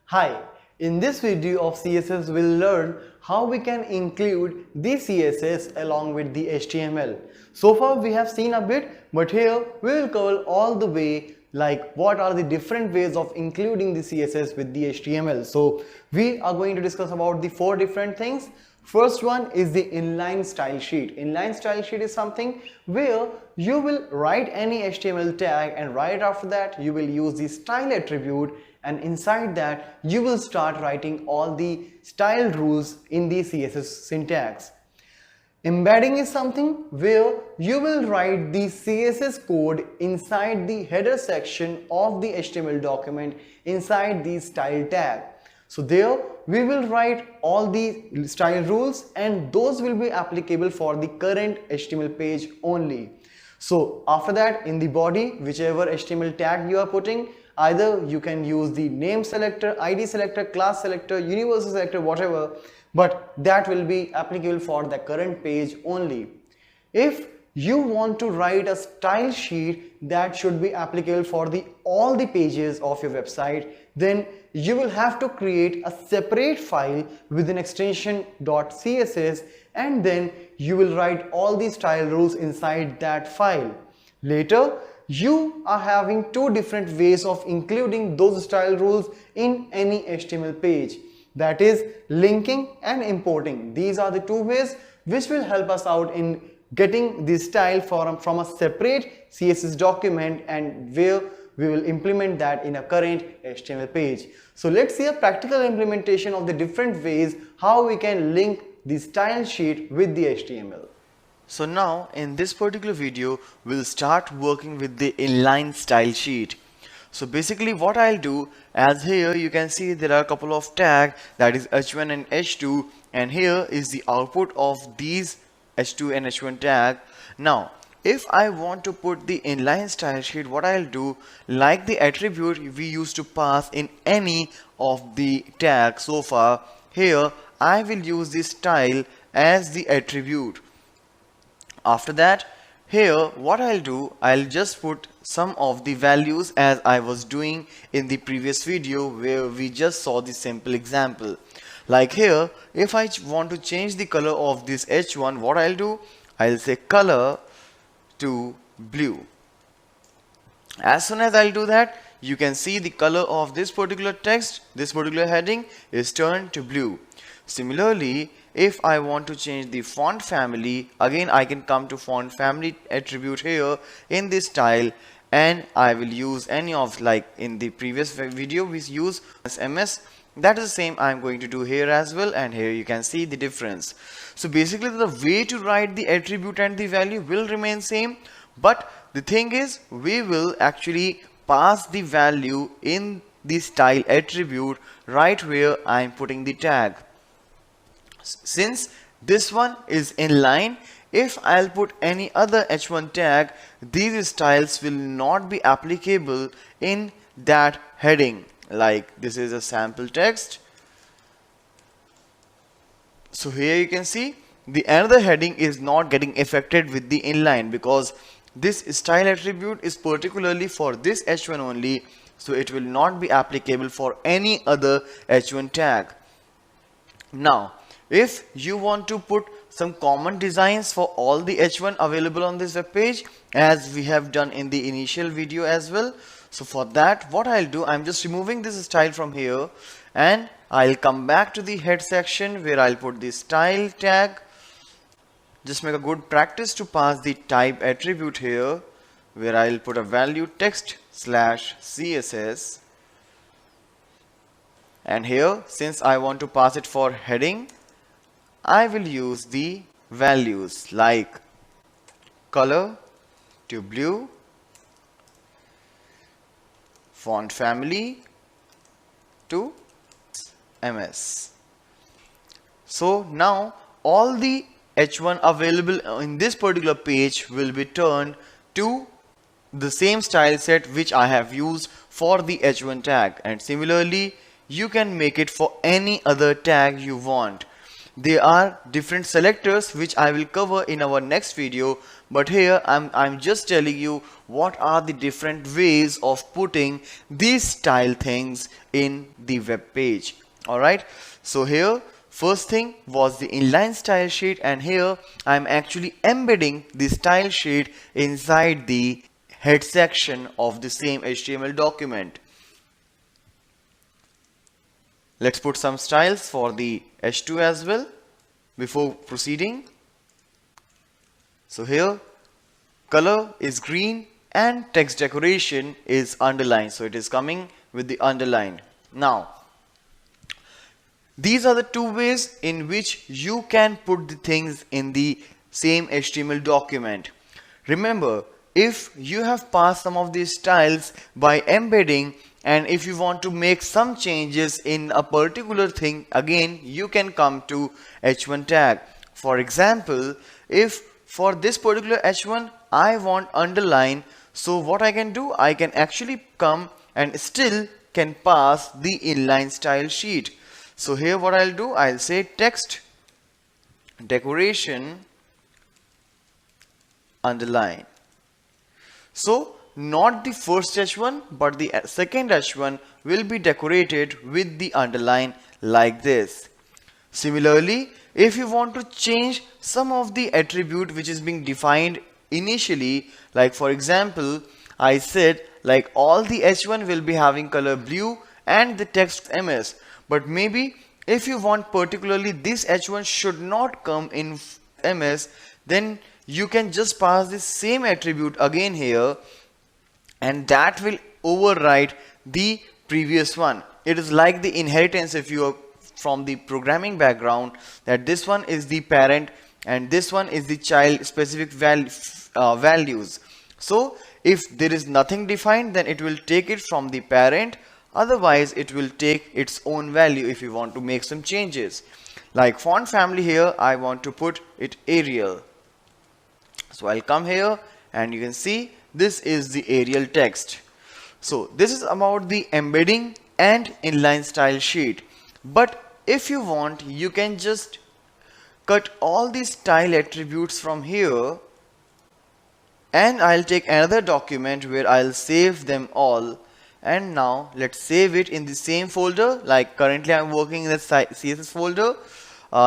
Hi, in this video of CSS we'll learn how we can include the CSS along with the HTML. So far we have seen a bit, but here we will cover all the way like what are the different ways of including the CSS with the HTML. So we are going to discuss about the 4 different things. First one is the inline style sheet. Inline style sheet is something where you will write any HTML tag and right after that you will use the style attribute, and inside that you will start writing all the style rules in the CSS syntax. Embedding is something where you will write the CSS code inside the header section of the HTML document inside the style tag. So there we will write all the style rules and those will be applicable for the current HTML page only. So after that, in the body, whichever HTML tag you are putting, either you can use the name selector, ID selector, class selector, universal selector, whatever, but that will be applicable for the current page only. If you want to write a style sheet that should be applicable for all the pages of your website, then you will have to create a separate file with an extension .css, and then you will write all the style rules inside that file. Later, you are having 2 different ways of including those style rules in any HTML page. That is linking and importing. These are the 2 ways which will help us out in getting the style from a separate CSS document and where we will implement that in a current HTML page. So let's see a practical implementation of the different ways how we can link the style sheet with the HTML. So now in this particular video we'll start working with the inline style sheet. So basically what I'll do, as here you can see there are a couple of tags, that is h1 and h2, and here is the output of these h2 and h1 tag. Now if I want to put the inline style sheet, what I'll do, like the attribute we used to pass in any of the tags so far, here I will use this style as the attribute. After that, here what I'll do, I'll just put some of the values as I was doing in the previous video where we just saw the simple example. Like here, if I want to change the color of this h1, what I'll do, I'll say color to blue. As soon as I'll do that, you can see the color of this particular text, this particular heading is turned to blue. Similarly, if I want to change the font family, again I can come to font family attribute here in this style, and I will use any of, like in the previous video we use MS. That is the same I'm going to do here as well, and here you can see the difference. So basically the way to write the attribute and the value will remain same, but the thing is we will actually pass the value in the style attribute right where I'm putting the tag. Since this one is inline, if I'll put any other h1 tag, these styles will not be applicable in that heading. Like this is a sample text. So here you can see the another heading is not getting affected with the inline because this style attribute is particularly for this h1 only, so it will not be applicable for any other h1 tag. Now if you want to put some common designs for all the h1 available on this web page, as we have done in the initial video as well, so for that what I'll do, I'm just removing this style from here and I'll come back to the head section where I'll put the style tag. Just make a good practice to pass the type attribute here where I'll put a value text /css, and here since I want to pass it for heading, I will use the values like color to blue, font family to MS. So now all the h1 available in this particular page will be turned to the same style set which I have used for the h1 tag, and similarly you can make it for any other tag you want. There are different selectors which I will cover in our next video, but here I'm just telling you what are the different ways of putting these style things in the web page. Alright, so here first thing was the inline style sheet, and here I'm actually embedding the style sheet inside the head section of the same HTML document. Let's put some styles for the H2 as well before proceeding. So here color is green and text decoration is underlined, so it is coming with the underline. Now these are the two ways in which you can put the things in the same HTML document. Remember, if you have passed some of these styles by embedding, and if you want to make some changes in a particular thing, again you can come to H1 tag. For example, if for this particular H1 I want underline, so what I can do, I can actually come and still can pass the inline style sheet. So here what I'll do, I'll say text decoration underline. So not the first H1 but the second H1 will be decorated with the underline like this. Similarly, if you want to change some of the attribute which is being defined initially, like for example, I said like all the H1 will be having color blue and the text MS, but maybe if you want particularly this H1 should not come in MS, then you can just pass the same attribute again here, and that will override the previous one. It is like the inheritance if you are from the programming background, that this one is the parent and this one is the child specific values. So if there is nothing defined, then it will take it from the parent, otherwise it will take its own value if you want to make some changes. Like font family, here I want to put it Arial, so I'll come here and you can see this is the Arial text. So this is about the embedding and inline style sheet. But if you want, you can just cut all these style attributes from here, and I'll take another document where I'll save them all. And now let's save it in the same folder. Like currently I'm working in the CSS folder,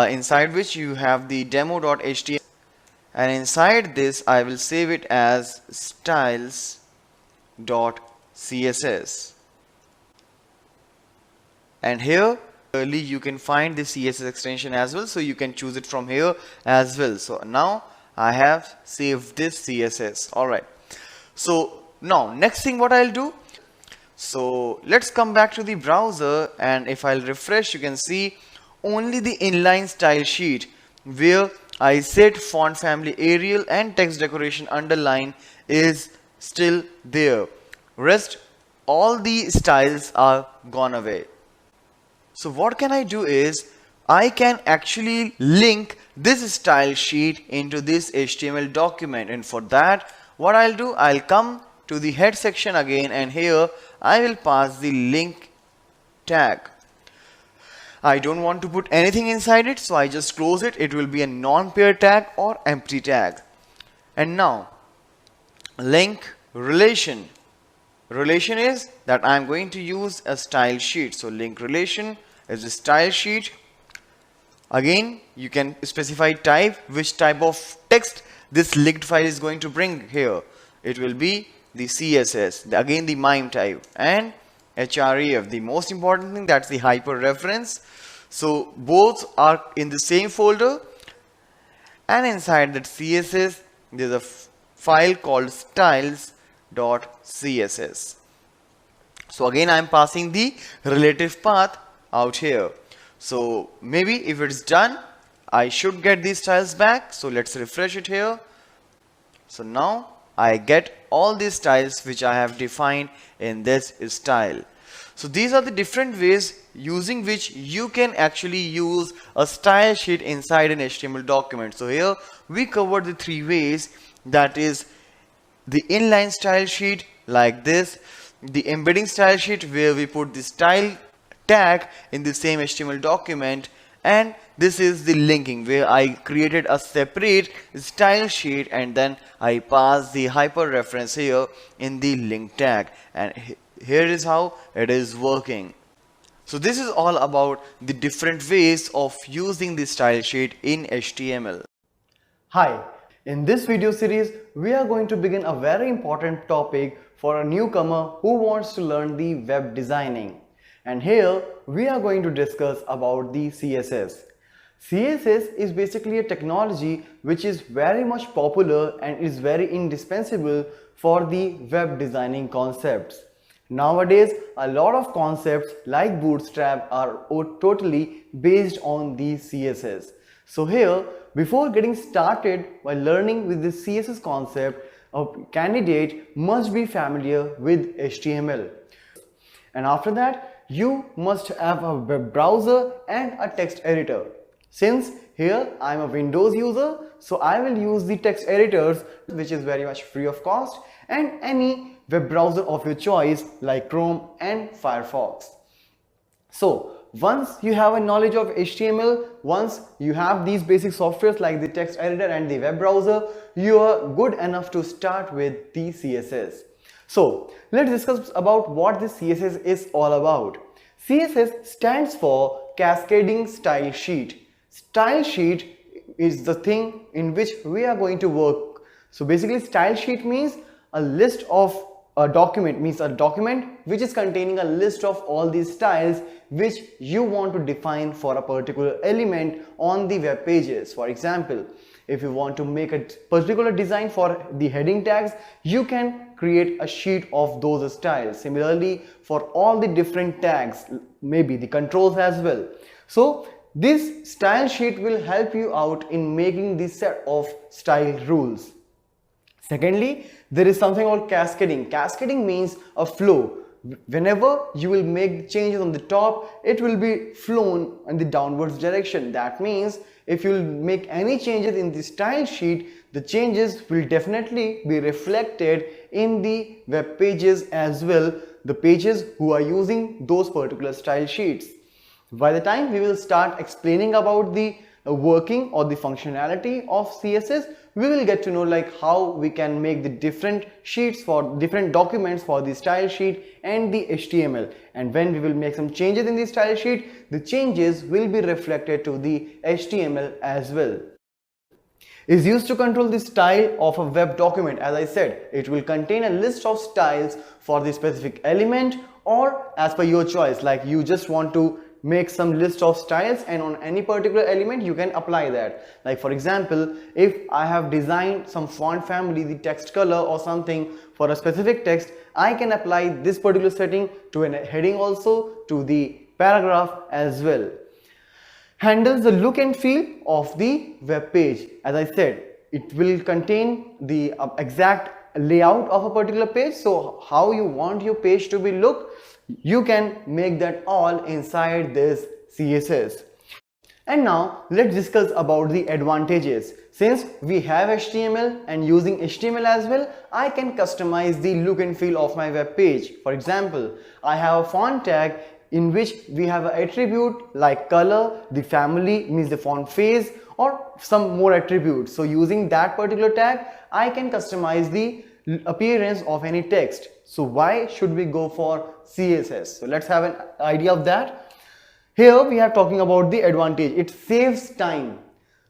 inside which you have the demo.html, and inside this I will save it as styles.css. and here you can find the CSS extension as well, so you can choose it from here as well. So now I have saved this CSS. Alright, so now next thing what I'll do, so let's come back to the browser, and if I'll refresh, you can see only the inline style sheet where I set font family Arial and text decoration underline is still there. Rest all the styles are gone away. So what can I do is, I can actually link this style sheet into this HTML document, and for that what I'll do, I'll come to the head section again, and here I will pass the link tag. I don't want to put anything inside it, so I just close it. It will be a non-pair tag or empty tag. And now link relation. Relation is that I'm going to use a style sheet. So link relation is a style sheet. Again, you can specify type, which type of text this linked file is going to bring here. It will be the CSS, again the MIME type, and href, the most important thing, that's the hyper reference. So both are in the same folder, and inside that CSS there's a file called styles.css. So again I'm passing the relative path out here. So maybe if it's done, I should get these styles back. So let's refresh it here. So now I get all these styles which I have defined in this style. So these are the different ways using which you can actually use a style sheet inside an HTML document. So here we covered the three ways, that is the inline style sheet like this, the embedding style sheet where we put the style tag in the same HTML document, and this is the linking where I created a separate style sheet and then I pass the hyper reference here in the link tag, and here is how it is working. So this is all about the different ways of using the style sheet in HTML. Hi, in this video series, we are going to begin a very important topic for a newcomer who wants to learn the web designing. And here we are going to discuss about the CSS. CSS is basically a technology which is very much popular and is very indispensable for the web designing concepts. Nowadays, a lot of concepts like Bootstrap are totally based on the CSS. So here, before getting started while learning with the CSS concept, a candidate must be familiar with HTML. And after that, you must have a web browser and a text editor. Since here I am a Windows user, so I will use the text editors, which is very much free of cost, and any web browser of your choice like Chrome and Firefox. So once you have a knowledge of HTML, once you have these basic softwares like the text editor and the web browser, you are good enough to start with the CSS. So let's discuss about what this CSS is all about. CSS stands for Cascading Style Sheet. Style sheet is the thing in which we are going to work. So basically, style sheet means a list of a document, means a document which is containing a list of all these styles which you want to define for a particular element on the web pages. For example, if you want to make a particular design for the heading tags, you can create a sheet of those styles. Similarly, for all the different tags, maybe the controls as well. So this style sheet will help you out in making this set of style rules. Secondly, there is something called cascading. Cascading means a flow. Whenever you will make changes on the top, it will be flown in the downwards direction. That means if you will make any changes in the style sheet, the changes will definitely be reflected in the web pages as well, the pages who are using those particular style sheets. By the time we will start explaining about the working or the functionality of CSS, we will get to know like how we can make the different sheets for different documents for the style sheet and the HTML. And when we will make some changes in the style sheet, the changes will be reflected to the HTML as well. Is used to control the style of a web document. As I said, it will contain a list of styles for the specific element, or as per your choice, like you just want to make some list of styles and on any particular element you can apply that. Like for example, if I have designed some font family, the text color or something for a specific text, I can apply this particular setting to a heading, also to the paragraph as well. Handles the look and feel of the web page. As I said, it will contain the exact layout of a particular page. So how you want your page to be look, you can make that all inside this CSS. And now let's discuss about the advantages. Since we have HTML and using HTML as well, I can customize the look and feel of my web page. For example, I have a font tag in which we have an attribute like color, the family means the font face, or some more attributes. So using that particular tag, I can customize the appearance of any text. So why should we go for CSS? So let's have an idea of that. Here we are talking about the advantage. It saves time.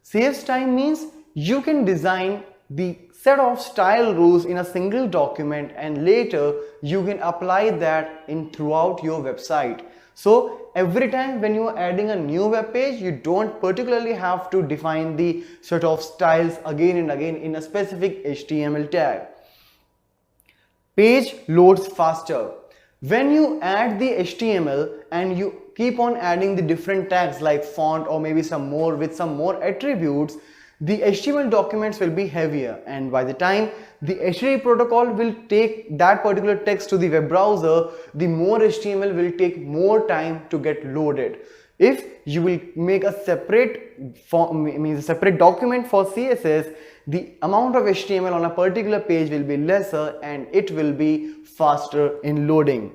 Saves time means you can design the set of style rules in a single document and later you can apply that in throughout your website. So every time when you are adding a new web page, you don't particularly have to define the set of styles again and again in a specific HTML tag. Page loads faster. When you add the HTML and you keep on adding the different tags like font or maybe some more with some more attributes, the HTML documents will be heavier, and by the time the HTTP protocol will take that particular text to the web browser, the more HTML will take more time to get loaded. If you will make a separate separate document for CSS, the amount of HTML on a particular page will be lesser and it will be faster in loading.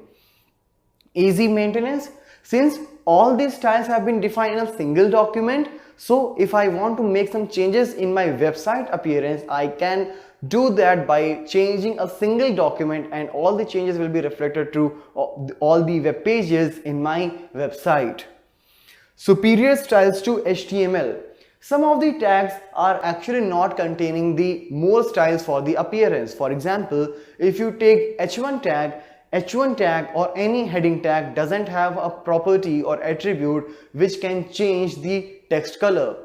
Easy maintenance. Since all these styles have been defined in a single document, so if I want to make some changes in my website appearance, I can do that by changing a single document, and all the changes will be reflected to all the web pages in my website. Superior styles to HTML. Some of the tags are actually not containing the more styles for the appearance. For example, if you take H1 tag or any heading tag doesn't have a property or attribute which can change the text color.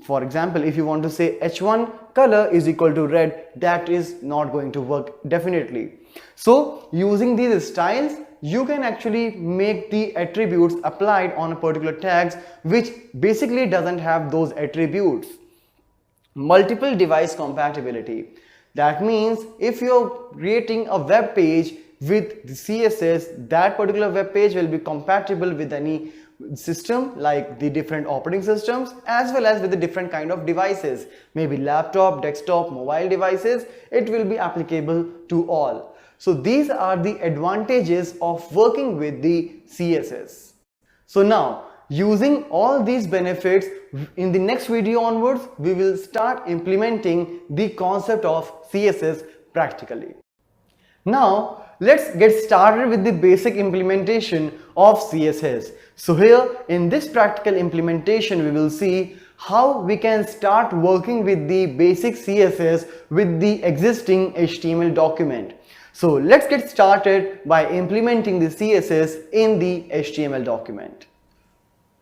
For example, if you want to say H1 color is equal to red, that is not going to work definitely. So using these styles, you can actually make the attributes applied on a particular tags which basically doesn't have those attributes. Multiple device compatibility. That means if you're creating a web page with the CSS, that particular web page will be compatible with any system like the different operating systems as well as with the different kind of devices, maybe laptop, desktop, mobile devices. It will be applicable to all. So these are the advantages of working with the CSS. So now, using all these benefits, in the next video onwards, we will start implementing the concept of CSS practically. Now, let's get started with the basic implementation of CSS. So here in this practical implementation, we will see how we can start working with the basic CSS with the existing HTML document. So let's get started by implementing the CSS in the HTML document.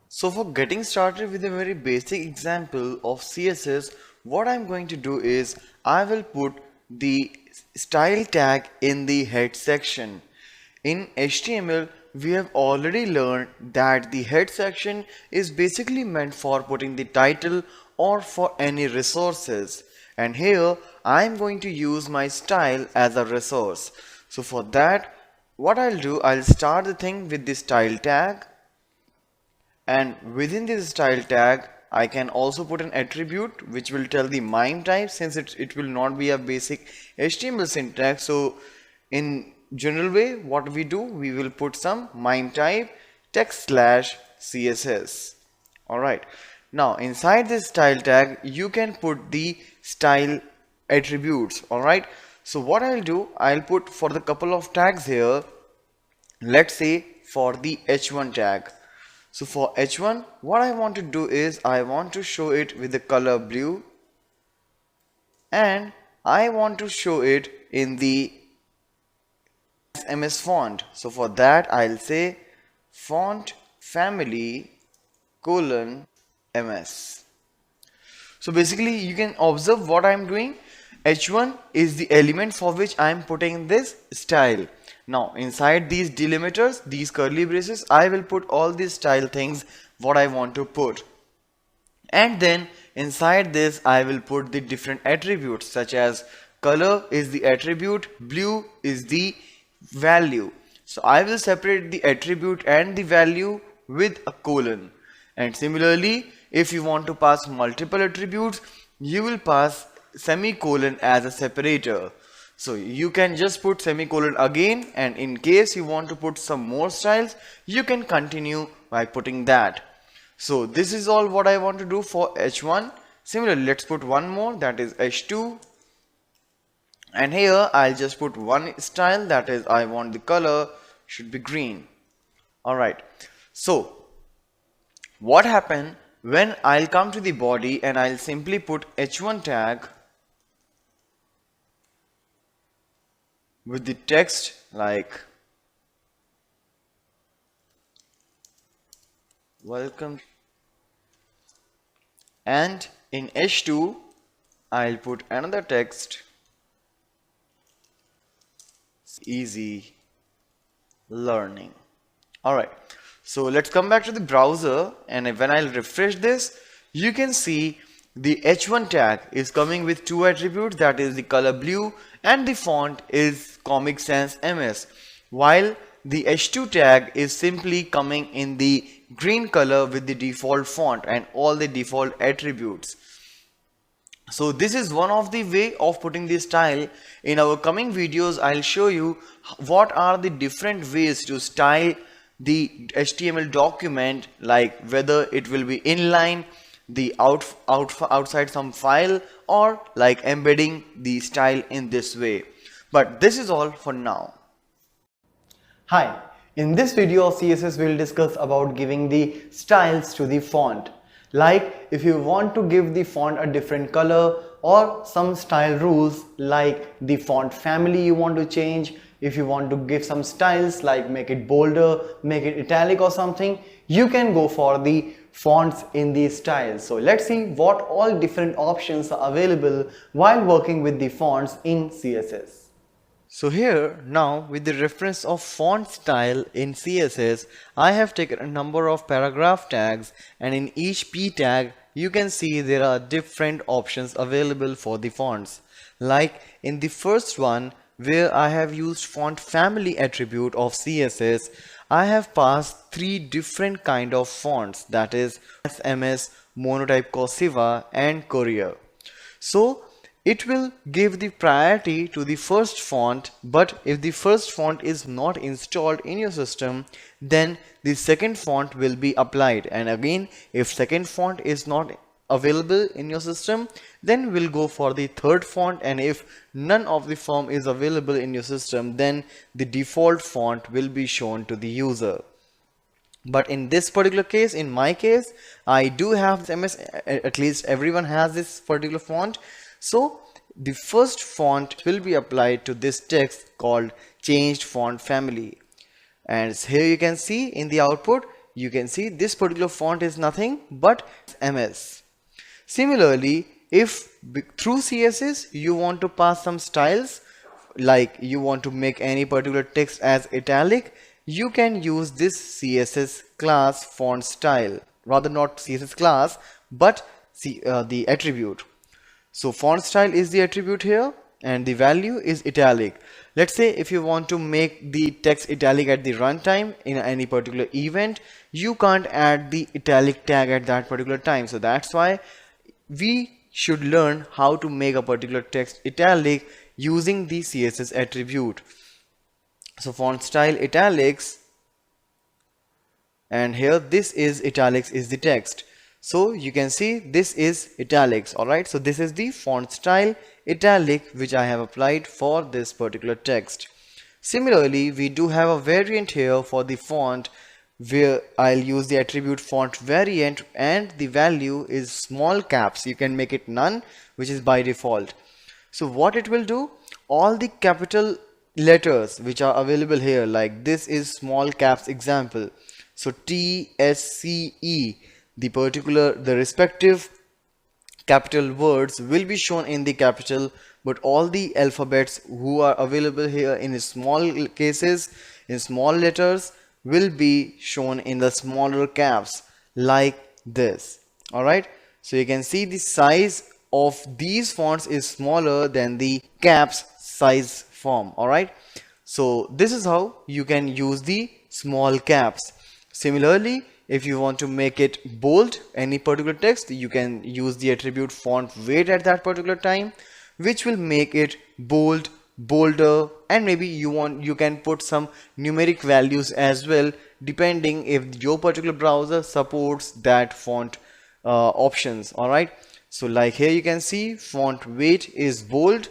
So for getting started with a very basic example of CSS, what I'm going to do is I will put the style tag in the head section. In HTML, we have already learned that the head section is basically meant for putting the title or for any resources. And here I'm going to use my style as a resource. So for that, what I'll do, I'll start the thing with the style tag. And within this style tag, I can also put an attribute which will tell the MIME type, since it will not be a basic HTML syntax. So in general way, what we do, we will put some MIME type text/CSS. Alright. Now inside this style tag, you can put the style attributes. Alright. So what I'll do, I'll put for the couple of tags here, let's say for the H1 tag. So for H1, what I want to do is I want to show it with the color blue, and I want to show it in the MS font. So for that, I'll say font family :MS. So basically you can observe what I'm doing. H1 is the element for which I'm putting this style. Now inside these delimiters, these curly braces, I will put all these style things what I want to put. And then inside this I will put the different attributes, such as color is the attribute, blue is the value. So I will separate the attribute and the value with a colon. And similarly, if you want to pass multiple attributes, you will pass semicolon as a separator. So you can just put semicolon again, and in case you want to put some more styles, you can continue by putting that. So this is all what I want to do for H1. Similarly, let's put one more, that is H2. And here I'll just put one style, that is I want the color should be green. Alright. So what happened when I'll come to the body and I'll simply put H1 tag with the text like welcome, and in H2 I'll put another text easy learning. Alright, so let's come back to the browser, and when I'll refresh this, you can see the H1 tag is coming with two attributes, that is the color blue and the font is Comic Sans MS, while the H2 tag is simply coming in the green color with the default font and all the default attributes. So this is one of the way of putting this style. In our coming videos, I'll show you what are the different ways to style the HTML document, like whether it will be inline, the outside some file, or like embedding the style in this way. But this is all for now. Hi, in this video of CSS we'll discuss about giving the styles to the font. Like if you want to give the font a different color or some style rules like the font family you want to change, if you want to give some styles like make it bolder, make it italic or something, you can go for the fonts in these styles. So let's see what all different options are available while working with the fonts in CSS. So here now, with the reference of font style in CSS, I have taken a number of paragraph tags, and in each p tag you can see there are different options available for the fonts. Like in the first one, where I have used font family attribute of CSS, I have passed three different kind of fonts, that is SMS, monotype cursiva and courier. So it will give the priority to the first font, but if the first font is not installed in your system, then the second font will be applied. And again, if second font is not available in your system, then we'll go for the third font, and if none of the form is available in your system, then the default font will be shown to the user. But in this particular case, in my case, I do have MS, at least everyone has this particular font. So the first font will be applied to this text called changed font family. And here you can see in the output, you can see this particular font is nothing but MS. Similarly, if through CSS you want to pass some styles, like you want to make any particular text as italic, you can use this CSS class font style, rather not CSS class but the attribute. So font style is the attribute here and the value is italic. Let's say if you want to make the text italic at the runtime in any particular event, you can't add the italic tag at that particular time. So that's why we should learn how to make a particular text italic using the CSS attribute. So font style italics, and here this is italics is the text. So you can see this is italics. Alright, so this is the font style italic which I have applied for this particular text. Similarly, we do have a variant here for the font where I'll use the attribute font variant, and the value is small caps. You can make it none, which is by default. So what it will do, all the capital letters which are available here, like this is small caps example. So T, S, C, E, the respective capital words will be shown in the capital, but all the alphabets who are available here in small cases, in small letters, will be shown in the smaller caps like this. Alright, so you can see the size of these fonts is smaller than the caps size form. Alright, so this is how you can use the small caps. Similarly, if you want to make it bold, any particular text, you can use the attribute font weight at that particular time, which will make it bold, bolder, and maybe you can put some numeric values as well, depending if your particular browser supports that font options. Alright, so like here you can see font weight is bold.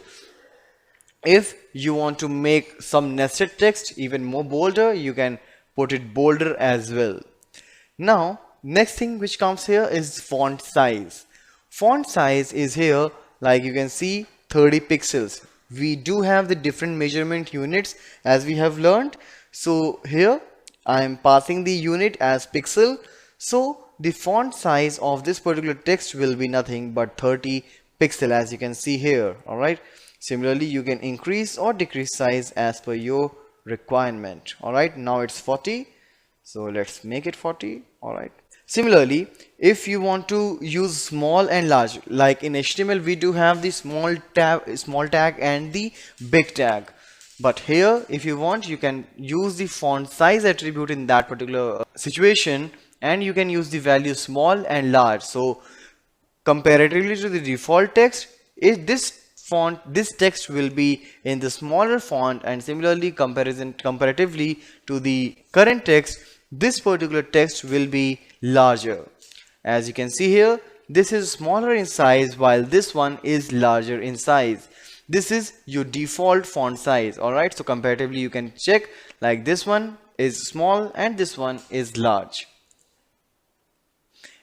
If you want to make some nested text even more bolder, you can put it bolder as well. Now next thing which comes here is font size. Font size is here, like you can see 30 pixels. We do have the different measurement units as we have learned. So here I am passing the unit as pixel. So the font size of this particular text will be nothing but 30 pixel, as you can see here. Alright, similarly you can increase or decrease size as per your requirement. Alright, now it's 40. So let's make it 40. Alright. Similarly, if you want to use small and large, like in HTML we do have the small tag and the big tag. But here if you want, you can use the font size attribute in that particular situation, and you can use the value small and large. So comparatively to the default text, if this text will be in the smaller font, and similarly comparatively to the current text, this particular text will be larger. As you can see here, this is smaller in size while this one is larger in size. This is your default font size. Alright, so comparatively you can check, like this one is small and this one is large.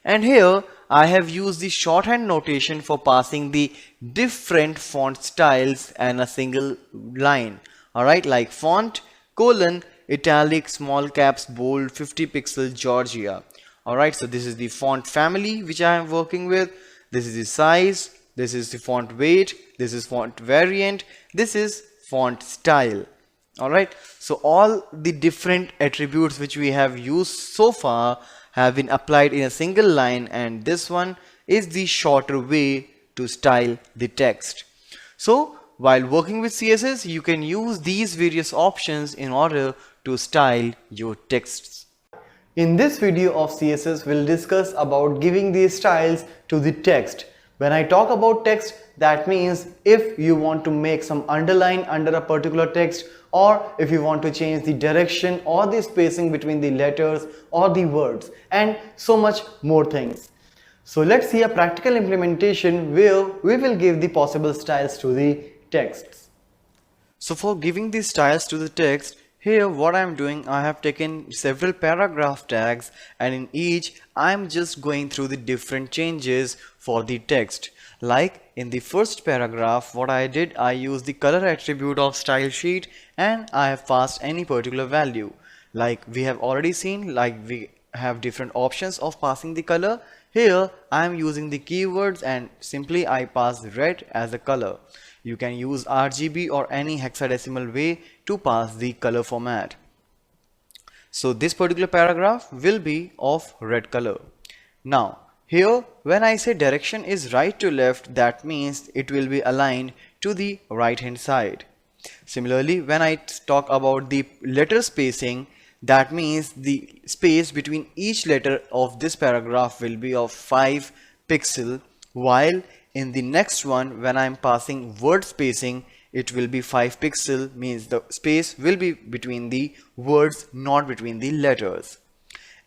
And here I have used the shorthand notation for passing the different font styles and a single line. Alright, like font, colon, italic, small caps, bold, 50 pixel, Georgia. Alright, so this is the font family which I am working with. This is the size, this is the font weight, this is font variant, this is font style. Alright, so all the different attributes which we have used so far have been applied in a single line, and this one is the shorter way to style the text. So while working with CSS, you can use these various options in order to style your texts. In this video of CSS, we'll discuss about giving these styles to the text. When I talk about text, that means if you want to make some underline under a particular text, or if you want to change the direction or the spacing between the letters or the words, and so much more things. So let's see a practical implementation where we will give the possible styles to the texts. So for giving these styles to the text, here what I am doing, I have taken several paragraph tags, and in each I am just going through the different changes for the text. Like in the first paragraph, what I did, I used the color attribute of style sheet and I have passed any particular value. Like we have already seen, like we have different options of passing the color. Here I am using the keywords and simply I pass red as a color. You can use RGB or any hexadecimal way to pass the color format. So this particular paragraph will be of red color. Now here when I say direction is right to left, that means it will be aligned to the right hand side. Similarly, when I talk about the letter spacing, that means the space between each letter of this paragraph will be of 5 pixel, while in the next one when I am passing word spacing, it will be 5 pixel, means the space will be between the words, not between the letters.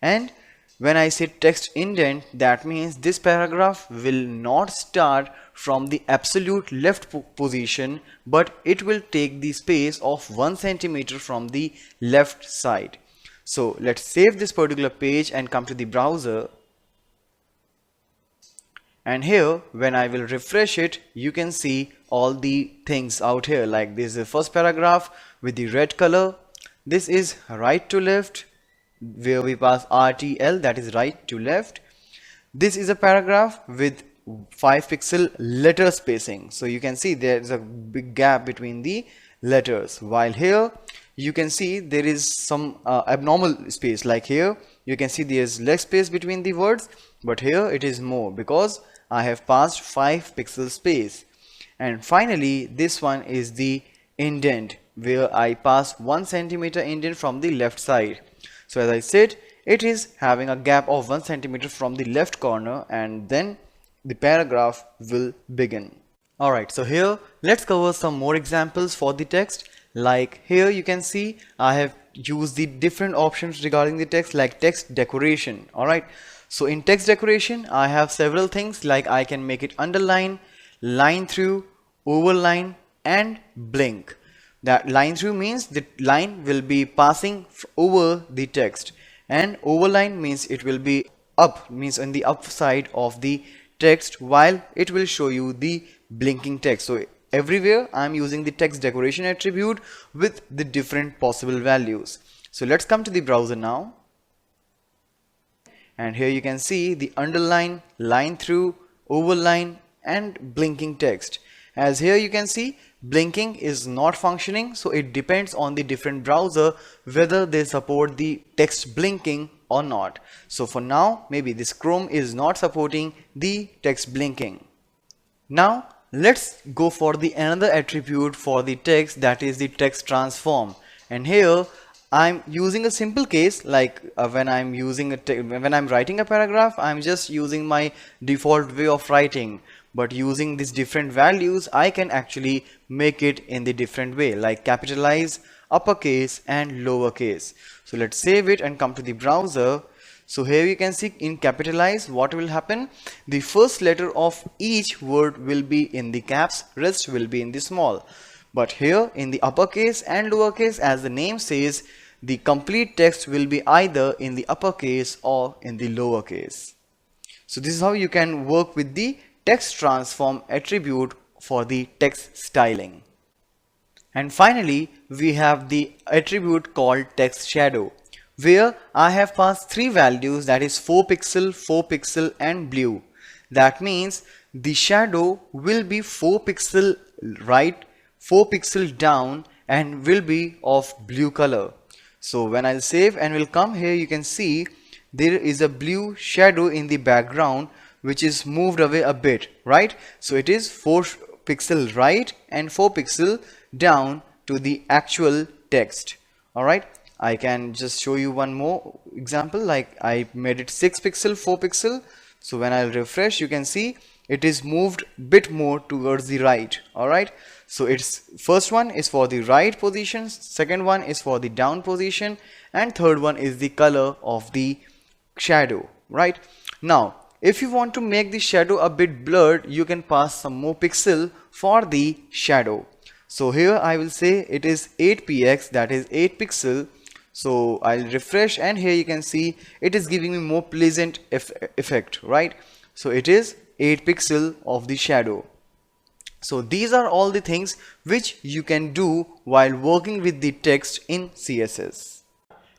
And when I say text indent, that means this paragraph will not start from the absolute left position, but it will take the space of 1 centimeter from the left side. So let's save this particular page and come to the browser. And here when I will refresh it, you can see all the things out here. Like this is the first paragraph with the red color. This is right to left, where we pass RTL, that is right to left. This is a paragraph with 5 pixel letter spacing, so you can see there is a big gap between the letters, while here you can see there is some abnormal space. Like here you can see there is less space between the words, but here it is more because I have passed 5 pixel space. And finally this one is the indent, where I pass 1 centimeter indent from the left side. So as I said, it is having a gap of 1 centimeter from the left corner, and then the paragraph will begin. Alright, so here let's cover some more examples for the text. Like here you can see I have used the different options regarding the text, like text decoration. Alright, so in text decoration I have several things, like I can make it underline, line through, overline and blink. That line through means the line will be passing over the text, and overline means it will be up, means on the upside of the text, while it will show you the blinking text. So everywhere I am using the text decoration attribute with the different possible values. So let's come to the browser now, and here you can see the underline, line through, overline and blinking text. As here you can see blinking is not functioning, so it depends on the different browser whether they support the text blinking or not. So for now maybe this Chrome is not supporting the text blinking. Now let's go for the another attribute for the text, that is the text transform. And here I'm using a simple case, like when I'm writing a paragraph, I'm just using my default way of writing. But using these different values, I can actually make it in the different way, like capitalize, uppercase and lowercase. So let's save it and come to the browser. So here you can see in capitalize what will happen. The first letter of each word will be in the caps, rest will be in the small. But here in the uppercase and lowercase, as the name says, the complete text will be either in the uppercase or in the lowercase. So this is how you can work with the text transform attribute for the text styling. And finally, we have the attribute called text shadow, where I have passed three values, that is 4 pixel and blue. That means the shadow will be 4 pixel right, 4 pixel down, and will be of blue color. So when I'll save and will come here, you can see there is a blue shadow in the background which is moved away a bit, right? So it is 4 pixel right and 4 pixel down to the actual text. All right, I can just show you one more example, like I made it 6 pixel, 4 pixel. So when I'll refresh, you can see it is moved bit more towards the right. All right, so its first one is for the right position, second one is for the down position, and third one is the color of the shadow. Right, now if you want to make the shadow a bit blurred, you can pass some more pixel for the shadow. So here I will say it is 8px, that is 8 pixel. So I'll refresh and here you can see it is giving me more pleasant effect, right? So it is 8 pixel of the shadow. So these are all the things which you can do while working with the text in CSS.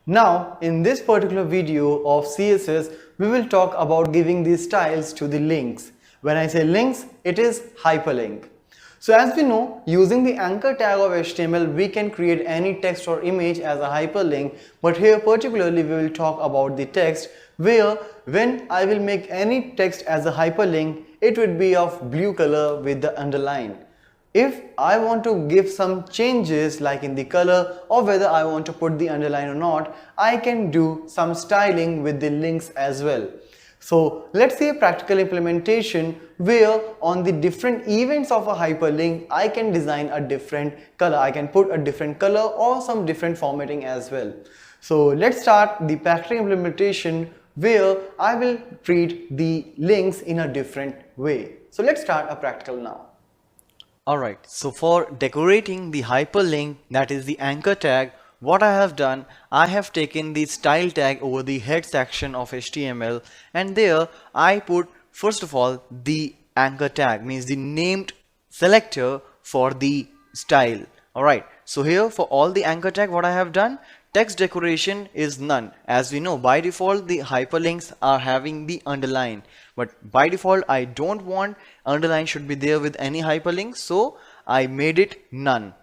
Now in this particular video of CSS, we will talk about giving these styles to the links. When I say links, it is hyperlink. So as we know, using the anchor tag of HTML, we can create any text or image as a hyperlink, but here particularly we will talk about the text, where when I will make any text as a hyperlink, it would be of blue color with the underline. If I want to give some changes like in the color or whether I want to put the underline or not, I can do some styling with the links as well. So let's see a practical implementation where on the different events of a hyperlink, I can design a different color. I can put a different color or some different formatting as well. So let's start the practical implementation where I will treat the links in a different way. So let's start a practical now. Alright, so for decorating the hyperlink, that is the anchor tag, what I have done, I have taken the style tag over the head section of HTML, and there I put first of all the anchor tag, means the named selector for the style. Alright, so here for all the anchor tag, what I have done, text decoration is none. As we know, by default the hyperlinks are having the underline, but by default I don't want underline should be there with any hyperlink, so I made it none.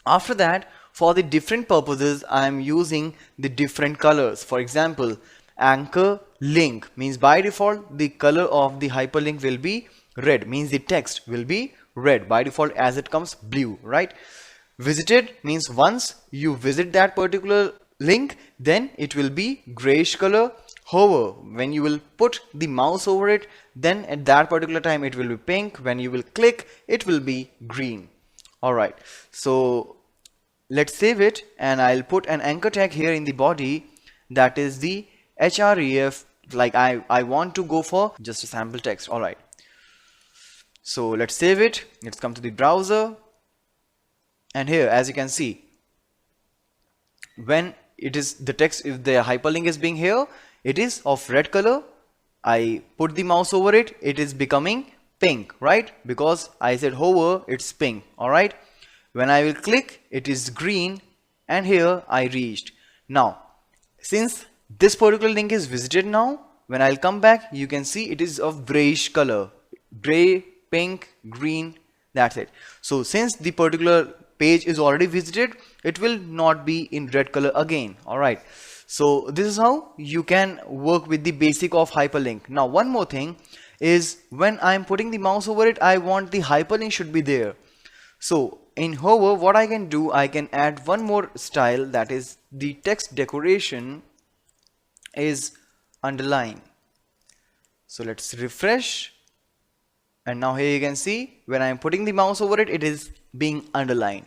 After that, for the different purposes, I am using the different colors. For example, anchor link means by default the color of the hyperlink will be red, means the text will be red by default as it comes blue, right? Visited means once you visit that particular link, then it will be grayish color. However, when you will put the mouse over it, then at that particular time it will be pink. When you will click, it will be green. Alright, so let's save it and I'll put an anchor tag here in the body, that is the href, like I want to go for just a sample text. Alright, so let's save it. Let's come to the browser, and here as you can see, when it is the text, if the hyperlink is being here, it is of red color. I put the mouse over it, it is becoming pink, right? Because I said hover, it's pink. Alright, when I will click, it is green, and here I reached. Now since this particular link is visited, now when I'll come back, you can see it is of grayish color, gray, pink, green, that's it. So since the particular page is already visited, it will not be in red color again. Alright, so this is how you can work with the basic of hyperlink. Now one more thing is, when I'm putting the mouse over it, I want the hyperlink should be there. So in hover, what I can do, I can add one more style, that is the text decoration is underline. So let's refresh, and now here you can see when I am putting the mouse over it, it is being underlined.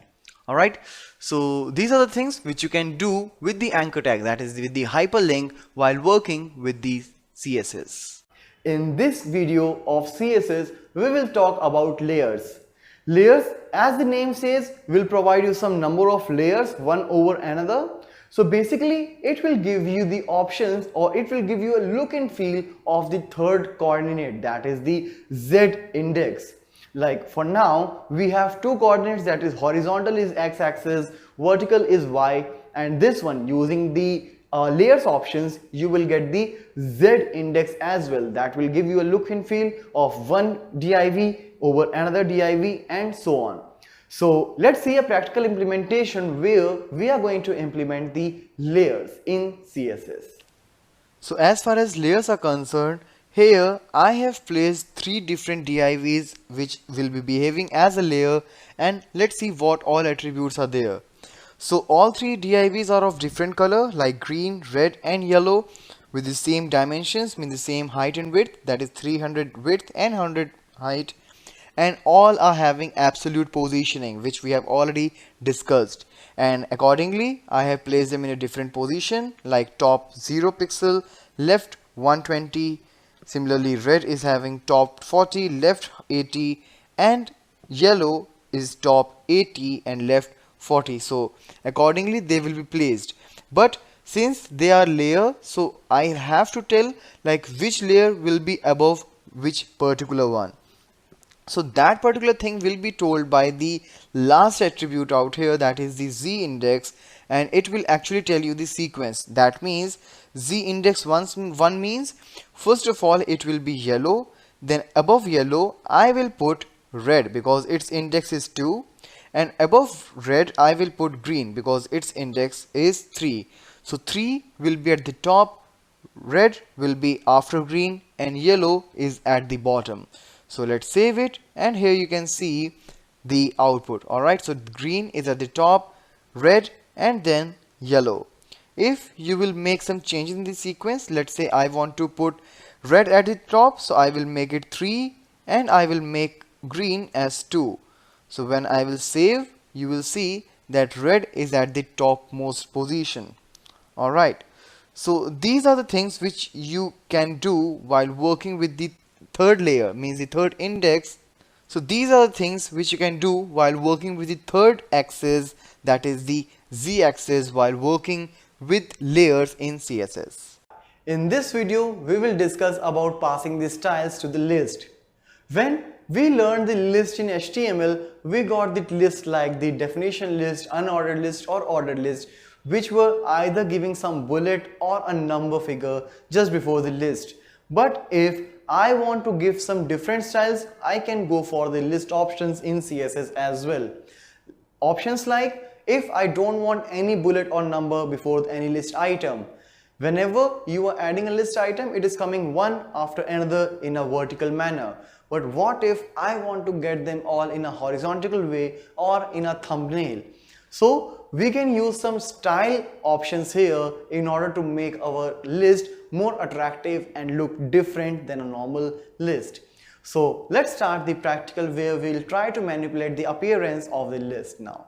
Alright, so these are the things which you can do with the anchor tag, that is with the hyperlink, while working with the CSS. In this video of CSS, we will talk about layers. Layers, as the name says, will provide you some number of layers one over another. So basically, it will give you the options, or it will give you a look and feel of the third coordinate, that is the Z index. Like for now, we have two coordinates, that is horizontal is x-axis, vertical is y, and this one using the layers options, you will get the Z index as well. That will give you a look and feel of one div over another div and so on. So let's see a practical implementation where we are going to implement the layers in CSS. So as far as layers are concerned, here I have placed three different divs which will be behaving as a layer, and let's see what all attributes are there. So all three divs are of different color like green, red and yellow, with the same dimensions, mean the same height and width, that is 300 width and 100 height, and all are having absolute positioning, which we have already discussed, and accordingly I have placed them in a different position, like top 0 pixel, left 120. Similarly, red is having top 40, left 80, and yellow is top 80 and left 40. So accordingly they will be placed. But since they are layer, so I have to tell like which layer will be above which particular one. So that particular thing will be told by the last attribute out here, that is the Z index, and it will actually tell you the sequence. That means Z index 1 means first of all it will be yellow, then above yellow I will put red because its index is 2, and above red I will put green because its index is 3. So 3 will be at the top, red will be after green, and yellow is at the bottom. So let's save it, and here you can see the output. Alright, so green is at the top, red and then yellow. If you will make some changes in the sequence, let's say I want to put red at the top, so I will make it 3 and I will make green as 2. So when I will save, you will see that red is at the topmost position. Alright, so these are the things which you can do while working with the third layer, means the third index. So these are the things which you can do while working with the third axis, that is the Z axis, while working with layers in CSS. In this video, we will discuss about passing the styles to the list. When we learned the list in HTML, we got the list like the definition list, unordered list or ordered list, which were either giving some bullet or a number figure just before the list. But if I want to give some different styles, I can go for the list options in CSS as well. Options like, if I don't want any bullet or number before any list item. Whenever you are adding a list item, it is coming one after another in a vertical manner. But what if I want to get them all in a horizontal way or in a thumbnail? So we can use some style options here in order to make our list more attractive and look different than a normal list. So let's start the practical where we'll try to manipulate the appearance of the list now.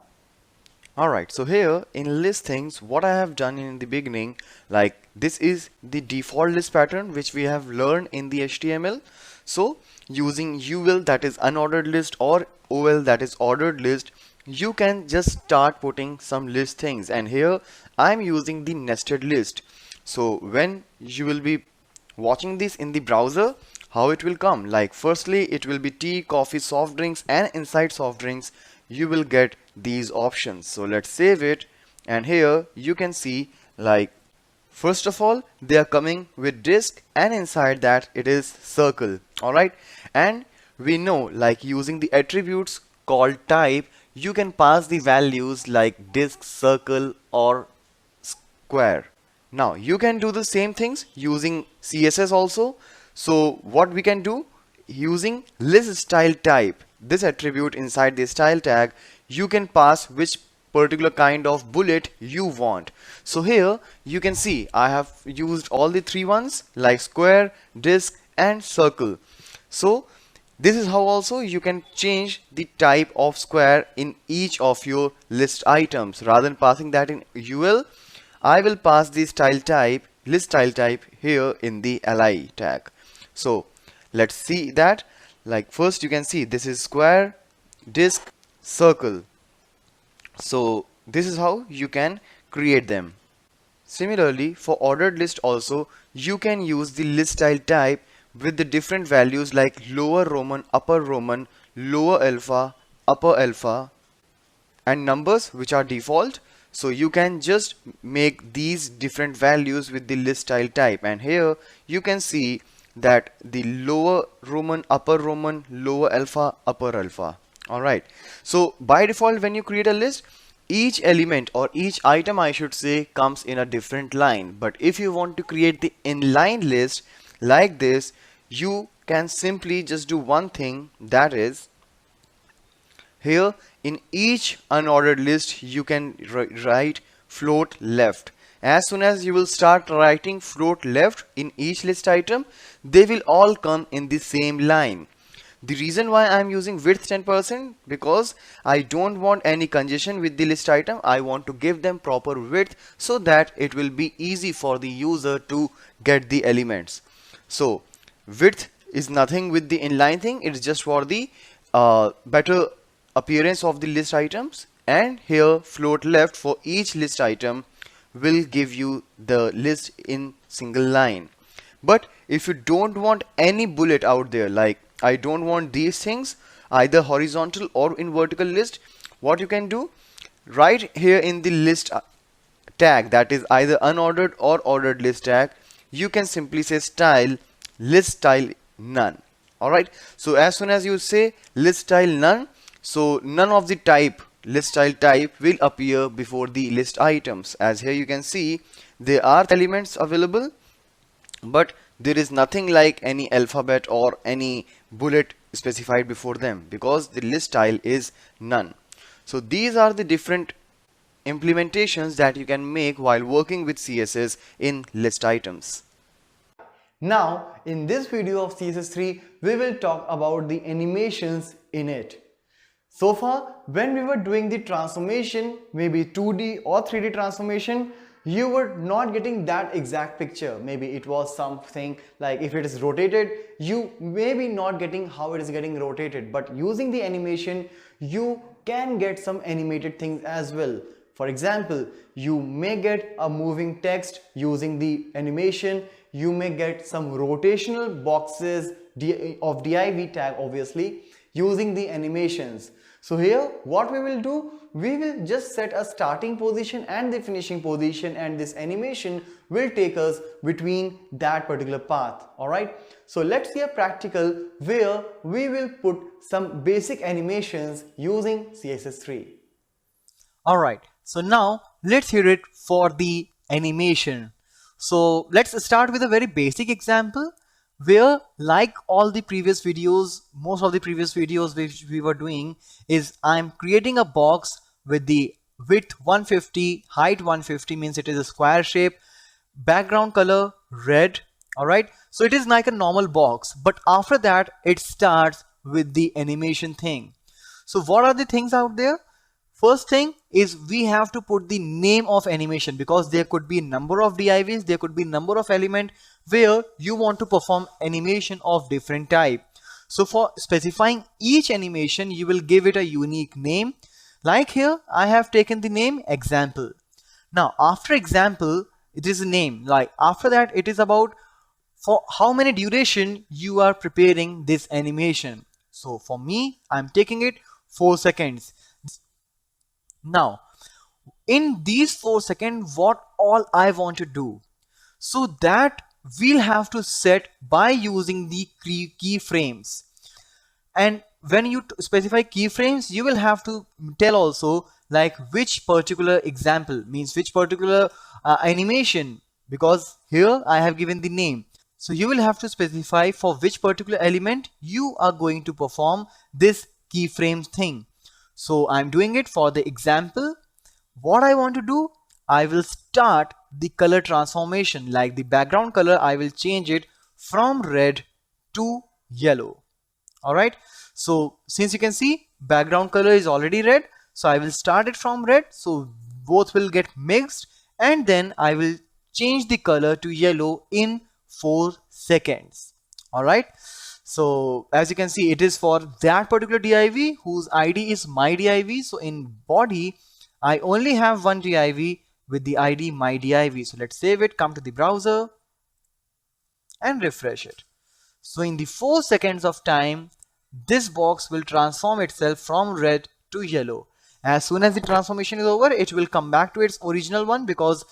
Alright, so here in list things, what I have done in the beginning, like this is the default list pattern which we have learned in the HTML. So using UL, that is unordered list, or OL, that is ordered list, you can just start putting some list things, and here I'm using the nested list. So when you will be watching this in the browser, how it will come, like firstly it will be tea, coffee, soft drinks, and inside soft drinks you will get these options. So let's save it, and here you can see like first of all they are coming with disk, and inside that it is circle. Alright, and we know like using the attributes called type, you can pass the values like disk, circle or square. Now you can do the same things using CSS also. So what we can do, using list style type, this attribute inside the style tag, you can pass which particular kind of bullet you want. So here you can see I have used all the three ones like square, disk and circle. So This is how also you can change the type of square in each of your list items. Rather than passing that in UL, I will pass the style type, list style type here in the li tag. So let's see that. Like first you can see this is square, disc, circle. So this is how you can create them. Similarly, for ordered list also, you can use the list style type with the different values like lower Roman, upper Roman, lower alpha, upper alpha, and numbers which are default. So you can just make these different values with the list style type, and here you can see that the lower Roman, upper Roman, lower alpha, upper alpha. Alright, so by default when you create a list, each element or each item I should say comes in a different line. But if you want to create the inline list like this, you can simply just do one thing, that is here in each unordered list you can write float left. As soon as you will start writing float left in each list item, they will all come in the same line. The reason why I am using width 10% because I don't want any congestion with the list item. I want to give them proper width so that it will be easy for the user to get the elements. So width is nothing with the inline thing, it's just for the better appearance of the list items, and here float left for each list item will give you the list in single line. But if you don't want any bullet out there, like I don't want these things either horizontal or in vertical list, what you can do, right here in the list tag, that is either unordered or ordered list tag, you can simply say style list style none. Alright, so as soon as you say list style none, so none of the type list style type will appear before the list items. As here you can see there are elements available, but there is nothing like any alphabet or any bullet specified before them because the list style is none. So these are the different implementations that you can make while working with CSS in list items. Now in this video of CSS3 we will talk about the animations in it. So far when we were doing the transformation, maybe 2D or 3D transformation, you were not getting that exact picture. Maybe it was something like if it is rotated, you may be not getting how it is getting rotated, but using the animation you can get some animated things as well. For example, you may get a moving text using the animation, you may get some rotational boxes of div tag obviously using the animations. So here what we will do, we will just set a starting position and the finishing position, and this animation will take us between that particular path. Alright, so let's see a practical where we will put some basic animations using CSS3. Alright, so now let's hear it for the animation. So let's start with a very basic example where, like all the previous videos, most of the previous videos which we were doing is I'm creating a box with the width 150, height 150, means it is a square shape, background color red. Alright, so it is like a normal box, but after that it starts with the animation thing. So what are the things out there? First thing is we have to put the name of animation, because there could be a number of divs, there could be number of element where you want to perform animation of different type. So for specifying each animation you will give it a unique name. Like here I have taken the name example. Now after example it is a name, like after that it is about for how many duration you are preparing this animation. So for me I'm taking it 4 seconds. Now in these 4 seconds what all I want to do, so that we'll have to set by using the keyframes. And when you specify keyframes you will have to tell also like which particular example, means which particular animation, because here I have given the name. So you will have to specify for which particular element you are going to perform this keyframe thing. So I'm doing it for the example. What I want to do, I will start the color transformation, like the background color I will change it from red to yellow. All right, so since you can see background color is already red, so I will start it from red, so both will get mixed, and then I will change the color to yellow in 4 seconds. All right, so as you can see, it is for that particular div whose id is my div. So in body I only have one div with the id my div. So let's save it, come to the browser and refresh it. So in the 4 seconds of time, this box will transform itself from red to yellow. As soon as the transformation is over, it will come back to its original one because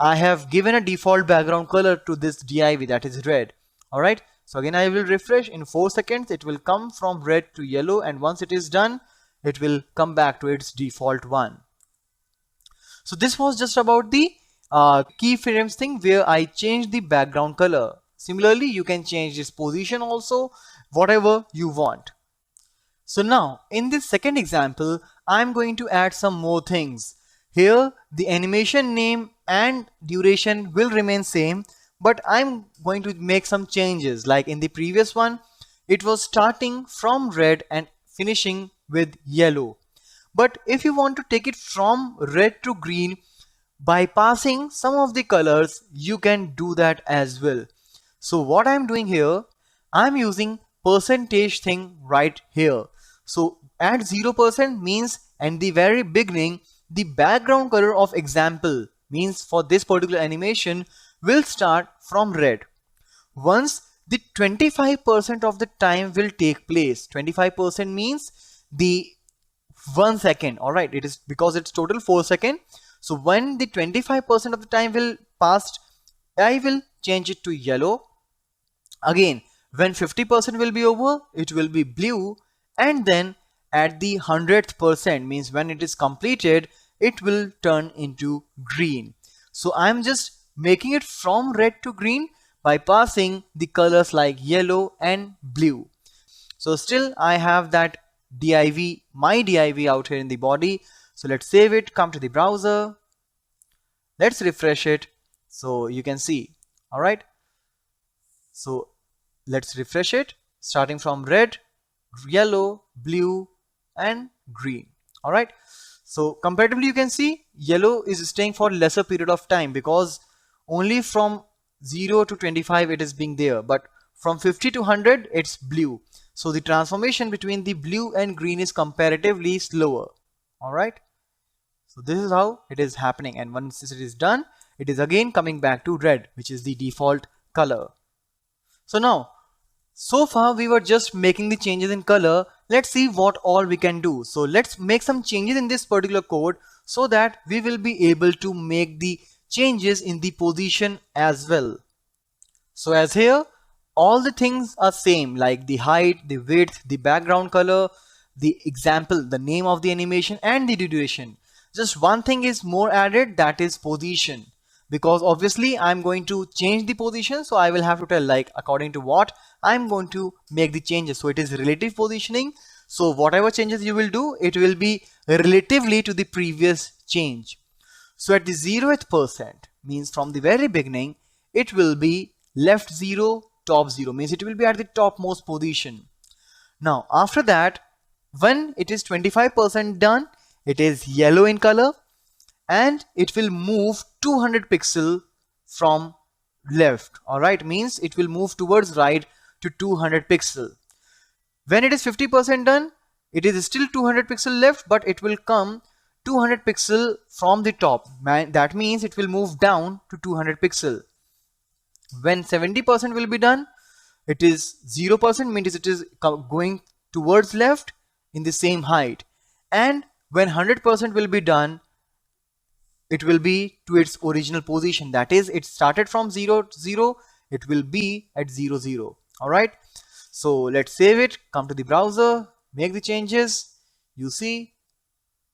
I have given a default background color to this div, that is red. All right, so again I will refresh. In 4 seconds it will come from red to yellow, and once it is done, it will come back to its default one. So this was just about the keyframes thing where I changed the background color. Similarly, you can change this position also, whatever you want. So now in this second example, I'm going to add some more things. Here the animation name and duration will remain same, but I'm going to make some changes. Like in the previous one, it was starting from red and finishing with yellow. But if you want to take it from red to green by passing some of the colors, you can do that as well. So what I'm doing here, I'm using percentage thing right here. So at 0% means at the very beginning, the background color of example means for this particular animation will start from red. Once the 25% of the time will take place, 25% means the 1 second. All right, it is because it's total 4 seconds. So when the 25% of the time will passed, I will change it to yellow. Again, when 50% will be over, it will be blue, and then at the 100th percent means when it is completed, it will turn into green. So I'm just making it from red to green by passing the colors like yellow and blue. So still I have that div, my div out here in the body. So let's save it, come to the browser, let's refresh it. So you can see, all right. So let's refresh it, starting from red, yellow, blue and green. All right, so comparatively you can see yellow is staying for lesser period of time because only from 0 to 25 it is being there, but from 50 to 100 it's blue. So the transformation between the blue and green is comparatively slower. All right, so this is how it is happening, and once it is done, it is again coming back to red, which is the default color. So now, so far we were just making the changes in color. Let's see what all we can do. So let's make some changes in this particular code so that we will be able to make the changes in the position as well. So as here, all the things are same, like the height, the width, the background color, the example, the name of the animation and the duration. Just one thing is more added, that is position. Because obviously I'm going to change the position, so I will have to tell like according to what I'm going to make the changes. So it is relative positioning. So whatever changes you will do, it will be relatively to the previous change. So at the 0th percent means from the very beginning, it will be left 0, top 0, means it will be at the topmost position. Now after that, when it is 25% done, it is yellow in color, and it will move 200 pixel from left. All right, means it will move towards right to 200 pixel. When it is 50% done, it is still 200 pixel left, but it will come 200 pixel from the top. That means it will move down to 200 pixel. When 70% will be done, it is 0%, means it is going towards left in the same height. And when 100% will be done, it will be to its original position. That is, it started from 0, 0, it will be at 0, 0. All right. So let's save it, come to the browser, make the changes. You see,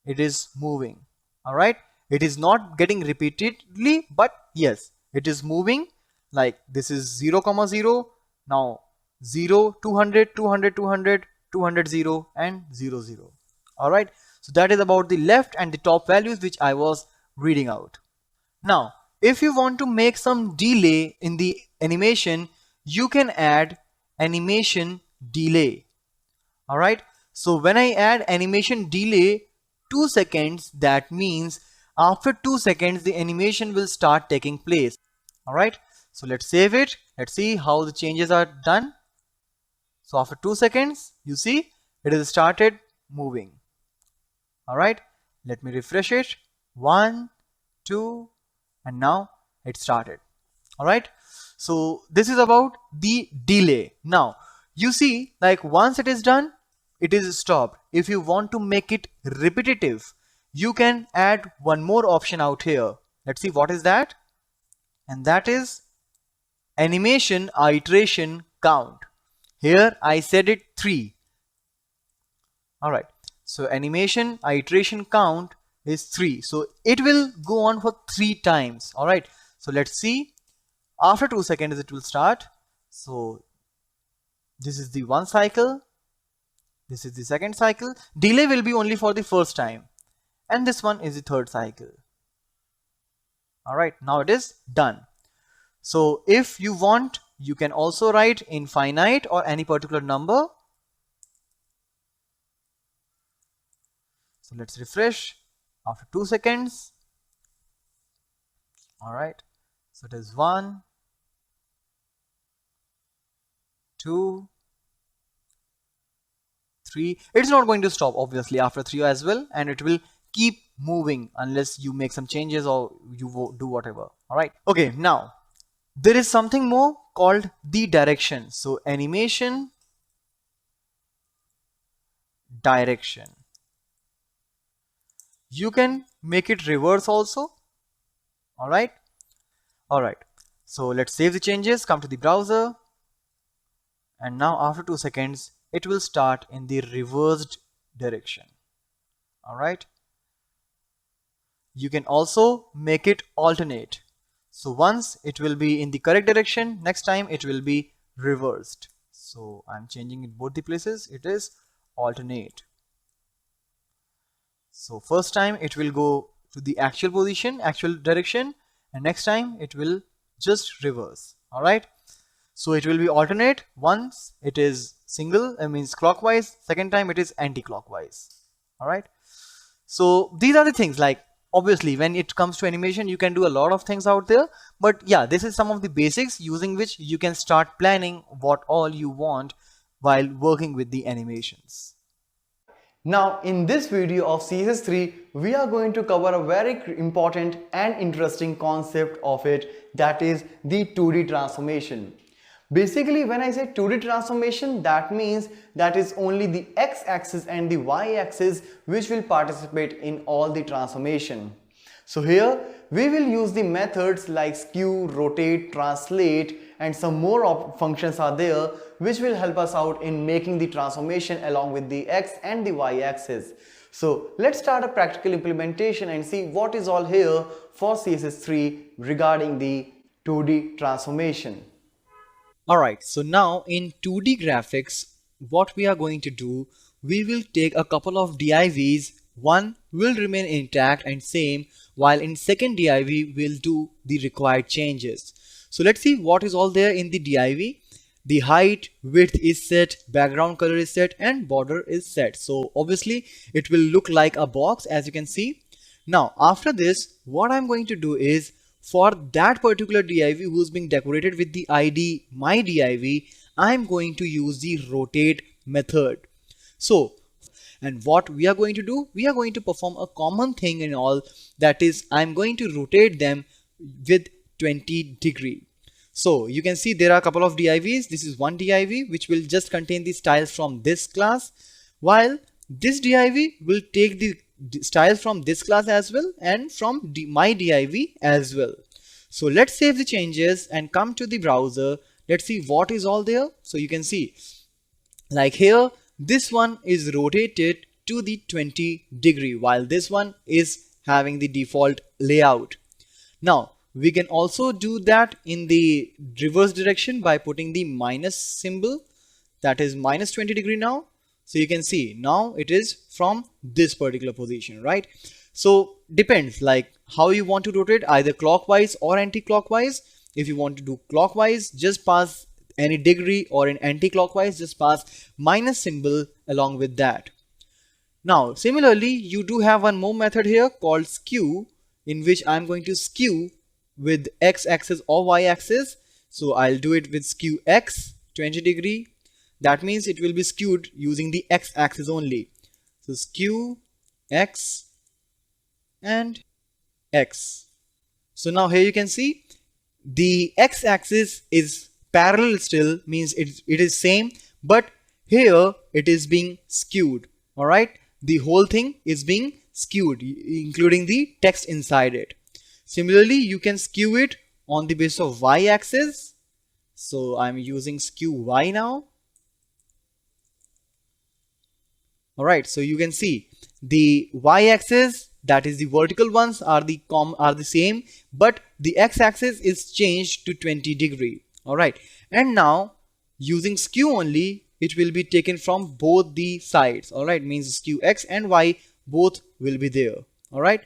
it is moving. All right. It is not getting repeatedly, but yes, it is moving. Like this is 0, 0, now 0, 200, 200, 200, 200, 0 and 0, 0. All right. So that is about the left and the top values which I was reading out. Now, if you want to make some delay in the animation, you can add animation delay. Alright, so when I add animation delay 2 seconds, that means after 2 seconds the animation will start taking place. Alright, so let's save it. Let's see how the changes are done. So after 2 seconds, you see it has started moving. Alright, let me refresh it. 1, 2, and now it started. Alright, so this is about the delay. Now you see, like once it is done, it is stopped. If you want to make it repetitive, you can add one more option out here. Let's see what is that, and that is animation iteration count. Here I set it 3. Alright, so animation iteration count is 3, so it will go on for 3 times. Alright, so let's see. After 2 seconds it will start. So this is the one cycle, this is the second cycle. Delay will be only for the first time, and this one is the third cycle. Alright, now it is done. So if you want, you can also write infinite or any particular number. So let's refresh after 2 seconds. Alright, so it is 1, 2, 3. It's not going to stop obviously after 3 as well, and it will keep moving unless you make some changes or you do whatever. Alright, okay, now there is something more called the direction. So animation direction, you can make it reverse also. Alright, so let's save the changes, come to the browser, and now after 2 seconds it will start in the reversed direction. Alright, you can also make it alternate. So once it will be in the correct direction, next time it will be reversed. So I'm changing it both the places, it is alternate. So first time it will go to the actual position, actual direction, and next time it will just reverse. Alright, so it will be alternate. Once it is single, means clockwise, second time it is anti-clockwise. Alright, so these are the things. Like obviously when it comes to animation you can do a lot of things out there, but yeah, this is some of the basics using which you can start planning what all you want while working with the animations. Now in this video of CSS3, we are going to cover a very important and interesting concept of it, that is the 2D transformation. Basically when I say 2D transformation, that means that is only the x-axis and the y-axis which will participate in all the transformation. So here we will use the methods like skew, rotate, translate, and some more functions are there which will help us out in making the transformation along with the x and the y-axis. So let's start a practical implementation and see what is all here for CSS3 regarding the 2D transformation. Alright, so now in 2D graphics, what we are going to do, we will take a couple of divs. One will remain intact and same, while in second div we'll do the required changes. So let's see what is all there in the div. The height, width is set, background color is set, and border is set. So obviously it will look like a box, as you can see. Now after this, what I'm going to do is, for that particular div who's being decorated with the ID my div, I'm going to use the rotate method. So, and what we are going to do, we are going to perform a common thing in all, that is I'm going to rotate them with 20 degree. So you can see there are a couple of divs. This is one div which will just contain the styles from this class, while this div will take the styles from this class as well and from my div as well. So let's save the changes and come to the browser. Let's see what is all there. So you can see, like here, this one is rotated to the 20 degree, while this one is having the default layout. Now we can also do that in the reverse direction by putting the minus symbol, that is minus 20 degree now. So you can see now it is from this particular position, right? So depends like how you want to rotate, either clockwise or anti-clockwise. If you want to do clockwise, just pass any degree or in anti-clockwise, just pass minus symbol along with that. Now similarly, you do have one more method here called skew, in which I'm going to skew with x-axis or y-axis. So I'll do it with skew x 20 degree. That means it will be skewed using the x-axis only. So skew x and x. So now here you can see the x-axis is parallel still, means it is same, but here it is being skewed. All right, the whole thing is being skewed, including the text inside it. Similarly, you can skew it on the basis of y-axis. So I'm using skew y now. All right, so you can see the y-axis, that is the vertical ones, are the same, but the x-axis is changed to 20 degree. All right, and now using skew only, it will be taken from both the sides. All right, means skew x and y both will be there. All right,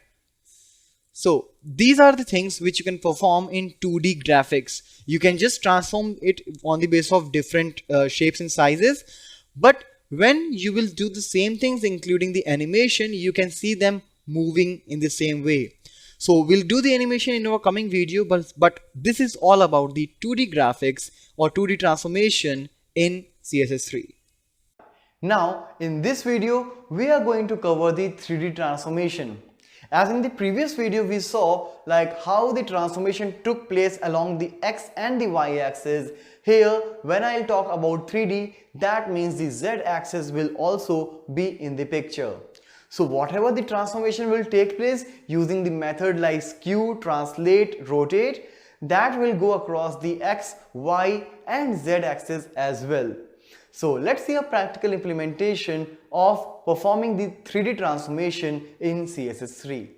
so these are the things which you can perform in 2D graphics. You can just transform it on the basis of different shapes and sizes, but when you will do the same things including the animation, you can see them moving in the same way. So we'll do the animation in our coming video, but this is all about the 2D graphics or 2D transformation in CSS3. Now in this video we are going to cover the 3D transformation. As in the previous video we saw like how the transformation took place along the x and the y axis. Here when I'll talk about 3D, that means the z axis will also be in the picture. So whatever the transformation will take place using the method like skew, translate, rotate, that will go across the x, y and z axis as well. So let's see a practical implementation of performing the 3D transformation in CSS3.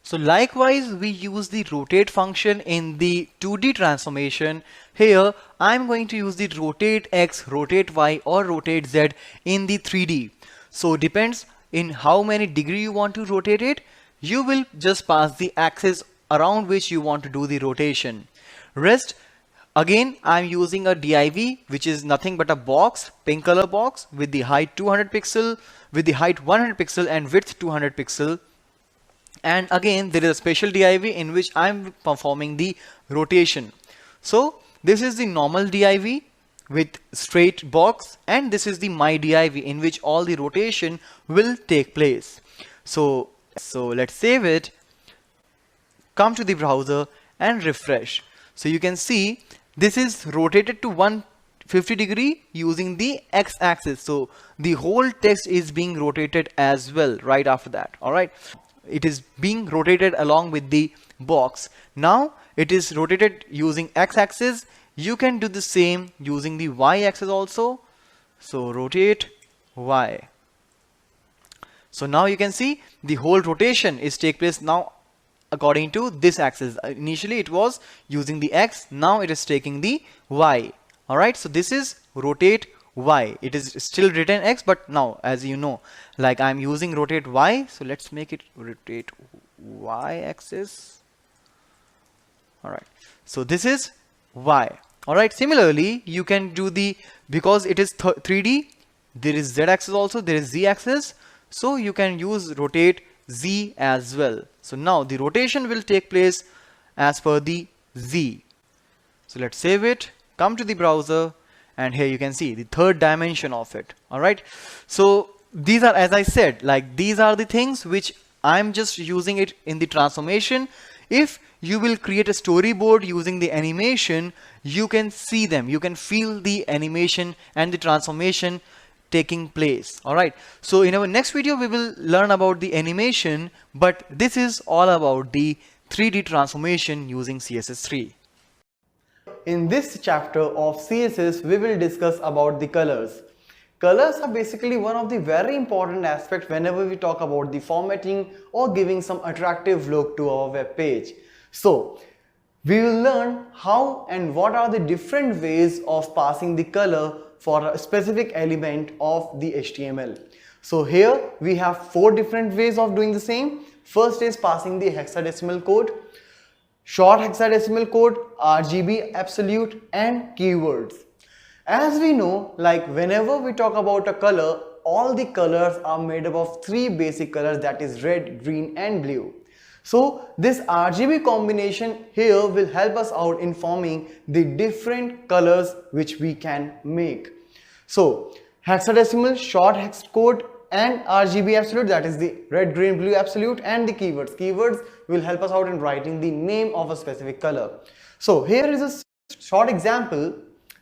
So likewise, we use the rotate function in the 2D transformation. Here I'm going to use the rotate x, rotate y or rotate z in the 3D. So depends in how many degree you want to rotate it. You will just pass the axis around which you want to do the rotation. Rest, again I'm using a div, which is nothing but a box, pink color box with the height 200 pixel, with the height 100 pixel and width 200 pixel. And again there is a special div in which I'm performing the rotation. So this is the normal div with straight box, and this is the my div in which all the rotation will take place. So let's save it, come to the browser and refresh. So you can see this is rotated to 150 degree using the x-axis. So the whole text is being rotated as well right after that. All right, it is being rotated along with the box. Now it is rotated using x-axis. You can do the same using the y-axis also. So rotate y. So now you can see the whole rotation is take place now according to this axis. Initially it was using the x, now it is taking the y. All right, so this is rotate y. It is still written x, but now as you know, like I'm using rotate y, so let's make it rotate y axis. All right, so this is y. All right, similarly you can do the, because it is 3D, there is z axis also, there is z axis, so you can use rotate z as well. So now the rotation will take place as per the z. So let's save it, come to the browser, and here you can see the third dimension of it. All right, so these are, as I said, like these are the things which I'm just using it in the transformation. If you will create a storyboard using the animation, you can see them, you can feel the animation and the transformation taking place. All right, so in our next video we will learn about the animation, but this is all about the 3D transformation using CSS3. In this chapter of CSS, we will discuss about the colors. Colors are basically one of the very important aspects whenever we talk about the formatting or giving some attractive look to our web page. So we will learn how and what are the different ways of passing the color for a specific element of the HTML. So here we have 4 different ways of doing the same. First is passing the hexadecimal code. short hexadecimal code, RGB absolute, and keywords. As we know, like whenever we talk about a color, all the colors are made up of three basic colors, that is red, green, and blue. So this RGB combination here will help us out in forming the different colors which we can make. So hexadecimal, short hex code, and RGB absolute, that is the red, green, blue absolute, and the keywords. Keywords will help us out in writing the name of a specific color. So here is a short example.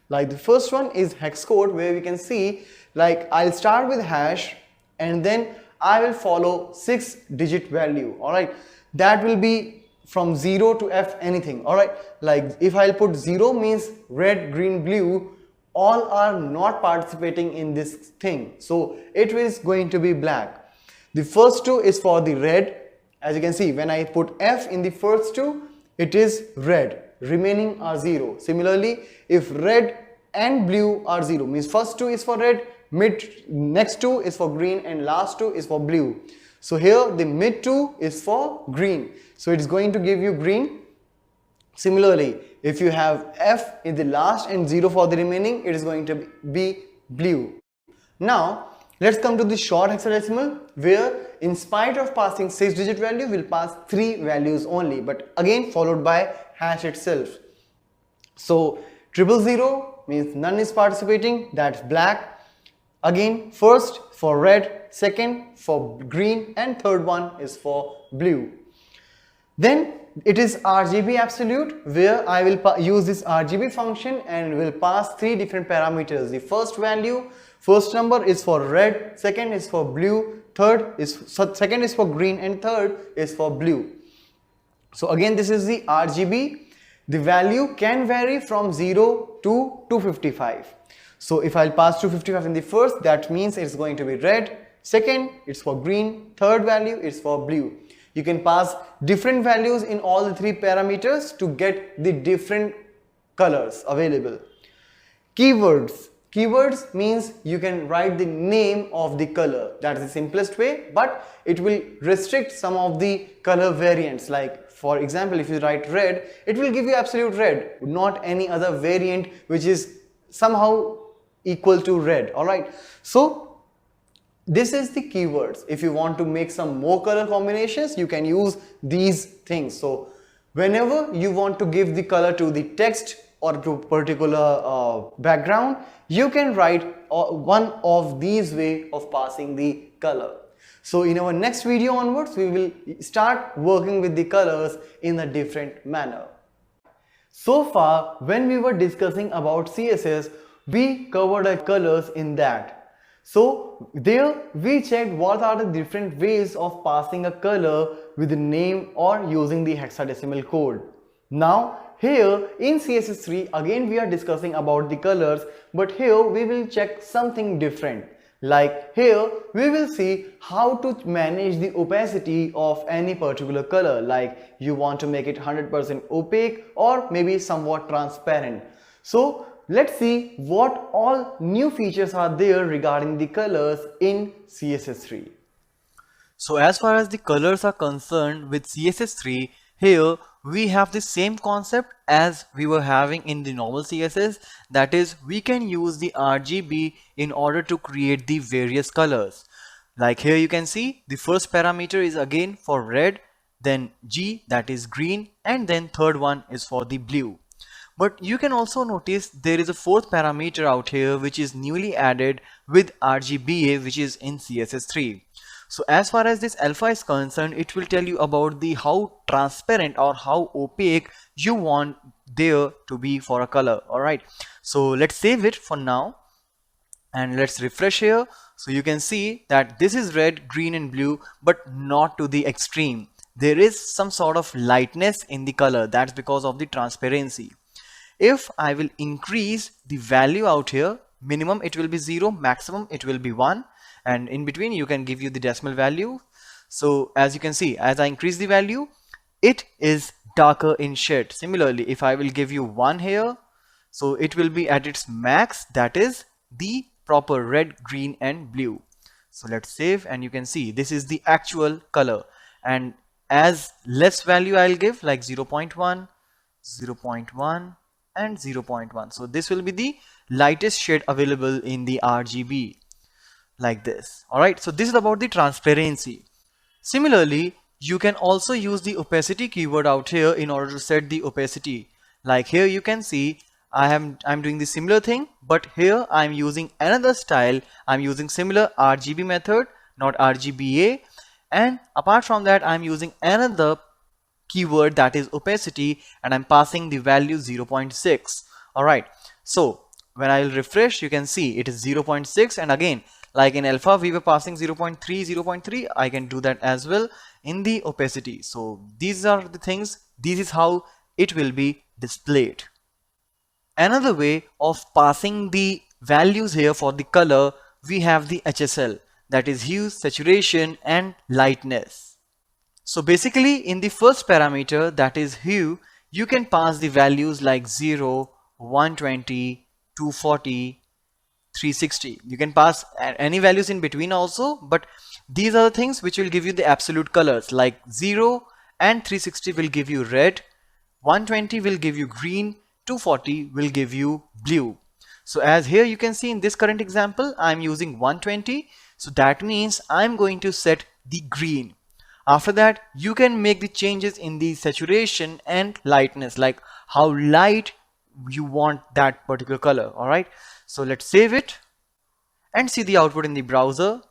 Like the first one is hex code, where we can see, like I'll start with hash and then I will follow 6-digit value. Alright, that will be from 0 to F anything. Alright, like if I'll put 0 means red, green, blue, all are not participating in this thing, so it is going to be black. The first two is for the red. As you can see, when I put F in the first two, it is red, remaining are 0. Similarly, if red and blue are 0, means first two is for red, next two is for green, and last two is for blue. So here the mid two is for green, so it is going to give you green. Similarly, if you have F in the last and 0 for the remaining, it is going to be blue. Now let's come to the short hexadecimal, where in spite of passing 6-digit value, we'll pass 3 values only, but again followed by hash itself. So 000 means none is participating, that's black. Again, first for red, second for green, and third one is for blue. Then it is RGB absolute, where I will use this RGB function and will pass 3 different parameters. The first value, first number is for red, second is for blue, second is for green, and third is for blue. So again, this is the RGB. The value can vary from 0 to 255. So if I'll pass 255 in the first, that means it's going to be red, second it's for green, third value is for blue. You can pass different values in all the 3 parameters to get the different colors available. Keywords. Keywords means you can write the name of the color. That's the simplest way, but it will restrict some of the color variants. Like for example, if you write red, it will give you absolute red, not any other variant which is somehow equal to red. Alright, so this is the keywords. If you want to make some more color combinations, you can use these things. So whenever you want to give the color to the text or to particular background, you can write one of these way of passing the color. So in our next video onwards, we will start working with the colors in a different manner. So far, when we were discussing about CSS, we covered the colors in that. So there we checked what are the different ways of passing a color with the name or using the hexadecimal code. Now here in CSS3 again we are discussing about the colors, but here we will check something different. Like here we will see how to manage the opacity of any particular color, like you want to make it 100% opaque or maybe somewhat transparent. So let's see what all new features are there regarding the colors in CSS3. So as far as the colors are concerned with CSS3, here we have the same concept as we were having in the normal CSS, that is we can use the RGB in order to create the various colors. Like here you can see the first parameter is again for red, then G, that is green, and then third one is for the blue. But you can also notice there is a fourth parameter out here which is newly added with RGBA, which is in CSS3. So as far as this alpha is concerned, it will tell you about the how transparent or how opaque you want there to be for a color. Alright, so let's save it for now and let's refresh here. So you can see that this is red, green, and blue, but not to the extreme. There is some sort of lightness in the color. That's because of the transparency. If I will increase the value out here, minimum it will be 0, maximum it will be 1, and in between you can give you the decimal value. So as you can see, as I increase the value, it is darker in shade. Similarly, if I will give you 1 here, so it will be at its max, that is the proper red, green, and blue. So let's save, and you can see this is the actual color. And as less value I'll give, like 0.1, 0.1 and 0.1. So this will be the lightest shade available in the RGB, like this. Alright, so this is about the transparency. Similarly, you can also use the opacity keyword out here in order to set the opacity. Like here you can see I'm doing the similar thing, but here I'm using another style. I'm using similar RGB method, not RGBA, and apart from that I'm using another keyword, that is opacity, and I'm passing the value 0.6. Alright, so when I'll refresh, you can see it is 0.6, and again, like in alpha we were passing 0.3, 0.3, I can do that as well in the opacity. So these are the things, this is how it will be displayed. Another way of passing the values here for the color, we have the HSL, that is hue, saturation and lightness. So basically in the first parameter, that is hue, you can pass the values like 0, 120, 240, 360. You can pass any values in between also, but these are the things which will give you the absolute colors, like 0 and 360 will give you red, 120 will give you green, 240 will give you blue. So as here you can see in this current example, I'm using 120, so that means I'm going to set the green. After that, you can make the changes in the saturation and lightness, like how light you want that particular color. Alright, so let's save it and see the output in the browser.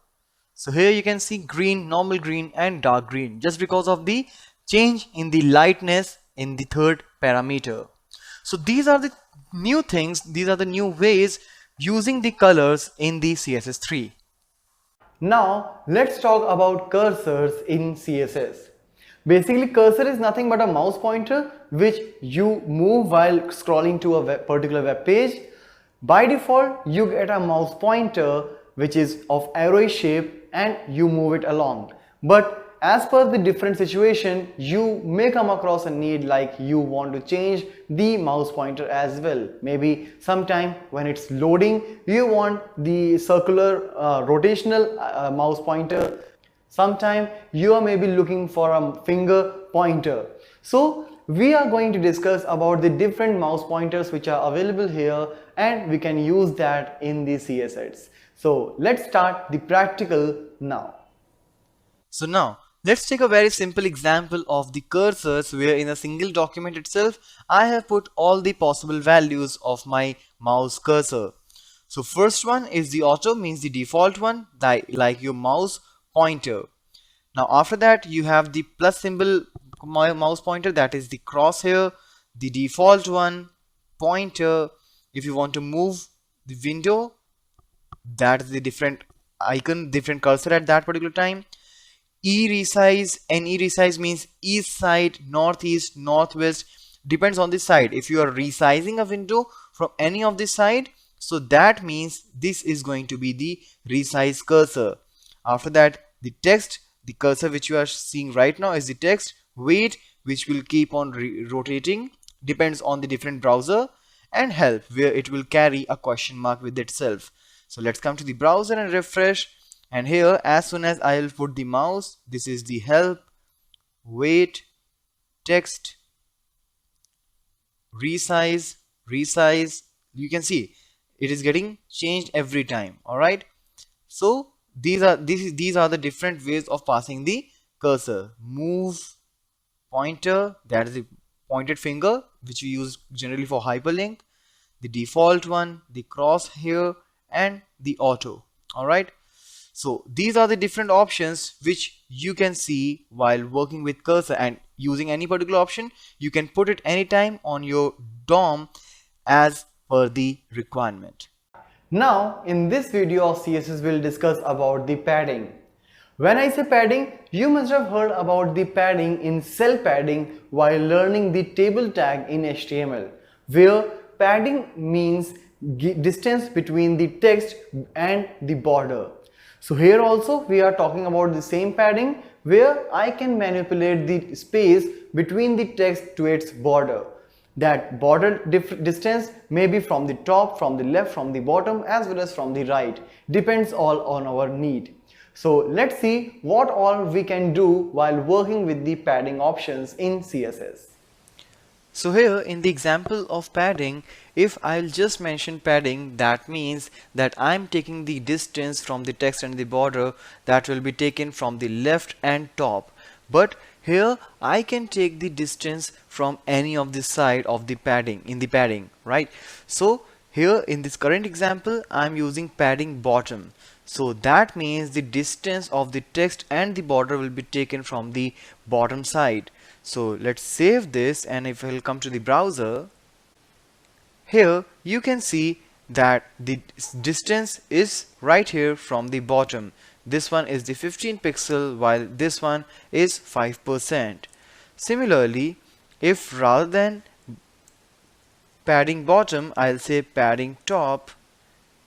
So here you can see green, normal green and dark green, just because of the change in the lightness in the third parameter. So these are the new things, these are the new ways using the colors in the CSS3. Now let's talk about cursors in CSS. Basically, cursor is nothing but a mouse pointer which you move while scrolling to a particular web page. By default, you get a mouse pointer which is of arrow shape and you move it along. But as per the different situation, you may come across a need like you want to change the mouse pointer as well. Maybe sometime when it's loading, you want the circular rotational mouse pointer. Sometime you are maybe looking for a finger pointer. So we are going to discuss about the different mouse pointers which are available here, and we can use that in the CSS. So let's start the practical now. So now let's take a very simple example of the cursors, where in a single document itself I have put all the possible values of my mouse cursor. So first one is the auto, means the default one, like your mouse pointer. Now after that you have the plus symbol mouse pointer, that is the crosshair, the default one, pointer. If you want to move the window, that is the different icon, different cursor at that particular time. E-resize, and E-resize means east side, northeast, northwest, depends on the side. If you are resizing a window from any of this side, so that means this is going to be the resize cursor. After that, the text, the cursor which you are seeing right now is the text. Weight, which will keep on rotating, depends on the different browser. And help, where it will carry a question mark with itself. So let's come to the browser and refresh. And here, as soon as I will put the mouse, this is the help, weight, text, resize. You can see it is getting changed every time. All right. So these are the different ways of passing the cursor. Move, pointer, that is the pointed finger which we use generally for hyperlink. The default one, the crosshair, and the auto. All right. So these are the different options which you can see while working with cursor, and using any particular option you can put it anytime on your DOM as per the requirement. Now in this video of CSS we'll discuss about the padding. When I say padding, you must have heard about the padding in cell padding while learning the table tag in HTML, where padding means distance between the text and the border. So here also we are talking about the same padding, where I can manipulate the space between the text to its border. That border distance may be from the top, from the left, from the bottom, as well as from the right. Depends all on our need. So let's see what all we can do while working with the padding options in CSS. So here in the example of padding, if I'll just mention padding, that means that I'm taking the distance from the text and the border that will be taken from the left and top. But here I can take the distance from any of the side of the padding, right? So here in this current example, I'm using padding bottom. So that means the distance of the text and the border will be taken from the bottom side. So let's save this, and if I'll come to the browser, here you can see that the distance is right here from the bottom. This one is the 15 pixel while this one is 5%. Similarly, if rather than padding bottom, I'll say padding top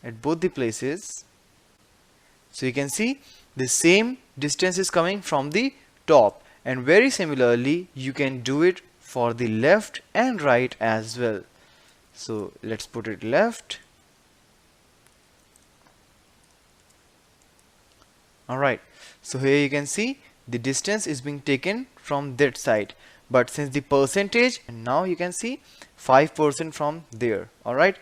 at both the places. So you can see the same distance is coming from the top, and very similarly you can do it for the left and right as well. So let's put it left. Alright, so here you can see the distance is being taken from that side, but since the percentage, and now you can see 5% from there. Alright,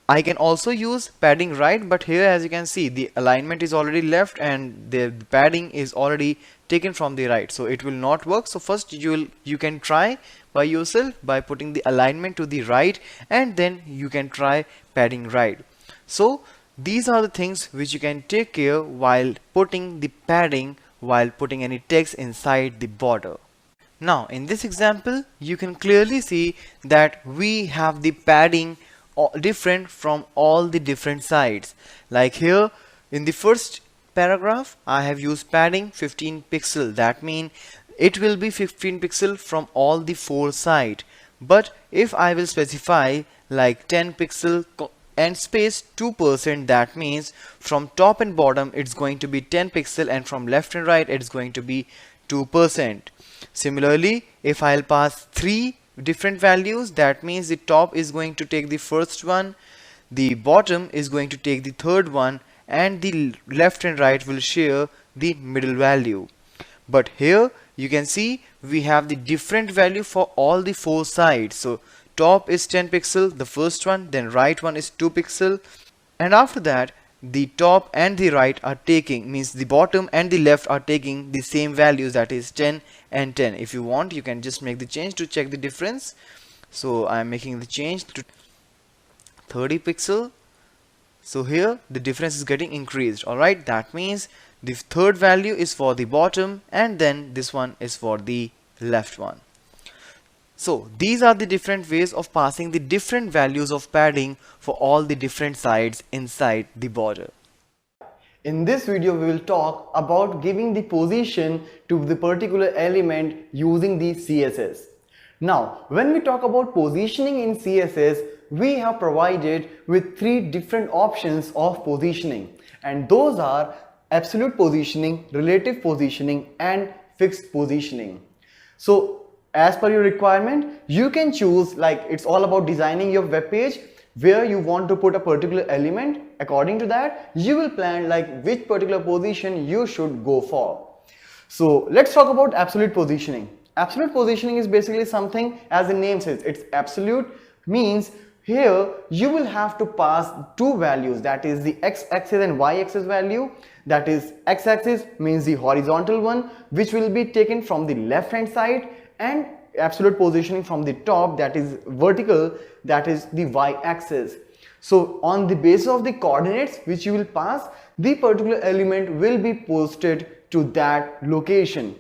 I can also use padding right, but here as you can see the alignment is already left and the padding is already taken from the right, so it will not work. So first you can try by yourself by putting the alignment to the right, and then you can try padding right. So these are the things which you can take care while putting the padding, while putting any text inside the border. Now in this example you can clearly see that we have the padding different from all the different sides. Like here in the first paragraph I have used padding 15 pixel, that means it will be 15 pixel from all the four sides. But if I will specify like 10 pixel and space 2%, that means from top and bottom it's going to be 10 pixel, and from left and right it's going to be 2%. Similarly, if I'll pass 3 different values, that means the top is going to take the first one, the bottom is going to take the third one, and the left and right will share the middle value. But here you can see we have the different value for all the four sides. So top is 10 pixel, the first one, then right one is 2 pixel, and after that the top and the right are taking, means the bottom and the left are taking the same values, that is 10 and 10. If you want, you can just make the change to check the difference. So I am making the change to 30 pixel. So here the difference is getting increased. Alright, that means the third value is for the bottom and then this one is for the left one. So these are the different ways of passing the different values of padding for all the different sides inside the border. In this video we will talk about giving the position to the particular element using the CSS. Now when we talk about positioning in CSS, we have provided with 3 different options of positioning, and those are absolute positioning, relative positioning and fixed positioning. So as per your requirement, you can choose, like it's all about designing your web page where you want to put a particular element. According to that, you will plan like which particular position you should go for. So let's talk about absolute positioning. Absolute positioning is basically something, as the name says, it's absolute, means here you will have to pass 2 values, that is the x-axis and y-axis value. That is, x-axis means the horizontal one, which will be taken from the left hand side, and absolute positioning from the top, that is vertical, that is the y-axis. So on the basis of the coordinates which you will pass, the particular element will be posted to that location.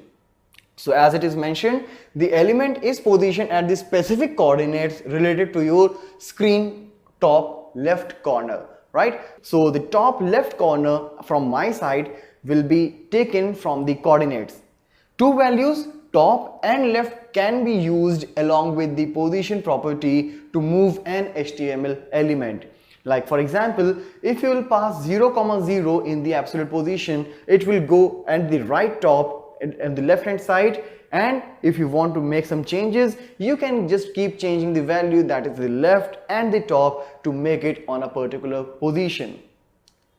So as it is mentioned, the element is positioned at the specific coordinates related to your screen top left corner, right? So the top left corner from my side will be taken from the coordinates. 2 values, top and left, can be used along with the position property to move an HTML element. Like for example, if you will pass 0, 0 in the absolute position, it will go at the right top and the left hand side, and if you want to make some changes, you can just keep changing the value, that is the left and the top, to make it on a particular position.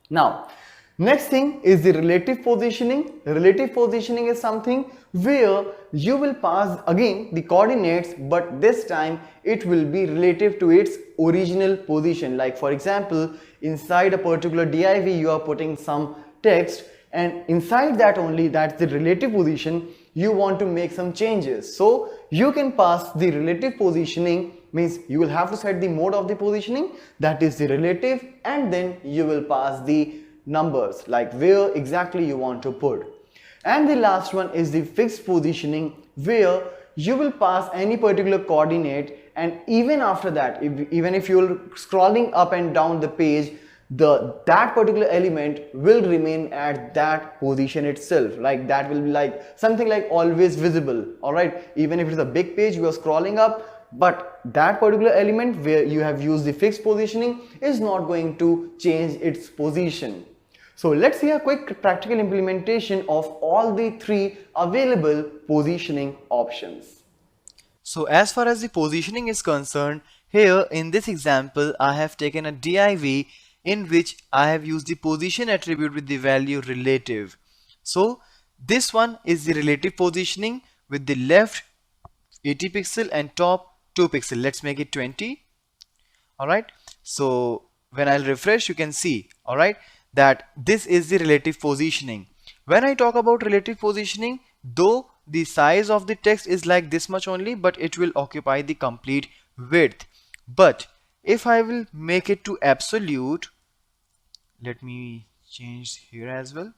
Now Next thing is the relative positioning. Relative positioning is something where you will pass again the coordinates, but this time it will be relative to its original position. Like for example, inside a particular div you are putting some text, and inside that only, that's the relative position, you want to make some changes. So you can pass the relative positioning, means you will have to set the mode of the positioning, that is the relative, and then you will pass the numbers like where exactly you want to put. And the last one is the fixed positioning, where you will pass any particular coordinate, and even after that, even if you're scrolling up and down the page, that particular element will remain at that position itself. Like that will be like something like always visible. All right, even if it's a big page you are scrolling up, but that particular element where you have used the fixed positioning is not going to change its position. So let's see a quick practical implementation of all the three available positioning options. So as far as the positioning is concerned, here in this example I have taken a div in which I have used the position attribute with the value relative. So this one is the relative positioning with the left 80 pixel and top 2 pixel. Let's make it 20. Alright, so when I'll refresh, you can see, alright, that this is the relative positioning. When I talk about relative positioning, though the size of the text is like this much only, but it will occupy the complete width. But if I will make it to absolute, let me change here as well.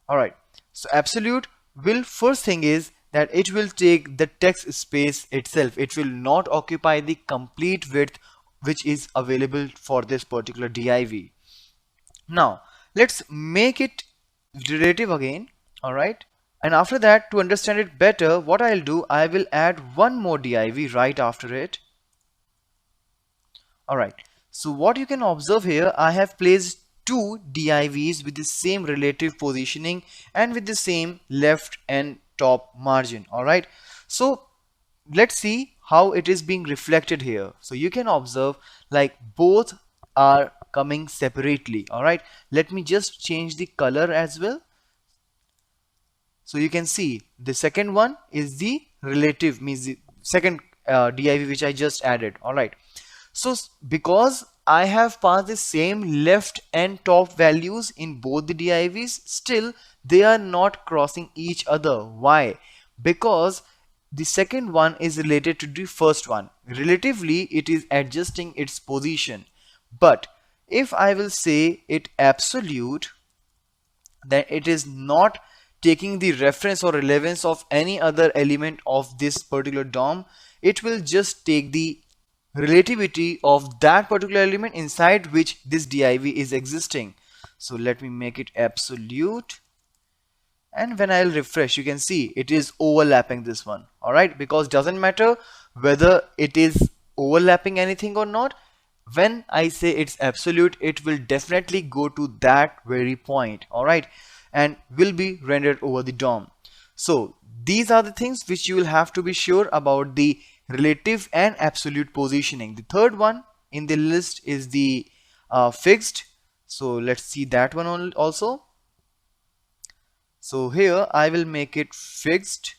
Alright, so absolute will, first thing is that it will take the text space itself. It will not occupy the complete width which is available for this particular div. Now let's make it relative again. Alright, and after that, to understand it better, what I'll do, I will add one more div right after it. Alright, so what you can observe here, I have placed two divs with the same relative positioning and with the same left and top margin. Alright, so let's see how it is being reflected here. So you can observe like both are coming separately. Alright, let me just change the color as well. So you can see the second one is the relative, means the second div which I just added. Alright, so because I have passed the same left and top values in both the divs, still they are not crossing each other. Why? Because the second one is related to the first one. Relatively, it is adjusting its position. But if I will say it absolute, then it is not taking the reference or relevance of any other element of this particular DOM. It will just take the relativity of that particular element inside which this div is existing. So let me make it absolute, and when I'll refresh, you can see it is overlapping this one. Alright, because doesn't matter whether it is overlapping anything or not, when I say it's absolute, it will definitely go to that very point. Alright, and will be rendered over the DOM. So these are the things which you will have to be sure about, the relative and absolute positioning. The third one in the list is the fixed. So let's see that one also. So here I will make it fixed,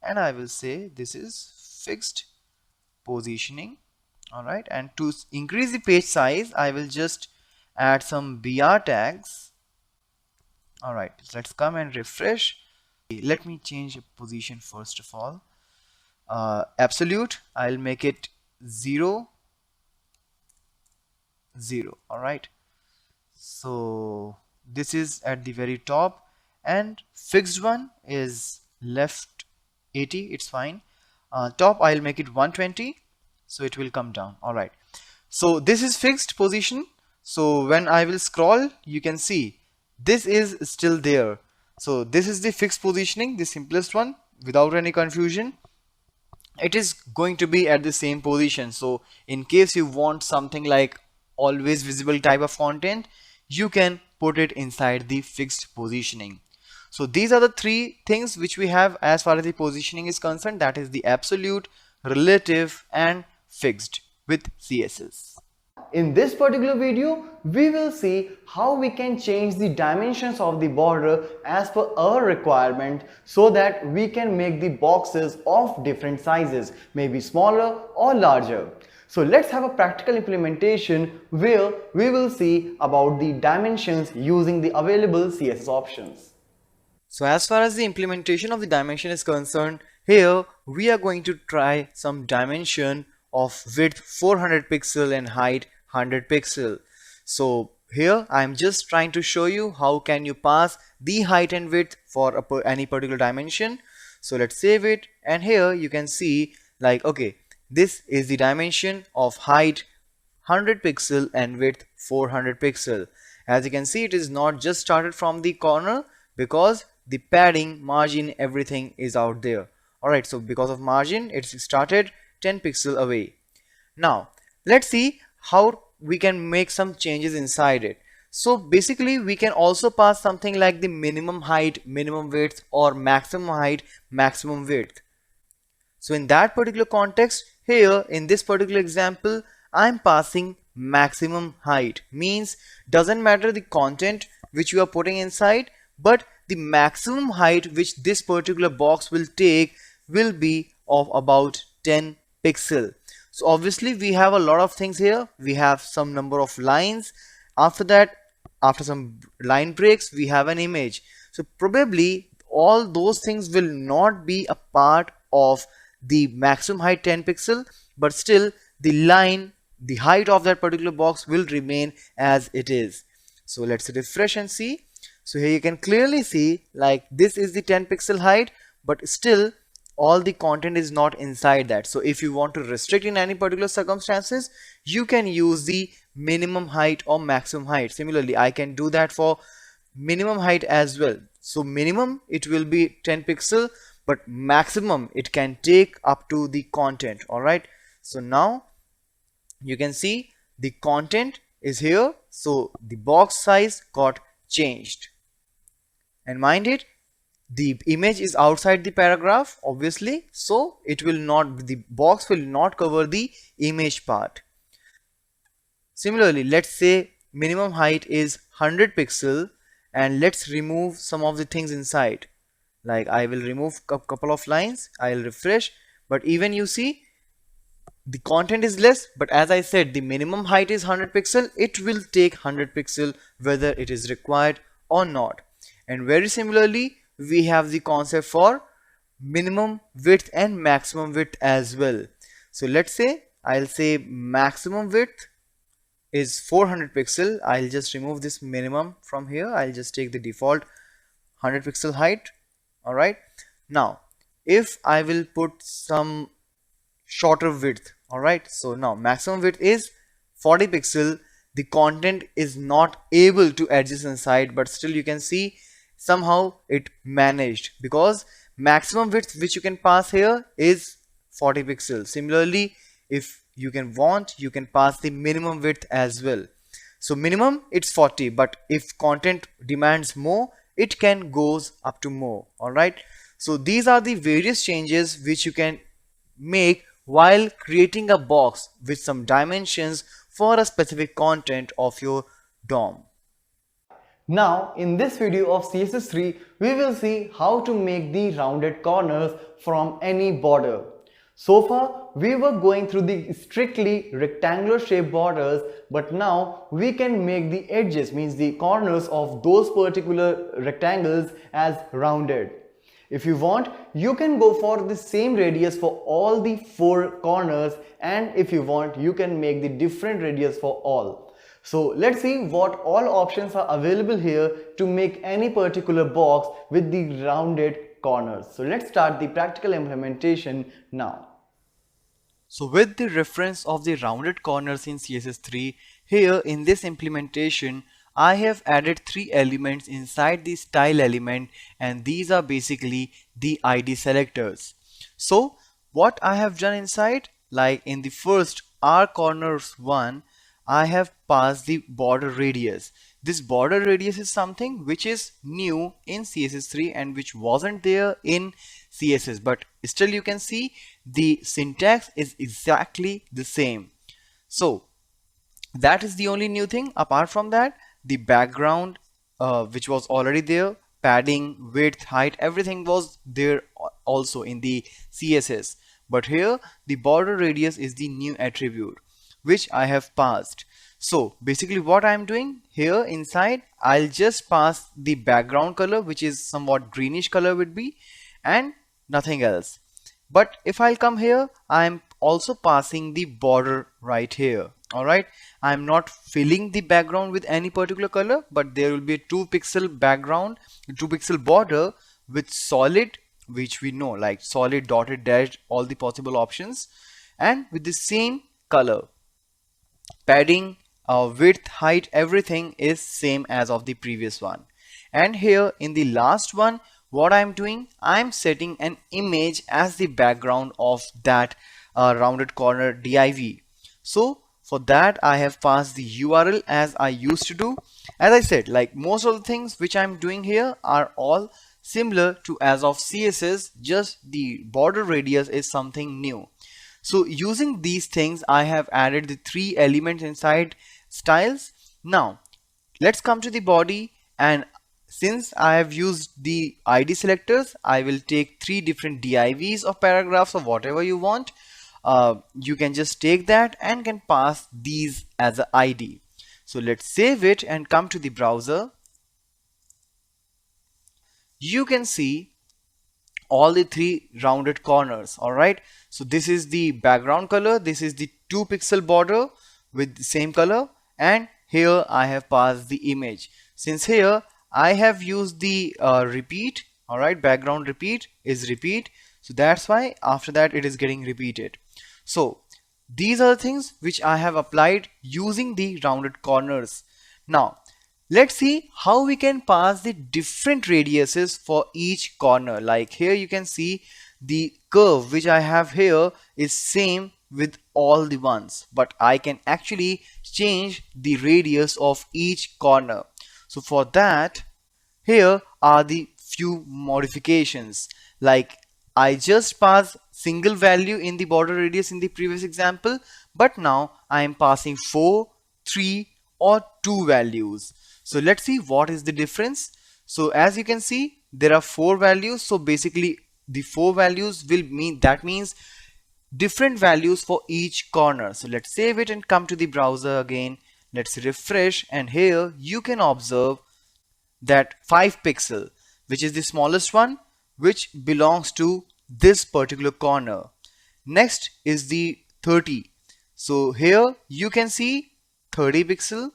and I will say this is fixed positioning. Alright, and to increase the page size, I will just add some BR tags. Alright, let's come and refresh. Let me change the position first of all. Absolute, I'll make it 0 0. Alright, so this is at the very top, and fixed one is left 80, it's fine. Top I'll make it 120, so it will come down. Alright, so this is fixed position. So when I will scroll, you can see this is still there. So this is the fixed positioning, the simplest one without any confusion. It is going to be at the same position. So in case you want something like always visible type of content, you can put it inside the fixed positioning. So these are the three things which we have as far as the positioning is concerned, that is the absolute, relative and fixed with CSS. in this particular video, we will see how we can change the dimensions of the border as per our requirement so that we can make the boxes of different sizes, maybe smaller or larger. So let's have a practical implementation where we will see about the dimensions using the available CSS options. So as far as the implementation of the dimension is concerned, here we are going to try some dimension of width 400 pixel and height 100 pixel. So here I am just trying to show you how can you pass the height and width for any particular dimension. So let's save it, and here you can see like, okay, this is the dimension of height 100 pixel and width 400 pixel. As you can see, it is not just started from the corner because the padding, margin, everything is out there. Alright, so because of margin, it's started 10 pixel away. Now let's see how we can make some changes inside it. So basically we can also pass something like the minimum height, minimum width, or maximum height, maximum width. So in that particular context, here in this particular example, I'm passing maximum height. Means doesn't matter the content which you are putting inside, but the maximum height which this particular box will take will be of about 10 pixel. So obviously we have a lot of things here. We have some number of lines. After that, after some line breaks, we have an image. So probably all those things will not be a part of the maximum height 10 pixel, but still the line, the height of that particular box will remain as it is. So let's refresh and see. So here you can clearly see like this is the 10 pixel height, but still all the content is not inside that. So if you want to restrict in any particular circumstances, you can use the minimum height or maximum height. Similarly, I can do that for minimum height as well. So minimum it will be 10 pixel, but maximum it can take up to the content. Alright, so now you can see the content is here, so the box size got changed. And mind it, the image is outside the paragraph obviously, so it will not, the box will not cover the image part. Similarly, let's say minimum height is 100 pixel, and let's remove some of the things inside. Like I will remove a couple of lines, I'll refresh, but even you see the content is less, but as I said, the minimum height is 100 pixel. It will take 100 pixel whether it is required or not. And very similarly, we have the concept for minimum width and maximum width as well. So let's say I'll say maximum width is 400 pixel. I'll just remove this minimum from here. I'll just take the default 100 pixel height. Alright, now if I will put some shorter width, alright, so now maximum width is 40 pixel. The content is not able to adjust inside, but still you can see somehow it managed because maximum width which you can pass here is 40 pixels. Similarly, if you can want, you can pass the minimum width as well. So minimum it's 40, but if content demands more, it can goes up to more. Alright, so these are the various changes which you can make while creating a box with some dimensions for a specific content of your DOM. Now in this video of CSS3, we will see how to make the rounded corners from any border. So far we were going through the strictly rectangular shaped borders, but now we can make the edges, means the corners of those particular rectangles, as rounded. If you want, you can go for the same radius for all the 4 corners, and if you want, you can make the different radius for all. So let's see what all options are available here to make any particular box with the rounded corners. So let's start the practical implementation now. So with the reference of the rounded corners in CSS3, here in this implementation, I have added 3 elements inside the style element, and these are basically the ID selectors. So what I have done inside, like in the first R corners one, I have passed the border radius. This border radius is something which is new in CSS3 and which wasn't there in CSS, but still you can see the syntax is exactly the same. So That is the only new thing. Apart from that, the background which was already there, padding, width, height, everything was there also in the CSS. But here the border radius is the new attribute which I have passed. So basically what I am doing here inside, I'll just pass the background color, which is somewhat greenish color would be, and nothing else. But if I'll come here, I'm also passing the border right here. Alright, I'm not filling the background with any particular color, but there will be a 2-pixel background, 2-pixel border with solid, which we know like solid, dotted, dashed, all the possible options, and with the same color. Padding, width, height, everything is same as of the previous one. And here in the last one, what I'm doing, I'm setting an image as the background of that rounded corner div. So for that I have passed the URL as I used to do. As I said, like most of the things which I'm doing here are all similar to as of CSS, just the border radius is something new. So using these things, I have added the 3 elements inside styles. Now let's come to the body, and since I have used the ID selectors, I will take 3 different divs of paragraphs or whatever you want. You can just take that and can pass these as an ID. So let's save it and come to the browser. You can see all the 3 rounded corners. Alright, so this is the background color, this is the 2-pixel border with the same color, and here I have passed the image. Since here I have used the repeat, alright, background repeat is repeat, so that's why after that it is getting repeated. So these are the things which I have applied using the rounded corners. Now let's see how we can pass the different radiuses for each corner. Like here you can see the curve which I have here is same with all the ones, but I can actually change the radius of each corner. So for that, here are the few modifications. Like I just passed single value in the border radius in the previous example, but now I am passing 4, 3 or 2 values. So let's see what is the difference. So as you can see, there are 4 values. So basically the 4 values will mean, that means different values for each corner. So let's save it and come to the browser again. Let's refresh, and here you can observe that 5 pixel, which is the smallest one, which belongs to this particular corner. Next is the 30. So here you can see 30 pixel.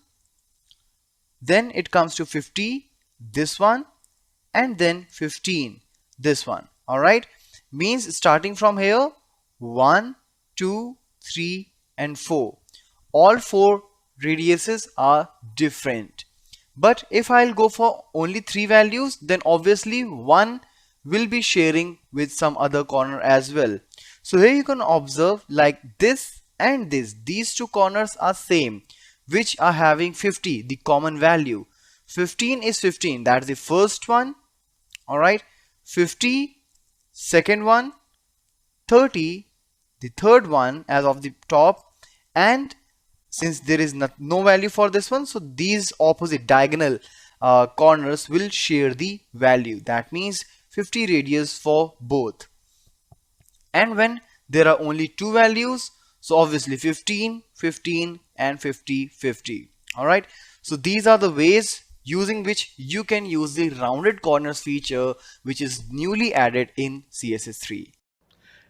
Then it comes to 50, this one, and then 15, this one. Alright, means starting from here 1, 2, 3 and 4. All 4 radiuses are different. But if I'll go for only 3 values, then obviously one will be sharing with some other corner as well. So here you can observe like this and this, these 2 corners are same, which are having 50, the common value. 15 is 15, that's the first one. Alright, 50, second one, 30, the third one as of the top, and since there is no value for this one, so these opposite diagonal corners will share the value. That means 50 radius for both. And when there are only 2 values, so obviously 15, 15 and 50, 50. Alright, so these are the ways using which you can use the rounded corners feature, which is newly added in CSS3.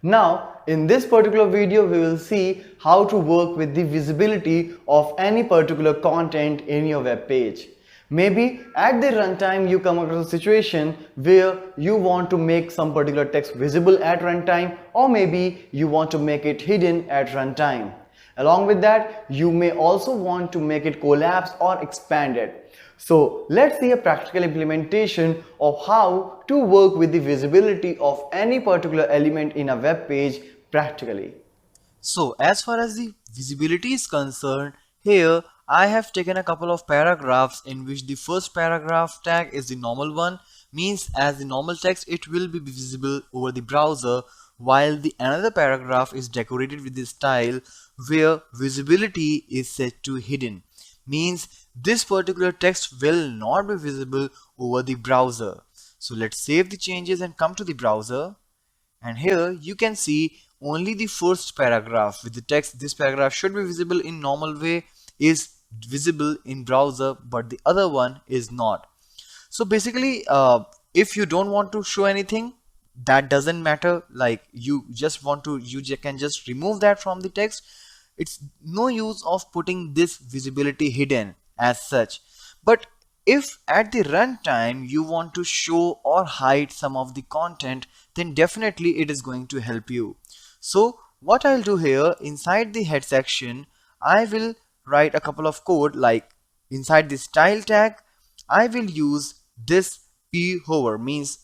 Now, in this particular video, we will see how to work with the visibility of any particular content in your web page. Maybe at the runtime you come across a situation where you want to make some particular text visible at runtime, or maybe you want to make it hidden at runtime. Along with that, you may also want to make it collapse or expanded. So let's see a practical implementation of how to work with the visibility of any particular element in a web page practically. So as far as the visibility is concerned, here I have taken a couple of paragraphs in which the first paragraph tag is the normal one, means as the normal text it will be visible over the browser, while the another paragraph is decorated with the style where visibility is set to hidden. Means this particular text will not be visible over the browser. So let's save the changes and come to the browser, and here you can see only the first paragraph with the text. This paragraph should be visible in normal way, is visible in browser, but the other one is not. So basically if you don't want to show anything, that doesn't matter, like you can just remove that from the text. It's no use of putting this visibility hidden as such. But if at the runtime you want to show or hide some of the content, then definitely it is going to help you. So what I'll do here, inside the head section, I will write a couple of code, like inside the style tag I will use this p hover. Means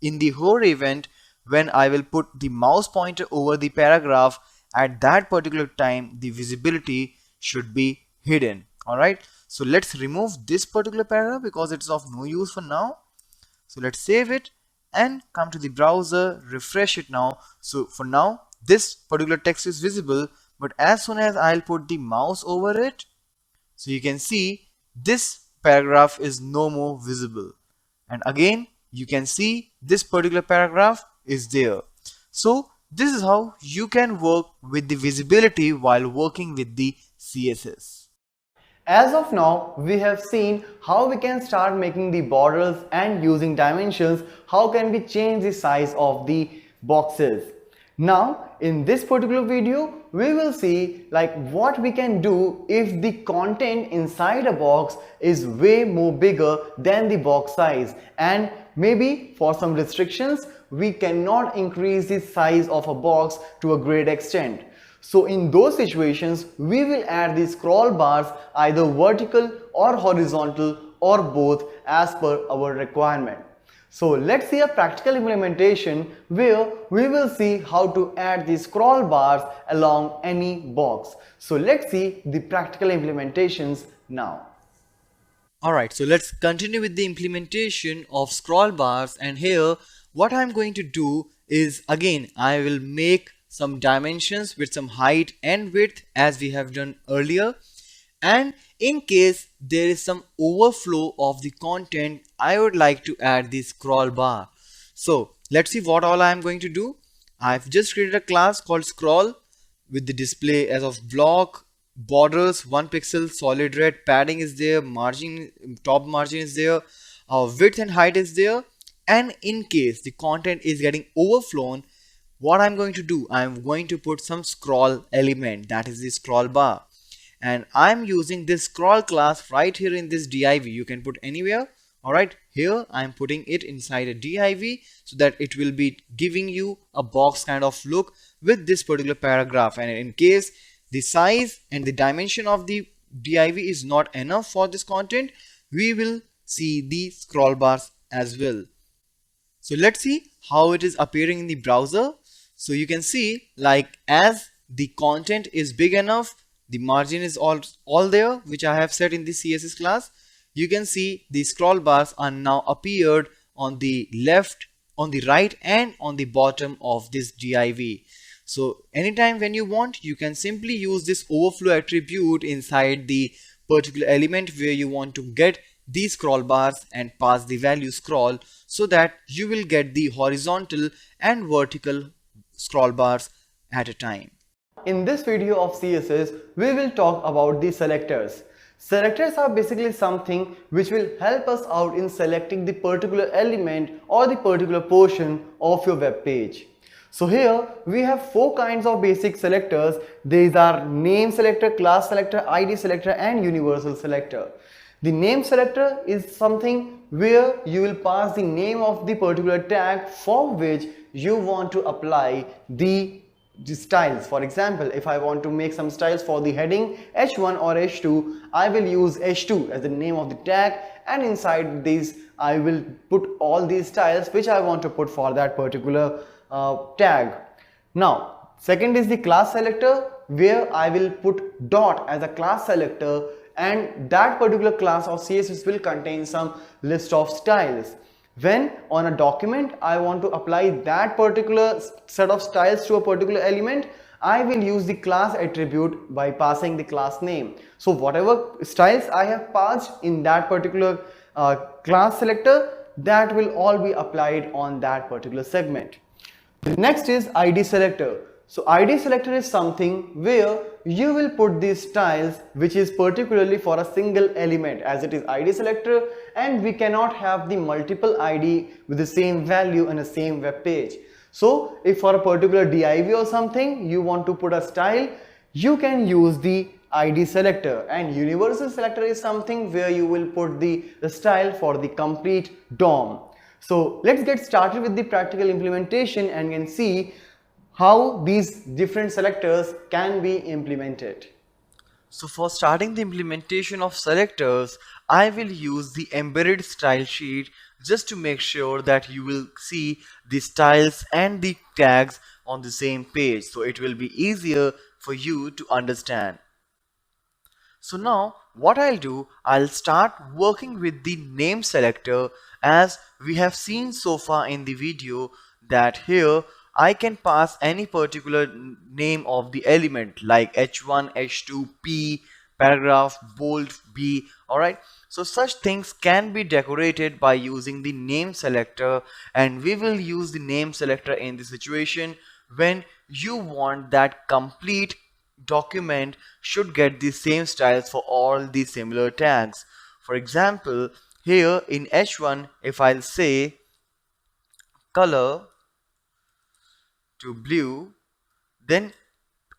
in the hover event, when I will put the mouse pointer over the paragraph, at that particular time the visibility should be hidden. Alright, so let's remove this particular paragraph because it's of no use for now. So let's save it and come to the browser, refresh it now. So for now this particular text is visible, but as soon as I'll put the mouse over it, so you can see this paragraph is no more visible, and again you can see this particular paragraph is there. So this is how you can work with the visibility while working with the CSS. As of now, we have seen how we can start making the borders and using dimensions, how can we change the size of the boxes. Now in this particular video, we will see like what we can do if the content inside a box is way more bigger than the box size, and maybe for some restrictions we cannot increase the size of a box to a great extent. So in those situations, we will add the scroll bars either vertical or horizontal or both as per our requirement. So let's see a practical implementation where we will see how to add the scroll bars along any box. So let's see the practical implementations now. Alright, so let's continue with the implementation of scroll bars, and here what I'm going to do is, again I will make some dimensions with some height and width as we have done earlier, and in case there is some overflow of the content, I would like to add the scroll bar. So let's see what all I am going to do. I've just created a class called scroll with the display as of block, borders 1 pixel, solid red, padding is there, margin, top margin is there, width and height is there, and in case the content is getting overflown, what I'm going to do, I'm going to put some scroll element, that is the scroll bar, and I'm using this scroll class right here in this div. You can put anywhere. Alright, here I'm putting it inside a div so that it will be giving you a box kind of look with this particular paragraph, and in case the size and the dimension of the div is not enough for this content, we will see the scroll bars as well. So let's see how it is appearing in the browser. So you can see, like, as the content is big enough, the margin is all there, which I have set in the CSS class. You can see the scroll bars are now appeared on the left, on the right, and on the bottom of this div. So anytime when you want, you can simply use this overflow attribute inside the particular element where you want to get these scroll bars and pass the value scroll, so that you will get the horizontal and vertical scroll bars at a time. In this video of CSS, we will talk about the selectors. Selectors are basically something which will help us out in selecting the particular element or the particular portion of your web page. So here we have 4 kinds of basic selectors. These are name selector, class selector, ID selector, and universal selector. The name selector is something where you will pass the name of the particular tag for which you want to apply the styles. For example, if I want to make some styles for the heading h1 or h2, I will use h2 as the name of the tag, and inside these I will put all these styles which I want to put for that particular tag. Now second is the class selector, where I will put dot as a class selector, and that particular class of CSS will contain some list of styles. When on a document I want to apply that particular set of styles to a particular element, I will use the class attribute by passing the class name. So whatever styles I have passed in that particular class selector, that will all be applied on that particular segment. The next is ID selector. So ID selector is something where you will put these styles which is particularly for a single element, as it is ID selector and we cannot have the multiple ID with the same value in the same web page. So if for a particular div or something you want to put a style, you can use the ID selector, and universal selector is something where you will put the style for the complete DOM. So let's get started with the practical implementation and can see how these different selectors can be implemented. So for starting the implementation of selectors, I will use the embedded style sheet just to make sure that you will see the styles and the tags on the same page, so it will be easier for you to understand. So now what I'll do, I'll start working with the name selector, as we have seen so far in the video that here I can pass any particular name of the element like h1, h2, p, paragraph, bold, b. Alright, so such things can be decorated by using the name selector, and we will use the name selector in the situation when you want that complete document should get the same styles for all the similar tags. For example, here in h1, if I'll say color to blue, then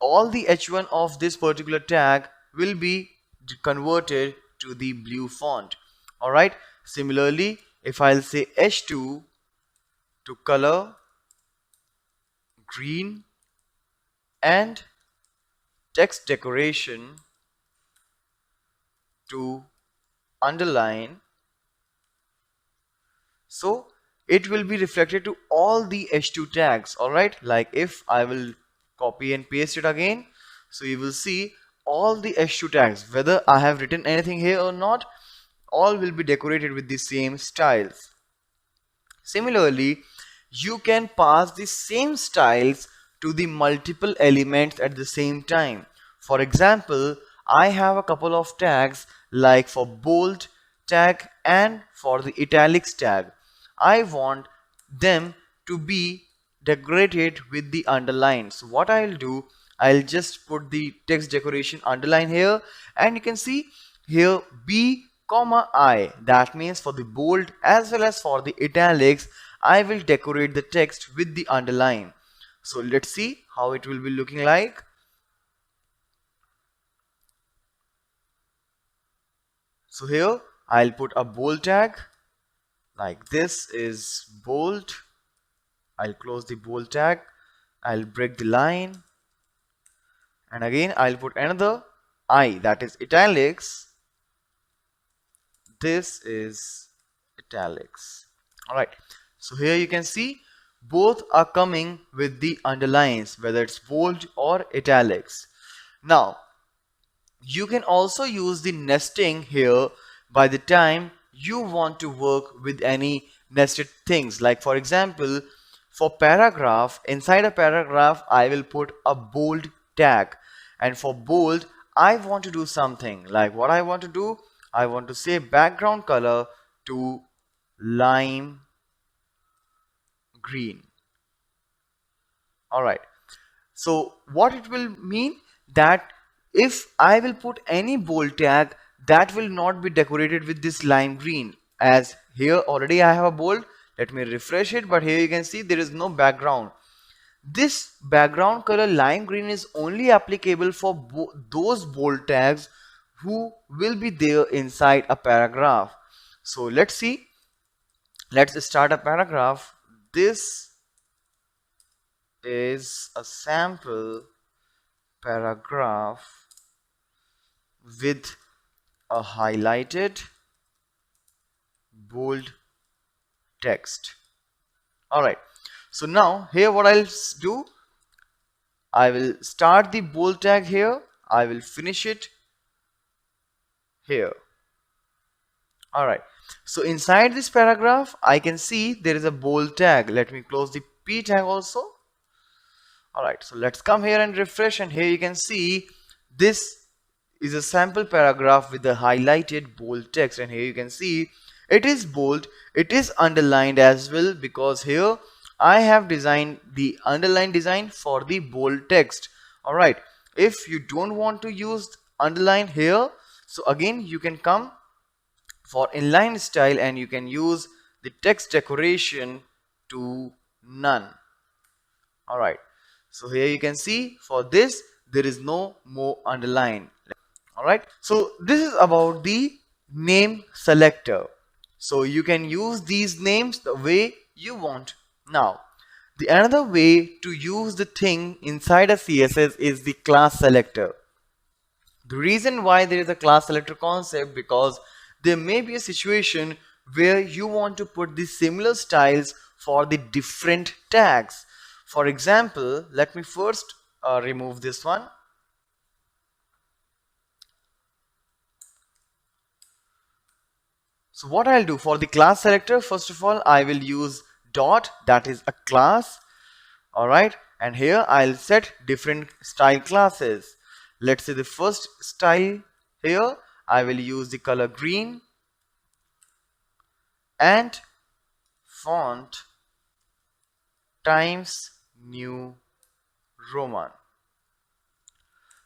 all the h1 of this particular tag will be converted to the blue font. Alright, similarly, if I'll say h2 to color green and text decoration to underline, so it will be reflected to all the h2 tags. Alright, like if I will copy and paste it again, so you will see all the h2 tags, whether I have written anything here or not, all will be decorated with the same styles. Similarly, you can pass the same styles to the multiple elements at the same time. For example, I have a couple of tags like for bold tag and for the italics tag. I want them to be decorated with the underline. So what I'll do, I'll just put the text decoration underline here, and you can see here b comma I, that means for the bold as well as for the italics I will decorate the text with the underline. So let's see how it will be looking like. So here I'll put a bold tag, like this is bold. I'll close the bold tag, I'll break the line, and again I'll put another I, that is italics. This is italics. Alright, so here you can see both are coming with the underlines, whether it's bold or italics. Now you can also use the nesting here by the time you want to work with any nested things. Like for example, for paragraph, inside a paragraph I will put a bold tag, and for bold I want to do something like what I want to do, I want to say background color to lime green. Alright, so what it will mean, that if I will put any bold tag, that will not be decorated with this lime green, as here already I have a bold. Let me refresh it, but here you can see there is no background. This background color lime green is only applicable for those bold tags who will be there inside a paragraph. So let's see, let's start a paragraph. This is a sample paragraph with a highlighted bold text. Alright, so now here what I'll do, I will start the bold tag here, I will finish it here. Alright, so inside this paragraph I can see there is a bold tag. Let me close the p tag also. Alright, so let's come here and refresh, and here you can see this is a sample paragraph with the highlighted bold text, and here you can see it is bold, it is underlined as well, because here I have designed the underline design for the bold text. Alright, if you don't want to use underline here, so again you can come for inline style and you can use the text decoration to none. Alright, so here you can see for this there is no more underline. Alright, so this is about the name selector. So you can use these names the way you want. Now, the another way to use the thing inside a CSS is the class selector. The reason why there is a class selector concept, because there may be a situation where you want to put the similar styles for the different tags. For example, let me first remove this one. So what I'll do for the class selector, first of all, I will use dot, that is a class. Alright, and here I'll set different style classes. Let's say the first style here, I will use the color green and font Times New Roman.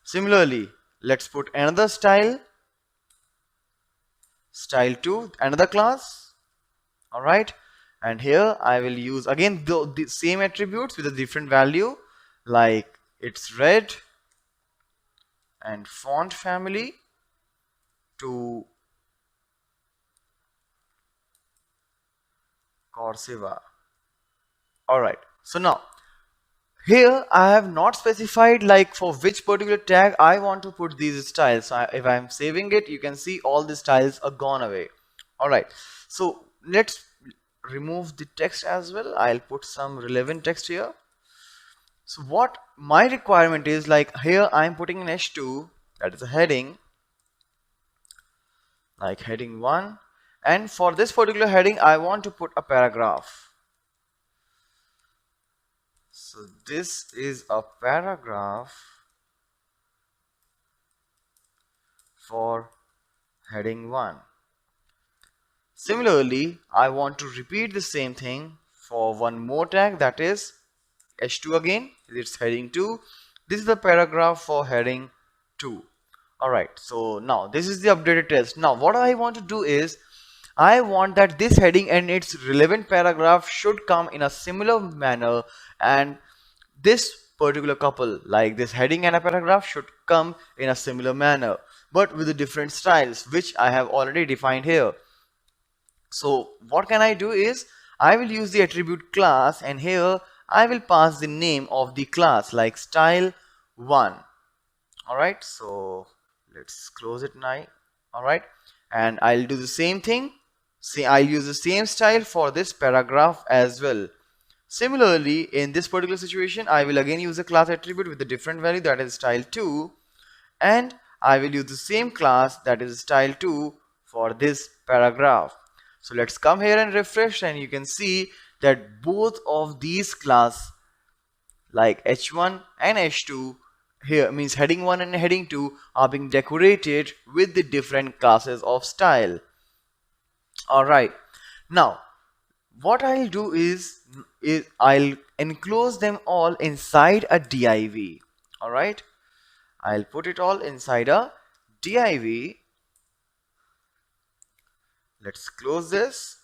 Similarly, let's put another style 2, another class. Alright, and here I will use again the same attributes with a different value, like it's red and font family to Corsiva. Alright, so now here I have not specified like for which particular tag I want to put these styles. So if I am saving it, you can see all the styles are gone away. Alright, so let's remove the text as well. I'll put some relevant text here. So what my requirement is, like here I'm putting an h2, that is a heading, like heading 1, and for this particular heading I want to put a paragraph. So this is a paragraph for heading 1. Similarly, I want to repeat the same thing for one more tag, that is h2 again, it's heading 2. This is the paragraph for heading 2. Alright, so now this is the updated text. Now what I want to do is, I want that this heading and its relevant paragraph should come in a similar manner, and this particular couple, like this heading and a paragraph, should come in a similar manner, but with the different styles which I have already defined here. So what can I do is, I will use the attribute class, and here I will pass the name of the class like style1. Alright, so let's close it now. Alright, and I'll do the same thing. See, I'll use the same style for this paragraph as well. Similarly, in this particular situation, I will again use a class attribute with a different value, that is style2, and I will use the same class, that is style2, for this paragraph. So let's come here and refresh, and you can see that both of these class, like h1 and h2, here means heading 1 and heading 2, are being decorated with the different classes of style. Alright, now what I'll do is I'll enclose them all inside a div. Alright, I'll put it all inside a div. Let's close this.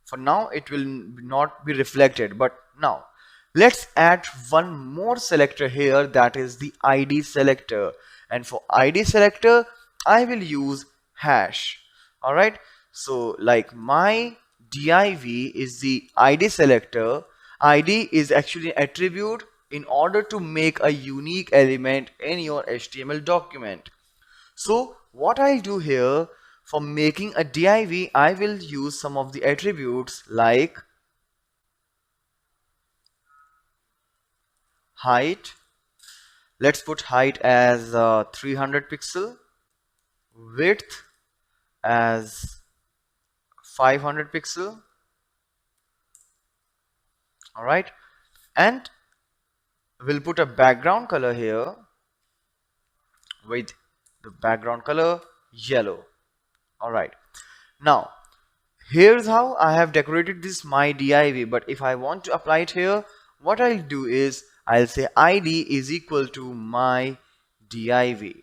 For now it will not be reflected, but now let's add one more selector here, that is the id selector, and for id selector I will use hash. Alright, so like my div is the id selector. Id is actually an attribute in order to make a unique element in your HTML document. So what I'll do here, for making a div, I will use some of the attributes like height. Let's put height as 300 pixel, width as 500 pixel. Alright, and we'll put a background color here with the background color yellow. Alright, now here's how I have decorated this my div, but if I want to apply it here, what I'll do is I'll say id is equal to my div.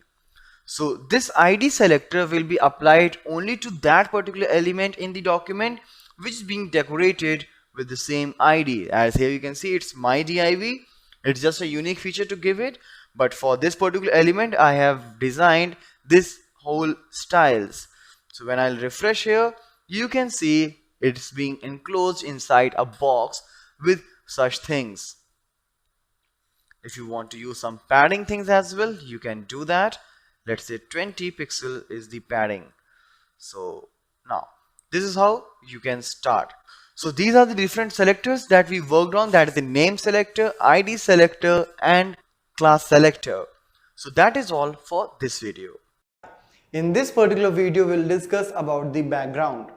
So this id selector will be applied only to that particular element in the document which is being decorated with the same id. As here you can see it's my div. It's just a unique feature to give it, but for this particular element I have designed this whole styles. So when I'll refresh here, you can see it's being enclosed inside a box with such things. If you want to use some padding things as well, you can do that. Let's say 20 pixel is the padding. So now this is how you can start. So these are the different selectors that we worked on, that is the name selector, id selector and class selector. So that is all for this video. In this particular video, we'll discuss about the background.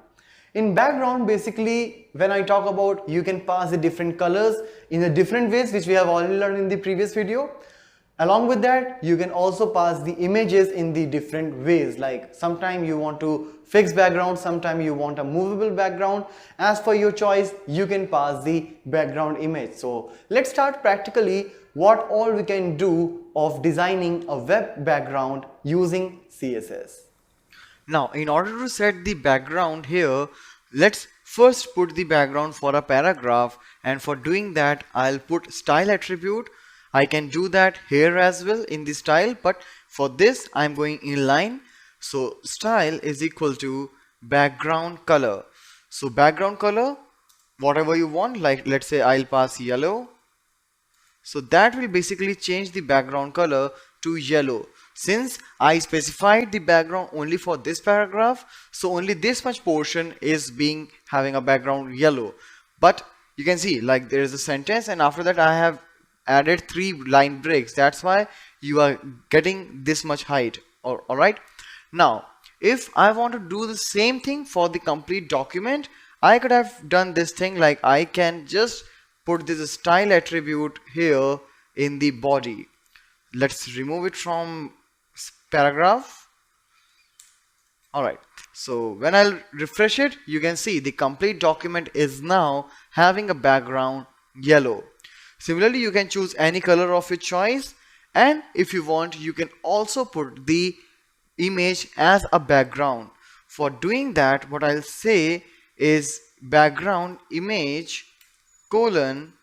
In background, basically, when I talk about, you can pass the different colors in the different ways, which we have already learned in the previous video. Along with that, you can also pass the images in the different ways, like sometime you want to fix background, sometime you want a movable background. As per your choice, you can pass the background image. So let's start practically what all we can do of designing a web background using CSS. Now in order to set the background here, let's first put the background for a paragraph, and for doing that I'll put style attribute. I can do that here as well in the style, but for this I'm going inline. So style is equal to background color. So background color, whatever you want, like let's say I'll pass yellow. So that will basically change the background color to yellow. Since I specified the background only for this paragraph, so only this much portion is being having a background yellow. But you can see like there is a sentence, and after that I have added 3 line breaks. That's why you are getting this much height. Alright, now if I want to do the same thing for the complete document, I could have done this thing, like I can just put this style attribute here in the body. Let's remove it from paragraph. Alright, so when I'll refresh it, you can see the complete document is now having a background yellow. Similarly, you can choose any color of your choice, and if you want, you can also put the image as a background. For doing that, what I'll say is background image colon.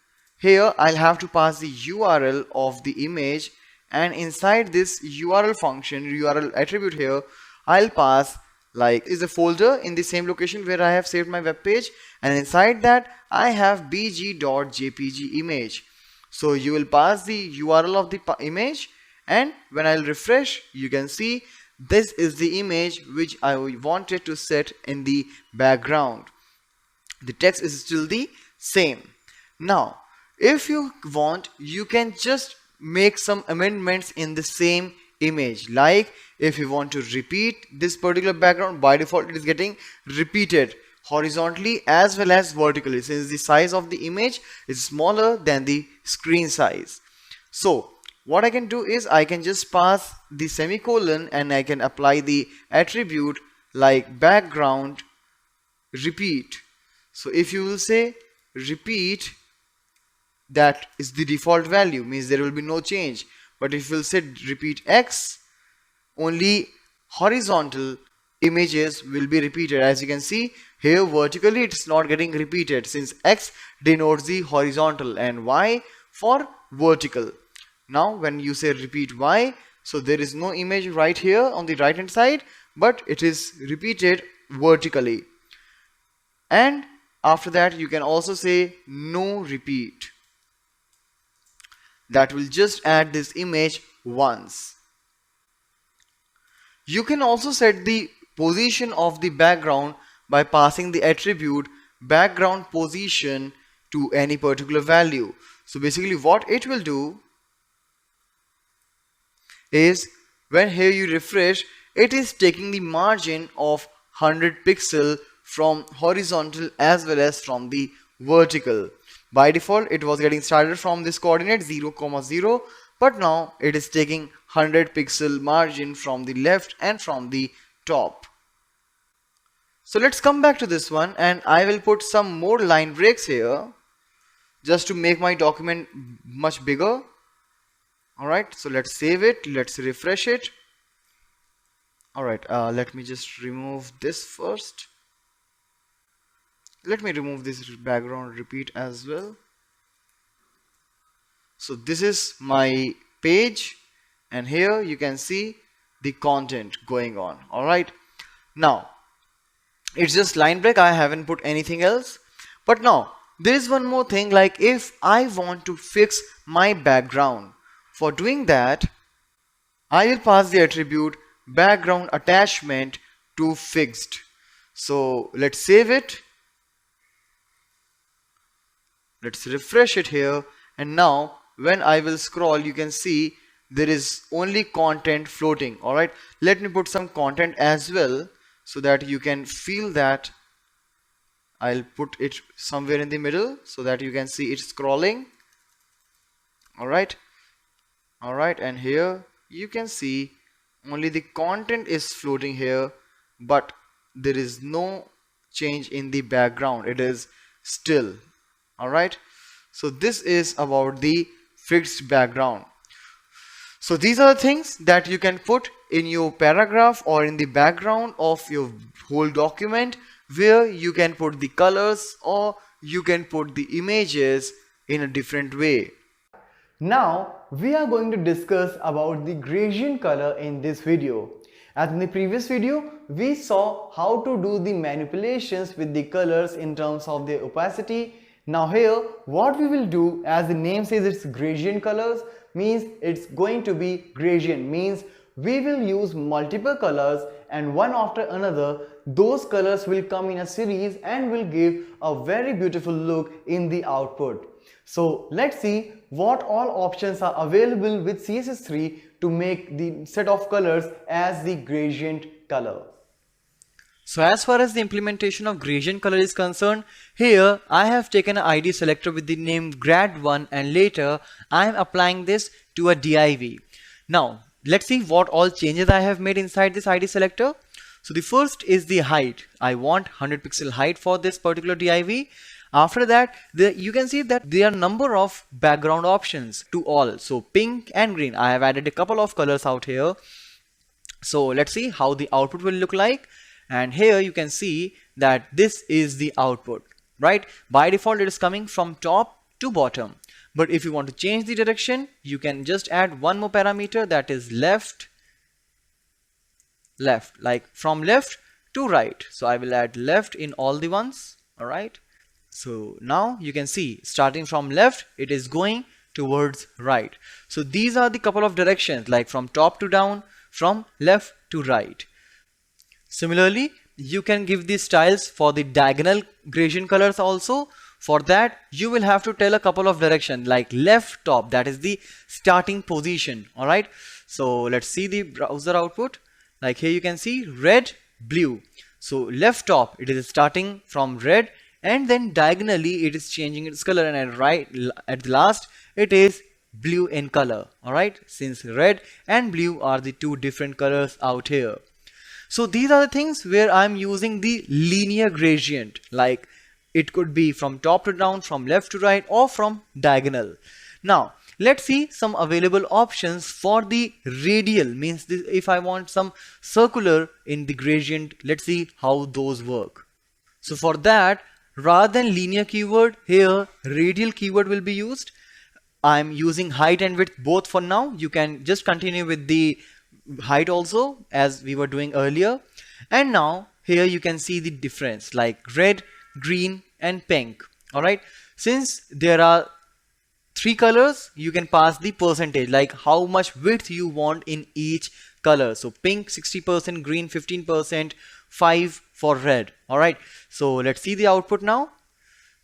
Here I'll have to pass the URL of the image, and inside this URL function, URL attribute here, I'll pass like is a folder in the same location where I have saved my web page, and inside that I have bg.jpg image. So you will pass the URL of the image, and when I'll refresh, you can see this is the image which I wanted to set in the background. The text is still the same. Now if you want, you can just make some amendments in the same image. Like if you want to repeat this particular background, by default it is getting repeated horizontally as well as vertically, since the size of the image is smaller than the screen size. So what I can do is I can just pass the semicolon, and I can apply the attribute like background repeat. So if you will say repeat, that is the default value, means there will be no change. But if we'll say repeat X, only horizontal images will be repeated. As you can see here, vertically it's not getting repeated, since X denotes the horizontal and Y for vertical. Now when you say repeat Y, so there is no image right here on the right hand side, but it is repeated vertically. And after that you can also say no repeat. That will just add this image once. You can also set the position of the background by passing the attribute background position to any particular value. So basically what it will do is, when here you refresh, it is taking the margin of 100 pixel from horizontal as well as from the vertical. By default it was getting started from this coordinate 0, 0, but now it is taking 100 pixel margin from the left and from the top. So let's come back to this one, and I will put some more line breaks here just to make my document much bigger. Alright, so let's save it, let's refresh it. Alright, let me just remove this first. Let me remove this background repeat as well. So this is my page, and here you can see the content going on. Alright, now it's just line break, I haven't put anything else. But now there is one more thing, like if I want to fix my background, for doing that I will pass the attribute background attachment to fixed. So let's save it, let's refresh it here, and now when I will scroll you can see there is only content floating. Alright, let me put some content as well so that you can feel that. I'll put it somewhere in the middle so that you can see it scrolling. Alright, and here you can see only the content is floating here, but there is no change in the background, it is still. Alright, so this is about the fixed background. So these are the things that you can put in your paragraph or in the background of your whole document, where you can put the colors or you can put the images in a different way. Now we are going to discuss about the gradient color in this video. As in the previous video, we saw how to do the manipulations with the colors in terms of their opacity. Now here what we will do, as the name says it's gradient colors, means it's going to be gradient, means we will use multiple colors and one after another those colors will come in a series and will give a very beautiful look in the output. So let's see what all options are available with CSS3 to make the set of colors as the gradient color. So as far as the implementation of gradient color is concerned, here I have taken an ID selector with the name grad1, and later I am applying this to a div. Now let's see what all changes I have made inside this ID selector. So the first is the height. I want 100 pixel height for this particular div. After that, you can see that there are number of background options to all. So pink and green, I have added a couple of colors out here. So let's see how the output will look like. And here you can see that this is the output, right? By default it is coming from top to bottom, but if you want to change the direction you can just add one more parameter, that is left, like from left to right. So I will add left in all the ones. All right, so now you can see starting from left it is going towards right. So these are the couple of directions, like from top to down, from left to right. Similarly, you can give the styles for the diagonal gradient colors also. For that, you will have to tell a couple of directions, like left top, that is the starting position. All right. So let's see the browser output. Like here you can see red, blue. So left top, it is starting from red, and then diagonally it is changing its color, and at the last it is blue in color. All right. Since red and blue are the two different colors out here. So these are the things where I'm using the linear gradient, like it could be from top to down, from left to right, or from diagonal. Now let's see some available options for the radial, means this, if I want some circular in the gradient, let's see how those work. So for that, rather than linear keyword, here radial keyword will be used. I'm using height and width both for now. You can just continue with the height also as we were doing earlier. And now here you can see the difference, like red, green and pink. All right, since there are three colors, you can pass the percentage, like how much width you want in each color. So pink 60%, green 15%, 5 for red. All right, so let's see the output now,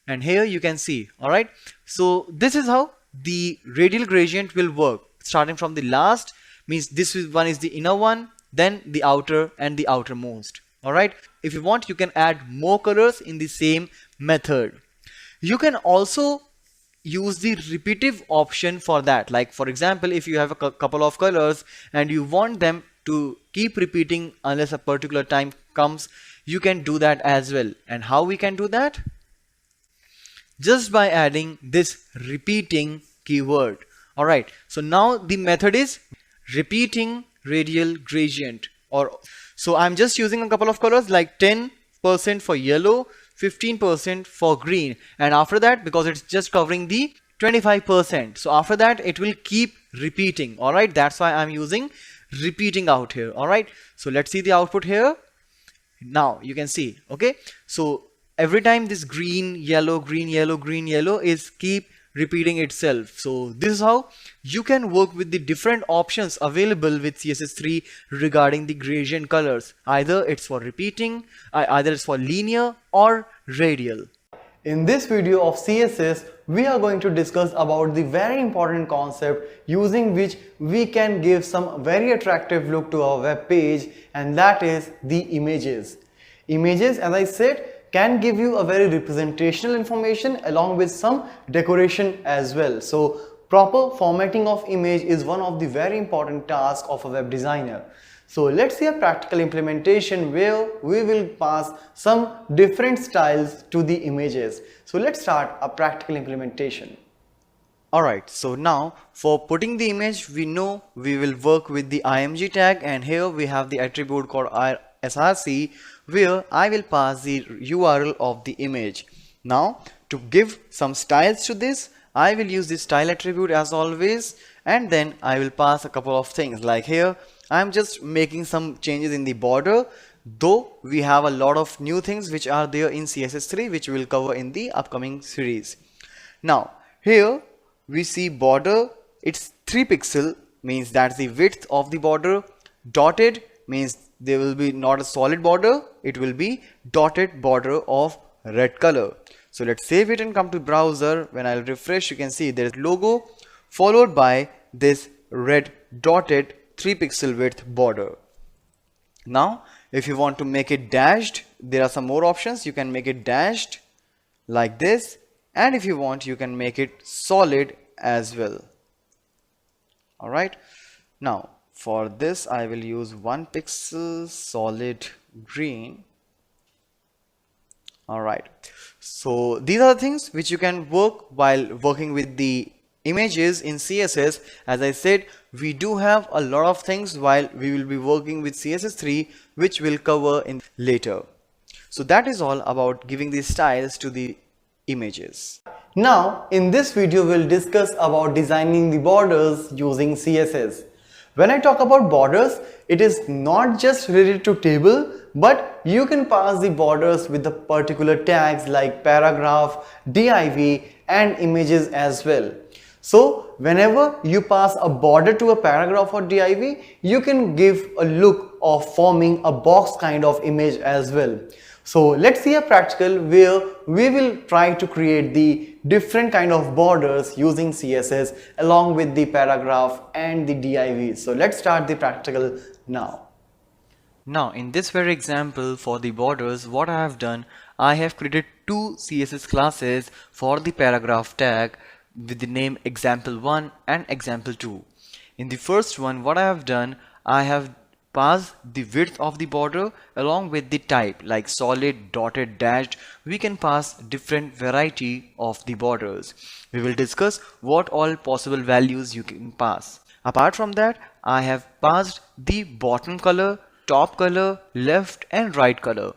and here you can see. All right, so this is how the radial gradient will work, starting from the last, means this one is the inner one, then the outer and the outermost. All right, if you want, you can add more colors in the same method. You can also use the repetitive option for that. Like for example, if you have a couple of colors and you want them to keep repeating unless a particular time comes, you can do that as well. And how we can do that? Just by adding this repeating keyword. Alright, so now the method is repeating radial gradient. So I'm just using a couple of colors like 10% for yellow, 15% for green, and after that, because it's just covering the 25%, so after that it will keep repeating. Alright, that's why I'm using repeating out here. Alright, so let's see the output here. Now you can see, okay, so every time this green, yellow, green, yellow, green, yellow is keep repeating itself. So this is how you can work with the different options available with CSS3 regarding the gradient colors. Either it's for repeating, either it's for linear or radial. In this video of CSS, we are going to discuss about the very important concept using which we can give some very attractive look to our web page, and that is the images. Images, as I said, can give you a very representational information along with some decoration as well. So proper formatting of image is one of the very important tasks of a web designer. So let's see a practical implementation where we will pass some different styles to the images. So let's start a practical implementation. Alright, so now for putting the image, we know we will work with the img tag, and here we have the attribute called src, where I will pass the URL of the image. Now to give some styles to this, I will use the style attribute as always, and then I will pass a couple of things. Like here I'm just making some changes in the border, though we have a lot of new things which are there in CSS3 which we will cover in the upcoming series. Now here we see border, it's 3 pixel, means that's the width of the border. Dotted means there will be not a solid border, it will be dotted border of red color. So let's save it and come to browser. When I'll refresh, you can see there is logo followed by this red dotted 3 pixel width border. Now if you want to make it dashed, there are some more options. You can make it dashed like this, and if you want you can make it solid as well. Alright, now for this I will use 1 pixel solid green. Alright, so these are the things which you can work while working with the images in CSS. As I said, we do have a lot of things while we will be working with CSS3 which we'll cover in later. So that is all about giving the styles to the images. Now in this video we'll discuss about designing the borders using CSS. When I talk about borders, it is not just related to table, but you can pass the borders with the particular tags like paragraph, div and images as well. So whenever you pass a border to a paragraph or div, you can give a look of forming a box kind of image as well. So let's see a practical where we will try to create the different kind of borders using CSS along with the paragraph and the div. So let's start the practical now. Now in this very example for the borders, what I have done, I have created 2 CSS classes for the paragraph tag with the name example1 and example2. In the first one, what I have done, I have passed the width of the border along with the type like solid, dotted, dashed. We can pass different variety of the borders. We will discuss what all possible values you can pass. Apart from that, I have passed the bottom color, top color, left and right color.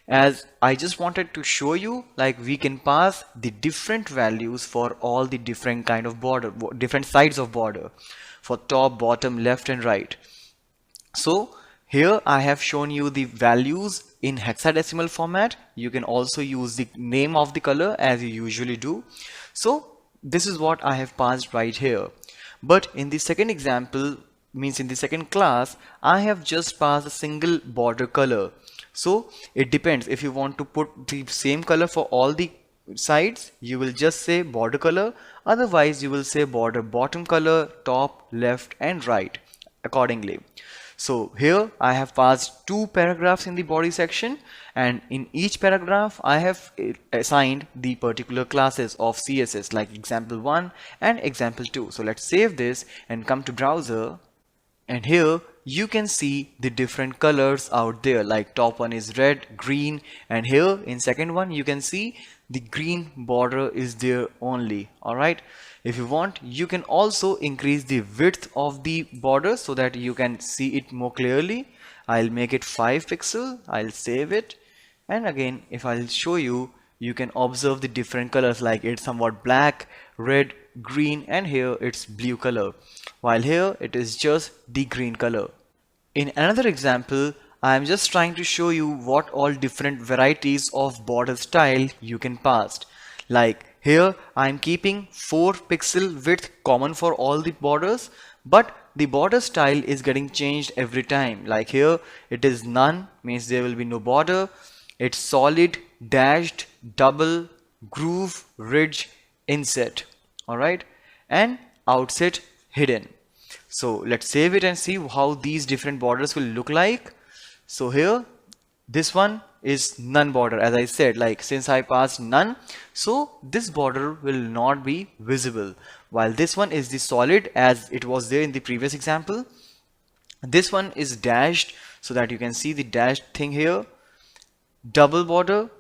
As I just wanted to show you, like we can pass the different values for all the different kind of border, different sides of border, for top, bottom, left and right. So here I have shown you the values in hexadecimal format. You can also use the name of the color as you usually do. So this is what I have passed right here. But in the second example, means in the second class, I have just passed a single border color. So it depends. If you want to put the same color for all the sides, you will just say border color. Otherwise you will say border bottom color, top, left and right accordingly. So here I have passed two paragraphs in the body section, and in each paragraph I have assigned the particular classes of CSS like example 1 and example 2. So let's save this and come to browser, and here you can see the different colors out there, like top one is red, green, and here in second one you can see the green border is there only. Alright, if you want you can also increase the width of the border so that you can see it more clearly. I'll make it 5 pixel, I'll save it, and again if I'll show you, you can observe the different colors, like it's somewhat black, red, green, and here it's blue color, while here it is just the green color. In another example, I am just trying to show you what all different varieties of border style you can pass. Like here I am keeping 4 pixel width common for all the borders, but the border style is getting changed every time. Like here it is none, means there will be no border. It's solid, dashed, double, groove, ridge, inset. Alright, and outset hidden. So let's save it and see how these different borders will look like. So here this one is none border, as I said, like since I passed none, so this border will not be visible, while this one is the solid as it was there in the previous example. This one is dashed so that you can see the dashed thing here. Double border,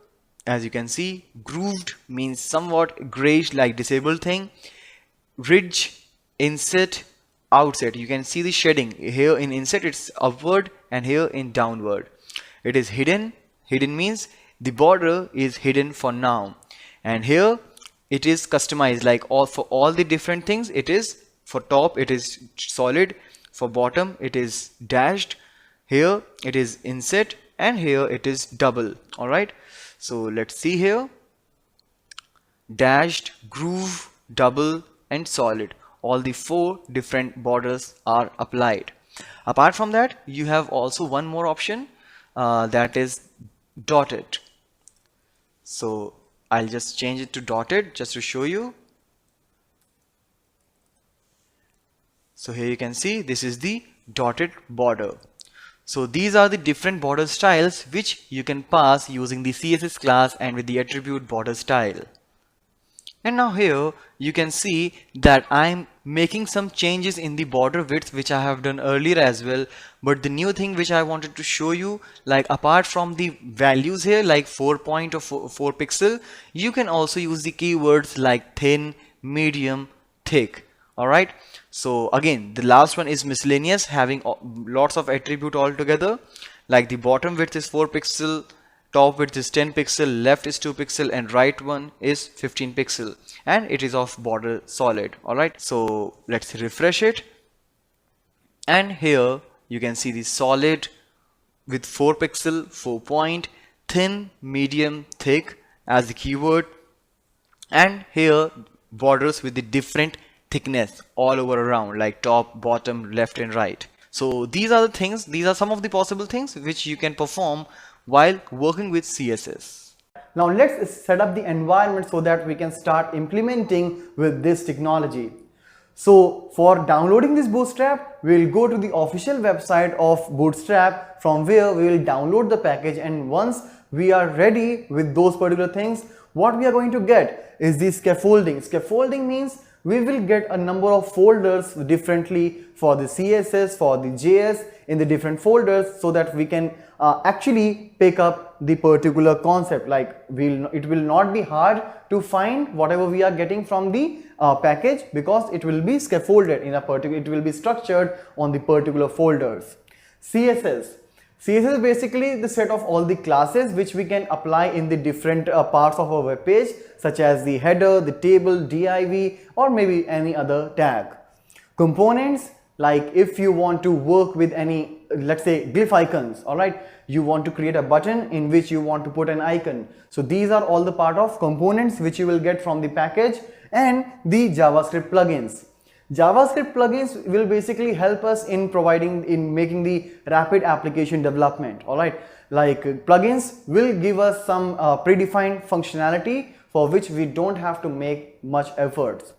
as you can see. Grooved means somewhat grayish like disabled thing. Ridge, inset, outset, you can see the shading here. In inset it's upward and here in downward. It is hidden. Hidden means the border is hidden for now, and here it is customized, like for all the different things. It is for top it is solid, for bottom it is dashed, here it is inset, and here it is double. Alright, so let's see here. Dashed, groove, double, and solid, all the 4 different borders are applied. Apart from that, you have also one more option, that is dotted. So I'll just change it to dotted just to show you. So here you can see this is the dotted border. So these are the different border styles which you can pass using the CSS class and with the attribute border style. And now here you can see that I'm making some changes in the border width which I have done earlier as well. But the new thing which I wanted to show you, like apart from the values here like 4 point or 4 pixel, you can also use the keywords like thin, medium, thick. Alright, so again the last one is miscellaneous, having lots of attribute altogether. Like the bottom width is 4 pixel, top width is 10 pixel, left is 2 pixel, and right one is 15 pixel, and it is of border solid. Alright, so let's refresh it, and here you can see the solid with 4 pixel, 4 point, thin, medium, thick as the keyword, and here borders with the different thickness all over around, like top, bottom, left, and right. So these are the things, these are some of the possible things which you can perform while working with CSS. Now let's set up the environment so that we can start implementing with this technology. So for downloading this Bootstrap, we will go to the official website of Bootstrap, from where we will download the package, and once we are ready with those particular things, what we are going to get is the scaffolding. Scaffolding means we will get a number of folders differently for the CSS, for the JS in the different folders, so that we can actually pick up the particular concept. Like it will not be hard to find whatever we are getting from the package, because it will be scaffolded in a particular, it will be structured on the particular folders. CSS is basically the set of all the classes which we can apply in the different parts of our web page, such as the header, the table, div, or maybe any other tag. Components, like if you want to work with any, let's say, glyph icons, alright, you want to create a button in which you want to put an icon. So these are all the part of components which you will get from the package. And the JavaScript plugins. JavaScript plugins will basically help us in making the rapid application development. Alright, like plugins will give us some predefined functionality for which we don't have to make much efforts.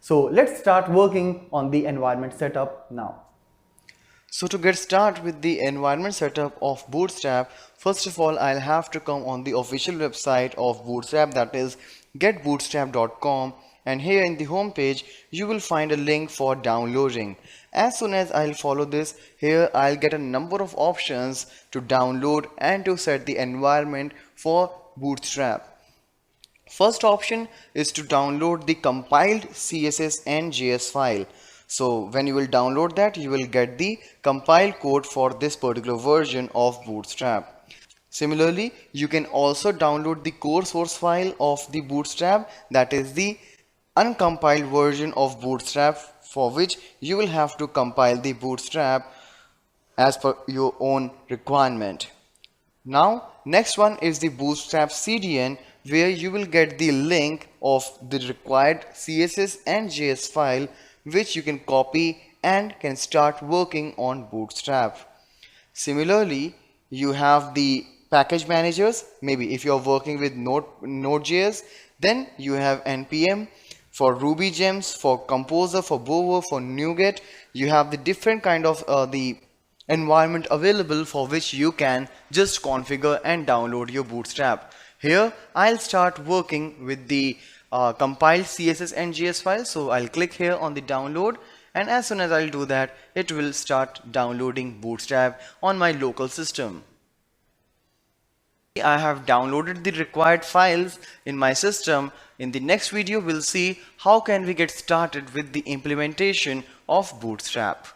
So let's start working on the environment setup now. So to get started with the environment setup of Bootstrap, first of all I'll have to come on the official website of Bootstrap, that is getbootstrap.com, and here in the home page you will find a link for downloading. As soon as I'll follow this, here I'll get a number of options to download and to set the environment for Bootstrap. First option is to download the compiled CSS and JS file. So when you will download that, you will get the compiled code for this particular version of Bootstrap. Similarly, you can also download the core source file of the Bootstrap, that is the uncompiled version of Bootstrap, for which you will have to compile the Bootstrap as per your own requirement. Now next one is the Bootstrap CDN, where you will get the link of the required CSS and JS file, which you can copy and can start working on Bootstrap. Similarly, you have the package managers. Maybe if you're working with Node.js, then you have npm for Ruby gems, for Composer, for Bower, for NuGet. You have the different kind of the environment available for which you can just configure and download your Bootstrap. Here I'll start working with the compiled CSS and JS file, so I'll click here on the download, and as soon as I'll do that, it will start downloading Bootstrap on my local system. I have downloaded the required files in my system. In the next video we'll see how can we get started with the implementation of Bootstrap.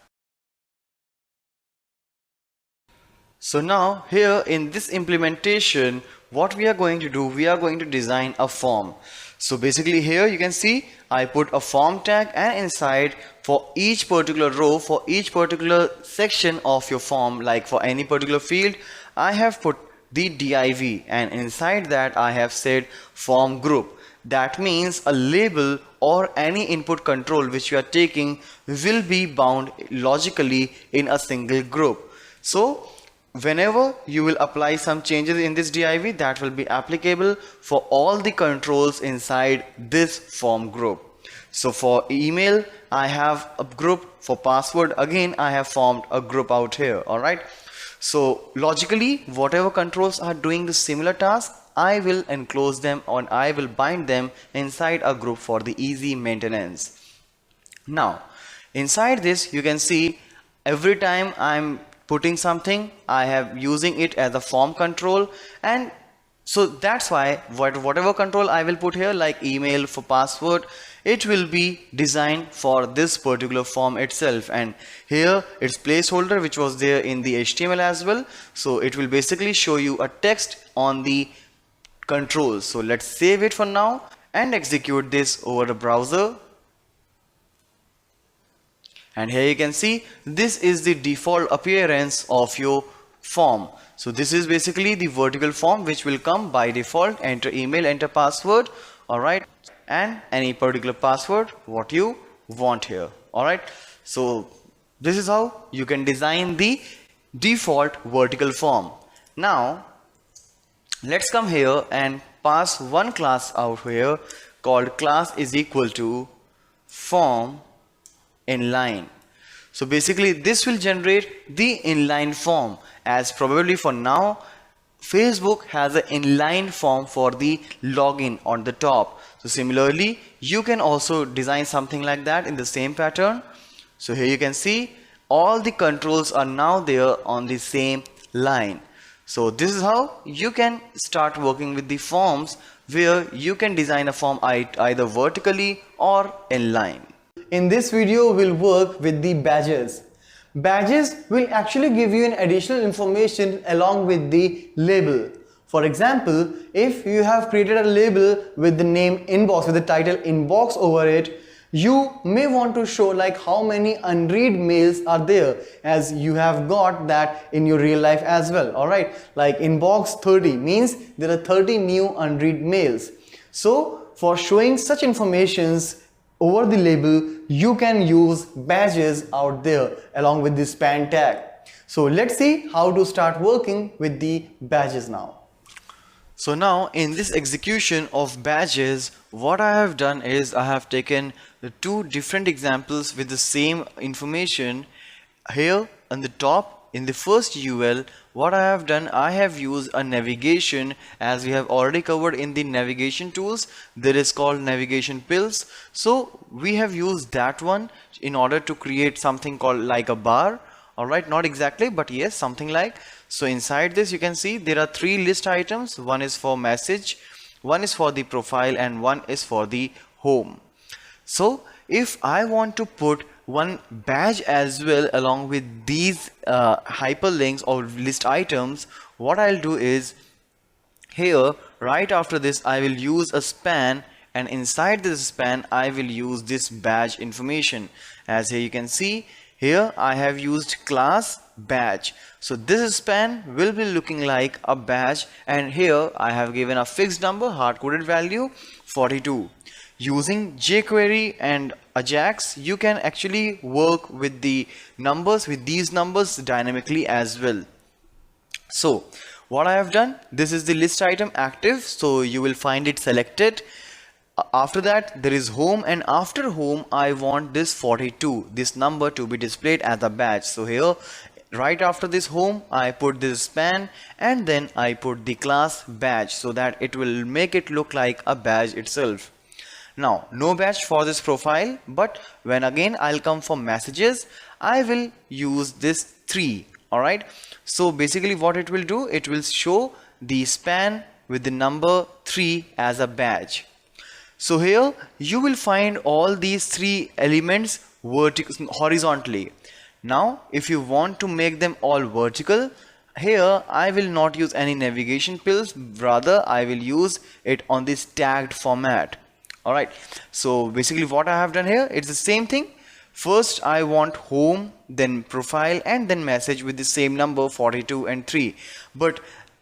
So now here in this implementation, what we are going to do, we are going to design a form. So basically here you can see I put a form tag, and inside for each particular row, for each particular section of your form, like for any particular field, I have put the div, and inside that I have said form group. That means a label or any input control which you are taking will be bound logically in a single group. So whenever you will apply some changes in this div, that will be applicable for all the controls inside this form group. So for email I have a group, for password again I have formed a group out here. Alright, so logically whatever controls are doing the similar task, I will enclose them or I will bind them inside a group for the easy maintenance. Now inside this you can see every time I'm putting something, I have using it as a form control, and so that's why whatever control I will put here, like email, for password, it will be designed for this particular form itself. And here it's placeholder which was there in the HTML as well, so it will basically show you a text on the controls. So let's save it for now and execute this over the browser. And here you can see this is the default appearance of your form. So this is basically the vertical form which will come by default. Enter email, enter password, alright, and any particular password what you want here. Alright, so this is how you can design the default vertical form. Now let's come here and pass one class out here called class is equal to form inline. So basically this will generate the inline form, as probably for now Facebook has an inline form for the login on the top. So similarly you can also design something like that in the same pattern. So here you can see all the controls are now there on the same line. So this is how you can start working with the forms, where you can design a form either vertically or inline. In this video, we'll work with the badges. Badges will actually give you an additional information along with the label. For example, if you have created a label with the name inbox, with the title inbox over it, you may want to show like how many unread mails are there, as you have got that in your real life as well. Alright, like inbox 30 means there are 30 new unread mails. So for showing such informations over the label, you can use badges out there along with the span tag. So let's see how to start working with the badges now. So now in this execution of badges, what I have done is I have taken the two different examples with the same information. Here on the top in the first UL, what I have done, I have used a navigation, as we have already covered in the navigation tools. There is called navigation pills. So we have used that one in order to create something called like a bar. Alright, not exactly, but yes, something like. So inside this you can see there are 3 list items. One is for message, one is for the profile, and one is for the home. So if I want to put one badge as well along with these hyperlinks or list items, what I'll do is here right after this I will use a span, and inside this span I will use this badge information. As here you can see, here I have used class badge. So this span will be looking like a badge, and here I have given a fixed number, hard-coded value 42. Using jQuery and Ajax, you can actually work with the numbers, with these numbers dynamically as well. So what I have done, this is the list item active, so you will find it selected. After that there is home, and after home I want this 42, this number, to be displayed as a badge. So here right after this home I put this span, and then I put the class badge so that it will make it look like a badge itself. Now no badge for this profile, but when again I'll come for messages, I will use this 3. Alright, so basically what it will do, it will show the span with the number 3 as a badge. So here you will find all these 3 elements horizontally. Now if you want to make them all vertical, here I will not use any navigation pills, rather I will use it on this tagged format. Alright, so basically what I have done here, it's the same thing. First I want home, then profile, and then message with the same number 42 and 3. But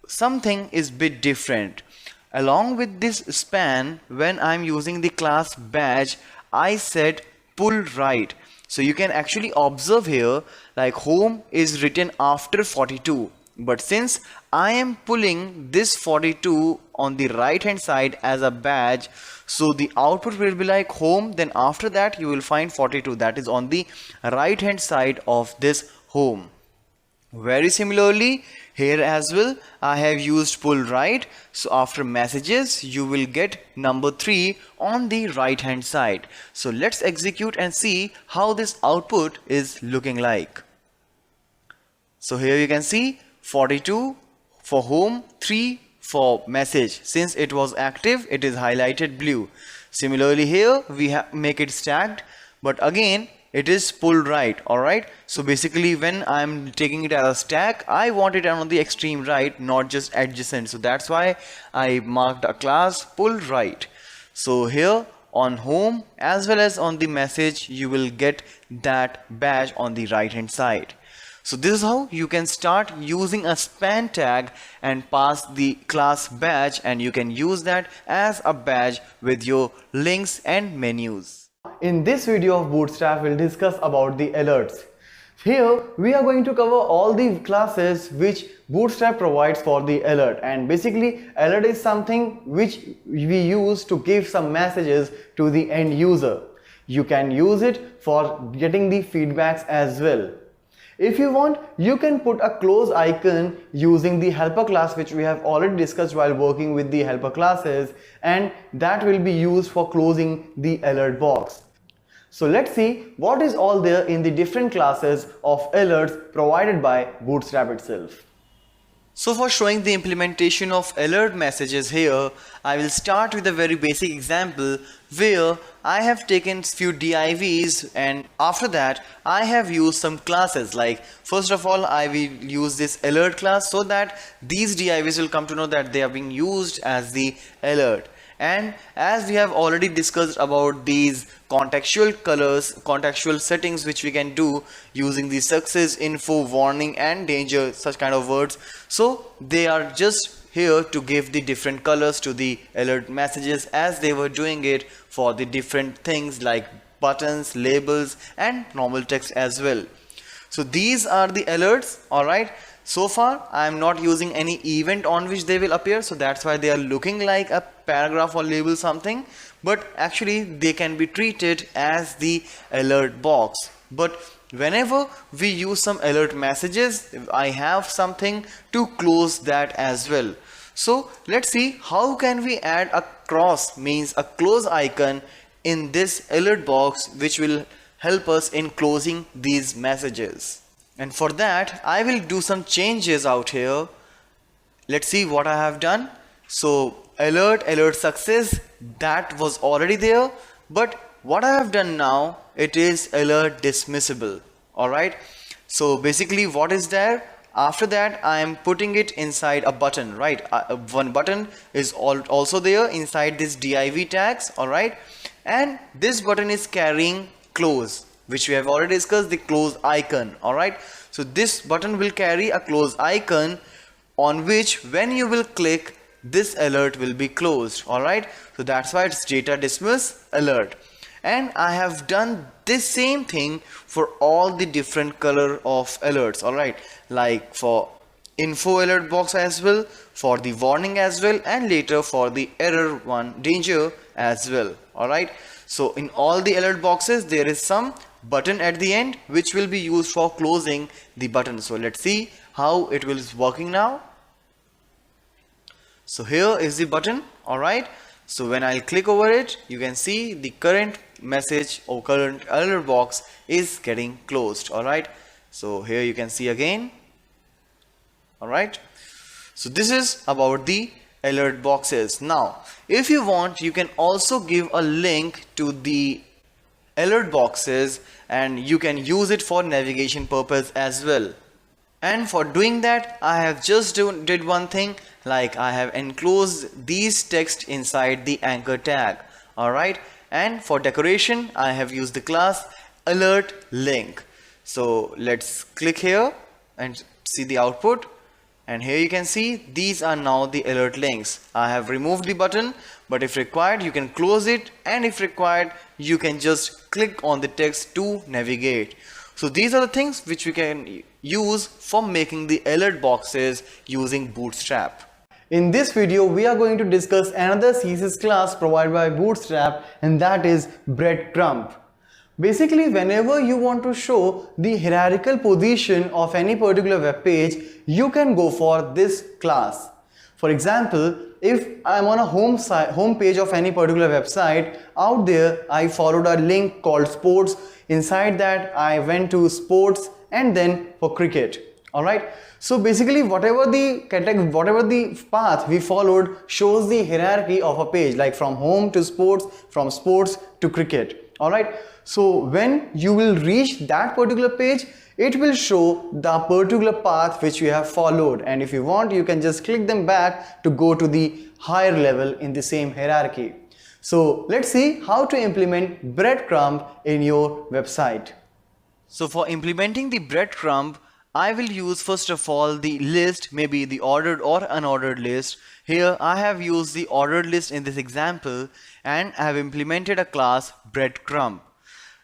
something is bit different. Along with this span, when I'm using the class badge, I said pull right. So you can actually observe here, like home is written after 42. But since I am pulling this 42 on the right hand side as a badge, so the output will be like home, then after that you will find 42, that is on the right hand side of this home. Very similarly here as well I have used pull right, so after messages you will get number 3 on the right hand side. So let's execute and see how this output is looking like. So here you can see 42 for home, 3 for message. Since it was active, it is highlighted blue. Similarly here we make it stacked, but again it is pulled right. Alright, so basically when I'm taking it as a stack, I want it on the extreme right, not just adjacent. So that's why I marked a class pull right. So here on home as well as on the message you will get that badge on the right hand side. So this is how you can start using a span tag and pass the class badge, and you can use that as a badge with your links and menus. In this video of Bootstrap, we'll discuss about the alerts. Here we are going to cover all the classes which Bootstrap provides for the alert, and basically alert is something which we use to give some messages to the end user. You can use it for getting the feedbacks as well. If you want, you can put a close icon using the helper class which we have already discussed while working with the helper classes, and that will be used for closing the alert box. So let's see what is all there in the different classes of alerts provided by Bootstrap itself. So for showing the implementation of alert messages here, I will start with a very basic example where I have taken few divs, and after that I have used some classes. Like first of all I will use this alert class so that these divs will come to know that they are being used as the alert. And as we have already discussed about these contextual colors, contextual settings which we can do using the success, info, warning and danger, such kind of words. So they are just here to give the different colors to the alert messages as they were doing it for the different things like buttons, labels and normal text as well. So these are the alerts. Alright, so far I am not using any event on which they will appear, so that's why they are looking like a paragraph or label something, but actually they can be treated as the alert box. but whenever we use some alert messages, I have something to close that as well. So let's see how can we add a cross, means a close icon in this alert box, which will help us in closing these messages. And for that I will do some changes out here. Let's see what I have done. So alert success, that was already there, but what I have done now, it is alert dismissible. Alright, so basically what is there? After that I am putting it inside a button, right? One button is also there inside this div tags. Alright, and this button is carrying close, which we have already discussed, the close icon. Alright, so this button will carry a close icon on which when you will click, this alert will be closed. Alright, so that's why it's data dismiss alert. And I have done this same thing for all the different color of alerts. Alright, like for info alert box as well, for the warning as well, and later for the error one, danger as well. Alright, so in all the alert boxes there is some button at the end which will be used for closing the button. So let's see how it will is working now. So here is the button. Alright, so when I'll click over it, you can see the current message or current alert box is getting closed. Alright, so here you can see again. Alright, so this is about the alert boxes. Now if you want, you can also give a link to the alert boxes and you can use it for navigation purpose as well. And for doing that I have just did one thing, like I have enclosed these text inside the anchor tag. Alright, and for decoration I have used the class alert link. So let's click here and see the output, and here you can see these are now the alert links. I have removed the button, but if required you can close it, and if required you can just click on the text to navigate. So these are the things which we can use for making the alert boxes using Bootstrap. In this video, we are going to discuss another CSS class provided by Bootstrap, and that is breadcrumb. Basically, whenever you want to show the hierarchical position of any particular web page, you can go for this class. For example, if I'm on a home page of any particular website, out there I followed a link called sports. Inside that I went to sports and then for cricket. Alright, so basically whatever the path we followed shows the hierarchy of a page, like from home to sports, from sports to cricket. Alright, so when you will reach that particular page, it will show the particular path which you have followed, and if you want you can just click them back to go to the higher level in the same hierarchy. So let's see how to implement breadcrumb in your website. So for implementing the breadcrumb, I will use first of all the list, maybe the ordered or unordered list. Here I have used the ordered list in this example, and I have implemented a class breadcrumb.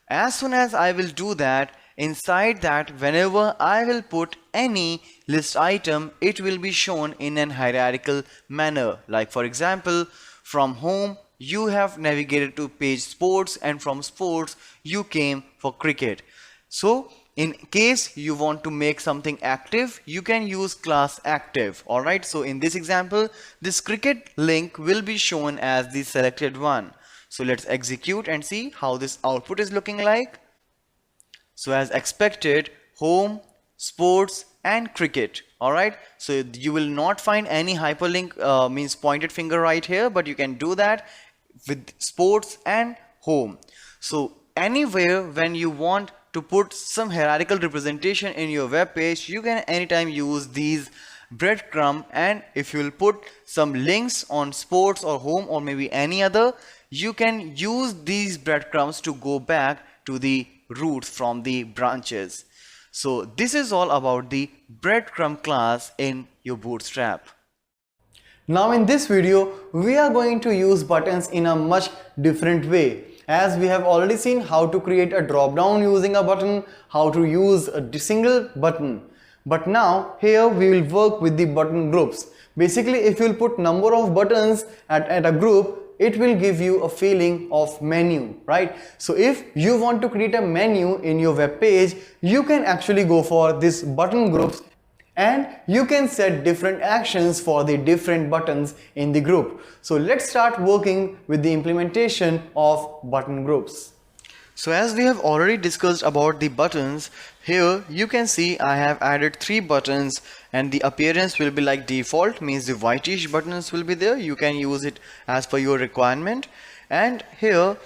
As soon as I will do that, inside that whenever I will put any list item, it will be shown in an hierarchical manner. Like for example, from home you have navigated to page sports, and from sports you came for cricket. So in case you want to make something active, you can use class active. Alright, so in this example this cricket link will be shown as the selected one. So let's execute and see how this output is looking like. So as expected, home, sports and cricket. Alright, so you will not find any hyperlink means pointed finger right here, but you can do that with sports and home. So anywhere when you want to put some hierarchical representation in your web page, you can anytime use these breadcrumb, and if you will put some links on sports or home or maybe any other, you can use these breadcrumbs to go back to the roots from the branches. So this is all about the breadcrumb class in your Bootstrap. Now in this video, we are going to use buttons in a much different way. As we have already seen how to create a drop down using a button, how to use a single button. But now here we will work with the button groups. Basically, if you will put number of buttons at a group, it will give you a feeling of menu, right? So if you want to create a menu in your web page, you can actually go for this button groups, and you can set different actions for the different buttons in the group. So let's start working with the implementation of button groups. So as we have already discussed about the buttons, here you can see I have added 3 buttons, and the appearance will be like default, means the whitish buttons will be there. You can use it as per your requirement. And here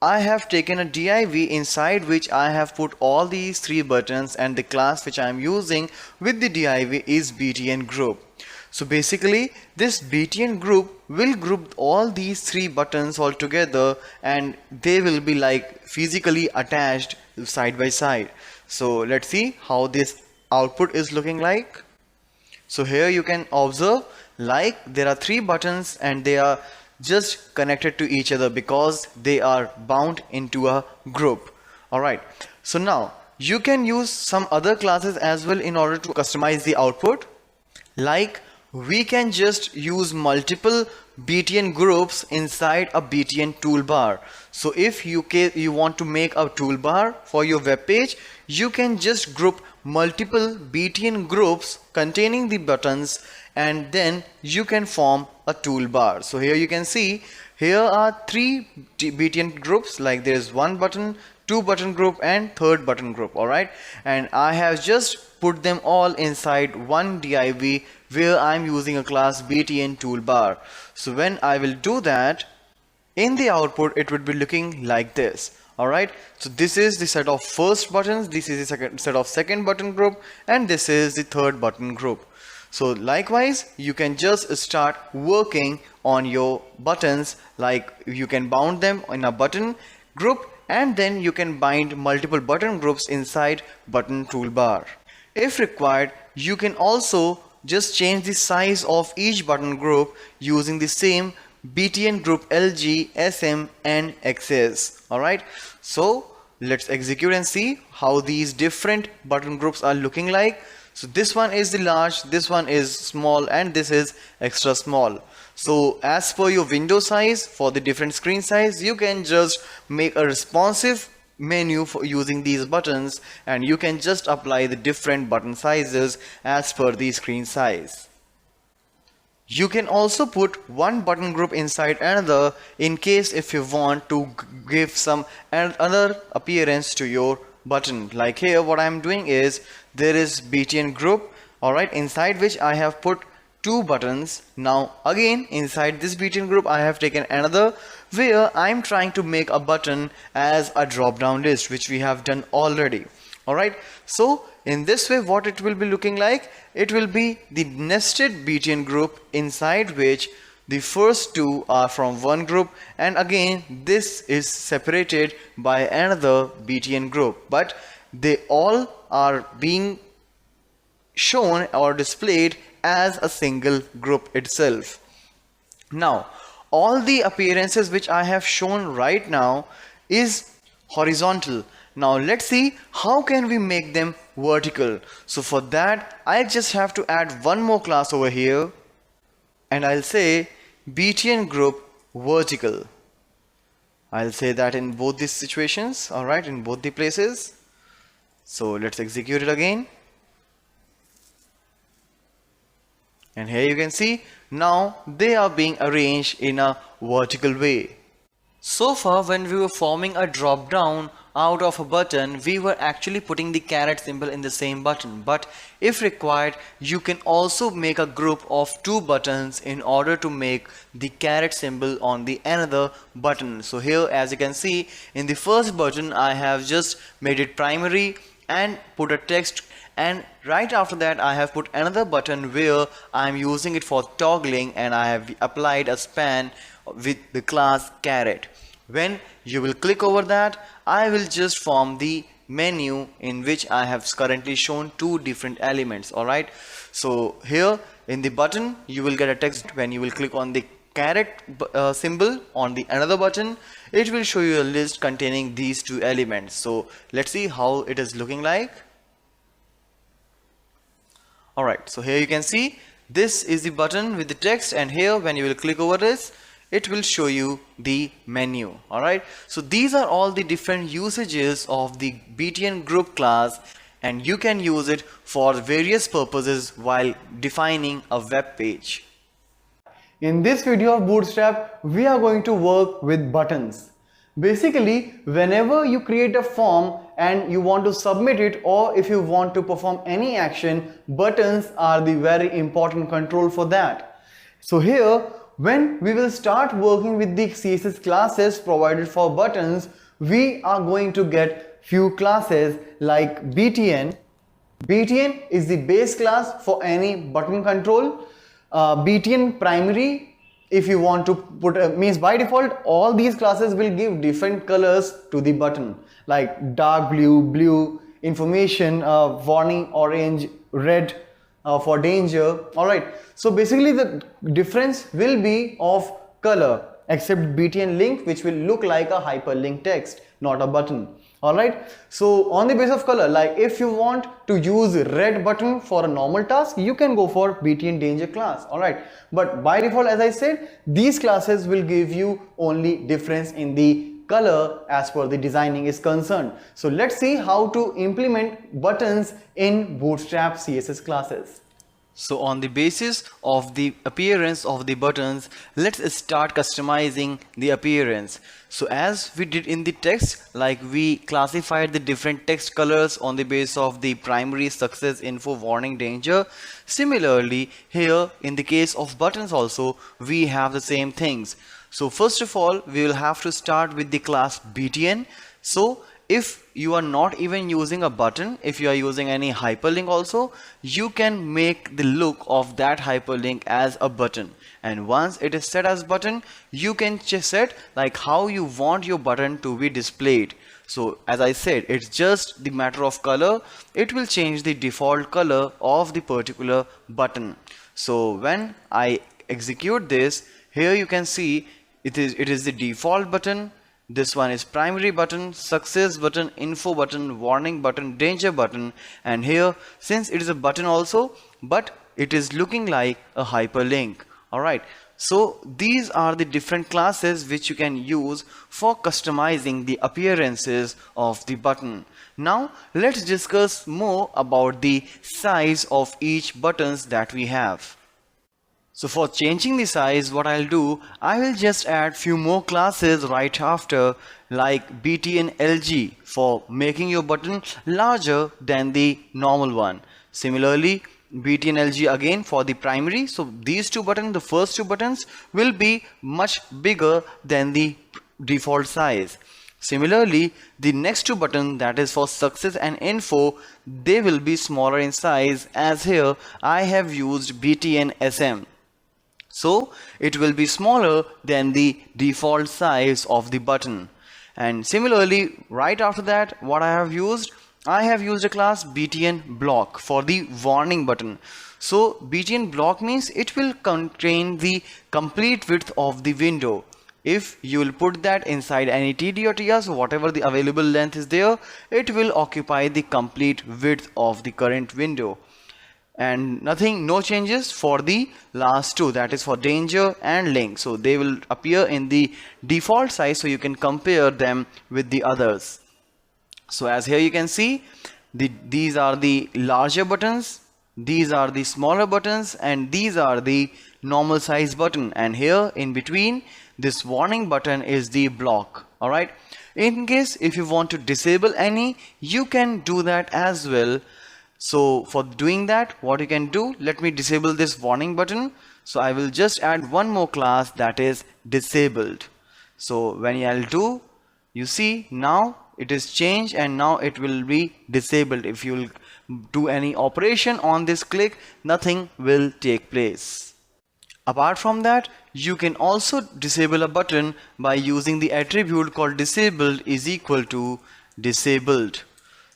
I have taken a div inside which I have put all these 3 buttons, and the class which I am using with the div is btn group. So basically this btn group will group all these 3 buttons all together, and they will be like physically attached side by side. So let's see how this output is looking like. So here you can observe like there are 3 buttons and they are just connected to each other because they are bound into a group. Alright, so now you can use some other classes as well in order to customize the output. Like we can just use multiple btn groups inside a btn toolbar. So if you want to make a toolbar for your web page, you can just group multiple btn groups containing the buttons, and then you can form a toolbar. So here you can see here are 3 btn groups, like there is 1 button, 2 button group and 3rd button group. Alright, and I have just put them all inside one div where I'm using a class btn toolbar. So when I will do that, in the output it would be looking like this. Alright, so this is the set of first buttons, this is the set of second button group, and this is the 3rd button group. So likewise you can just start working on your buttons, like you can bound them in a button group, and then you can bind multiple button groups inside button toolbar. If required, you can also just change the size of each button group using the same btn group lg, sm and xs. Alright, so let's execute and see how these different button groups are looking like. So this one is the large, this one is small, and this is extra small. So as per your window size for the different screen size, you can just make a responsive menu for using these buttons, and you can just apply the different button sizes as per the screen size. You can also put one button group inside another in case if you want to give some other appearance to your button. Like here what I am doing is there is btn group, alright, inside which I have put 2 buttons. Now again inside this btn group I have taken another where I'm trying to make a button as a drop down list, which we have done already. Alright, so in this way what it will be looking like, it will be the nested btn group inside which the first 2 are from one group, and again this is separated by another btn group, but they all are being shown or displayed as a single group itself. Now all the appearances which I have shown right now is horizontal. Now let's see how can we make them vertical. So for that I just have to add one more class over here, and I'll say btn group vertical. I'll say that in both these situations, alright, in both the places. So let's execute it again. And here you can see now they are being arranged in a vertical way. So far when we were forming a drop down out of a button, we were actually putting the caret symbol in the same button, but if required you can also make a group of 2 buttons in order to make the caret symbol on the another button. So here as you can see in the first button I have just made it primary and put a text, and right after that I have put another button where I am using it for toggling, and I have applied a span with the class caret. When you will click over that, I will just form the menu in which I have currently shown 2 different elements. Alright, so here in the button you will get a text. When you will click on the caret symbol on the another button, it will show you a list containing these 2 elements. So let's see how it is looking like. Alright, so here you can see this is the button with the text, and here when you will click over this, it will show you the menu. Alright, so these are all the different usages of the BTN group class, and you can use it for various purposes while defining a web page. In this video of Bootstrap, we are going to work with buttons. Basically, whenever you create a form and you want to submit it, or if you want to perform any action, buttons are the very important control for that. So here, when we will start working with the CSS classes provided for buttons, we are going to get few classes like BTN. BTN is the base class for any button control. BTN primary, if you want to put means by default all these classes will give different colors to the button, like dark blue, information, warning, orange, red for danger. Alright, so basically the difference will be of color, except BTN link, which will look like a hyperlink text, not a button. Alright, so on the basis of color, like if you want to use red button for a normal task, you can go for BTN danger class. Alright, but by default, as I said, these classes will give you only difference in the color as per the designing is concerned. So let's see how to implement buttons in Bootstrap CSS classes. So on the basis of the appearance of the buttons, let's start customizing the appearance. So as we did in the text, like we classified the different text colors on the basis of the primary, success, info, warning, danger. Similarly, here in the case of buttons also, we have the same things. So first of all, we will have to start with the class BTN. So if you are not even using a button, if you are using any hyperlink also, you can make the look of that hyperlink as a button. And once it is set as button, you can just set like how you want your button to be displayed. So as I said, it's just the matter of color. It will change the default color of the particular button. So when I execute this, here you can see it is the default button. This one is primary button, success button, info button, warning button, danger button, and here since it is a button also, but it is looking like a hyperlink. Alright, so these are the different classes which you can use for customizing the appearances of the button. Now let's discuss more about the size of each buttons that we have. So for changing the size, what I'll do, I will just add few more classes right after, like BTN LG for making your button larger than the normal one. Similarly, BTN LG again for the primary. So these two buttons, the first two buttons will be much bigger than the default size. Similarly, the next two buttons, that is for success and info, they will be smaller in size, as here I have used BTN SM. So it will be smaller than the default size of the button. And similarly, right after that, what I have used a class BTN block for the warning button. So BTN block means it will contain the complete width of the window. If you will put that inside any TD or TR, so whatever the available length is there, it will occupy the complete width of the current window. And no changes for the last two, that is for danger and link. So they will appear in the default size, so you can compare them with the others. So as here you can see, these are the larger buttons, these are the smaller buttons, and these are the normal size button. And here in between, this warning button is the block. Alright, in case if you want to disable any, you can do that as well. So for doing that, what you can do, let me disable this warning button. So I will just add one more class, that is disabled. So when I'll do, you see now it is changed and now it will be disabled. If you will do any operation on this click, nothing will take place. Apart from that, you can also disable a button by using the attribute called disabled is equal to disabled.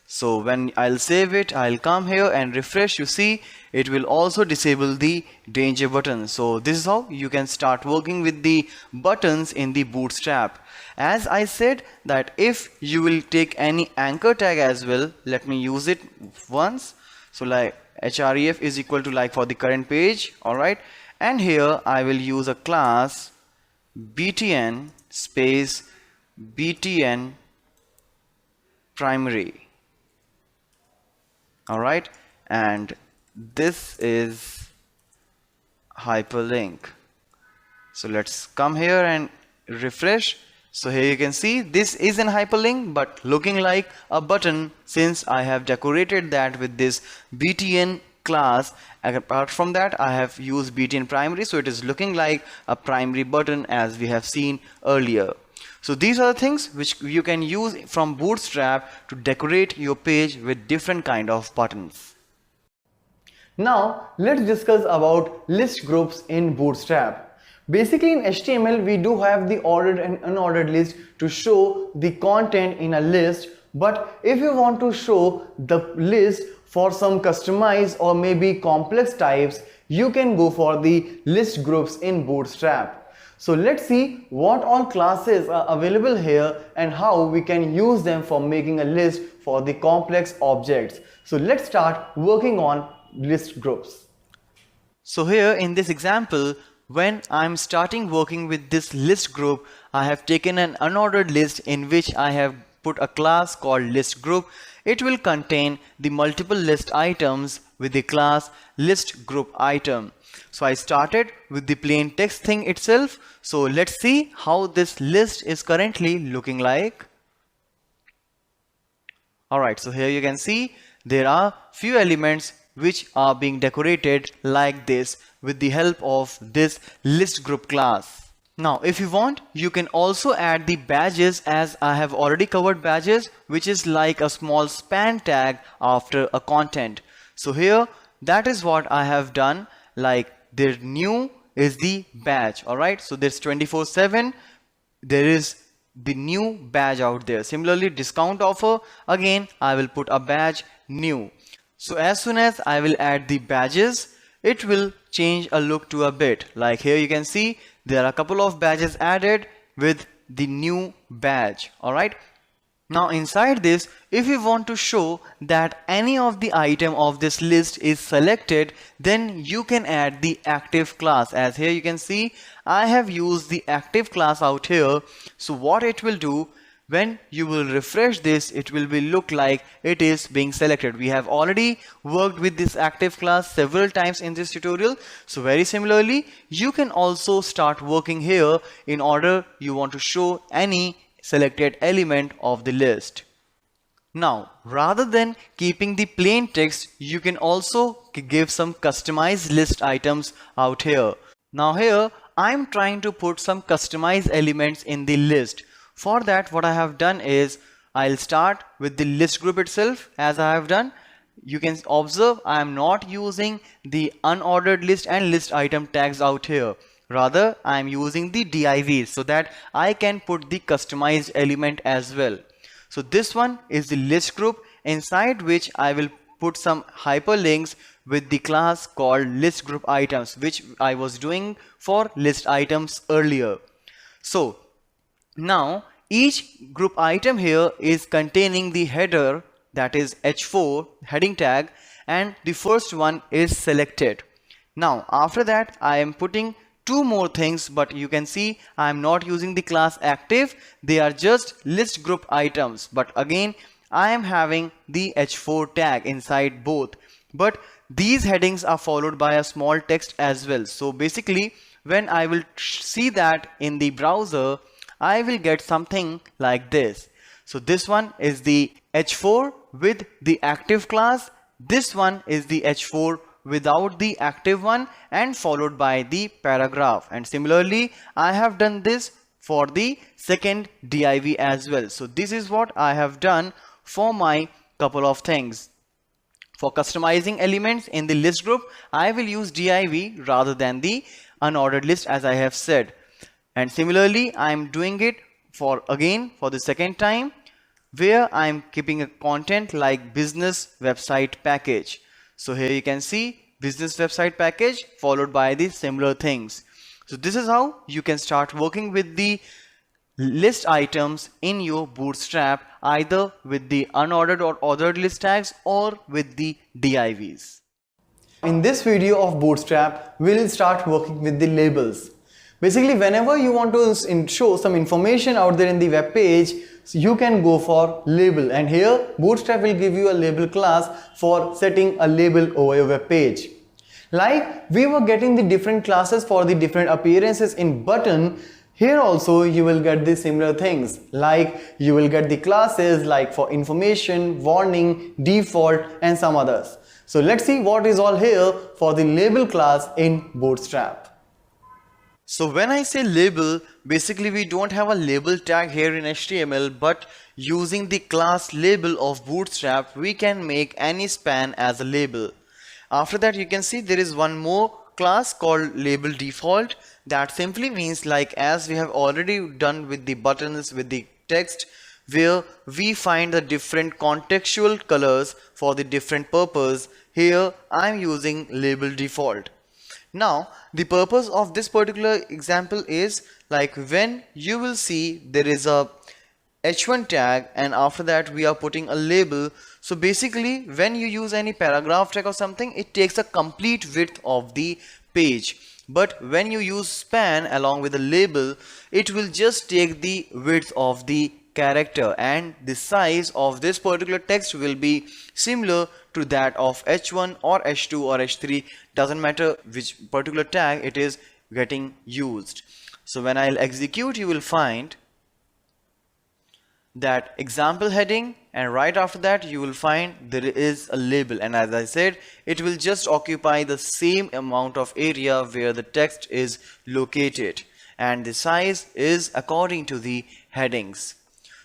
So when I'll save it, I'll come here and refresh. You see, it will also disable the danger button. So this is how you can start working with the buttons in the Bootstrap. As I said that if you will take any anchor tag as well, let me use it once. So like href is equal to like for the current page. Alright. And here I will use a class btn space btn primary. Alright, and this is hyperlink. So let's come here and refresh. So here you can see this is an hyperlink but looking like a button, since I have decorated that with this btn class. Apart from that, I have used btn primary, so it is looking like a primary button as we have seen earlier. So these are the things which you can use from Bootstrap to decorate your page with different kind of buttons. Now let's discuss about list groups in Bootstrap. Basically in HTML we do have the ordered and unordered list to show the content in a list, but if you want to show the list for some customized or maybe complex types, you can go for the list groups in Bootstrap. So let's see what all classes are available here and how we can use them for making a list for the complex objects. So let's start working on list groups. So here in this example, when I'm starting working with this list group, I have taken an unordered list in which I have put a class called list group. It will contain the multiple list items with the class list group item. So I started with the plain text thing itself. So let's see how this list is currently looking like. Alright, so here you can see there are few elements which are being decorated like this with the help of this list group class. Now if you want, you can also add the badges, as I have already covered badges, which is like a small span tag after a content. So here that is what I have done, like their new is the badge. Alright, so there's 24/7, there is the new badge out there. Similarly, discount offer, again I will put a badge new. So as soon as I will add the badges, it will change a look to a bit. Like here you can see there are a couple of badges added with the new badge. Alright. Now inside this, if you want to show that any of the item of this list is selected, then you can add the active class. As here you can see, I have used the active class out here. So what it will do, when you will refresh this, it will be look like it is being selected. We have already worked with this active class several times in this tutorial. So very similarly, you can also start working here in order you want to show any selected element of the list. Now, rather than keeping the plain text, you can also give some customized list items out here. Now here, I'm trying to put some customized elements in the list. For that, what I have done is, I'll start with the list group itself. As I have done, you can observe I am not using the unordered list and list item tags out here. Rather, I am using the divs so that I can put the customized element as well. So this one is the list group, inside which I will put some hyperlinks with the class called list group items, which I was doing for list items earlier. So now each group item here is containing the header, that is h4 heading tag, and the first one is selected. Now after that I am putting two more things, but you can see I am not using the class active, they are just list group items, but again I am having the h4 tag inside both, but these headings are followed by a small text as well. So basically when I will see that in the browser, I will get something like this. So this one is the h4 with the active class, this one is the h4 without the active one, and followed by the paragraph. And similarly I have done this for the second div as well. So this is what I have done for my couple of things. For customizing elements in the list group, I will use div rather than the unordered list, as I have said. And similarly I am doing it for the second time, where I am keeping a content like business website package. So here you can see business website package followed by the similar things. So this is how you can start working with the list items in your Bootstrap, either with the unordered or ordered list tags or with the divs. In this video of Bootstrap, we'll start working with the labels. Basically, whenever you want to show some information out there in the web page, you can go for label, and here Bootstrap will give you a label class for setting a label over your web page. Like we were getting the different classes for the different appearances in button, here also you will get the similar things, like you will get the classes like for information, warning, default and some others. So let's see what is all here for the label class in Bootstrap. So when I say label, basically we don't have a label tag here in HTML, but using the class label of Bootstrap, we can make any span as a label. After that, you can see there is one more class called label default. That simply means, like as we have already done with the buttons, with the text, where we find the different contextual colors for the different purpose. Here I am using label default. Now the purpose of this particular example is, like when you will see there is a h1 tag and after that we are putting a label. So basically when you use any paragraph tag or something, it takes a complete width of the page, but when you use span along with a label, it will just take the width of the character, and the size of this particular text will be similar to that of h1 or h2 or h3, doesn't matter which particular tag it is getting used. So when I'll execute, you will find that example heading, and right after that you will find there is a label, and as I said, it will just occupy the same amount of area where the text is located, and the size is according to the headings.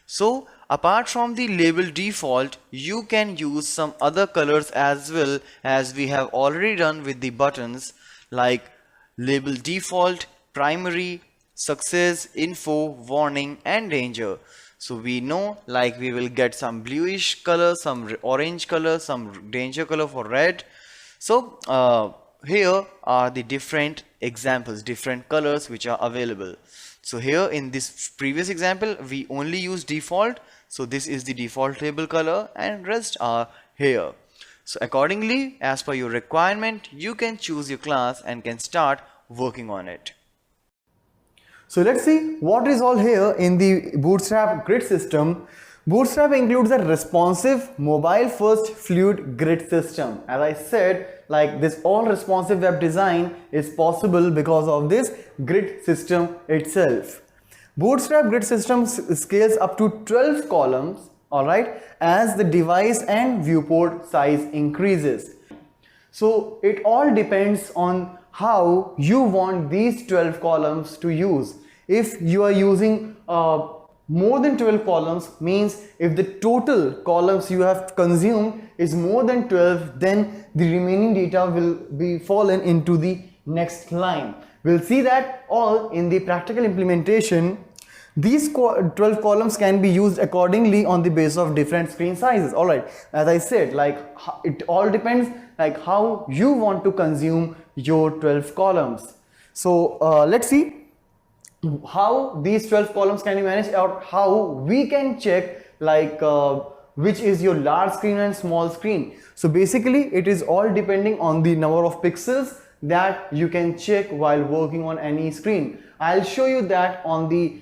So apart from the label default, you can use some other colors as well, as we have already done with the buttons, like label default, primary, success, info, warning and danger. So we know, like we will get some bluish color, some orange color, some danger color for red. So here are the different examples, different colors which are available. So here in this previous example, we only use default. So this is the default label color and rest are here. So accordingly, as per your requirement, you can choose your class and can start working on it. So let's see what is all here in the Bootstrap grid system. Bootstrap includes a responsive mobile first fluid grid system. As I said, like this all responsive web design is possible because of this grid system itself. Bootstrap grid system scales up to 12 columns, alright, as the device and viewport size increases. So it all depends on how you want these 12 columns to use. If you are using more than 12 columns, means if the total columns you have consumed is more than 12, then the remaining data will be fallen into the next line. We'll see that all in the practical implementation. These 12 columns can be used accordingly on the basis of different screen sizes. Alright, as I said, like it all depends like how you want to consume your 12 columns. So let's see how these 12 columns can be managed, or how we can check like which is your large screen and small screen. So basically it is all depending on the number of pixels that you can check while working on any screen. I'll show you that on the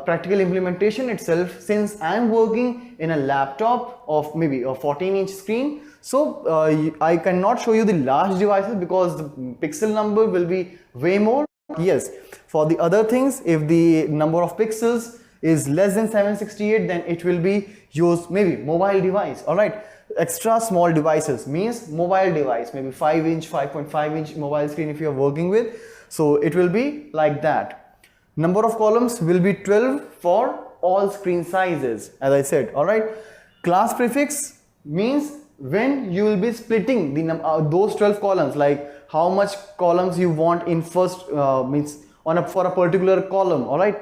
practical implementation itself, since I am working in a laptop of maybe a 14-inch screen. So I cannot show you the large devices because the pixel number will be way more. Yes, for the other things, if the number of pixels is less than 768, then it will be used maybe mobile device. All right, extra small devices means mobile device, maybe 5-inch, 5.5-inch mobile screen if you are working with. So it will be like that. Number of columns will be 12 for all screen sizes, as I said. All right, class prefix means when you will be splitting the those 12 columns, like how much columns you want in first means on for a particular column. All right,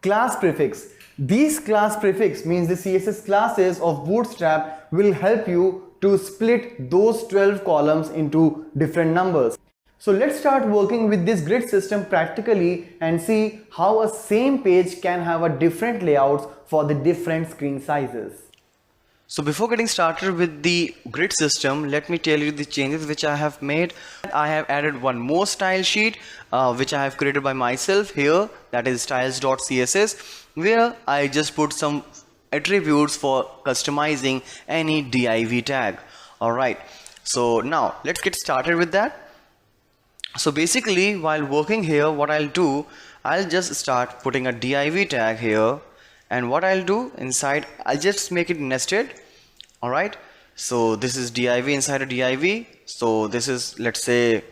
class prefix, these class prefix means the CSS classes of Bootstrap will help you to split those 12 columns into different numbers. So let's start working with this grid system practically and see how a same page can have a different layouts for the different screen sizes. So before getting started with the grid system, let me tell you the changes which I have made. I have added one more style sheet which I have created by myself here, that is styles.css, where I just put some attributes for customizing any div tag. Alright, so now let's get started with that. So basically while working here, what I'll do, I'll just start putting a div tag here, and what I'll do inside, I'll just make it nested. Alright, so this is div inside a div. So this is, let's say,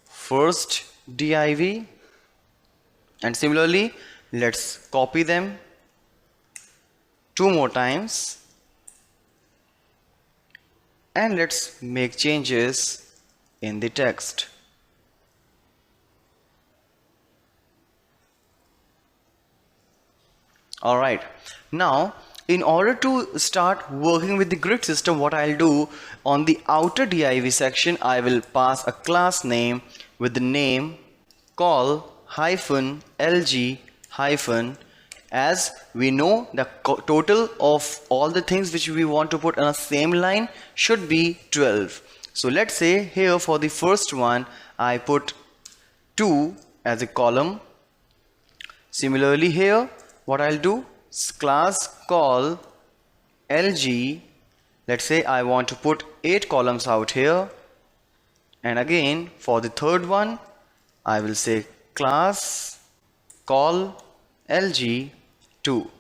first div, and similarly let's copy them 2 more times, and let's make changes in the text. Alright, now in order to start working with the grid system, what I'll do, on the outer div section I will pass a class name with the name call hyphen lg hyphen. As we know, the total of all the things which we want to put on a same line should be 12. So let's say here for the first one I put 2 as a column. Similarly here what I'll do, class call lg, let's say I want to put 8 columns out here, and again for the third one I will say class call lg 2.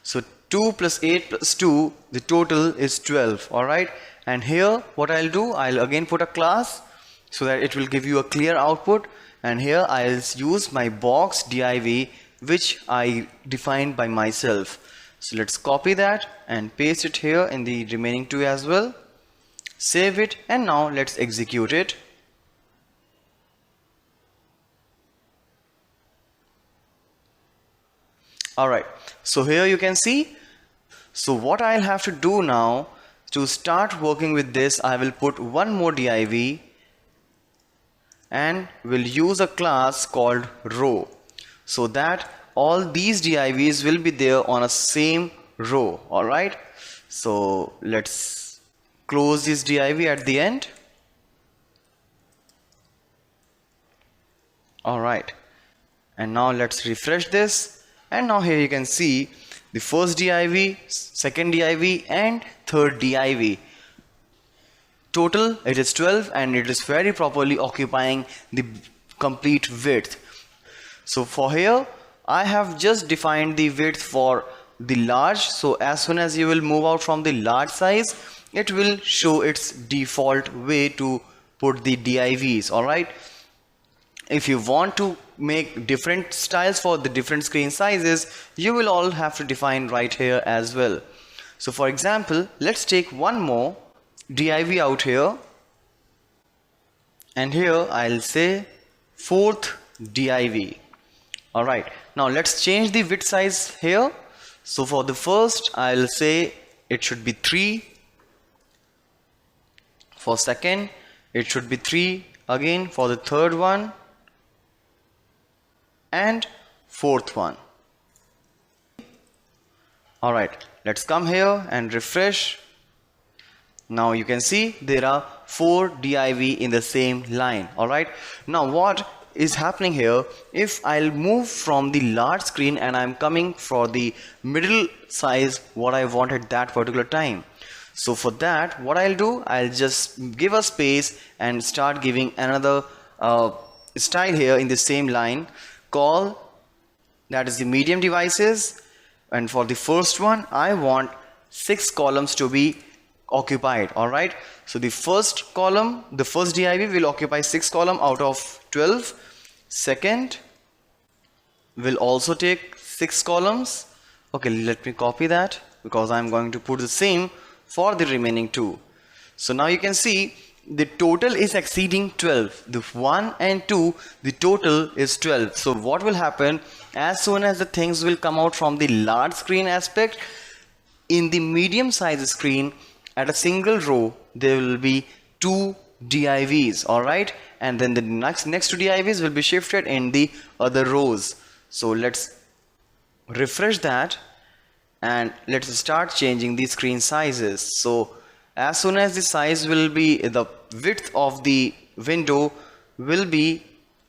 So 2 plus 8 plus 2, the total is 12. Alright, and here what I'll do, I'll again put a class so that it will give you a clear output, and here I'll use my box div which I defined by myself. So let's copy that and paste it here in the remaining 2 as well. Save it, and now let's execute it. Alright, so here you can see. So what I'll have to do now to start working with this, I will put one more div and will use a class called row, so that all these divs will be there on a same row. Alright, so let's close this div at the end. Alright, and now let's refresh this, and now here you can see the first div, second div and third div. Total it is 12, and it is very properly occupying the complete width. So for here I have just defined the width for the large, so as soon as you will move out from the large size, it will show its default way to put the divs. Alright, if you want to make different styles for the different screen sizes, you will all have to define right here as well. So for example, let's take one more div out here, and here I'll say fourth div. Alright, now let's change the width size here. So for the first I'll say it should be 3, for second it should be 3 again, for the third one, and fourth one. Alright, let's come here and refresh. Now you can see there are 4 div in the same line. Alright, now what is happening here, if I'll move from the large screen and I'm coming for the middle size what I want at that particular time. So for that what I'll do, I'll just give a space and start giving another style here in the same line, call, that is the medium devices, and for the first one I want 6 columns to be occupied. Alright, so the first column, the first div will occupy 6 columns out of 12. Second will also take 6 columns. Okay, let me copy that because I'm going to put the same for the remaining 2. So now you can see the total is exceeding 12. The 1 and 2, the total is 12. So what will happen, as soon as the things will come out from the large screen aspect, in the medium size screen at a single row there will be 2 divs. Alright, and then the next 2 divs will be shifted in the other rows. So let's refresh that, and let's start changing the screen sizes. So as soon as the size will be, the width of the window will be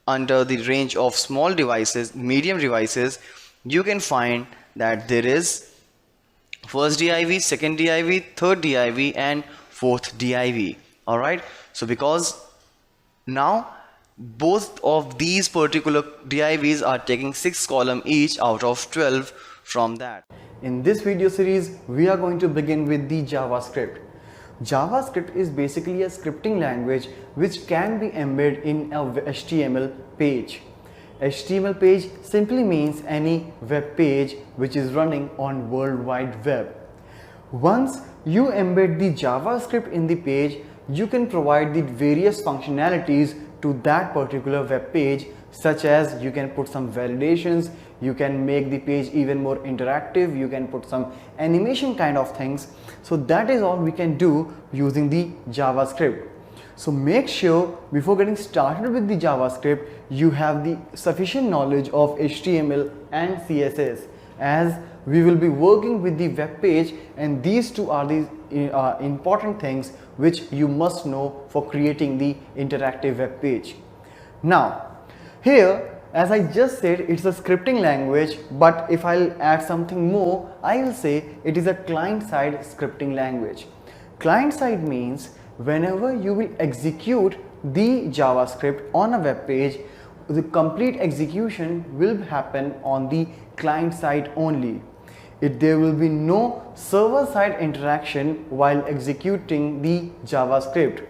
under the range of small devices, medium devices, you can find that there is first div, second div, third div and fourth div. Alright, so because now both of these particular divs are taking 6 column each out of 12 from that. In this video series, we are going to begin with the JavaScript. JavaScript is basically a scripting language which can be embedded in a HTML page. HTML page simply means any web page which is running on World Wide Web. Once you embed the JavaScript in the page, you can provide the various functionalities to that particular web page, such as you can put some validations, you can make the page even more interactive, you can put some animation kind of things. So that is all we can do using the JavaScript. So make sure before getting started with the JavaScript, you have the sufficient knowledge of HTML and CSS, as we will be working with the web page, and these two are the important things which you must know for creating the interactive web page. Now here, as I just said, it's a scripting language, but if I'll add something more, I will say it is a client-side scripting language. Client-side means whenever you will execute the JavaScript on a web page, the complete execution will happen on the client side only. There will be no server-side interaction while executing the JavaScript.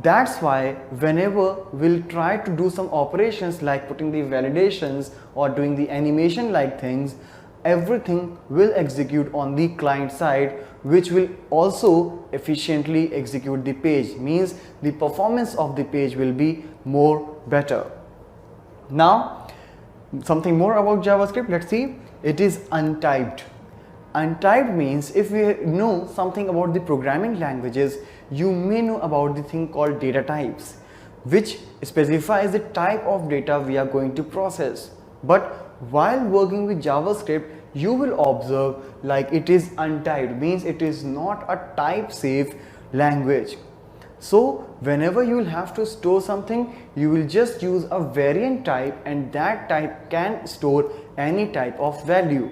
That's why whenever we'll try to do some operations like putting the validations or doing the animation like things, everything will execute on the client side, which will also efficiently execute the page, means the performance of the page will be more better. Now something more about JavaScript, let's see. It is untyped. Untyped means, if we know something about the programming languages, you may know about the thing called data types, which specifies the type of data we are going to process. But while working with JavaScript, you will observe like it is untyped, means it is not a type safe language. So whenever you will have to store something, you will just use a variant type, and that type can store any type of value.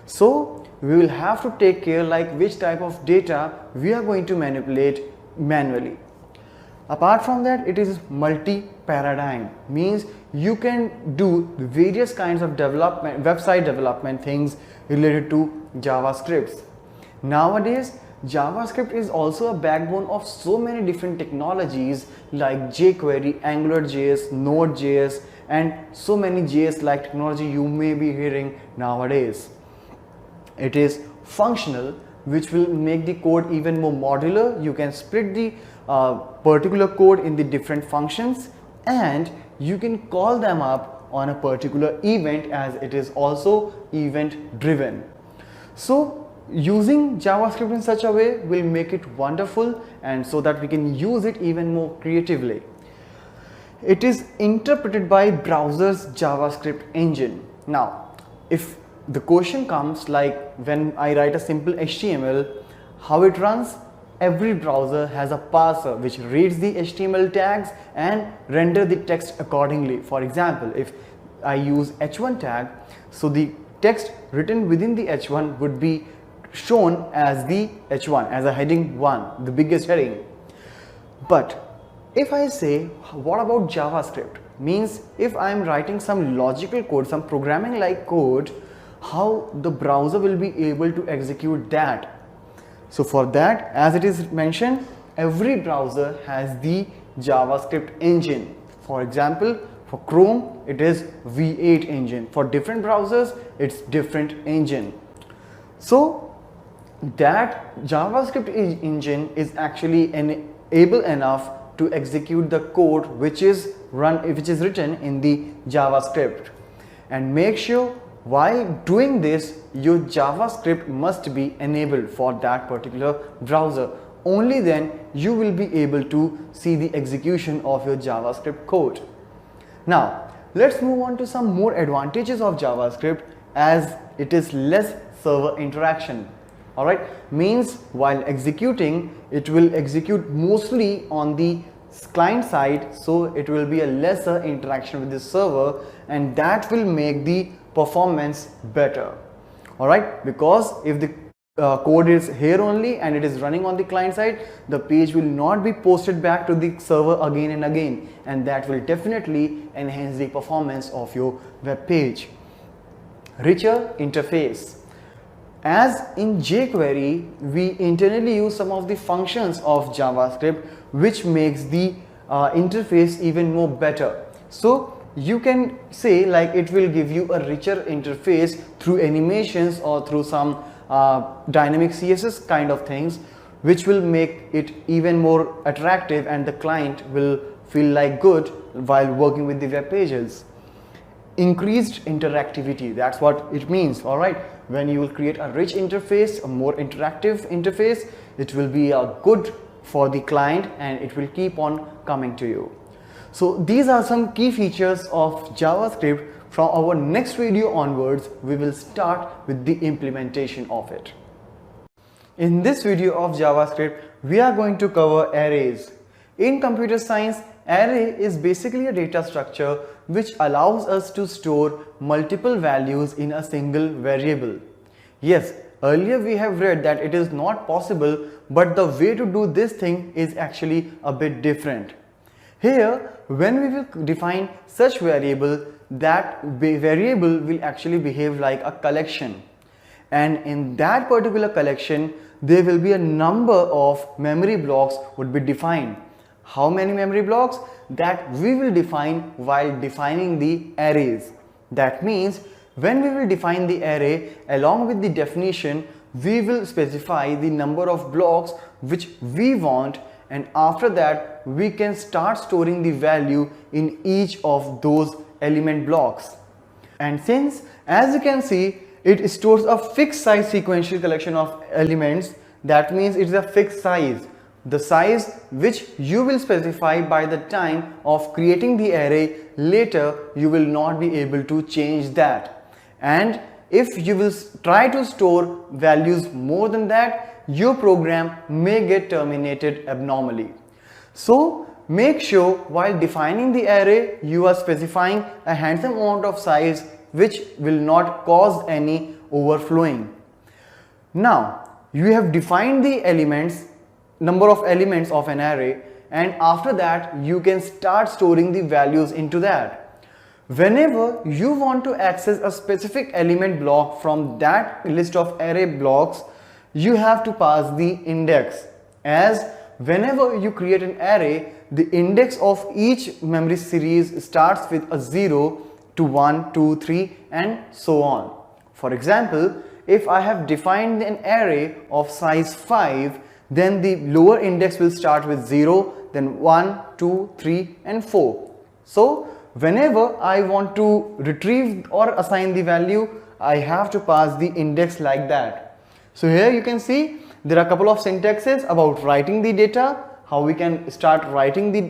So we will have to take care like which type of data we are going to manipulate manually. Apart from that, it is multi-paradigm, means you can do various kinds of development, website development things related to JavaScripts. Nowadays, JavaScript is also a backbone of so many different technologies like jQuery, AngularJS, Node.js, and so many JS like technology you may be hearing nowadays. It is functional, which will make the code even more modular. You can split the particular code in the different functions, and you can call them up on a particular event, as it is also event driven. So using JavaScript in such a way will make it wonderful, and so that we can use it even more creatively. It is interpreted by browser's JavaScript engine. Now, if the question comes like when I write a simple HTML, how it runs? Every browser has a parser which reads the HTML tags and render the text accordingly. For example, if I use h1 tag, so the text written within the h1 would be shown as the h1, as a heading 1, the biggest heading. But if I say, what about JavaScript? Means if I am writing some logical code, some programming like code, how the browser will be able to execute that? So for that, as it is mentioned, every browser has the JavaScript engine. For example, for Chrome, it is V8 engine. For different browsers, it's different engine. So that JavaScript engine is actually able enough to execute the code which is written in the JavaScript. And make sure while doing this, your JavaScript must be enabled for that particular browser. Only then you will be able to see the execution of your JavaScript code. Now let's move on to some more advantages of JavaScript, as it is less server interaction. Alright, means while executing, it will execute mostly on the client side, so it will be a lesser interaction with the server, and that will make the performance better. Alright, because if the code is here only and it is running on the client side, the page will not be posted back to the server again and again, and that will definitely enhance the performance of your web page. Richer interface. As in jQuery, we internally use some of the functions of JavaScript which makes the interface even more better. So you can say like it will give you a richer interface through animations or through some dynamic CSS kind of things, which will make it even more attractive and the client will feel like good while working with the web pages. Increased interactivity, that's what it means. All right, when you will create a rich interface, a more interactive interface, it will be good for the client and it will keep on coming to you. So these are some key features of JavaScript. From our next video onwards, we will start with the implementation of it. In this video of JavaScript, we are going to cover arrays. In computer science, array is basically a data structure which allows us to store multiple values in a single variable. Yes, earlier we have read that it is not possible, but the way to do this thing is actually a bit different. Here, when we will define such variable, that variable will actually behave like a collection, and in that particular collection there will be a number of memory blocks would be defined. How many memory blocks? That we will define while defining the arrays. That means when we will define the array, along with the definition, we will specify the number of blocks which we want, and after that we can start storing the value in each of those element blocks. And since, as you can see, it stores a fixed size sequential collection of elements, that means it is a fixed size, the size which you will specify by the time of creating the array. Later you will not be able to change that, and if you will try to store values more than that, your program may get terminated abnormally. So make sure while defining the array you are specifying a handsome amount of size which will not cause any overflowing. Now you have defined the elements, number of elements of an array, and after that you can start storing the values into that. Whenever you want to access a specific element block from that list of array blocks, you have to pass the index, as whenever you create an array, the index of each memory series starts with a 0 to 1, 2, 3 and so on. For example, if I have defined an array of size 5, then the lower index will start with 0, then 1, 2, 3 and 4. So whenever I want to retrieve or assign the value, I have to pass the index like that. So here you can see there are a couple of syntaxes about writing the data, how we can start writing the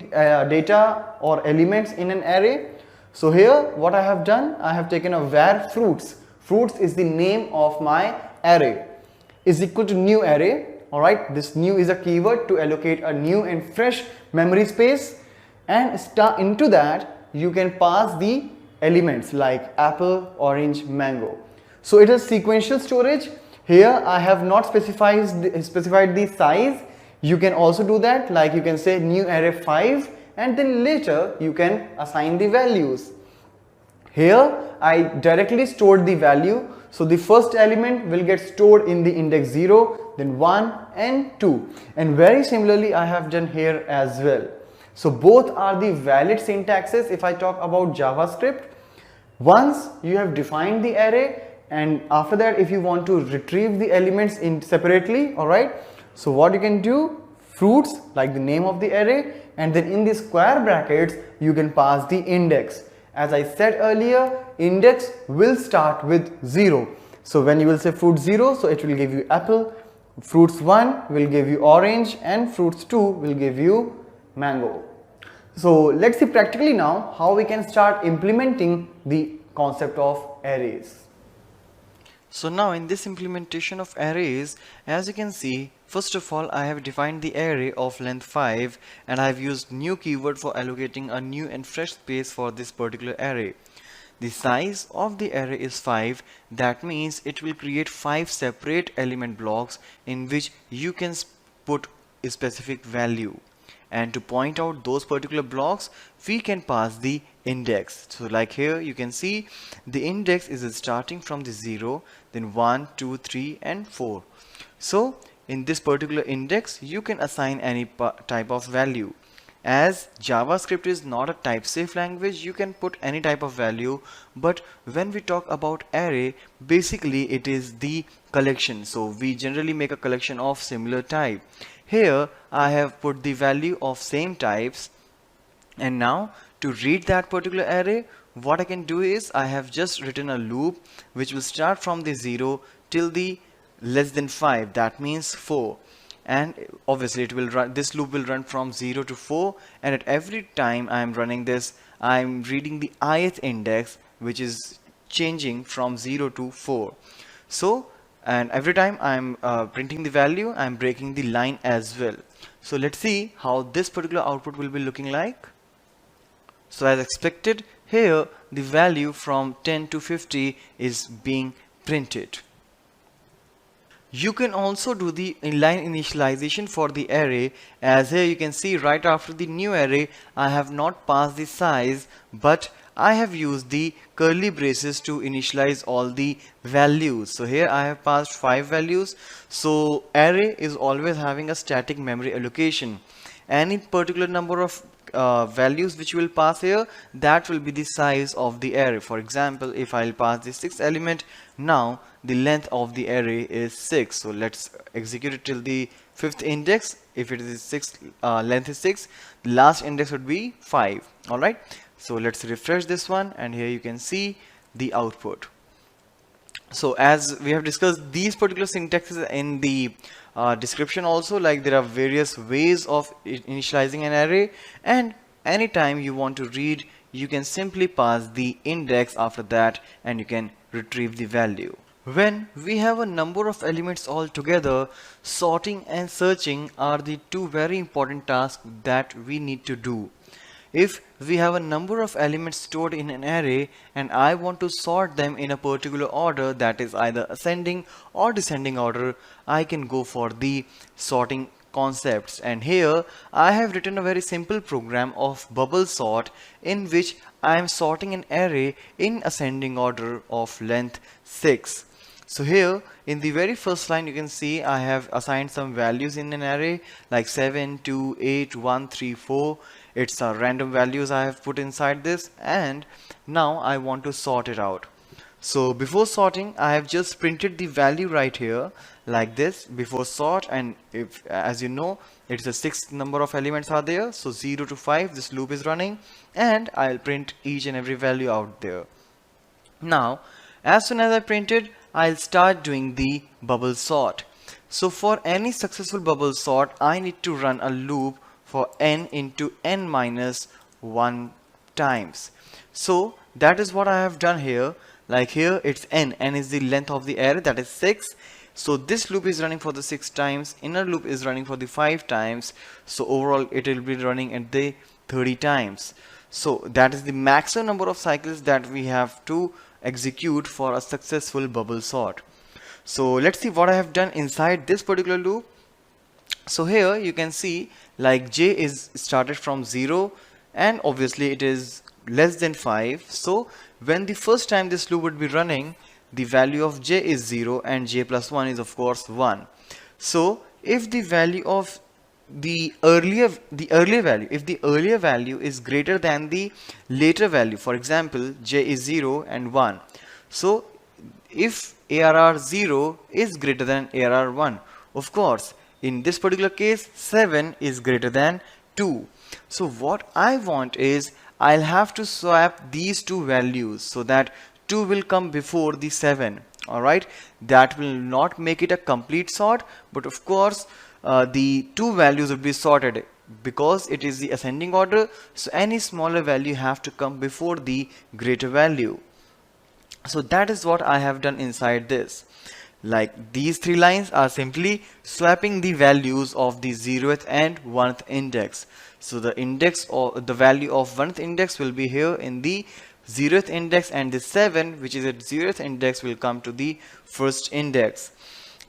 data or elements in an array. So here what I have done, I have taken a var fruits. Fruits is the name of my array, is equal to new array. Alright, this new is a keyword to allocate a new and fresh memory space, and into that you can pass the elements like apple, orange, mango. So it is sequential storage. Here I have not specified the size. You can also do that, like you can say new array 5 and then later you can assign the values. Here I directly stored the value, so the first element will get stored in the index 0, then 1 and 2, and very similarly I have done here as well. So both are the valid syntaxes if I talk about JavaScript. Once you have defined the array, and after that if you want to retrieve the elements in separately, alright, so what you can do, fruits like the name of the array, and then in the square brackets you can pass the index. As I said earlier, index will start with 0. So when you will say fruit 0, so it will give you apple, fruits 1 will give you orange, and fruits 2 will give you mango. So let's see practically now how we can start implementing the concept of arrays. So now in this implementation of arrays, as you can see, first of all I have defined the array of length 5 and I have used new keyword for allocating a new and fresh space for this particular array. The size of the array is 5. That means it will create 5 separate element blocks in which you can put a specific value. And to point out those particular blocks, we can pass the index. So like here you can see the index is starting from the 0, then 1, 2, 3 and 4. So in this particular index you can assign any type of value. As JavaScript is not a type safe language, you can put any type of value, but when we talk about array, basically it is the collection. So we generally make a collection of similar type. Here I have put the value of same types, and now to read that particular array, what I can do is I have just written a loop which will start from the 0 till the less than 5, that means 4. And obviously it will run, this loop will run from 0 to 4, and at every time I am running this, I am reading the ith index which is changing from 0 to 4. So and every time I am printing the value, I am breaking the line as well. So let's see how this particular output will be looking like. So as expected, here the value from 10 to 50 is being printed. You can also do the inline initialization for the array, as here you can see right after the new array I have not passed the size, but I have used the curly braces to initialize all the values. So here I have passed 5 values. So array is always having a static memory allocation. Any particular number of values which will pass here, that will be the size of the array. For example, if I'll pass the 6th element, now the length of the array is 6. So let's execute it till the 5th index. If it is 6, length is 6, the last index would be 5. Alright, so let's refresh this one, and here you can see the output. So as we have discussed these particular syntaxes in the description also, like there are various ways of initializing an array, and anytime you want to read, you can simply pass the index after that and you can retrieve the value. When we have a number of elements all together, sorting and searching are the two very important tasks that we need to do. If we have a number of elements stored in an array and I want to sort them in a particular order, that is either ascending or descending order, I can go for the sorting concepts. And here I have written a very simple program of bubble sort in which I am sorting an array in ascending order of length 6. So here in the very first line you can see I have assigned some values in an array like 7, 2, 8, 1, 3, 4. It's random values I have put inside this, and now I want to sort it out. So before sorting, I have just printed the value right here like this before sort, and if, as you know, it's the 6th number of elements are there, so 0 to 5 this loop is running, and I'll print each and every value out there. Now as soon as I printed, I'll start doing the bubble sort. So for any successful bubble sort, I need to run a loop for n into n minus 1 times. So that is what I have done here. Like here it's n is the length of the array, that is 6. So this loop is running for the 6 times, inner loop is running for the 5 times, so overall it will be running at the 30 times. So that is the maximum number of cycles that we have to execute for a successful bubble sort. So let's see what I have done inside this particular loop. So here you can see like j is started from 0 and obviously it is less than 5. So when the first time this loop would be running, the value of j is 0 and j plus 1 is of course 1. So if the value of the earlier value, if the earlier value is greater than the later value, for example j is 0 and 1, so if ARR 0 is greater than ARR 1, of course in this particular case 7 is greater than 2. So what I want is I'll have to swap these two values so that 2 will come before the 7. Alright, that will not make it a complete sort, but of course the two values would be sorted because it is the ascending order, so any smaller value have to come before the greater value. So that is what I have done inside this. Like these three lines are simply swapping the values of the 0th and 1th index. So the index or the value of 1th index will be here in the 0th index, and the 7 which is at 0th index will come to the first index.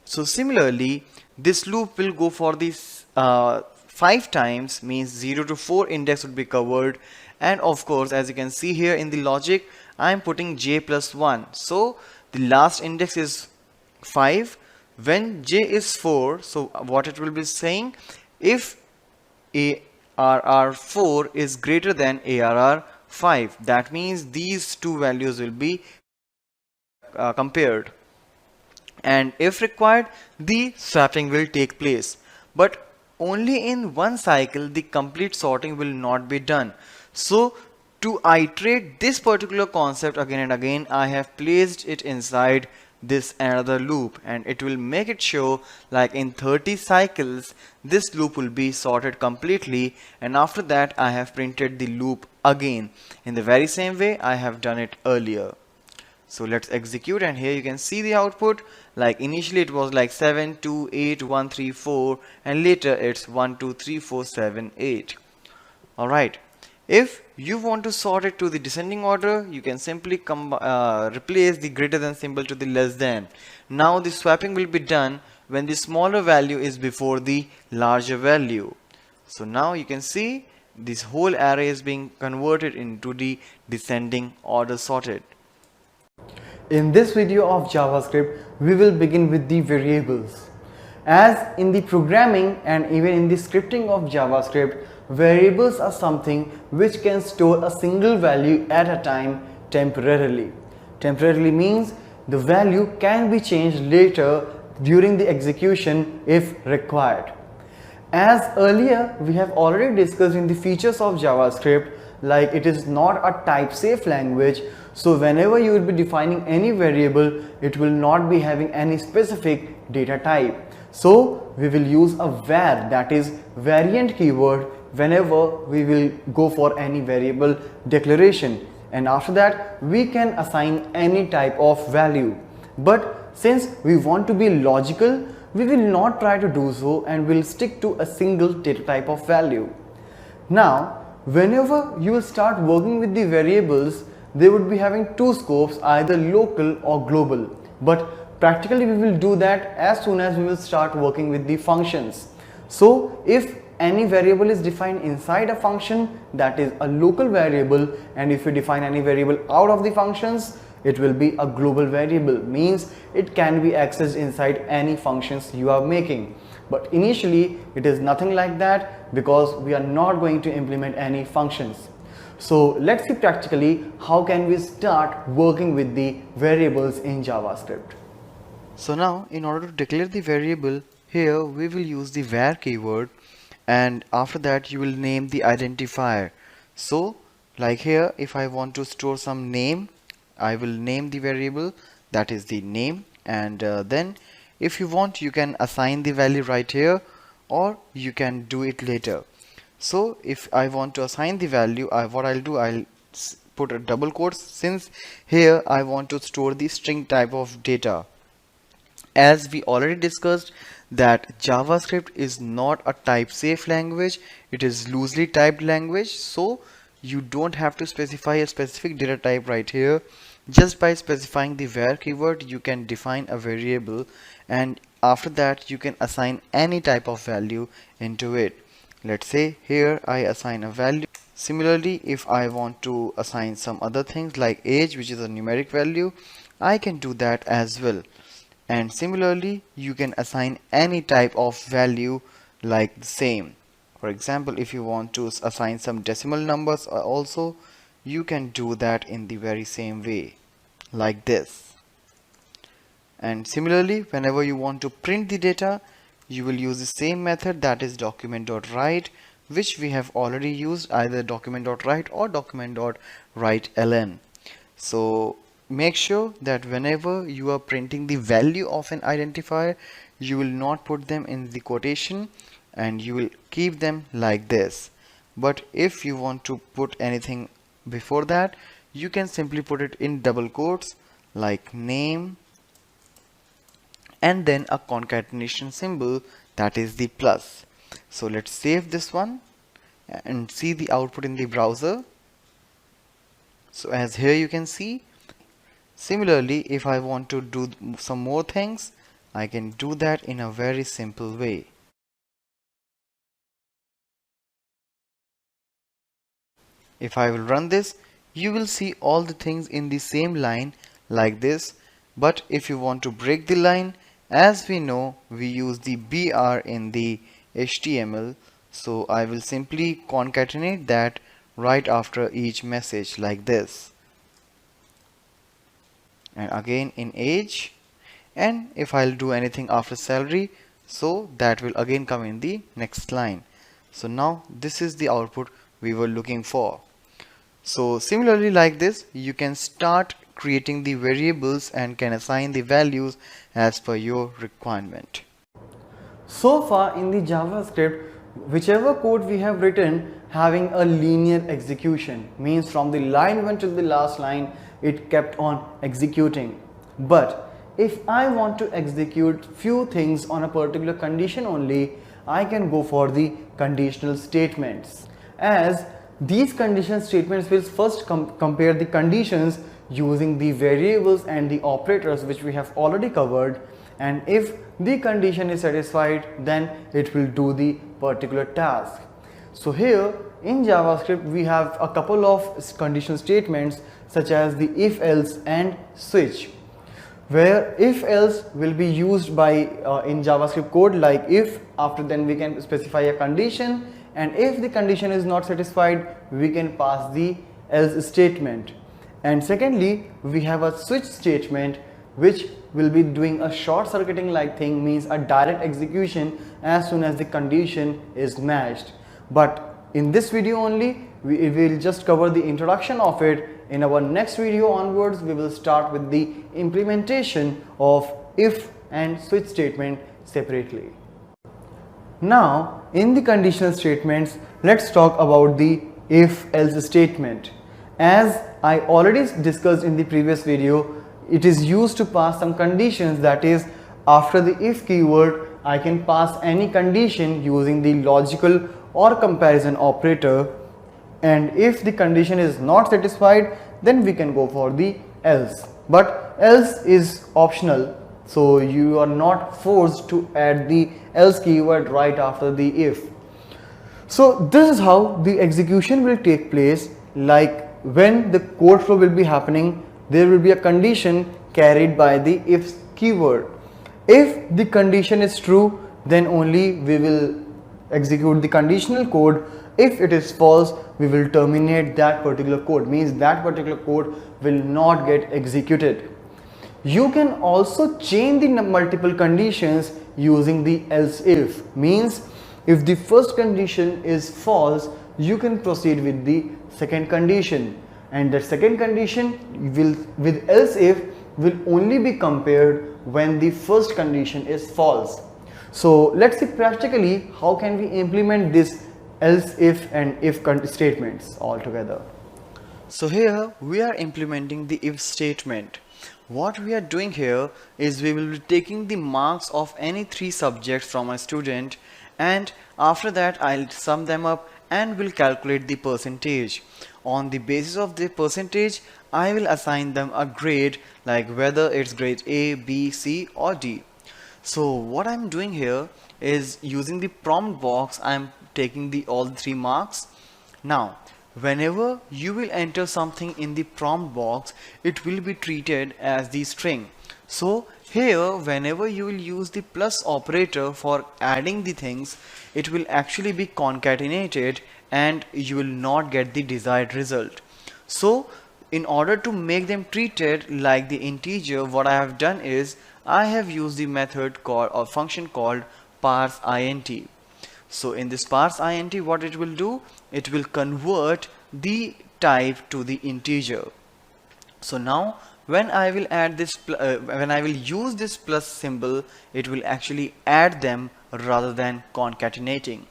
So similarly, this loop will go for this 5 times, means 0 to 4 index would be covered. And of course, as you can see here in the logic, I am putting j plus 1. So the last index is 5. When j is 4, so what it will be saying, if ARR4 is greater than ARR5, that means these two values will be compared, and if required the swapping will take place, but only in one cycle. The complete sorting will not be done. So to iterate this particular concept again and again, I have placed it inside this another loop, and it will make it show like in 30 cycles this loop will be sorted completely, and after that I have printed the loop again in the very same way I have done it earlier. So let's execute, and here you can see the output. Like initially it was like 7 2 8 1 3 4, and later it's 1 2 3 4 7 8. Alright, if you want to sort it to the descending order, you can simply replace the greater than symbol to the less than. Now the swapping will be done when the smaller value is before the larger value. So now you can see this whole array is being converted into the descending order sorted. In this video of JavaScript, we will begin with the variables. As in the programming and even in the scripting of JavaScript, variables are something which can store a single value at a time temporarily. Temporarily means the value can be changed later during the execution if required. As earlier we have already discussed in the features of JavaScript, like it is not a type safe language, so whenever you will be defining any variable, it will not be having any specific data type. So we will use a var, that is variant keyword, whenever we will go for any variable declaration, and after that we can assign any type of value. But since we want to be logical, we will not try to do so and will stick to a single data type of value. Now whenever you will start working with the variables, they would be having two scopes, either local or global, but practically we will do that as soon as we will start working with the functions. So if any variable is defined inside a function, that is a local variable, and if you define any variable out of the functions, it will be a global variable, means it can be accessed inside any functions you are making. But initially it is nothing like that, because we are not going to implement any functions. So let's see practically how can we start working with the variables in JavaScript. So now in order to declare the variable, here we will use the var keyword, and after that you will name the identifier. So like here, if I want to store some name, I will name the variable, that is the name, and then if you want you can assign the value right here, or you can do it later. So if I want to assign the value, what I'll do, I'll put a double quotes, since here I want to store the string type of data. As we already discussed that JavaScript is not a type safe language, it is loosely typed language, so you don't have to specify a specific data type right here. Just by specifying the var keyword, you can define a variable, and after that you can assign any type of value into it. Let's say here I assign a value. Similarly, if I want to assign some other things like age, which is a numeric value, I can do that as well. And similarly, you can assign any type of value like the same. For example, if you want to assign some decimal numbers also, you can do that in the very same way, like this. And similarly, whenever you want to print the data, you will use the same method, that is document.write, which we have already used, either document.write or document.writeln. So make sure that whenever you are printing the value of an identifier, you will not put them in the quotation, and you will keep them like this. But if you want to put anything before that, you can simply put it in double quotes like name, and then a concatenation symbol, that is the plus. So let's save this one and see the output in the browser. So as here you can see, similarly, if I want to do some more things, I can do that in a very simple way. If I will run this, you will see all the things in the same line like this. But if you want to break the line, as we know, we use the BR in the HTML. So I will simply concatenate that right after each message like this. And again in age. And if I'll do anything after salary, so that will again come in the next line. So now this is the output we were looking for. So similarly like this, you can start creating the variables and can assign the values as per your requirement. So far in the JavaScript, whichever code we have written having a linear execution, means from the line 1 till the last line it kept on executing. But if I want to execute few things on a particular condition only, I can go for the conditional statements, as these condition statements will first compare the conditions using the variables and the operators which we have already covered, and if the condition is satisfied, then it will do the particular task. So here in JavaScript we have a couple of condition statements such as the if else and switch, where if else will be used by in JavaScript code like if, after then we can specify a condition, and if the condition is not satisfied we can pass the else statement. And secondly, we have a switch statement which will be doing a short circuiting like thing, means a direct execution as soon as the condition is matched. But in this video only we will just cover the introduction of it. In our next video onwards we will start with the implementation of if and switch statement separately. Now in the conditional statements, let's talk about the if else statement. As I already discussed in the previous video, it is used to pass some conditions, that is after the if keyword I can pass any condition using the logical or comparison operator, and if the condition is not satisfied then we can go for the else. But else is optional, so you are not forced to add the else keyword right after the if. So this is how the execution will take place. Like when the code flow will be happening, there will be a condition carried by the if keyword. If the condition is true, then only we will execute the conditional code. If it is false, we will terminate that particular code, means that particular code will not get executed. You can also change the multiple conditions using the else if, means if the first condition is false, you can proceed with the second condition, and the second condition will with else if will only be compared when the first condition is false. So let's see practically how can we implement this else if and if statements all together. So here we are implementing the if statement. What we are doing here is we will be taking the marks of any three subjects from a student, and after that I'll sum them up and will calculate the percentage. On the basis of the percentage, I will assign them a grade, like whether it's grade A, B, C or D. So what I'm doing here is using the prompt box, I'm taking all the three marks. Now whenever you will enter something in the prompt box, it will be treated as the string. So here whenever you will use the plus operator for adding the things, it will actually be concatenated and you will not get the desired result. So in order to make them treated like the integer, what I have done is I have used the method called or function called parse int. So in this parse int, what it will do, it will convert the type to the integer. So now when I will add this when I will use this plus symbol, it will actually add them rather than concatenating.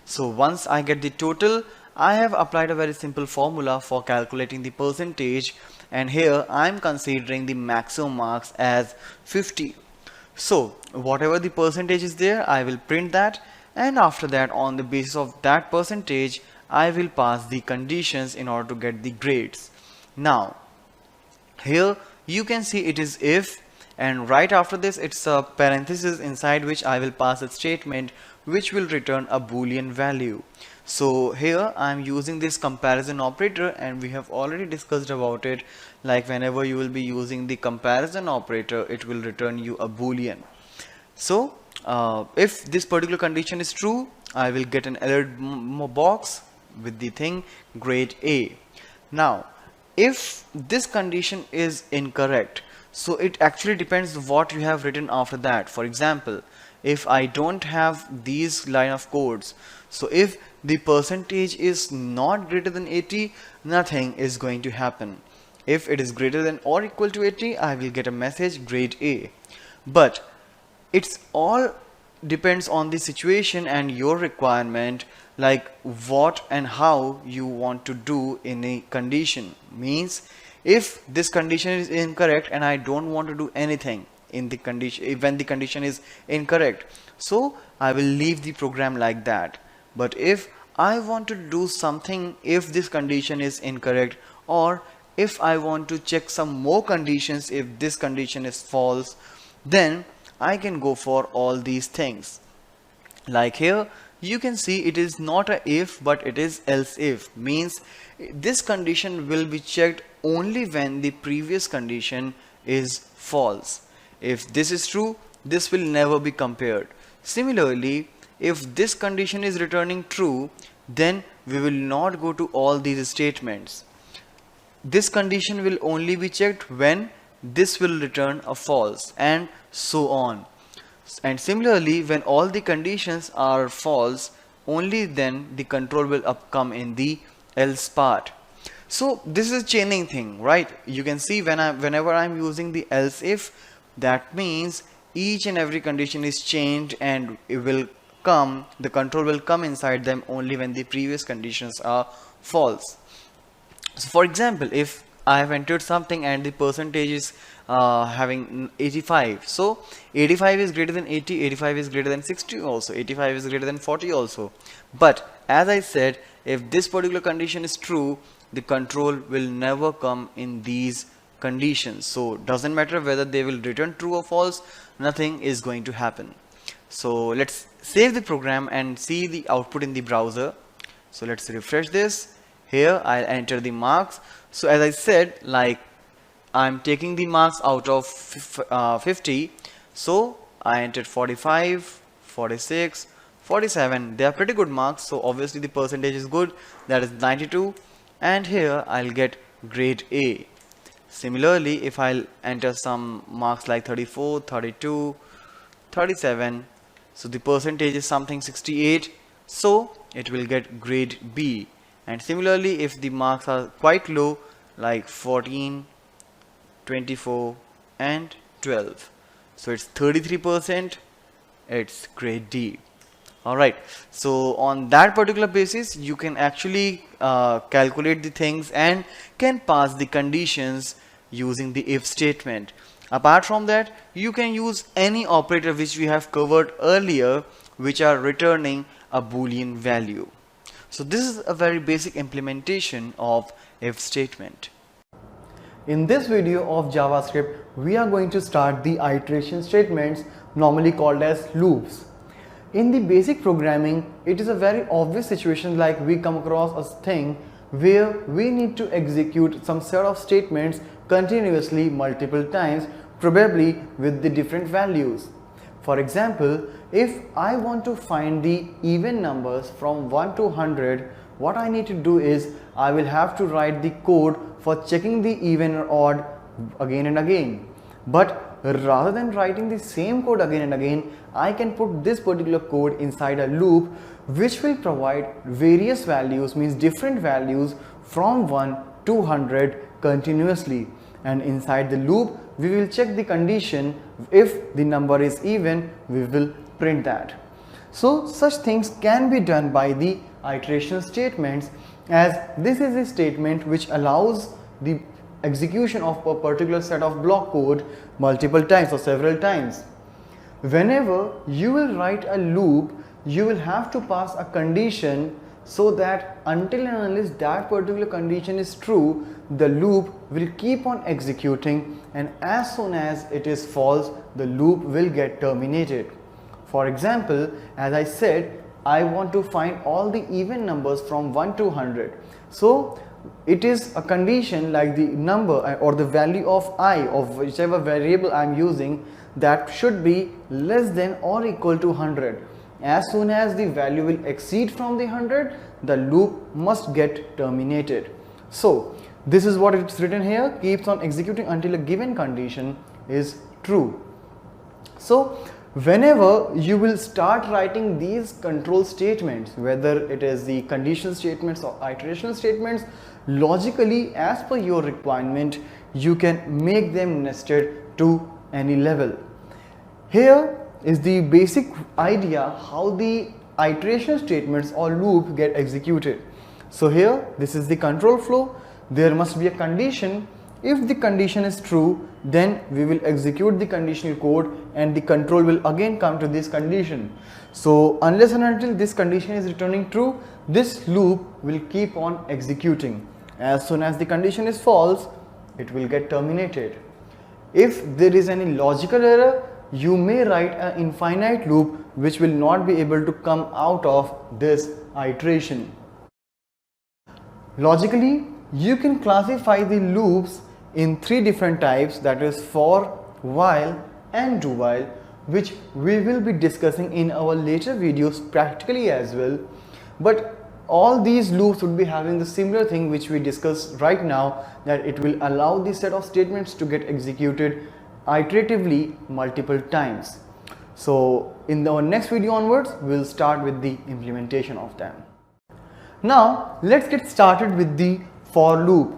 So once I get the total, I have applied a very simple formula for calculating the percentage, and here I am considering the maximum marks as 50. So whatever the percentage is there, I will print that, and after that, on the basis of that percentage, I will pass the conditions in order to get the grades. Now here you can see it is if, and right after this it's a parenthesis inside which I will pass a statement which will return a boolean value. So here I am using this comparison operator, and we have already discussed about it, like whenever you will be using the comparison operator, it will return you a boolean. So if this particular condition is true, I will get an alert box with the thing grade A. Now if this condition is incorrect, so it actually depends what you have written after that. For example, if I don't have these line of codes, so if the percentage is not greater than 80, nothing is going to happen. If it is greater than or equal to 80, I will get a message grade A. But it's all depends on the situation and your requirement, like what and how you want to do in a condition. Means if this condition is incorrect and I don't want to do anything in the condition, when the condition is incorrect, so I will leave the program like that. But if I want to do something, if this condition is incorrect, or if I want to check some more conditions, if this condition is false, then I can go for all these things. Like here you can see it is not a if, but it is else if. Means this condition will be checked only when the previous condition is false. If this is true, this will never be compared. Similarly, if this condition is returning true, then we will not go to all these statements. This condition will only be checked when this will return a false, and so on. And similarly, when all the conditions are false, only then the control will come in the else part. So this is a chaining thing, right? You can see whenever I'm using the else if, that means each and every condition is changed, and it will come, the control will come inside them only when the previous conditions are false. So for example, if I have entered something and the percentage is having 85, so 85 is greater than 80, 85 is greater than 60 also, 85 is greater than 40 also. But as I said, if this particular condition is true, the control will never come in these conditions. So doesn't matter whether they will return true or false, nothing is going to happen. So let's save the program and see the output in the browser. So let's refresh this. Here I'll enter the marks. So as I said, like I'm taking the marks out of 50. So I entered 45, 46, 47. They are pretty good marks. So obviously the percentage is good. That is 92. And here I'll get grade A. Similarly, if I'll enter some marks like 34, 32, 37. So the percentage is something 68. So it will get grade B. And similarly, if the marks are quite low, like 14, 24 and 12, so it's 33%, it's grade D. Alright, so on that particular basis you can actually calculate the things and can pass the conditions using the if statement. Apart from that, you can use any operator which we have covered earlier, which are returning a boolean value. So this is a very basic implementation of if statement. In this video of JavaScript, we are going to start the iteration statements, normally called as loops. In the basic programming, it is a very obvious situation, like we come across a thing where we need to execute some set of statements continuously multiple times, probably with the different values. For example, if I want to find the even numbers from 1 to 100, what I need to do is I will have to write the code for checking the even or odd again and again. But rather than writing the same code again and again, I can put this particular code inside a loop which will provide various values, means different values from 1 to 100 continuously. And inside the loop, we will check the condition. If the number is even, we will print that. So such things can be done by the iteration statements, as this is a statement which allows the execution of a particular set of block code multiple times or several times. Whenever you will write a loop, you will have to pass a condition, so that until and unless that particular condition is true, the loop will keep on executing, and as soon as it is false, the loop will get terminated. For example, as I said, I want to find all the even numbers from 1 to 100. So it is a condition like the number or the value of I of whichever variable I am using, that should be less than or equal to 100. As soon as the value will exceed from the 100, the loop must get terminated. So this is what it's written here, keeps on executing until a given condition is true. So whenever you will start writing these control statements, whether it is the conditional statements or iterational statements, logically as per your requirement, you can make them nested to any level. Here is the basic idea how the iteration statements or loop get executed. So here, this is the control flow. There must be a condition. If the condition is true, then we will execute the conditional code and the control will again come to this condition. So unless and until this condition is returning true, this loop will keep on executing. As soon as the condition is false, it will get terminated. If there is any logical error, you may write an infinite loop which will not be able to come out of this iteration. Logically, you can classify the loops in three different types, that is for, while and do while, which we will be discussing in our later videos practically as well. But all these loops would be having the similar thing which we discussed right now, that it will allow the set of statements to get executed iteratively multiple times. So in our next video onwards, we'll start with the implementation of them. Now let's get started with the for loop.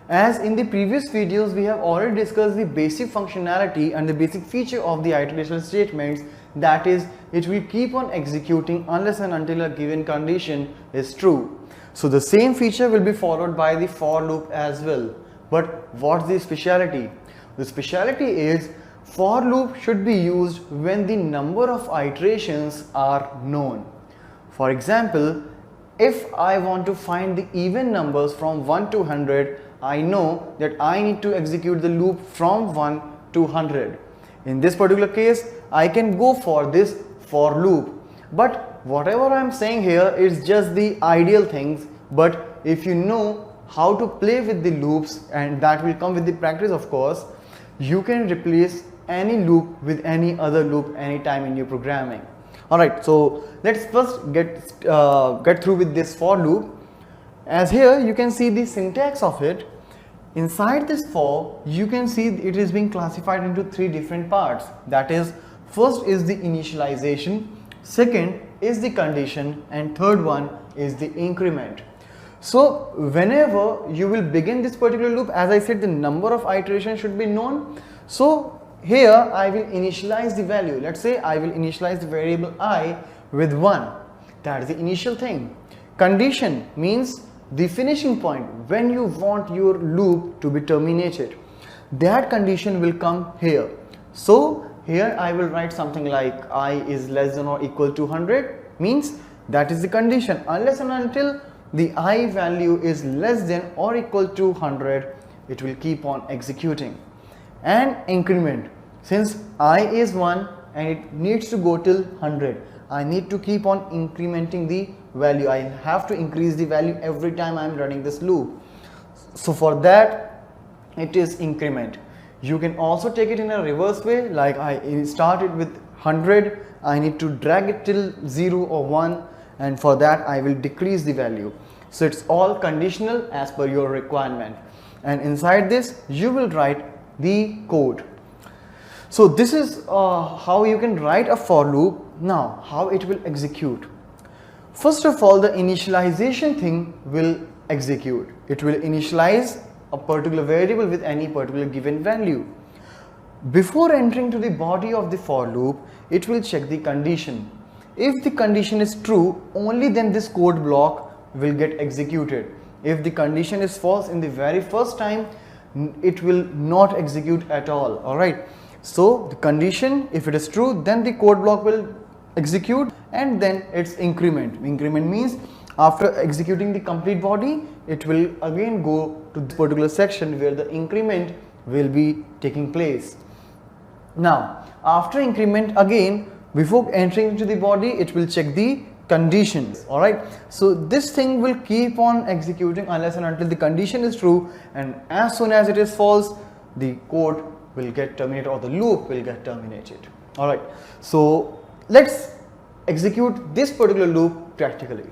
As in the previous videos, we have already discussed the basic functionality and the basic feature of the iterational statements, that is, it will keep on executing unless and until a given condition is true. So the same feature will be followed by the for loop as well. But what's the speciality? The speciality is for loop should be used when the number of iterations are known. For example, if I want to find the even numbers from 1 to 100, I know that I need to execute the loop from 1 to 100. In this particular case, I can go for this for loop. But whatever I am saying here is just the ideal things. But if you know how to play with the loops, and that will come with the practice of course, you can replace any loop with any other loop anytime in your programming. Alright, so let's first get through with this for loop. As here you can see the syntax of it. Inside this for, you can see it is being classified into three different parts. That is, first is the initialization, second is the condition, and third one is the increment. So whenever you will begin this particular loop, as I said, the number of iterations should be known. So here I will initialize the value. Let's say I will initialize the variable I with 1. That is the initial thing. Condition means the finishing point, when you want your loop to be terminated. That condition will come here. So here I will write something like I is less than or equal to 100, means that is the condition. Unless and until the I value is less than or equal to 100, it will keep on executing. And increment, since I is 1 and it needs to go till 100, I need to keep on incrementing the value. I have to increase the value every time I am running this loop. So for that, it is increment. You can also take it in a reverse way, like I started with 100, I need to drag it till 0 or 1, and for that I will decrease the value. So it's all conditional as per your requirement, and inside this you will write the code. So this is how you can write a for loop. Now how it will execute. First of all, the initialization thing will execute. It will initialize a particular variable with any particular given value. Before entering to the body of the for loop, it will check the condition. If the condition is true, only then this code block will get executed. If the condition is false in the very first time, it will not execute at all. Alright, so the condition, if it is true, then the code block will execute, and then it's increment. Increment means after executing the complete body, it will again go to this particular section where the increment will be taking place. Now after increment, again before entering into the body, it will check the conditions. Alright, so this thing will keep on executing unless and until the condition is true, and as soon as it is false, the code will get terminated, or the loop will get terminated. Alright, so let's execute this particular loop practically.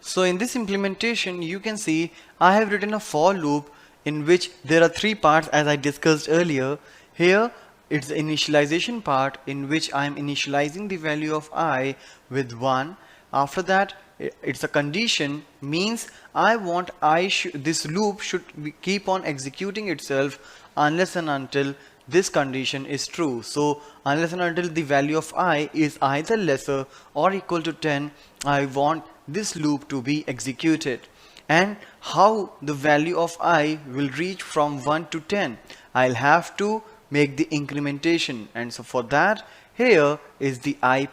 So in this implementation, you can see I have written a for loop in which there are three parts, as I discussed earlier. Here it's the initialization part, in which I am initializing the value of I with 1. After that, it's a condition, means I want this loop should keep on executing itself unless and until this condition is true. So unless and until the value of I is either lesser or equal to 10, I want this loop to be executed. And how the value of I will reach from 1 to 10? I'll have to make the incrementation, and so for that, here is the I++.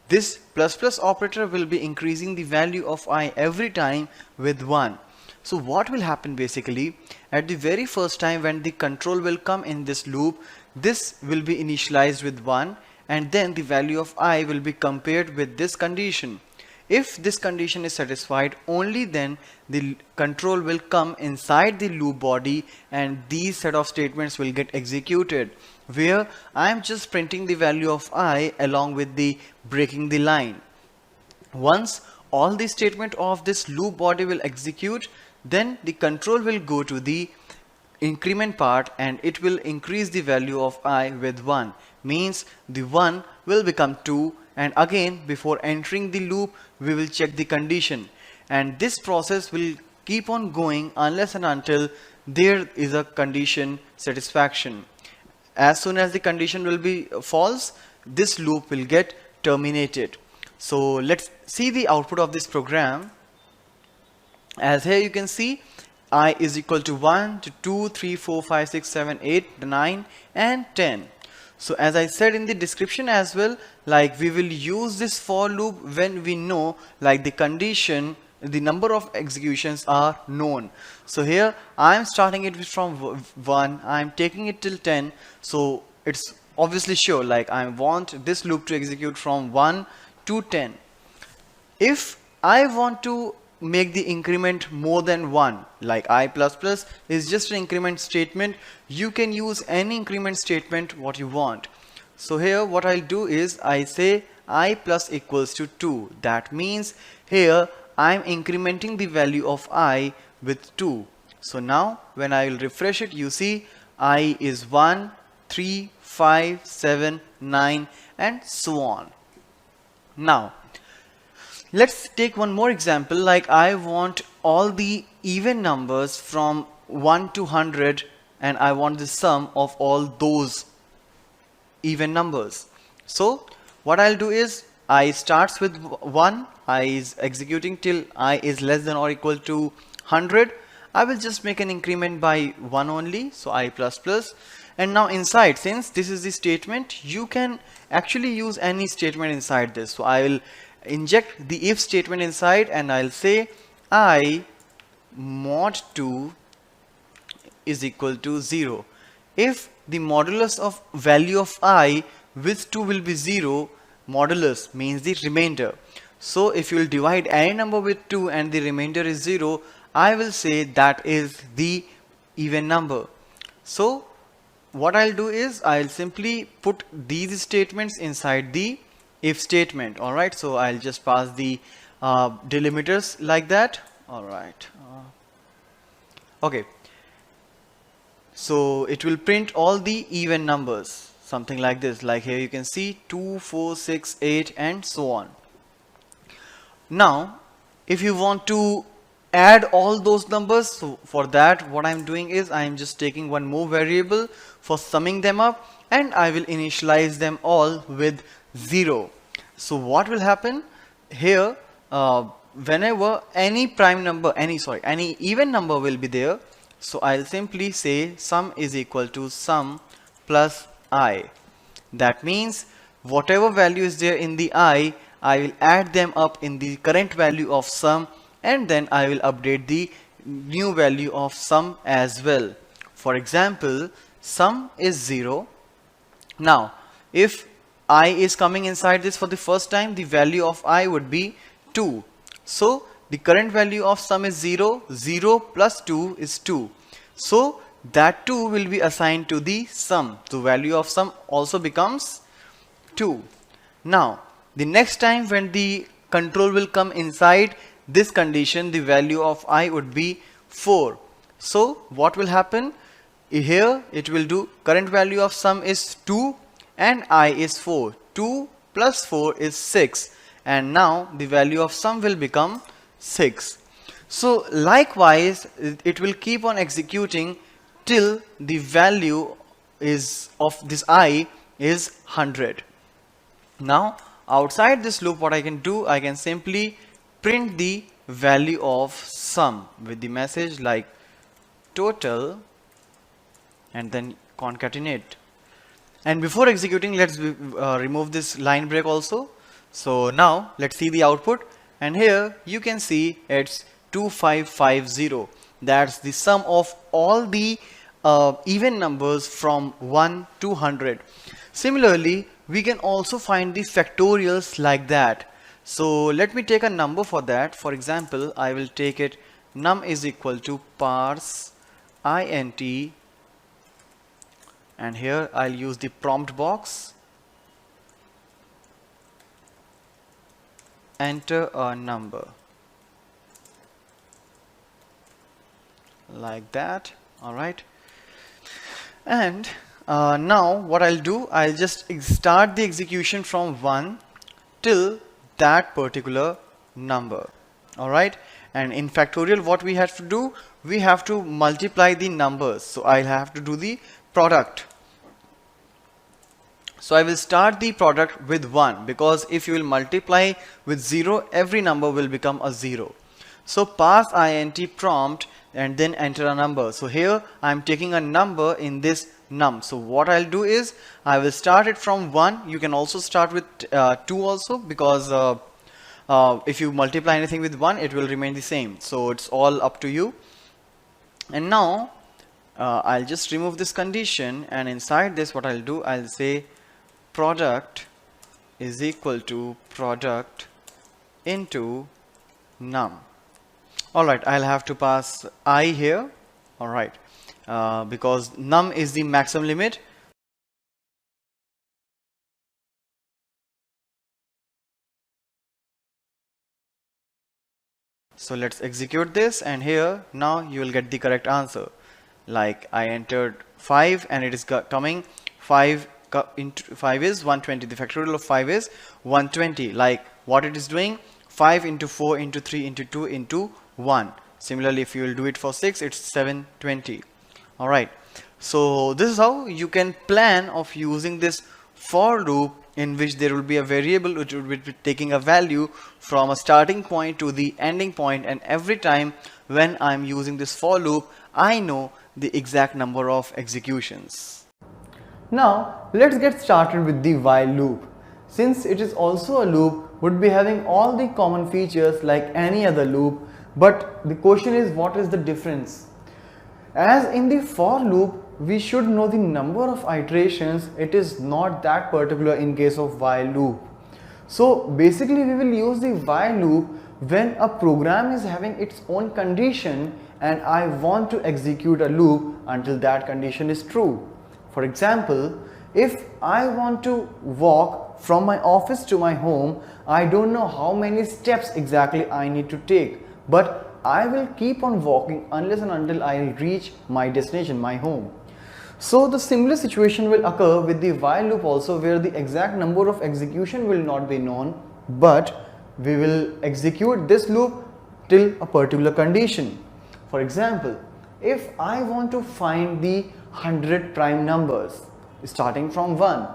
This plus operator will be increasing the value of I every time with 1. So what will happen basically, at the very first time when the control will come in this loop, this will be initialized with 1, and then the value of I will be compared with this condition. If this condition is satisfied, only then the control will come inside the loop body, and these set of statements will get executed, where I am just printing the value of I along with the breaking the line. Once all the statement of this loop body will execute, then the control will go to the increment part, and it will increase the value of I with 1, means the 1 will become 2, and again before entering the loop we will check the condition, and this process will keep on going unless and until there is a condition satisfaction. As soon as the condition will be false, this loop will get terminated. So let's see the output of this program. As here you can see, I is equal to 1 to 2, 3, 4, 5, 6, 7, 8, 9 and 10. So as I said in the description as well, like we will use this for loop when we know like the condition, the number of executions are known. So here I am starting it from 1, I am taking it till 10. So it's obviously sure, like I want this loop to execute from 1 to 10. If I want to make the increment more than 1, like I++ is just an increment statement, you can use any increment statement what you want. So here what I'll do is I say I plus equals to 2. That means here I'm incrementing the value of I with 2. So now when I will refresh it, you see I is 1, 3, 5, 7, 9 and so on. Now let's take one more example, like I want all the even numbers from 1 to 100, and I want the sum of all those even numbers. So what I'll do is I starts with 1, I is executing till I is less than or equal to 100. I will just make an increment by 1 only, so I++. And now inside, since this is the statement, you can actually use any statement inside this. So I will inject the if statement inside, and I'll say I mod 2 is equal to 0. If the modulus of value of I with 2 will be 0, modulus means the remainder. So if you will divide any number with 2 and the remainder is 0, I will say that is the even number. So what I'll do is I'll simply put these statements inside the if statement. Alright, so I'll just pass the delimiters like that. Alright, okay, so it will print all the even numbers, something like this, like here you can see 2, 4, 6, 8 and so on. Now if you want to add all those numbers, so for that what I'm doing is I'm just taking one more variable for summing them up, and I will initialize them all with 0. So what will happen here, whenever any prime number, any even number will be there, so I'll simply say sum is equal to sum plus I. That means whatever value is there in the I will add them up in the current value of sum, and then I will update the new value of sum as well. For example, sum is 0. Now, if I is coming inside this for the first time, the value of I would be 2. So, the current value of sum is 0. 0 plus 2 is 2. So, that 2 will be assigned to the sum. The value of sum also becomes 2. Now, the next time when the control will come inside this condition, the value of I would be 4. So, what will happen? Here it will do current value of sum is 2 and I is 4. 2 plus 4 is 6, and now the value of sum will become 6. So likewise it will keep on executing till the value is of this I is 100. Now outside this loop, what I can do, I can simply print the value of sum with the message like total and then concatenate. And before executing, let's remove this line break also. So now let's see the output, and here you can see it's 2550. That's the sum of all the even numbers from 1 to 100. Similarly, we can also find the factorials like that. So let me take a number for that. For example, I will take it num is equal to parse int, and here I'll use the prompt box, enter a number, like that. Alright, and now what I'll do, I'll just start the execution from 1 till that particular number. Alright, and in factorial what we have to do, we have to multiply the numbers. So I'll have to do the product. So I will start the product with 1, because if you will multiply with 0, every number will become a 0. So parse int prompt and then enter a number. So here I am taking a number in this num. So what I'll do is I will start it from 1. You can also start with 2 also, because if you multiply anything with 1, it will remain the same. So it's all up to you. And now I'll just remove this condition, and inside this what I'll do, I'll say product is equal to product into num. Alright, I'll have to pass I here. Alright, because num is the maximum limit. So let's execute this, and here now you will get the correct answer. Like I entered 5 and it is coming 5 into 5 is 120. The factorial of 5 is 120. Like what it is doing, 5 into 4 into 3 into 2 into 1. Similarly, if you will do it for 6, it's 720. Alright, so this is how you can plan of using this for loop, in which there will be a variable which will be taking a value from a starting point to the ending point, and every time when I'm using this for loop, I know the exact number of executions. Now let's get started with the while loop. Since it is also a loop, would be having all the common features like any other loop, but the question is, what is the difference? As in the for loop, we should know the number of iterations. It is not that particular in case of while loop. So basically we will use the while loop when a program is having its own condition and I want to execute a loop until that condition is true. For example, if I want to walk from my office to my home, I don't know how many steps exactly I need to take, but I will keep on walking unless and until I reach my destination, my home. So the similar situation will occur with the while loop also, where the exact number of execution will not be known, but we will execute this loop till a particular condition. For example, if I want to find the 100 prime numbers starting from 1,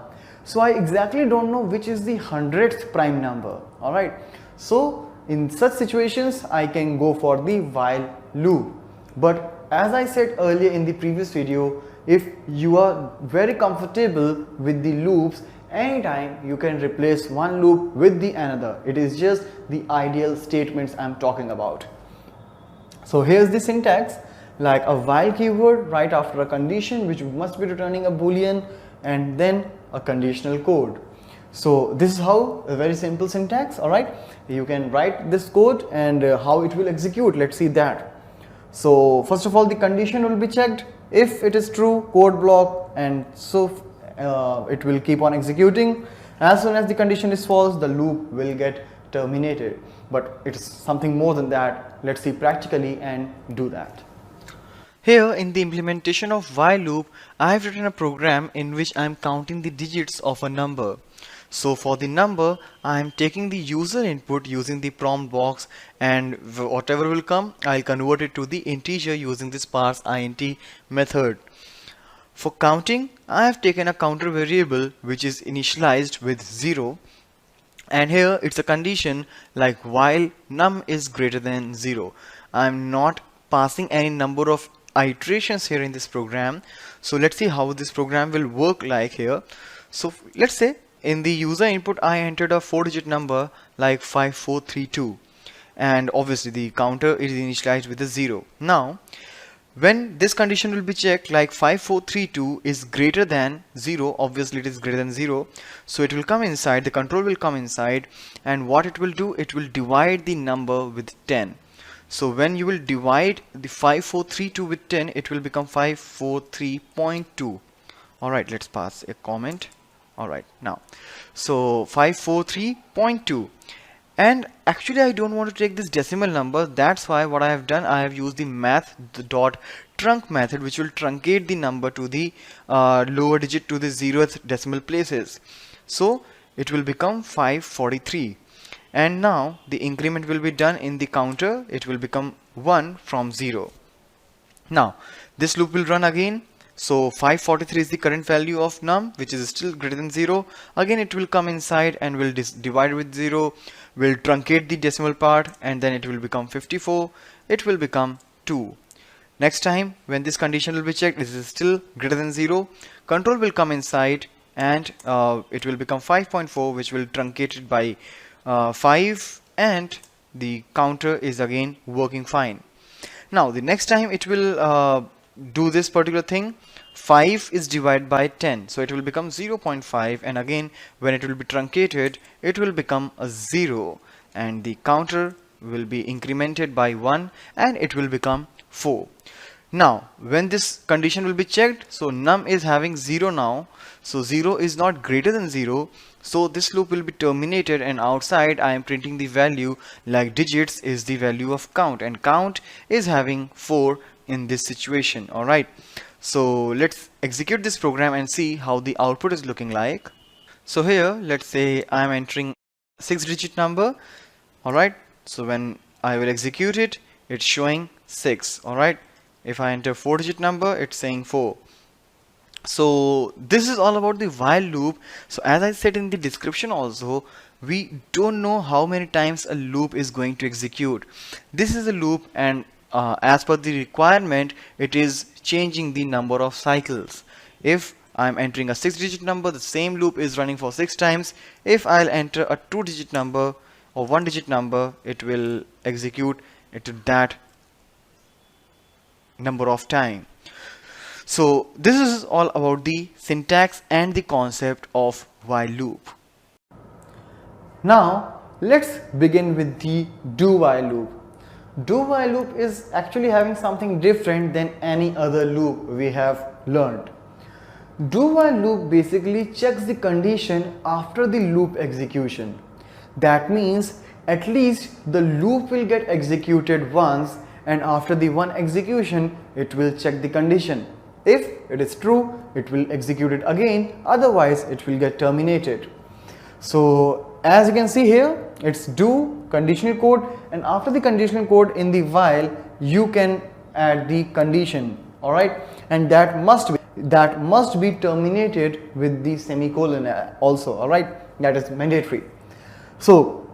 So I exactly don't know which is the 100th prime number. Alright, so in such situations I can go for the while loop. But as I said earlier in the previous video, if you are very comfortable with the loops, anytime you can replace one loop with the another. It is just the ideal statements I'm talking about. So here's the syntax, like a while keyword right after a condition which must be returning a boolean, and then a conditional code. So this is how a very simple syntax. All right, you can write this code and how it will execute. Let's see that. So first of all, the condition will be checked. If it is true, code block, and so it will keep on executing. As soon as the condition is false, the loop will get terminated. But it's something more than that. Let's see practically and do that. Here in the implementation of while loop, I have written a program in which I am counting the digits of a number. So for the number, I am taking the user input using the prompt box, and whatever will come, I'll convert it to the integer using this parse int method. For counting, I have taken a counter variable which is initialized with 0, and here it's a condition like while num is greater than 0. I'm not passing any number of iterations here in this program. So let's see how this program will work like here. So let's say in the user input I entered a 4-digit number like 5432, and obviously the counter is initialized with a 0. Now when this condition will be checked, like 5432 is greater than 0, obviously it is greater than 0, so it will come inside, the control will come inside, and what it will do, it will divide the number with 10. So when you will divide the 5432 with 10, it will become 543.2. Alright, let's pass a comment. Alright, now so 543.2, and actually I don't want to take this decimal number. That's why what I have done, I have used the math.trunc method, which will truncate the number to the lower digit to the 0th decimal places. So it will become 543, and now the increment will be done in the counter. It will become 1 from 0. Now this loop will run again. So 543 is the current value of num, which is still greater than 0. Again it will come inside and will divide with 0, will truncate the decimal part, and then it will become 54. It will become 2. Next time when this condition will be checked, this is still greater than 0, control will come inside, and it will become 5.4, which will truncate it by 5, and the counter is again working fine. Now the next time it will do this particular thing, 5 is divided by 10, so it will become 0.5, and again when it will be truncated, it will become a 0, and the counter will be incremented by 1, and it will become 4. Now when this condition will be checked, so num is having 0 now, so 0 is not greater than 0, so this loop will be terminated, and outside I am printing the value like digits is the value of count, and count is having 4 in this situation. Alright, so let's execute this program and see how the output is looking like. So here let's say I'm entering 6-digit number. Alright, so when I will execute it, it's showing 6. Alright, if I enter 4-digit number, it's saying 4. So this is all about the while loop. So as I said in the description also, we don't know how many times a loop is going to execute. This is a loop, and as per the requirement, it is changing the number of cycles. If I'm entering a 6-digit number, the same loop is running for 6 times. If I'll enter a 2-digit number or 1-digit number, it will execute it to that number of time. So this is all about the syntax and the concept of while loop. Now let's begin with the do while loop. Do while loop is actually having something different than any other loop we have learned. Do while loop basically checks the condition after the loop execution. That means at least the loop will get executed once, and after the one execution it will check the condition. If it is true, it will execute it again, otherwise it will get terminated. So as you can see here, it's do conditional code, and after the conditional code in the while you can add the condition. Alright, and that must be that must be terminated with the semicolon also, alright, that is mandatory. So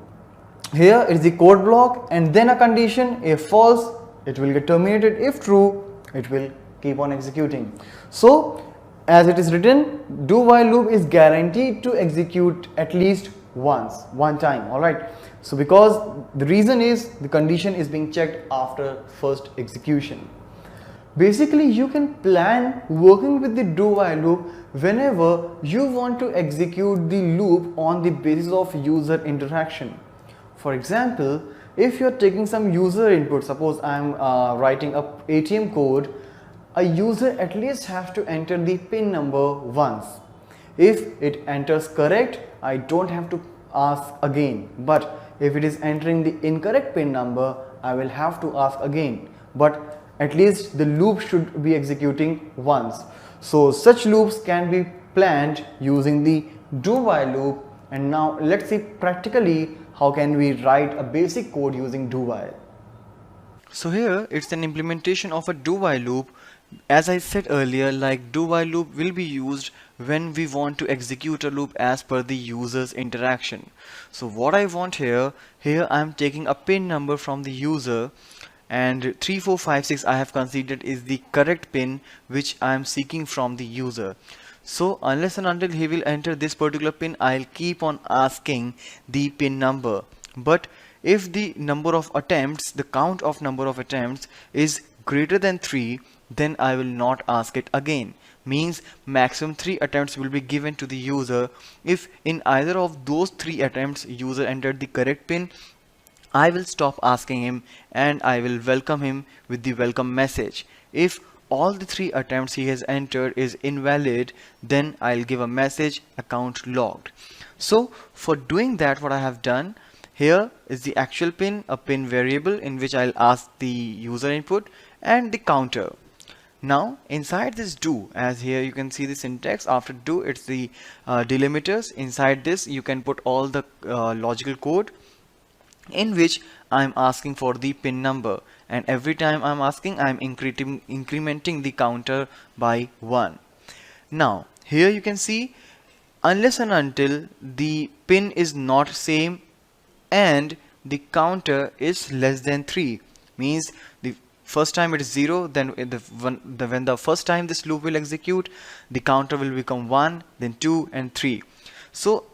here is the code block and then a condition. If false, it will get terminated. If true, it will keep on executing. So as it is written, do while loop is guaranteed to execute at least one time, alright. So because the reason is the condition is being checked after first execution. Basically, you can plan working with the do while loop whenever you want to execute the loop on the basis of user interaction. For example, if you're taking some user input, suppose I'm writing a ATM code, a user at least has to enter the pin number once. If it enters correct, I don't have to ask again. But if it is entering the incorrect pin number, I will have to ask again. But at least the loop should be executing once. So such loops can be planned using the do while loop. And now let's see practically how can we write a basic code using do while. So here it's an implementation of a do while loop. As I said earlier, like do while loop will be used when we want to execute a loop as per the user's interaction. So what I want here I'm taking a pin number from the user, and 3456 I have considered is the correct pin which I am seeking from the user. So unless and until he will enter this particular pin, I'll keep on asking the pin number. But if the number of attempts, the count of number of attempts is greater than 3, then I will not ask it again. Means maximum 3 attempts will be given to the user. If in either of those 3 attempts user entered the correct pin, I will stop asking him and I will welcome him with the welcome message. If all the 3 attempts he has entered is invalid, then I'll give a message account logged. So for doing that, what I have done here is the actual pin, a pin variable in which I'll ask the user input, and the counter. Now inside this do, as here you can see the syntax, after do it's the delimiters. Inside this you can put all the logical code in which I'm asking for the pin number, and every time I'm asking, I'm incrementing the counter by 1. Now here you can see, unless and until the pin is not same and the counter is less than 3, means the first time it is 0, then when the first time this loop will execute, the counter will become 1, then 2 and 3. So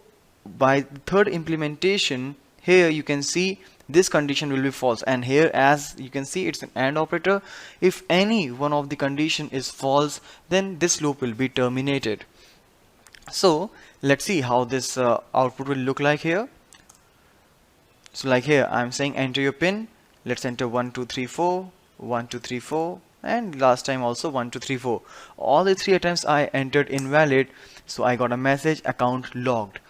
by the third implementation, here you can see this condition will be false, and here as you can see it's an AND operator. If any one of the condition is false, then this loop will be terminated. So let's see how this output will look like here. So like here I'm saying enter your pin, let's enter 1 2 3 4, 1 2 3 4, and last time also 1 2 3 4. All the 3 attempts I entered invalid, so I got a message account logged.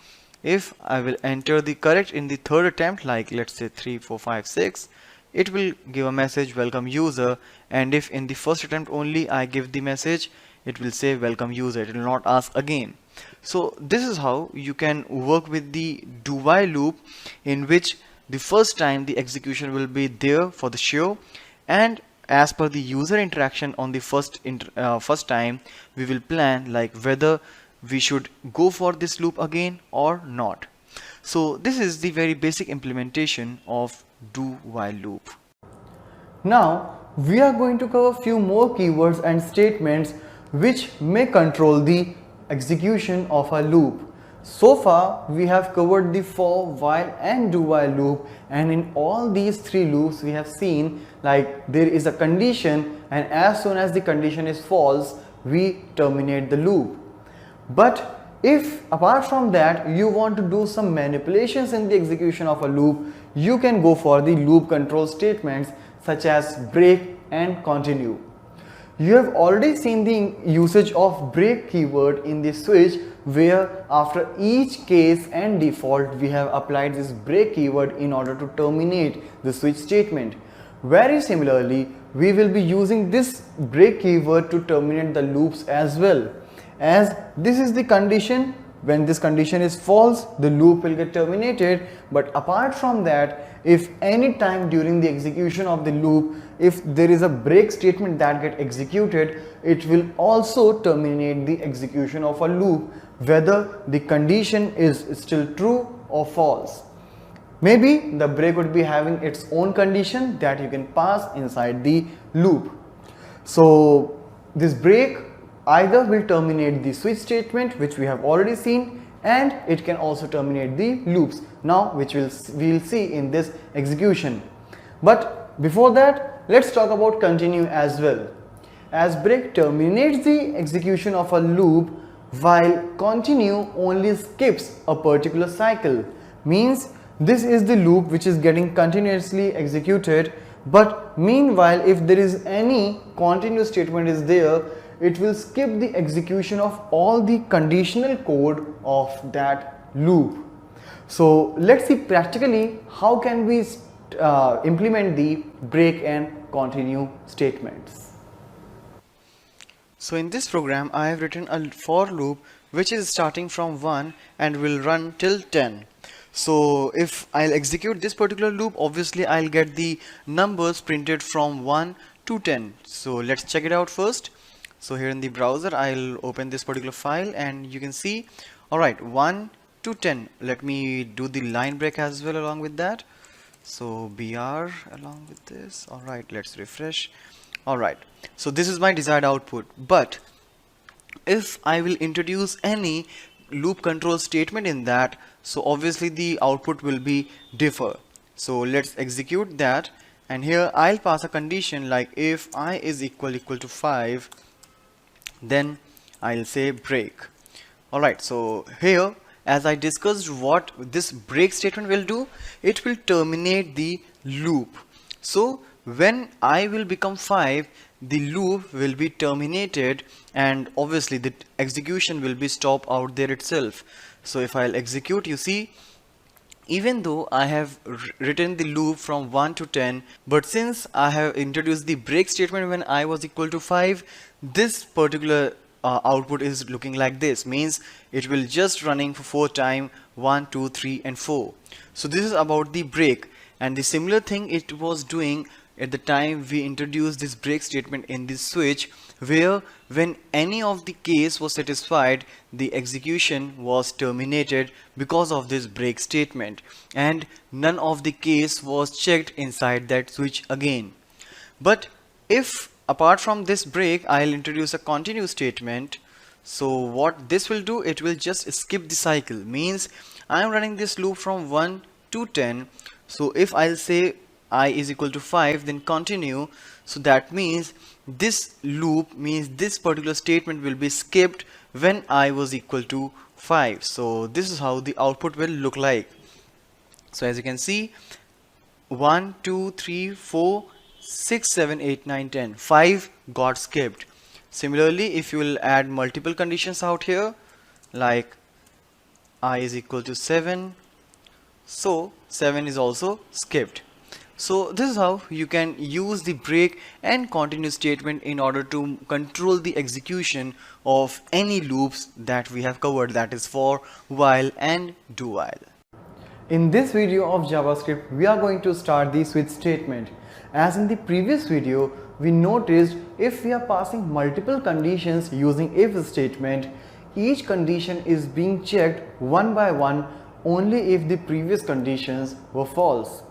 If I will enter the correct in the third attempt, like let's say 3 4 5 6, it will give a message welcome user, and if in the first attempt only I give the message, it will say welcome user, it will not ask again. So this is how you can work with the do while loop, in which the first time the execution will be there for the sure, and as per the user interaction on the first time, we will plan like whether we should go for this loop again or not. So this is the very basic implementation of do while loop. Now we are going to cover few more keywords and statements which may control the execution of a loop. So far we have covered the for, while and do while loop, and in all these 3 loops we have seen like there is a condition, and as soon as the condition is false we terminate the loop. But if apart from that you want to do some manipulations in the execution of a loop, you can go for the loop control statements such as break and continue. You have already seen the usage of break keyword in the switch, where after each case and default we have applied this break keyword in order to terminate the switch statement. Very similarly, we will be using this break keyword to terminate the loops as well. As this is the condition, when this condition is false, the loop will get terminated. But apart from that, if any time during the execution of the loop, if there is a break statement that get executed, it will also terminate the execution of a loop, whether the condition is still true or false. Maybe the break would be having its own condition that you can pass inside the loop. So this break either will terminate the switch statement, which we have already seen, and it can also terminate the loops, now which we'll see in this execution. But before that, let's talk about continue as well. As break terminates the execution of a loop, while continue only skips a particular cycle. Means this is the loop which is getting continuously executed, but meanwhile if there is any continue statement is there, it will skip the execution of all the conditional code of that loop. So let's see practically how can we implement the break and continue statements. So in this program I have written a for loop which is starting from 1 and will run till 10. So if I'll execute this particular loop, obviously I'll get the numbers printed from 1 to 10. So let's check it out first. So here in the browser I'll open this particular file and you can see, alright, 1 to 10. Let me do the line break as well along with that. So br along with this. Alright, let's refresh. Alright, so this is my desired output, but if I will introduce any loop control statement in that, so obviously the output will be differ. So let's execute that, and here I'll pass a condition like if I is equal to 5, then I'll say break. Alright, so here as I discussed what this break statement will do, it will terminate the loop. So when I will become 5, the loop will be terminated and obviously the execution will be stopped out there itself. So if I'll execute, you see, even though I have written the loop from 1 to 10, but since I have introduced the break statement when I was equal to 5, this particular output is looking like this, means it will just running for 4 times, 1, 2, 3 and 4. So this is about the break, and the similar thing it was doing at the time we introduced this break statement in this switch, where when any of the case was satisfied, the execution was terminated because of this break statement, and none of the case was checked inside that switch again. But if apart from this break I'll introduce a continue statement, so what this will do, it will just skip the cycle, means I'm running this loop from 1 to 10. So if I'll say I is equal to 5, then continue, so that means this loop, means this particular statement will be skipped when I was equal to 5. So this is how the output will look like. So as you can see, 1 2 3 4 6 7 8 9 10, 5 got skipped. Similarly, if you will add multiple conditions out here like I is equal to 7, so 7 is also skipped. So this is how you can use the break and continue statement in order to control the execution of any loops that we have covered, that is for, while and do while. In this video of JavaScript, we are going to start the switch statement. As in the previous video, we noticed if we are passing multiple conditions using if statement, each condition is being checked one by one only if the previous conditions were false.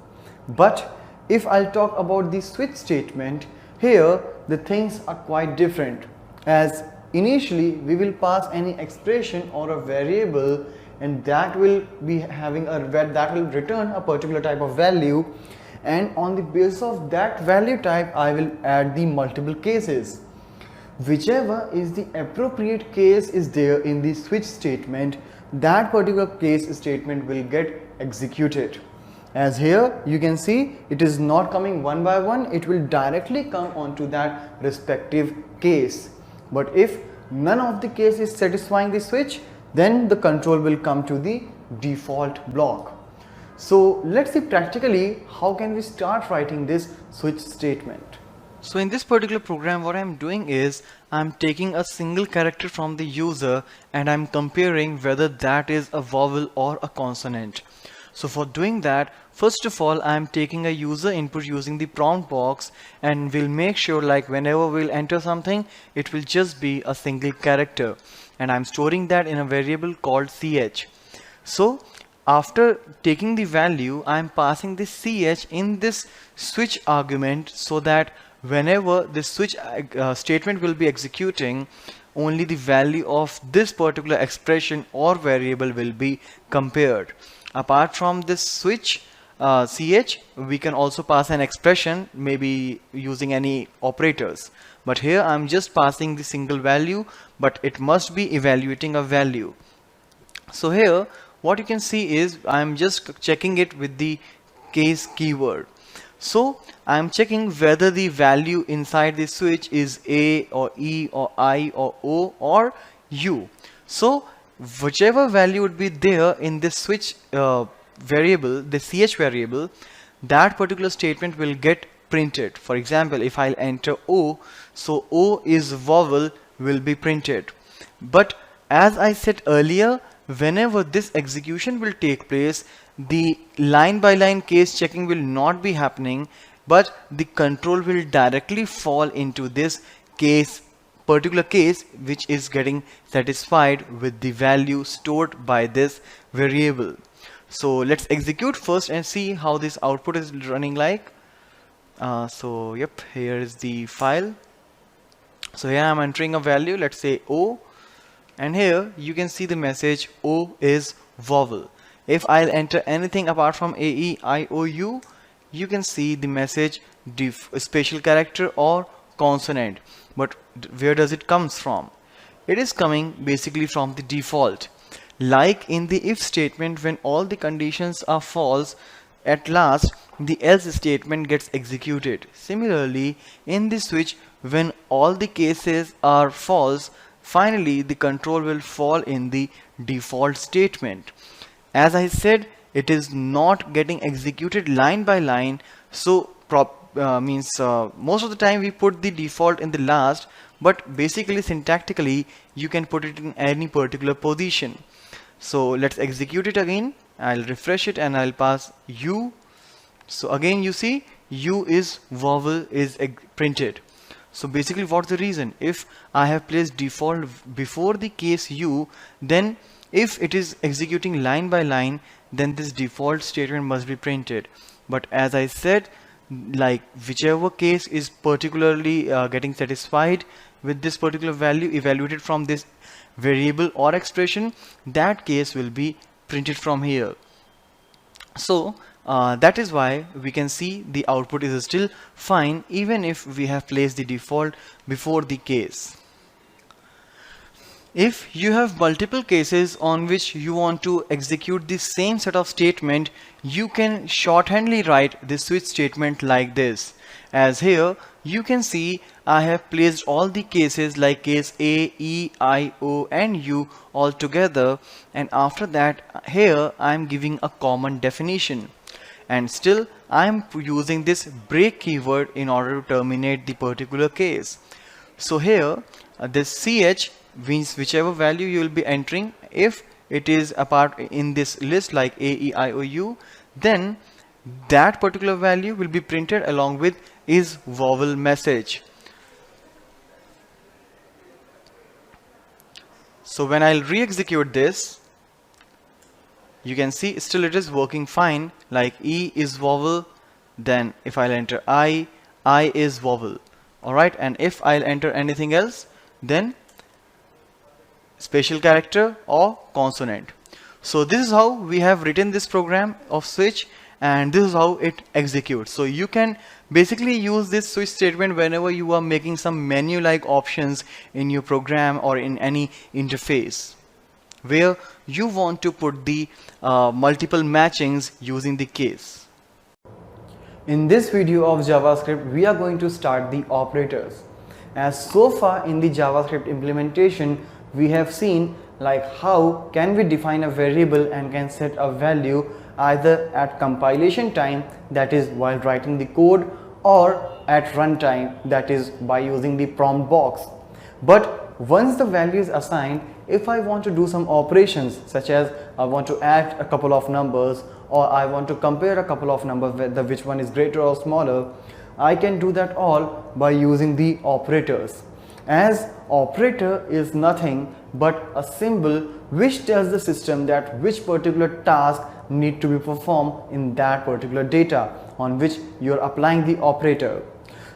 But if I'll talk about the switch statement, here the things are quite different, as initially we will pass any expression or a variable, and that will be having that will return a particular type of value, and on the basis of that value type I will add the multiple cases. Whichever is the appropriate case is there in the switch statement, that particular case statement will get executed. As here you can see, it is not coming one by one, it will directly come onto that respective case. But if none of the case is satisfying the switch, then the control will come to the default block. So let's see practically how can we start writing this switch statement. So in this particular program, what I'm doing is I'm taking a single character from the user and I'm comparing whether that is a vowel or a consonant. So for doing that, first of all, I'm taking a user input using the prompt box, and we'll make sure like whenever we'll enter something, it will just be a single character, and I'm storing that in a variable called ch. So after taking the value, I'm passing this ch in this switch argument so that whenever this switch statement will be executing, only the value of this particular expression or variable will be compared. Apart from this switch ch, we can also pass an expression, maybe using any operators. But here I'm just passing the single value, but it must be evaluating a value. So here what you can see is I'm just checking it with the case keyword. So I'm checking whether the value inside the switch is A or E or I or O or U. So whichever value would be there in this switch variable, the ch variable, that particular statement will get printed. For example, if I'll enter O, so O is vowel will be printed. But as I said earlier, whenever this execution will take place, the line by line case checking will not be happening, but the control will directly fall into this particular case which is getting satisfied with the value stored by this variable. So let's execute first and see how this output is running like. So yep, here is the file. So here I'm entering a value, let's say O, and here you can see the message O is vowel. If I'll enter anything apart from A, E, I, O, U, you can see the message special character or consonant. But where does it comes from? It is coming basically from the default. Like in the if statement, when all the conditions are false, at last the else statement gets executed. Similarly, in the switch, when all the cases are false, finally the control will fall in the default statement. As I said, it is not getting executed line by line, so most of the time we put the default in the last, but basically syntactically you can put it in any particular position. So let's execute it again. I'll refresh it and I'll pass U. So again you see U is vowel is printed. So basically what's the reason? If I have placed default before the case U, then if it is executing line by line, then this default statement must be printed. But as I said, like whichever case is particularly getting satisfied with this particular value evaluated from this variable or expression, that case will be printed from here. So that is why we can see the output is still fine even if we have placed the default before the case. If you have multiple cases on which you want to execute the same set of statement, you can shorthandly write the switch statement like this. As here you can see I have placed all the cases like case A, E, I, O and U all together, and after that here I am giving a common definition, and still I am using this break keyword in order to terminate the particular case. So here this ch means whichever value you will be entering. If it is a part in this list like A, E, I, O, U, then that particular value will be printed along with is vowel message. So when I'll re-execute this, you can see still it is working fine, like E is vowel, then if I'll enter I is vowel. Alright, and if I'll enter anything else, then special character or consonant. So this is how we have written this program of switch, and this is how it executes. So you can basically use this switch statement whenever you are making some menu like options in your program or in any interface where you want to put the multiple matchings using the case. In this video of JavaScript, we are going to start the operators. As so far in the JavaScript implementation, we have seen like how can we define a variable and can set a value either at compilation time, that is while writing the code, or at runtime, that is by using the prompt box. But once the value is assigned, if I want to do some operations such as I want to add a couple of numbers or I want to compare a couple of numbers whether which one is greater or smaller, I can do that all by using the operators. As operator is nothing but a symbol which tells the system that which particular task need to be performed in that particular data on which you are applying the operator.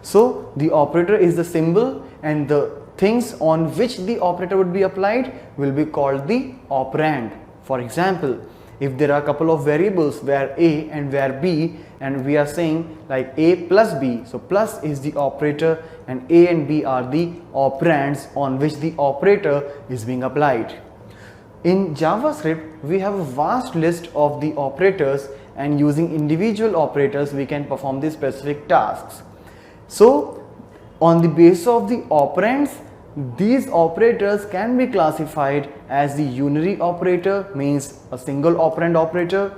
So the operator is the symbol and the things on which the operator would be applied will be called the operand. For example, if there are a couple of variables where a and where b, and we are saying like a plus b, so plus is the operator and a and b are the operands on which the operator is being applied. In JavaScript, we have a vast list of the operators, and using individual operators we can perform the specific tasks. So on the basis of the operands, these operators can be classified as the unary operator, means a single operand operator,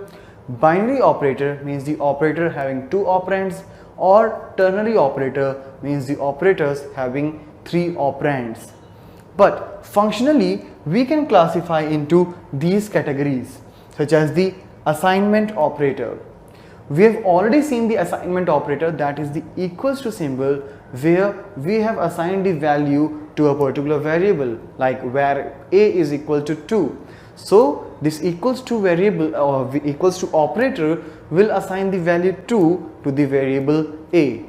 binary operator means the operator having two operands, or ternary operator means the operators having three operands. But functionally we can classify into these categories such as the assignment operator. We have already seen the assignment operator, that is the equals to symbol where we have assigned the value to a particular variable, like where a is equal to 2. So this equals to variable or equals to operator will assign the value 2 to the variable a.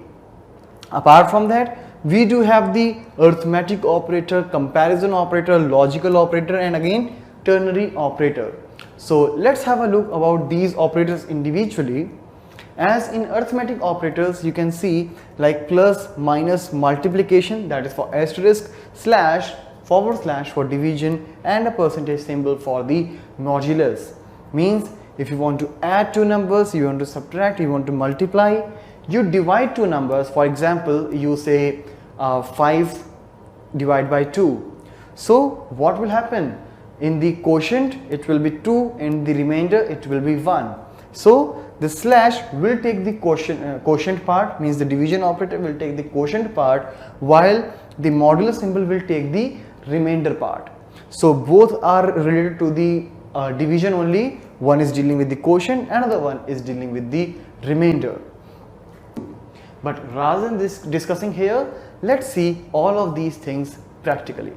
Apart from that, we do have the arithmetic operator, comparison operator, logical operator, and again ternary operator. So let's have a look about these operators individually. As in arithmetic operators, you can see like plus, minus, multiplication, that is for asterisk, slash, forward slash for division, and a percentage symbol for the modulus. Means if you want to add two numbers, you want to subtract, you want to multiply, you divide two numbers. For example, you say 5 divided by 2. So what will happen? In the quotient it will be 2, in the remainder it will be 1. So the slash will take the quotient part, means the division operator will take the quotient part, while the modulus symbol will take the remainder part. So both are related to the division only. One is dealing with the quotient, another one is dealing with the remainder. But rather than this discussing here, let's see all of these things practically.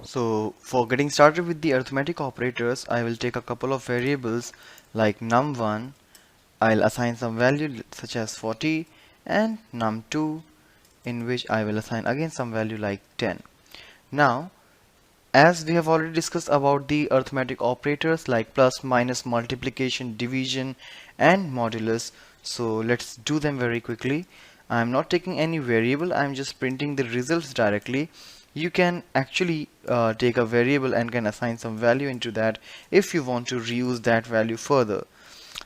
So for getting started with the arithmetic operators, I will take a couple of variables like num1, I'll assign some value such as 40, and num2, in which I will assign again some value like 10. Now, as we have already discussed about the arithmetic operators like plus, minus, multiplication, division, and modulus, so let's do them very quickly. I am not taking any variable, I am just printing the results directly. You can actually take a variable and can assign some value into that if you want to reuse that value further.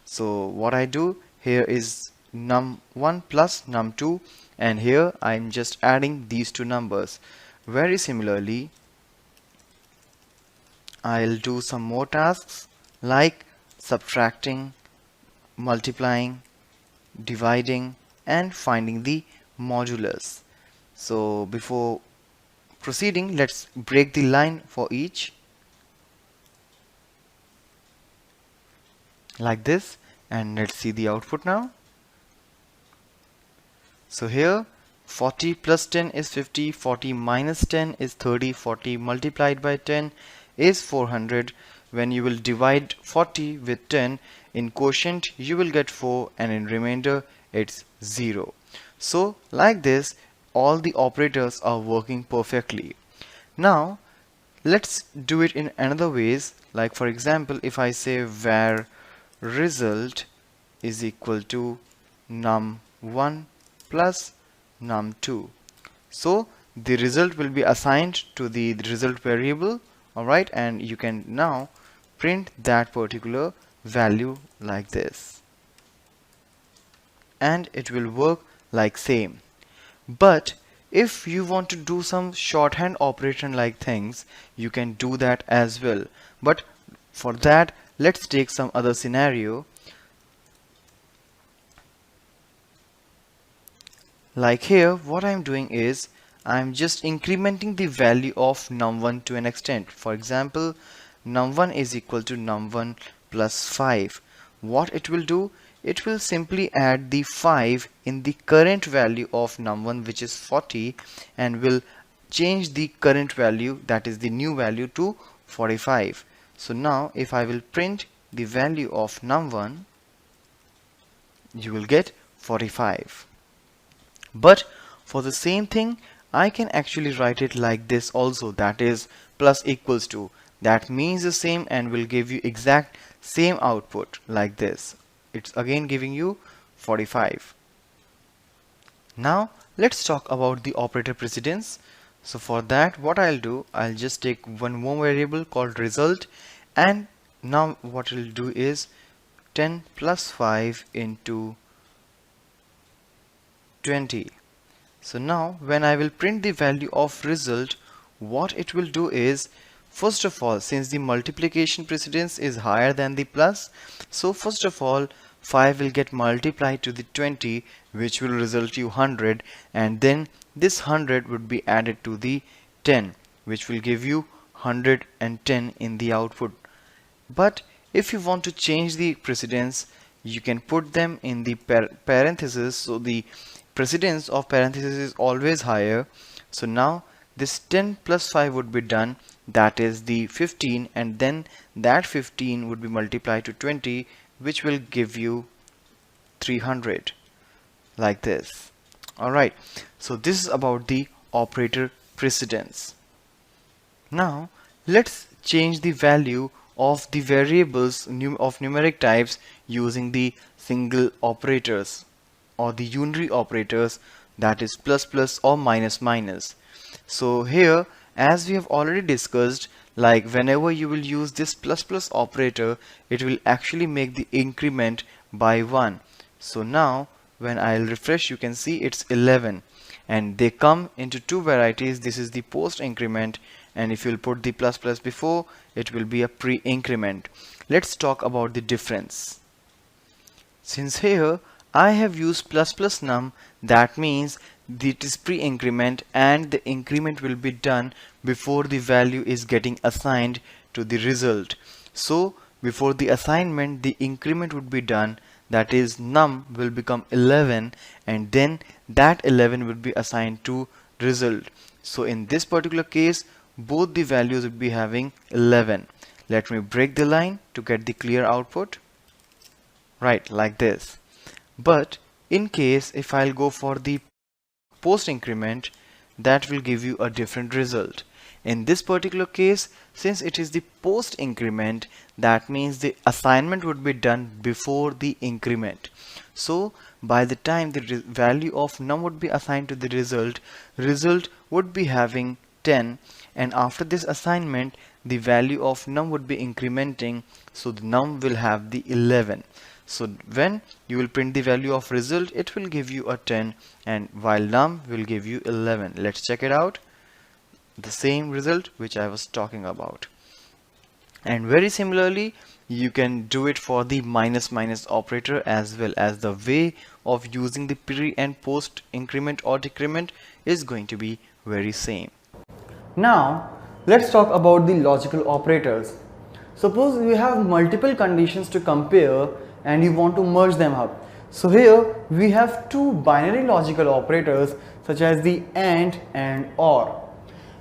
So what I do here is num1 plus num2, and here I'm just adding these two numbers. Very similarly, I'll do some more tasks like subtracting, multiplying, dividing, and finding the modulus. So before proceeding, let's break the line for each like this, and let's see the output now. So here 40 plus 10 is 50, 40 minus 10 is 30, 40 multiplied by 10 is 400. When you will divide 40 with 10, in quotient you will get 4, and in remainder it's 0. So like this, all the operators are working perfectly. Now let's do it in another ways, like for example, if I say var result is equal to num1 plus num2, so the result will be assigned to the result variable, alright, and you can now print that particular value like this, and it will work like same. But if you want to do some shorthand operation like things, you can do that as well. But for that, let's take some other scenario. Like here, what I'm doing is I'm just incrementing the value of num1 to an extent. For example, num1 is equal to num1 plus 5. What it will do, it will simply add the 5 in the current value of num1, which is 40, and will change the current value, that is the new value, to 45. So now if I will print the value of num1, you will get 45. But for the same thing, I can actually write it like this also, that is plus equals to. That means the same and will give you exact same output like this. It's again giving you 45. Now let's talk about the operator precedence. So for that, what I'll do, I'll just take one more variable called result, and now what we'll do is 10 plus 5 into 20. So now when I will print the value of result, what it will do is, first of all, since the multiplication precedence is higher than the plus, so first of all 5 will get multiplied to the 20, which will result you 100, and then this 100 would be added to the 10, which will give you 110 in the output. But if you want to change the precedence, you can put them in the parentheses, so the precedence of parentheses is always higher. So now this 10 plus 5 would be done, that is the 15, and then that 15 would be multiplied to 20, which will give you 300, like this. Alright, so this is about the operator precedence. Now let's change the value of the variables of numeric types using the single operators or the unary operators, that is plus plus or minus minus. So here, as we have already discussed, like whenever you will use this plus plus operator, it will actually make the increment by 1. So now when I'll refresh, you can see it's 11, and they come into two varieties. This is the post increment, and if you'll put the plus plus before, it will be a pre-increment. Let's talk about the difference. Since here I have used plus plus num, that means it is pre-increment and the increment will be done before the value is getting assigned to the result. So before the assignment, the increment would be done, that is num will become 11, and then that 11 will be assigned to result. So in this particular case, both the values would be having 11. Let me break the line to get the clear output. Right, like this. But in case if I'll go for the post increment, that will give you a different result. In this particular case, since it is the post increment, that means the assignment would be done before the increment. So by the time the value of num would be assigned to the result would be having 10, and after this assignment the value of num would be incrementing, so the num will have the 11. So when you will print the value of result, it will give you a 10, and while num will give you 11. Let's check it out. The same result which I was talking about. And very similarly, you can do it for the minus minus operator as well, as the way of using the pre and post increment or decrement is going to be very same. Now let's talk about the logical operators. Suppose you have multiple conditions to compare and you want to merge them up. So here we have two binary logical operators such as the and or.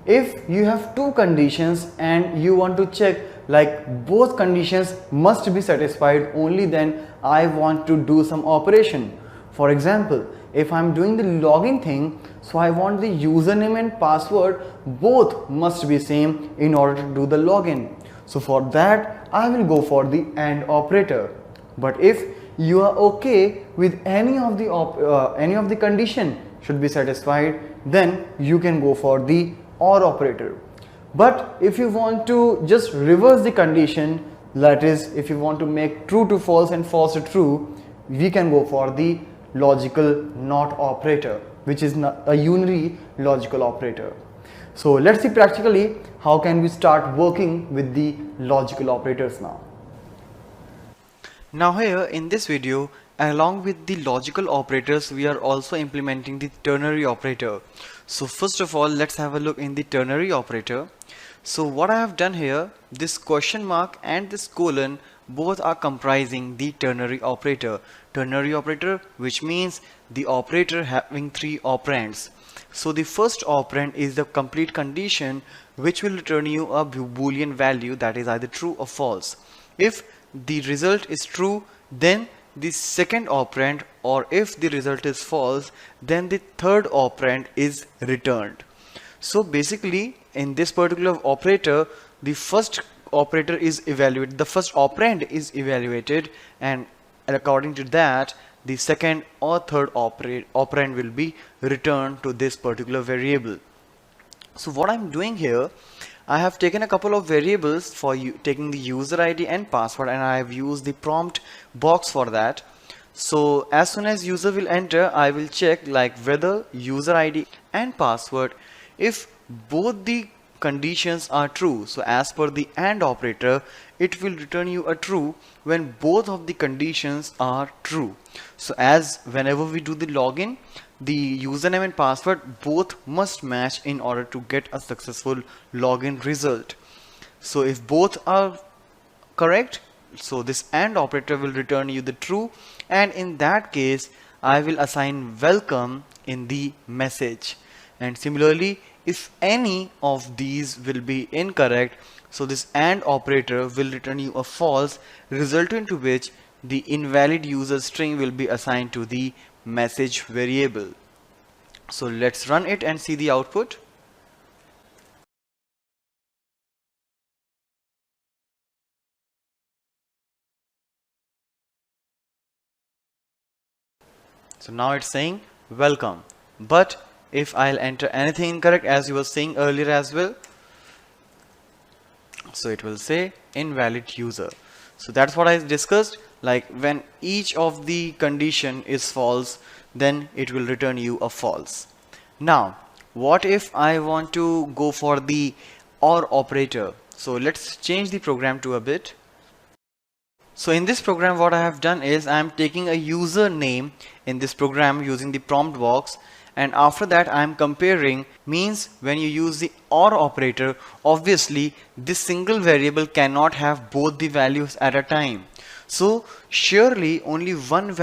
If you have two conditions and you want to check like both conditions must be satisfied, only then I want to do some operation. For example, if I'm doing the login thing, so I want the username and password both must be same in order to do the login. So for that I will go for the and operator. But if you are okay with any of the condition should be satisfied, then you can go for the or operator. But if you want to just reverse the condition, that is if you want to make true to false and false to true, we can go for the logical not operator, which is a unary logical operator. So let's see practically how can we start working with the logical operators now. Now here in this video, along with the logical operators, we are also implementing the ternary operator. So first of all, let's have a look in the ternary operator. So what I have done here, this question mark and this colon both are comprising the ternary operator. Ternary operator, which means the operator having three operands. So the first operand is the complete condition, which will return you a boolean value that is either true or false. If the result is true, then the second operand, or if the result is false, then the third operand is returned. So basically in this particular operator, the first operator is evaluated, the first operand is evaluated, and according to that the second or third operand will be returned to this particular variable. So what I'm doing here, I have taken a couple of variables for you, taking the user ID and password, and I have used the prompt box for that. So as soon as user will enter, I will check like whether user ID and password, if both the conditions are true. So as per the AND operator, it will return you a true when both of the conditions are true. So as whenever we do the login, the username and password both must match in order to get a successful login result. So if both are correct, so this AND operator will return you the true, and in that case I will assign welcome in the message. And similarly, if any of these will be incorrect, so this AND operator will return you a false, resultant to which the invalid user string will be assigned to the message variable. So let's run it and see the output. So now it's saying welcome, but if I'll enter anything incorrect, as you were saying earlier as well, so it will say invalid user. So that's what I discussed, like when each of the condition is false, then it will return you a false. Now what if I want to go for the OR operator? So let's change the program to a bit. So in this program, what I have done is I am taking a username in this program using the prompt box, and after that I am comparing. Means when you use the OR operator, obviously this single variable cannot have both the values at a time. So surely only one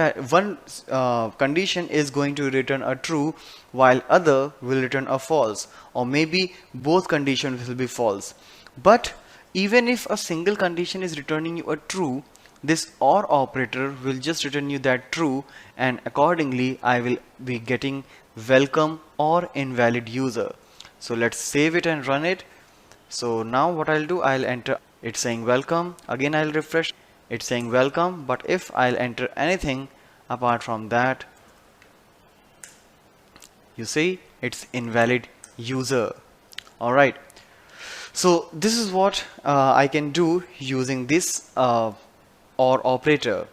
condition is going to return a true, while other will return a false, or maybe both conditions will be false. But even if a single condition is returning you a true, this OR operator will just return you that true, and accordingly I will be getting welcome or invalid user. So let's save it and run it. So now what I'll do, I'll enter, it's saying welcome, again I'll refresh, it's saying welcome, but if I'll enter anything apart from that, you see it's invalid user. Alright, so this is what I can do using this OR operator.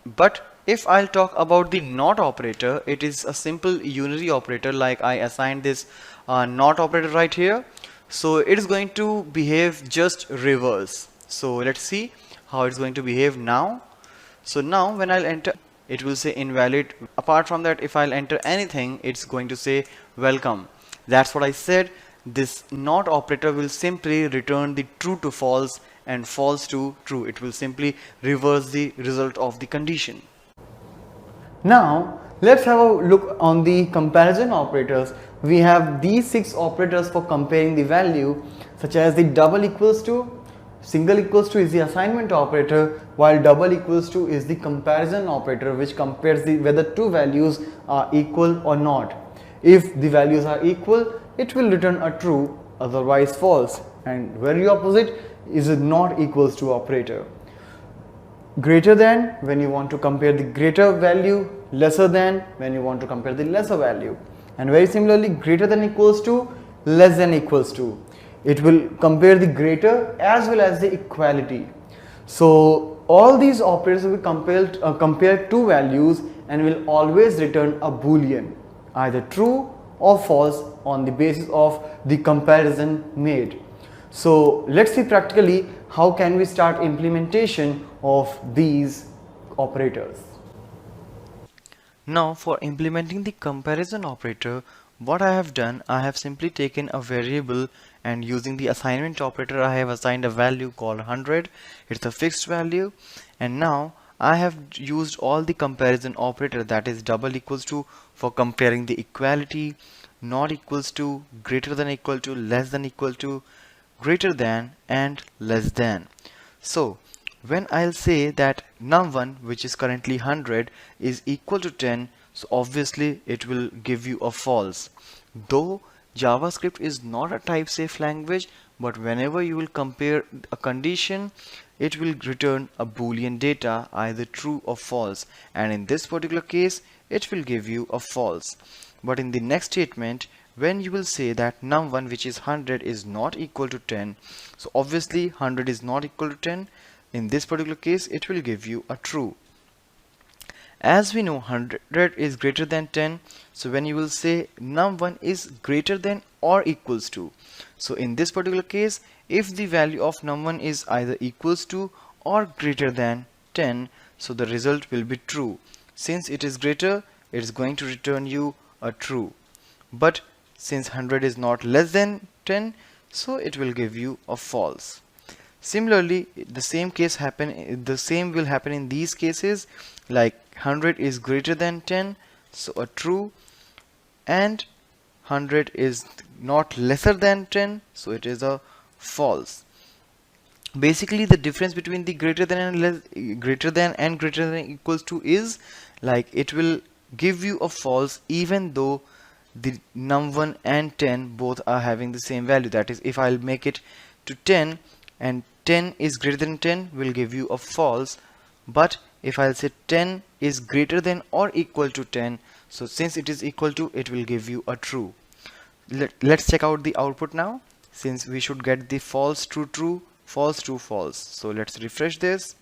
But if I'll talk about the NOT operator, it is a simple unary operator. Like I assigned this NOT operator right here, so it is going to behave just reverse. So let's see how it's going to behave now. So now when I'll enter, it will say invalid. Apart from that, if I'll enter anything, it's going to say welcome. That's what I said. This NOT operator will simply return the true to false and false to true. It will simply reverse the result of the condition. Now let's have a look on the comparison operators. We have these 6 operators for comparing the value, such as the double equals to, single equals to is the assignment operator, while double equals to is the comparison operator, which compares the whether two values are equal or not. If the values are equal, it will return a true, otherwise false, and very opposite is a not equals to operator. Greater than when you want to compare the greater value, lesser than when you want to compare the lesser value, and very similarly greater than equals to, less than equals to. It will compare the greater as well as the equality. So all these operators will compare two values and will always return a boolean, either true or false, on the basis of the comparison made. So let's see practically how can we start implementation of these operators. Now for implementing the comparison operator, what I have done, I have simply taken a variable and using the assignment operator I have assigned a value called 100. It's a fixed value, and now I have used all the comparison operator, that is double equals to for comparing the equality, not equals to, greater than equal to, less than equal to, greater than, and less than. So when I'll say that num1, which is currently 100, is equal to 10, so obviously it will give you a false. Though JavaScript is not a type safe language, but whenever you will compare a condition, it will return a boolean data, either true or false, and in this particular case it will give you a false. But in the next statement, when you will say that num1, which is 100, is not equal to 10, so obviously 100 is not equal to 10. In this particular case it will give you a true. As we know 100 is greater than 10, so when you will say num1 is greater than or equals to, so in this particular case if the value of num1 is either equals to or greater than 10, so the result will be true. Since it is greater, it is going to return you a true, but since 100 is not less than 10, so it will give you a false. Similarly, the same will happen in these cases, like 100 is greater than 10, so a true, and 100 is not lesser than 10, so it is a false. Basically the difference between the greater than and greater than equals to is like it will give you a false even though the num1 and 10 both are having the same value. That is, if I'll make it to 10 and 10 is greater than 10, will give you a false, but if I'll say 10 is greater than or equal to 10, so since it is equal to, it will give you a true. Let's check out the output now, since we should get the false true true, false true false. So let's refresh this,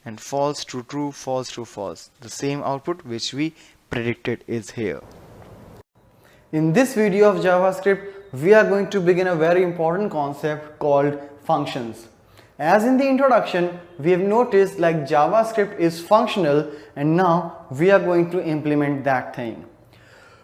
and false true true, false true false. The same output which we predicted is here. In this video of JavaScript, we are going to begin a very important concept called functions. As in the introduction, we have noticed like JavaScript is functional, and now we are going to implement that thing.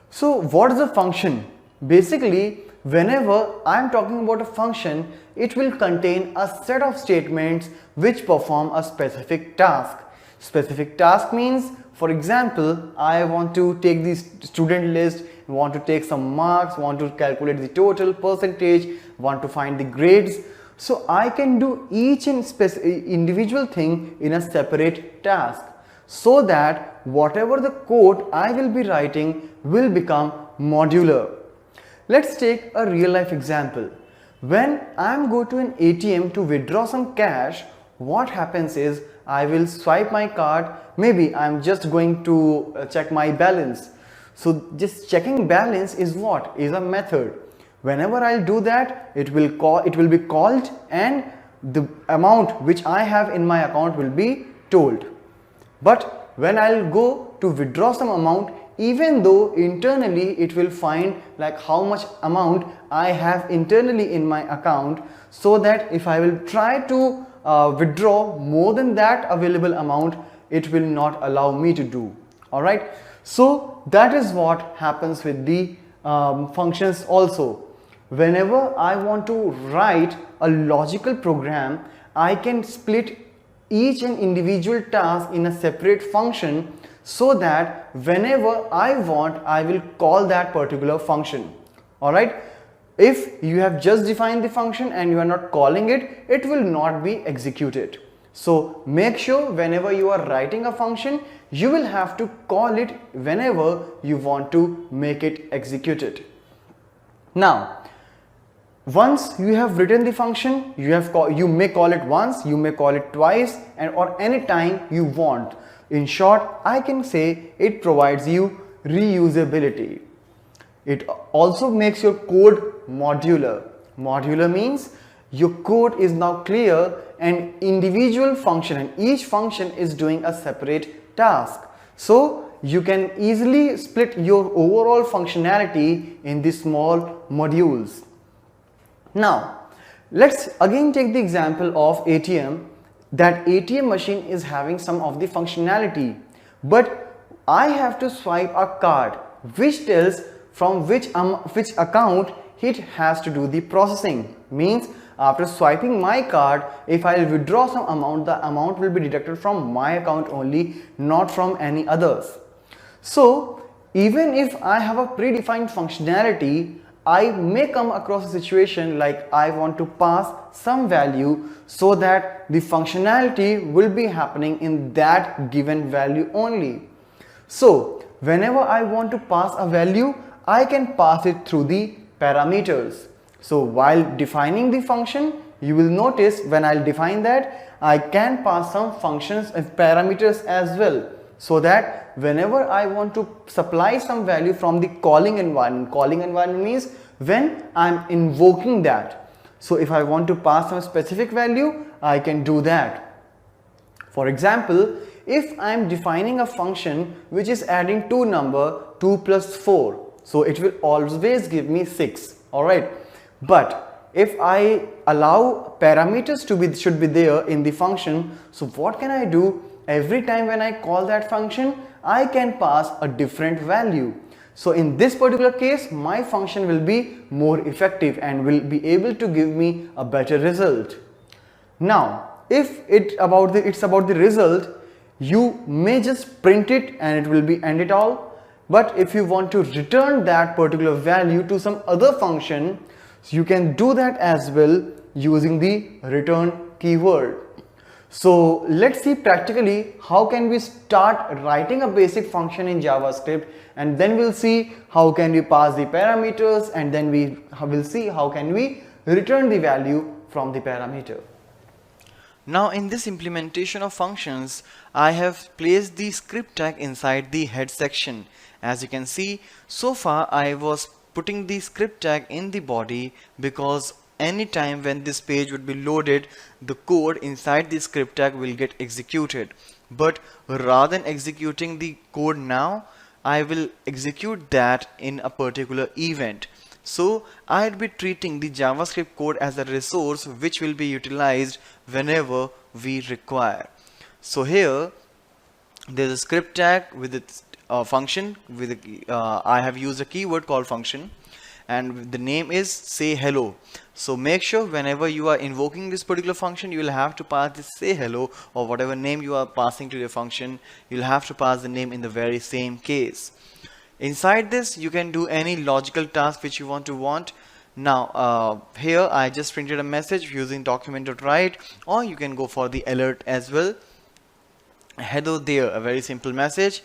So what is a function? Basically, whenever I am talking about a function, it will contain a set of statements which perform a specific task. Specific task means, for example, I want to take the student list, want to take some marks, want to calculate the total percentage, want to find the grades. So I can do each individual thing in a separate task, so that whatever the code I will be writing will become modular. Let's take a real life example. When I am going to an ATM to withdraw some cash, what happens is I will swipe my card. Maybe I am just going to check my balance. So just checking balance is what? Is a method. Whenever I'll do that, it will be called, and the amount which I have in my account will be told. But when I'll go to withdraw some amount, even though internally it will find like how much amount I have internally in my account, so that if I will try to withdraw more than that available amount, it will not allow me to do. Alright, so that is what happens with the functions also. Whenever I want to write a logical program, I can split each and individual task in a separate function, so that whenever I want, I will call that particular function. Alright, if you have just defined the function and you are not calling it, it will not be executed. So make sure whenever you are writing a function, you will have to call it whenever you want to make it executed. Now, once you have written the function, you may call it once, you may call it twice, or any time you want. In short, I can say it provides you reusability. It also makes your code modular. Modular means your code is now clear and individual function, and each function is doing a separate task. So you can easily split your overall functionality in the small modules. Now, let's again take the example of ATM. That ATM machine is having some of the functionality, but I have to swipe a card which tells from which account it has to do the processing. Means after swiping my card, if I withdraw some amount, the amount will be deducted from my account only, not from any others. So even if I have a predefined functionality, I may come across a situation like I want to pass some value so that the functionality will be happening in that given value only. So whenever I want to pass a value, I can pass it through the parameters. So while defining the function, you will notice when I'll define that, I can pass some functions and parameters as well, so that whenever I want to supply some value from the calling environment means when I'm invoking that. So if I want to pass some specific value, I can do that. For example, if I'm defining a function which is adding two number 2 plus 4, so it will always give me 6. Alright, but if I allow parameters to should be there in the function, so what can I do? Every time when I call that function, I can pass a different value. So in this particular case, my function will be more effective and will be able to give me a better result. Now, if it's about the result, you may just print it and it will be end it all. But if you want to return that particular value to some other function, you can do that as well using the return keyword. So let's see practically how can we start writing a basic function in JavaScript, and then we'll see how can we pass the parameters, and then we will see how can we return the value from the parameter. Now in this implementation of functions, I have placed the script tag inside the head section. As you can see, so far I was putting the script tag in the body because anytime when this page would be loaded, the code inside the script tag will get executed. But rather than executing the code now, I will execute that in a particular event. So I'd be treating the JavaScript code as a resource which will be utilized whenever we require. So here there's a script tag with its function with I have used a keyword called function, and the name is say hello. So make sure whenever you are invoking this particular function, you will have to pass this say hello, or whatever name you are passing to your function, you'll have to pass the name in the very same case. Inside this you can do any logical task which you want. Now here I just printed a message using document.write, or you can go for the alert as well. Hello there, a very simple message.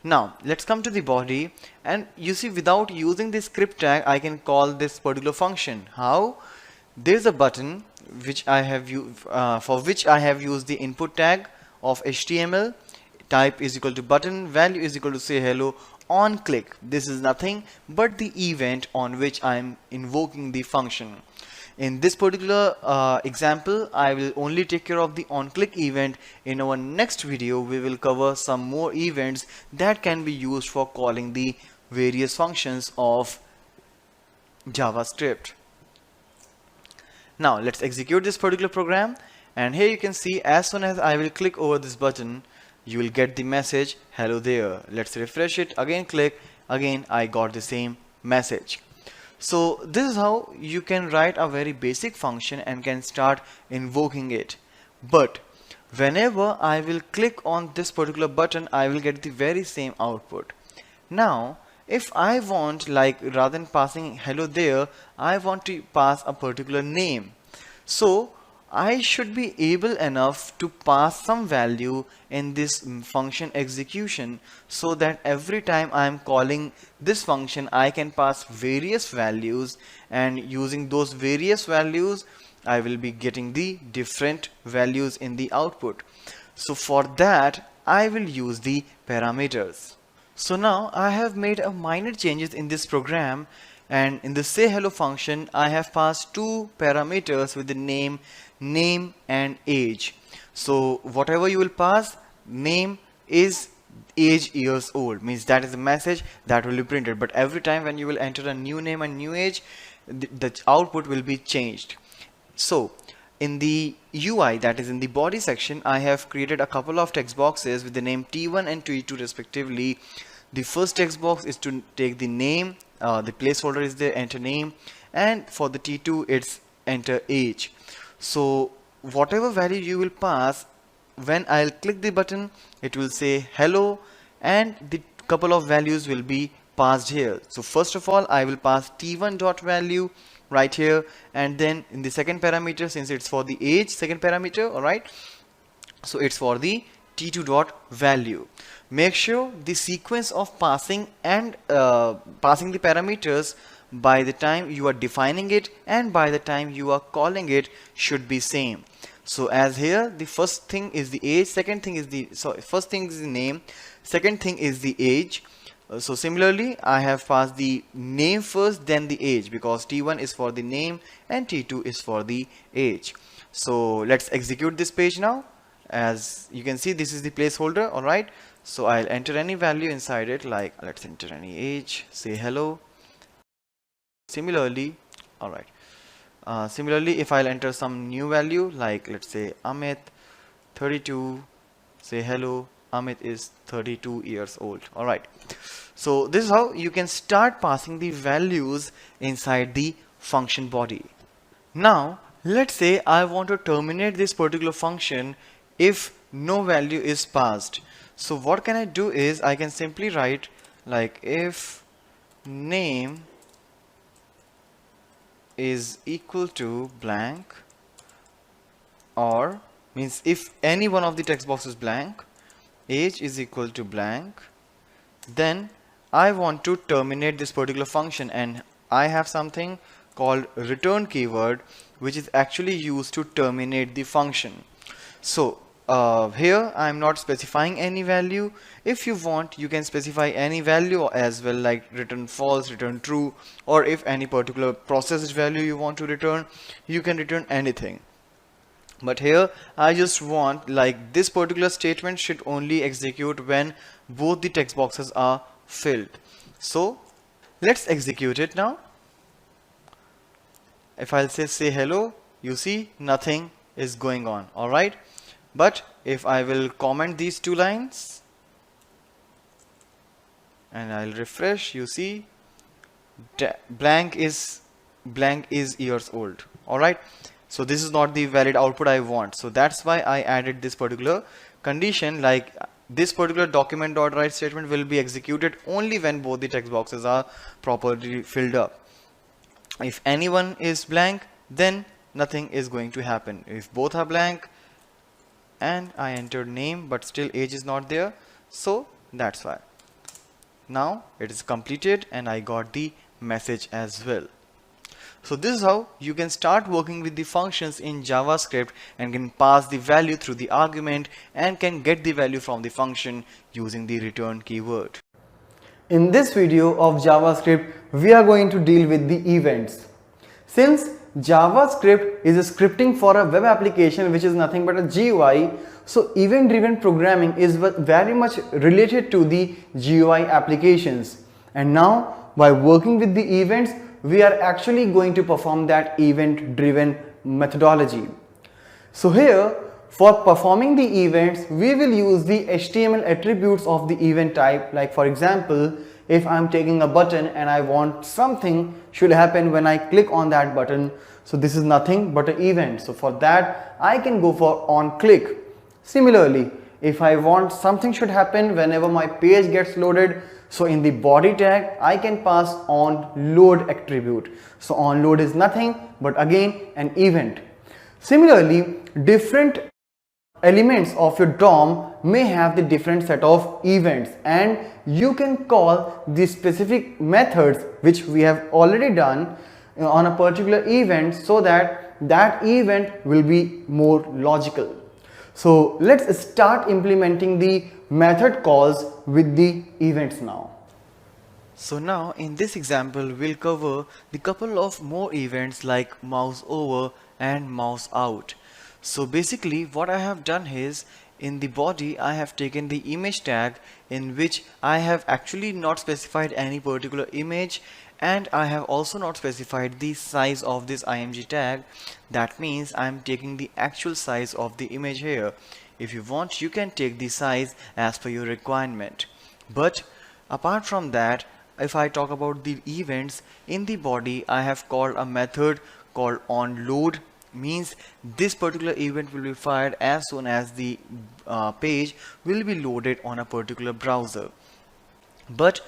Now let's come to the body, and you see without using the script tag I can call this particular function. How? There's a button which I have for which I have used the input tag of HTML. Type is equal to button, value is equal to say hello, on click. This is nothing but the event on which I am invoking the function. In this particular example, I will only take care of the on click event. In our next video, we will cover some more events that can be used for calling the various functions of JavaScript. Now let's execute this particular program, and here you can see as soon as I will click over this button, you will get the message hello there. Let's refresh it, again click, again I got the same message. So this is how you can write a very basic function and can start invoking it. But whenever I will click on this particular button, I will get the very same output. Now if I want, like rather than passing hello there, I want to pass a particular name. So I should be able enough to pass some value in this function execution, so that every time I am calling this function I can pass various values, and using those various values I will be getting the different values in the output. So for that I will use the parameters. So now I have made a minor changes in this program, and in the say hello function I have passed two parameters with the name and age. So whatever you will pass, name is age years old, means that is the message that will be printed. But every time when you will enter a new name and new age, the output will be changed. So in the UI, that is in the body section, I have created a couple of text boxes with the name T1 and T2 respectively. The first text box is to take the name, the placeholder is there, enter name, and for the T2 it's enter age. So whatever value you will pass, when I'll click the button, it will say hello, and the couple of values will be passed here. So first of all, I will pass T1 dot value right here, and then in the second parameter, since it's for the age, second parameter, all right, so it's for the T2 dot value. Make sure the sequence of passing and passing the parameters by the time you are defining it and by the time you are calling it should be same. So as here, the first thing is the age, second thing is the, first thing is the name, second thing is the age. So similarly, I have passed the name first, then the age, because T1 is for the name and T2 is for the age. So let's execute this page now. As you can see, this is the placeholder, all right. So I'll enter any value inside it, like let's enter any age, say hello. Similarly, all right. Similarly, if I'll enter some new value, like let's say Amit 32, say hello, Amit is 32 years old. All right. So this is how you can start passing the values inside the function body. Now, let's say I want to terminate this particular function if no value is passed. So what can I do is I can simply write like if name is equal to blank, or means if any one of the text box is blank, age is equal to blank, then I want to terminate this particular function, and I have something called return keyword which is actually used to terminate the function. So here I am not specifying any value. If you want, you can specify any value as well, like return false, return true, or if any particular processed value you want to return, you can return anything. But here I just want like this particular statement should only execute when both the text boxes are filled. So let's execute it now. If I'll say hello, you see nothing is going on, all right. But if I will comment these two lines and I'll refresh, you see blank is years old, all right. So this is not the valid output I want. So that's why I added this particular condition, like this particular document.write statement will be executed only when both the text boxes are properly filled up. If anyone is blank, then nothing is going to happen. If both are blank and I entered name but still age is not there, so that's why. Now it is completed and I got the message as well. So this is how you can start working with the functions in JavaScript and can pass the value through the argument and can get the value from the function using the return keyword. In this video of JavaScript, we are going to deal with the events. Since JavaScript is a scripting for a web application which is nothing but a GUI, so event driven programming is very much related to the GUI applications. And now by working with the events, we are actually going to perform that event driven methodology. So here, for performing the events, we will use the HTML attributes of the event type. Like for example, if I'm taking a button and I want something should happen when I click on that button, so this is nothing but an event. So for that, I can go for on click. Similarly, if I want something should happen whenever my page gets loaded, so in the body tag, I can pass on load attribute. So on load is nothing but again an event. Similarly, different elements of your DOM may have the different set of events, and you can call the specific methods which we have already done on a particular event so that that event will be more logical. So let's start implementing the method calls with the events now. So now in this example, we'll cover the couple of more events like mouse over and mouse out. So basically what I have done is, in the body I have taken the image tag in which I have actually not specified any particular image, And I have also not specified the size of this img tag. That means I'm taking the actual size of the image here. If you want, you can take the size as per your requirement. But apart from that, if I talk about the events in the body, I have called a method called onLoad. Means this particular event will be fired as soon as the page will be loaded on a particular browser. But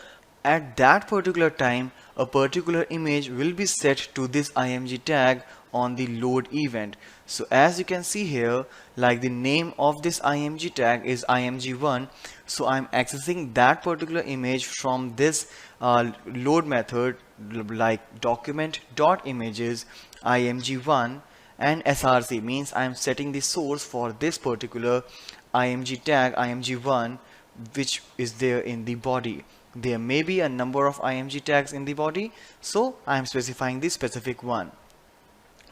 at that particular time, a particular image will be set to this img tag on the load event. So as you can see here, like the name of this img tag is img1, so I'm accessing that particular image from this load method, like document.images img1, and src means I'm setting the source for this particular img tag img1, which is there in the body. There may be a number of img tags in the body, so I am specifying the specific one.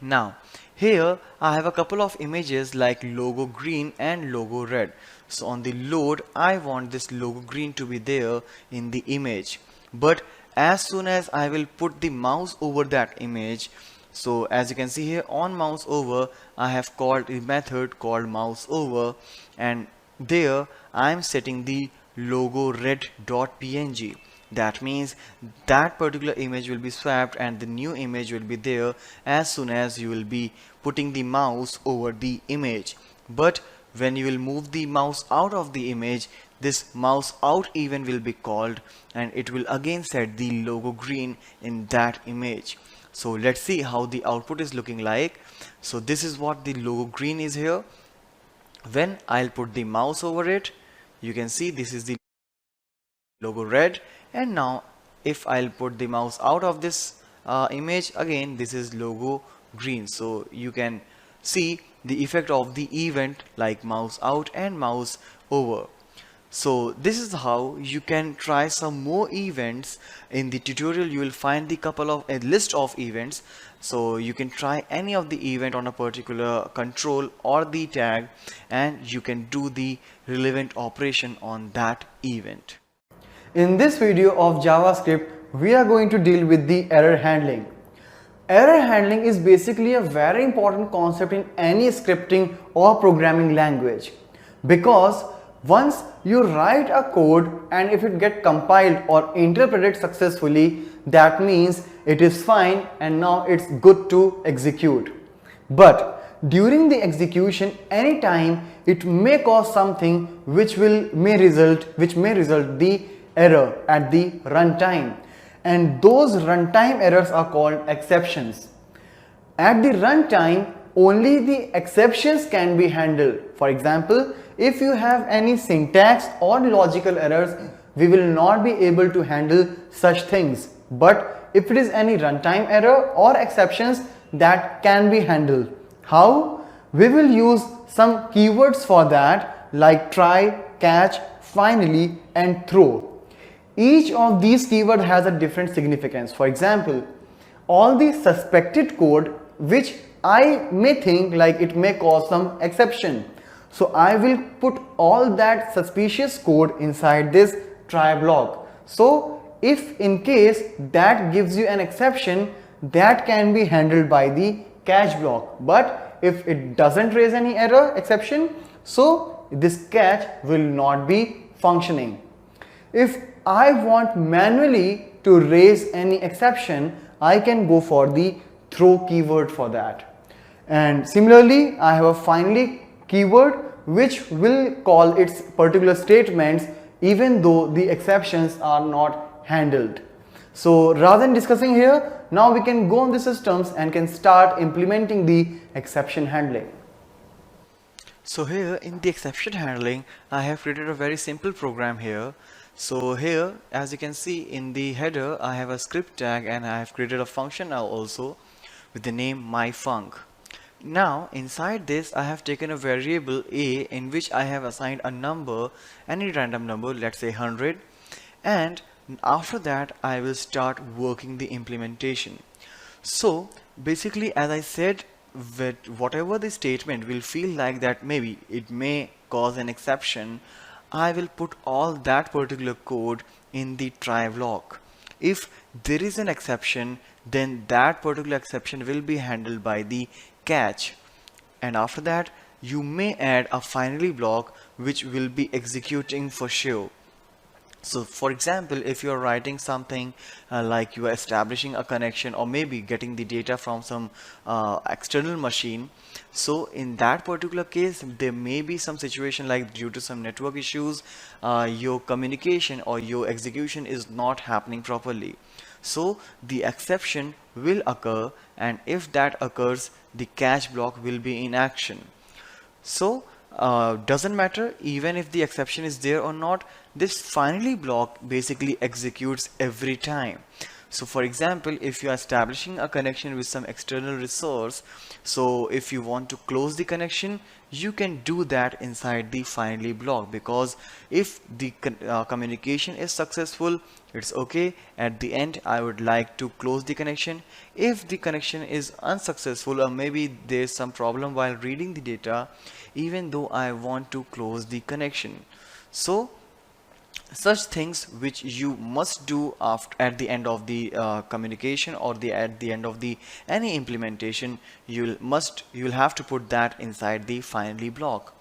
Now here I have a couple of images like logo green and logo red. So on the load, I want this logo green to be there in the image, but as soon as I will put the mouse over that image, so as you can see here on mouse over, I have called a method called mouse over, and there I am setting the logo red.png. That means that particular image will be swapped and the new image will be there as soon as you will be putting the mouse over the image. But when you will move the mouse out of the image, this mouse out event will be called and it will again set the logo green in that image. So let's see how the output is looking like. So this is what the logo green is here. When I'll put the mouse over it, you can see this is the logo red, and now if I'll put the mouse out of this image, again this is logo green. So you can see the effect of the event like mouse out and mouse over. So this is how you can try some more events. In the tutorial you will find the a list of events, so you can try any of the event on a particular control or the tag, and you can do the relevant operation on that event. In this video of JavaScript, we are going to deal with the error handling. Error handling is basically a very important concept in any scripting or programming language, because once you write a code and if it gets compiled or interpreted successfully, that means it is fine and now it's good to execute. But during the execution, anytime it may cause something which may result the error at the runtime, and those runtime errors are called exceptions. At the runtime, only the exceptions can be handled. For example, if you have any syntax or logical errors, we will not be able to handle such things. But if it is any runtime error or exceptions, that can be handled. How? We will use some keywords for that, like try, catch, finally, and throw. Each of these keywords has a different significance. For example, all the suspected code which I may think like it may cause some exception, so I will put all that suspicious code inside this try block. So if in case that gives you an exception, that can be handled by the catch block. But if it doesn't raise any error exception, so this catch will not be functioning. If I want manually to raise any exception, I can go for the throw keyword for that. And similarly, I have a finally keyword which will call its particular statements even though the exceptions are not handled. So rather than discussing here, now we can go on the systems and can start implementing the exception handling. So here in the exception handling, I have created a very simple program here. So here, as you can see in the header, I have a script tag and I have created a function now also with the name myfunc. Now inside this I have taken a variable a in which I have assigned a number, any random number, let's say 100, and after that I will start working the implementation. So basically, as I said, with whatever the statement will feel like that maybe it may cause an exception, I will put all that particular code in the try block. If there is an exception, then that particular exception will be handled by the catch. And after that, you may add a finally block which will be executing for sure. So for example, if you're writing something like you are establishing a connection or maybe getting the data from some external machine, so in that particular case there may be some situation like due to some network issues, your communication or your execution is not happening properly. So the exception will occur, and if that occurs, the catch block will be in action. So doesn't matter even if the exception is there or not, this finally block basically executes every time. So for example, if you are establishing a connection with some external resource, so if you want to close the connection, you can do that inside the finally block, because if the communication is successful, it's okay. At the end, I would like to close the connection. If the connection is unsuccessful or maybe there's some problem while reading the data, even though I want to close the connection. So such things which you must do at the end of the communication or at the end of the any implementation, you'll have to put that inside the finally block.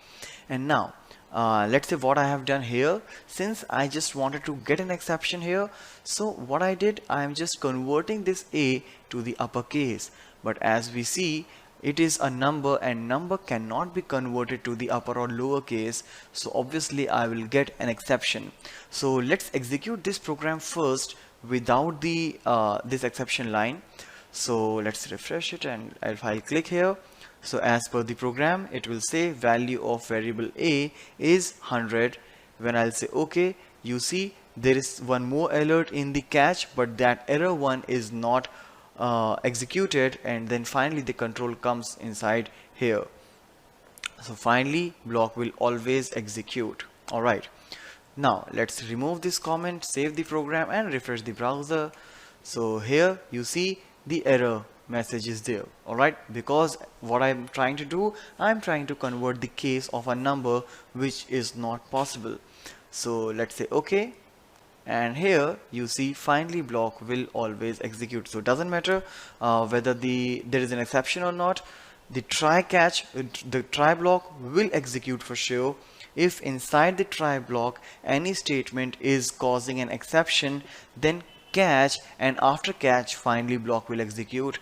And now let's say what I have done here, since I just wanted to get an exception here, so what I did, I am just converting this a to the uppercase. But as we see, it is a number and number cannot be converted to the upper or lower case, so obviously I will get an exception. So let's execute this program first without the this exception line. So let's refresh it, and if I click here, so as per the program, it will say value of variable a is 100. When I'll say okay, you see there is one more alert in the catch, but that error one is not executed, and then finally the control comes inside here. So finally block will always execute. Alright, now let's remove this comment, save the program and refresh the browser. So here you see the error message is there. Alright, because what I'm trying to do, I'm trying to convert the case of a number which is not possible. So let's say okay, and here you see finally block will always execute. So it doesn't matter whether there is an exception or not, the try block will execute for sure. If inside the try block any statement is causing an exception, then catch, and after catch finally block will execute.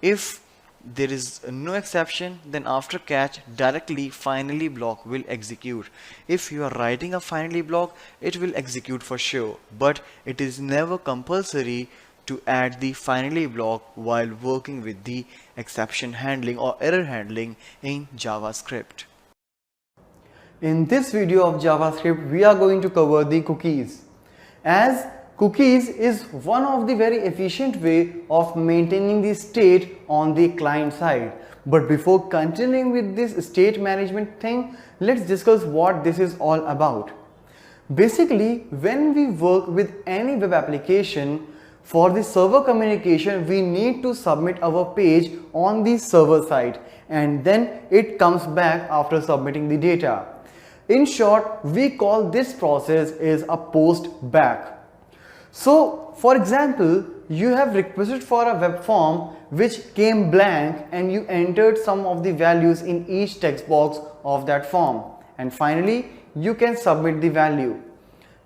If there is no exception, then after catch directly finally block will execute. If you are writing a finally block, it will execute for sure, but it is never compulsory to add the finally block while working with the exception handling or error handling in JavaScript. In this video of JavaScript, we are going to cover the cookies. As cookies is one of the very efficient way of maintaining the state on the client side. But before continuing with this state management thing, let's discuss what this is all about. Basically, when we work with any web application, for the server communication, we need to submit our page on the server side, and then it comes back after submitting the data. In short, we call this process is a post back. So for example, you have requested for a web form which came blank, and you entered some of the values in each text box of that form, and finally you can submit the value.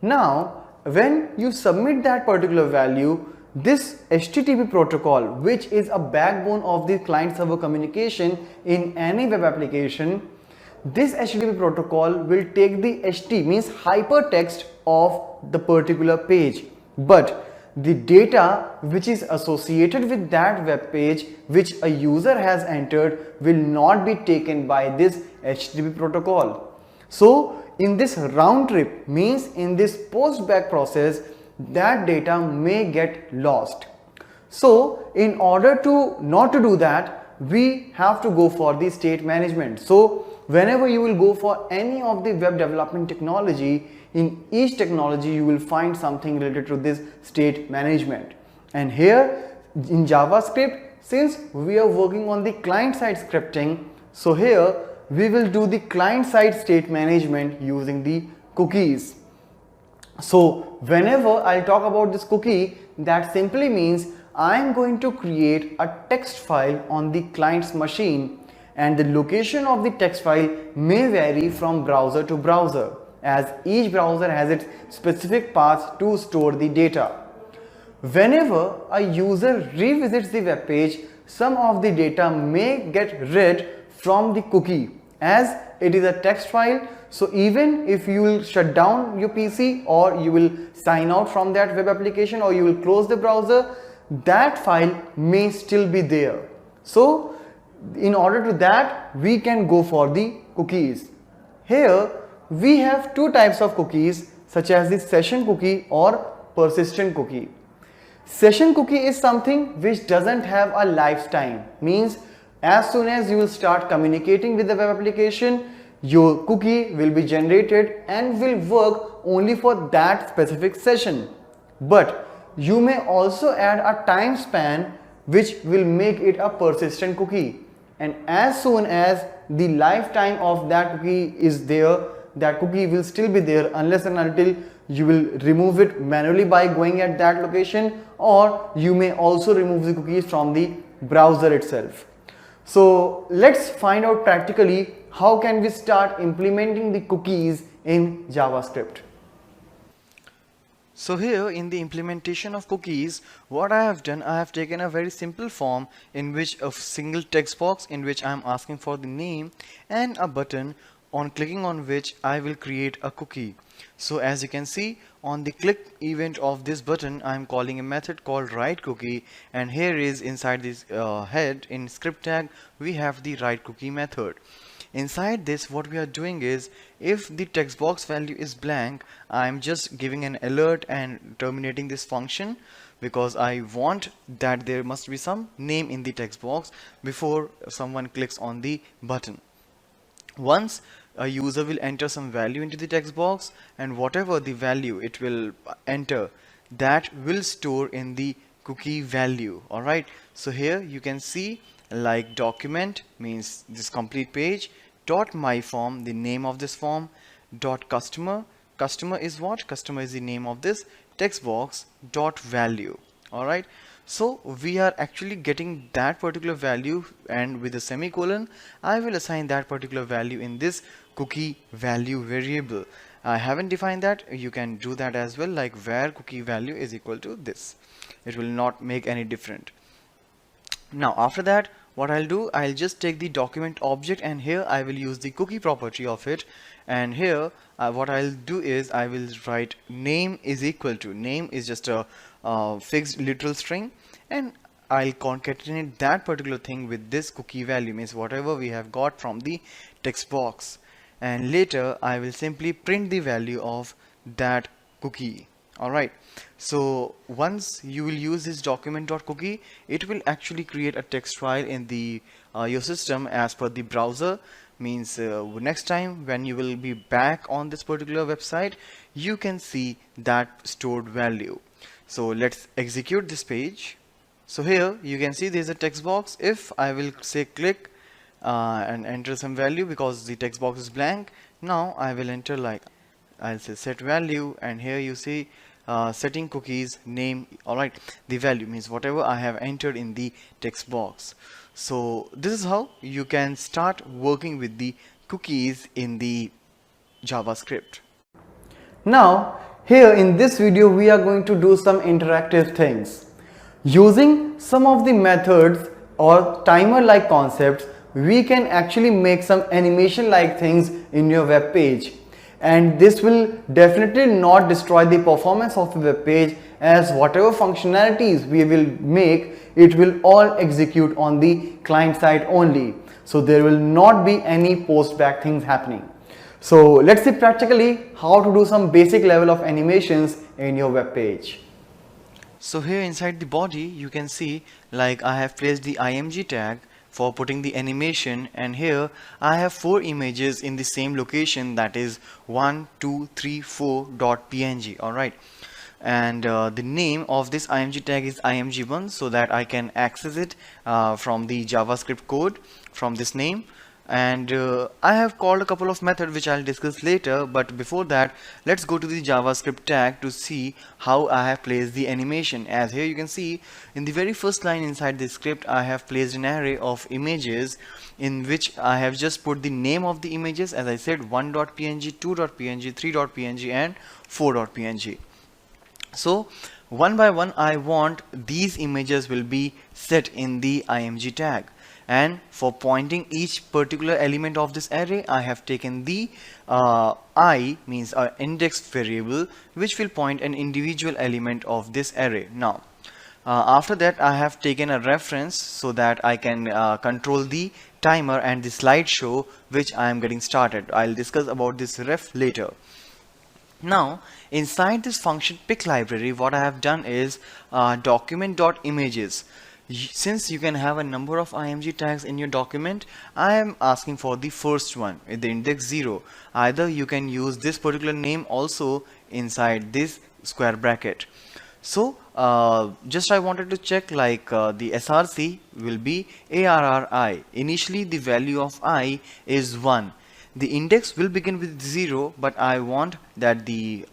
Now when you submit that particular value, this HTTP protocol, which is a backbone of the client server communication in any web application, this HTTP protocol will take the HT, means hypertext, of the particular page, but the data which is associated with that web page which a user has entered will not be taken by this HTTP protocol. So in this round trip, means in this post back process, that data may get lost. So in order to not to do that, we have to go for the state management. So whenever you will go for any of the web development technology, in each technology you will find something related to this state management. And here in JavaScript, since we are working on the client side scripting, so here we will do the client side state management using the cookies. So whenever I'll talk about this cookie, that simply means I am going to create a text file on the client's machine, and the location of the text file may vary from browser to browser, as each browser has its specific path to store the data. Whenever a user revisits the web page, some of the data may get read from the cookie, as it is a text file. So even if you will shut down your PC, or you will sign out from that web application, or you will close the browser, that file may still be there. So in order to that, we can go for the cookies. Here we have two types of cookies, such as the session cookie or persistent cookie. Session cookie is something which doesn't have a lifetime, means as soon as you will start communicating with the web application, your cookie will be generated and will work only for that specific session. But you may also add a time span which will make it a persistent cookie, and as soon as the lifetime of that cookie is there, that cookie will still be there unless and until you will remove it manually by going at that location, or you may also remove the cookies from the browser itself. So let's find out practically how can we start implementing the cookies in JavaScript. So here in the implementation of cookies, what I have done, I have taken a very simple form in which a single text box in which I am asking for the name, and a button on clicking on which I will create a cookie. So as you can see, on the click event of this button, I am calling a method called writeCookie, and here is inside this head in script tag we have the writeCookie method. Inside this, what we are doing is, if the text box value is blank, I'm just giving an alert and terminating this function, because I want that there must be some name in the text box before someone clicks on the button. Once a user will enter some value into the text box, and whatever the value it will enter, that will store in the cookie value. Alright, so here you can see, like, document means this complete page, dot my form, the name of this form, dot customer, customer is what? Customer is the name of this text box, dot value. Alright, so we are actually getting that particular value, and with a semicolon I will assign that particular value in this cookie value variable. I haven't defined that, you can do that as well, like where cookie value is equal to this. It will not make any different. Now after that, what I'll do, I'll just take the document object, and here I will use the cookie property of it, and here what I'll do is I will write name is equal to, name is just a fixed literal string, and I'll concatenate that particular thing with this cookie value, means whatever we have got from the text box, and later I will simply print the value of that cookie. Alright, so once you will use this document.cookie, it will actually create a text file in the your system as per the browser, means next time when you will be back on this particular website, you can see that stored value. So let's execute this page. So here you can see there's a text box. If I will say click and enter some value, because the text box is blank, now I will enter, like, I'll say set value, and here you see setting cookies name. Alright, the value means whatever I have entered in the text box. So this is how you can start working with the cookies in the JavaScript. Now here in this video we are going to do some interactive things. Using some of the methods or timer like concepts, we can actually make some animation like things in your web page, and this will definitely not destroy the performance of the web page, as whatever functionalities we will make, it will all execute on the client side only, so there will not be any post back things happening. So let's see practically how to do some basic level of animations in your web page. So here inside the body you can see, like, I have placed the img tag for putting the animation, and here I have 4 images in the same location, that is 1 2 3 4.png. Alright, and the name of this img tag is img1, so that I can access it from the JavaScript code from this name. and I have called a couple of methods which I'll discuss later, but before that let's go to the JavaScript tag to see how I have placed the animation. As here you can see, in the very first line inside the script I have placed an array of images in which I have just put the name of the images, as I said, 1.png, 2.png, 3.png and 4.png. So one by one I want these images will be set in the img tag, and for pointing each particular element of this array I have taken the I means index variable which will point an individual element of this array. Now after that I have taken a reference so that I can control the timer and the slideshow which I am getting started. I'll discuss about this ref later. Now inside this function pic library, what I have done is document.images. Since you can have a number of img tags in your document, I am asking for the first one with the index 0. Either you can use this particular name also inside this square bracket. So just I wanted to check, like the src will be arri. Initially the value of I is 1. The index will begin with 0, but I want that the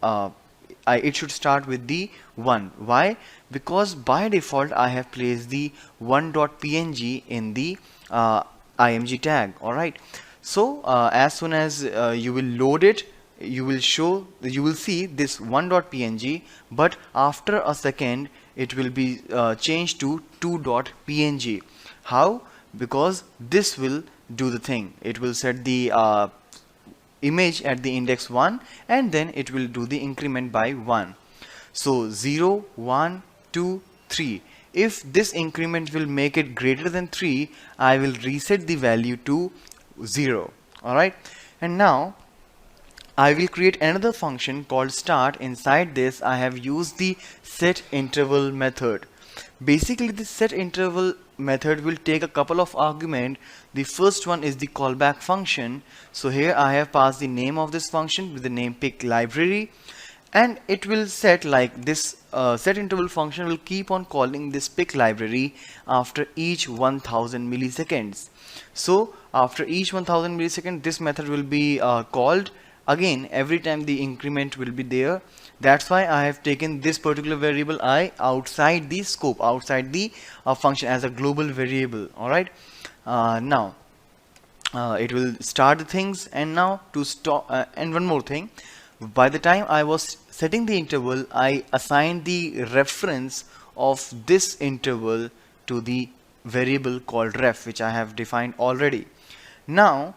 it should start with the 1. Why? Because by default I have placed the 1.png in the img tag. Alright, so as soon as you will load it, you will see this 1.png, but after a second it will be changed to 2.png. How? Because this will do the thing. It will set the image at the index 1 and then it will do the increment by 1. So 0, 1, 2, 3. If this increment will make it greater than 3, I will reset the value to 0. Alright, and now I will create another function called start. Inside this I have used the set interval method. Basically this set interval method will take a couple of arguments. The first one is the callback function. So here I have passed the name of this function with the name pic library, and it will set like this set interval function will keep on calling this pic library after each 1000 milliseconds. So after each 1000 milliseconds this method will be called again every time the increment will be there. That's why I have taken this particular variable I outside the scope, outside the function as a global variable. Alright, now it will start the things, and now to stop and one more thing, by the time I was setting the interval I assigned the reference of this interval to the variable called ref, which I have defined already. Now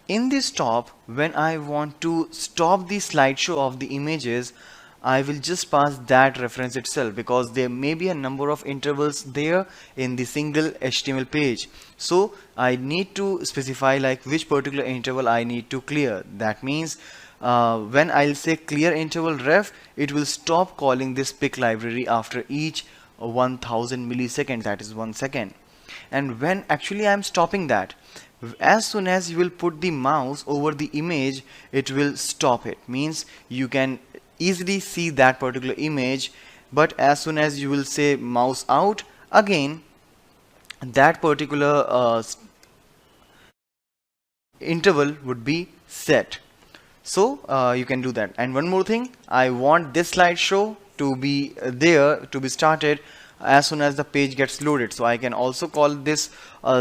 in this stop, when I want to stop the slideshow of the images, I will just pass that reference itself, because there may be a number of intervals there in the single HTML page. So I need to specify like which particular interval I need to clear. That means when I'll say clear interval ref, it will stop calling this pic library after each 1000 milliseconds, that is 1 second. And when actually I am stopping that, as soon as you will put the mouse over the image, it will stop it. Means you can easily see that particular image, but as soon as you will say mouse out, again that particular interval would be set. So you can do that. And one more thing, I want this slideshow to be there, to be started as soon as the page gets loaded. So I can also call this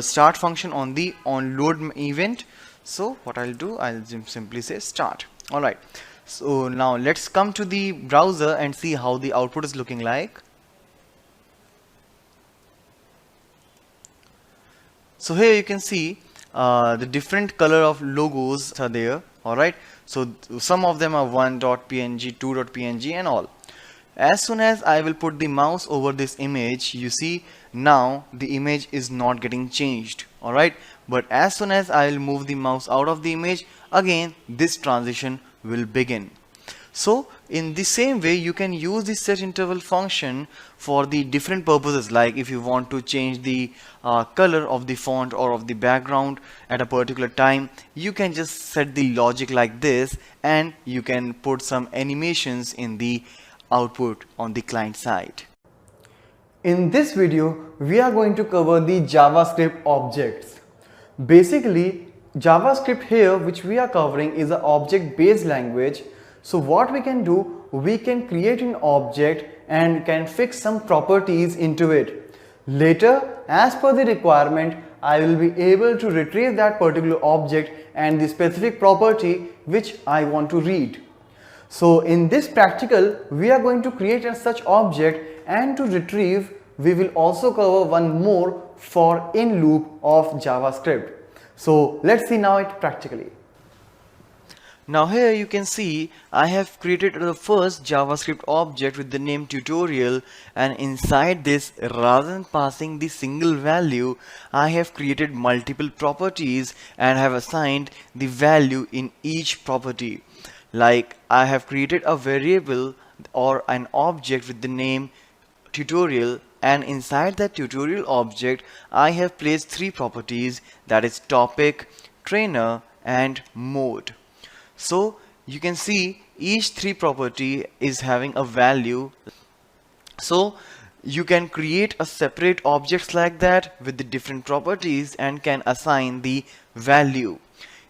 start function on the onload event. So what I'll do, I'll simply say start. Alright, so now let's come to the browser and see how the output is looking like. So here you can see the different color of logos are there. Alright, so some of them are 1.png, 2.png and all. As soon as I will put the mouse over this image, you see now the image is not getting changed. Alright, but as soon as I will move the mouse out of the image, again this transition will begin. So in the same way you can use the set interval function for the different purposes, like if you want to change the color of the font or of the background at a particular time, you can just set the logic like this and you can put some animations in the output on the client side. In this video, we are going to cover the JavaScript objects. Basically, JavaScript here, which we are covering, is an object-based language. So what we can do, we can create an object and can fix some properties into it. Later, as per the requirement, I will be able to retrieve that particular object and the specific property which I want to read. So in this practical, we are going to create a such object, and to retrieve, we will also cover one more for in loop of JavaScript. So let's see now it practically. Now here you can see I have created the first JavaScript object with the name tutorial, and inside this, rather than passing the single value, I have created multiple properties and have assigned the value in each property. Like I have created a variable or an object with the name tutorial, and inside that tutorial object I have placed three properties, that is topic, trainer and mode. So you can see each three property is having a value. So you can create a separate objects like that with the different properties and can assign the value.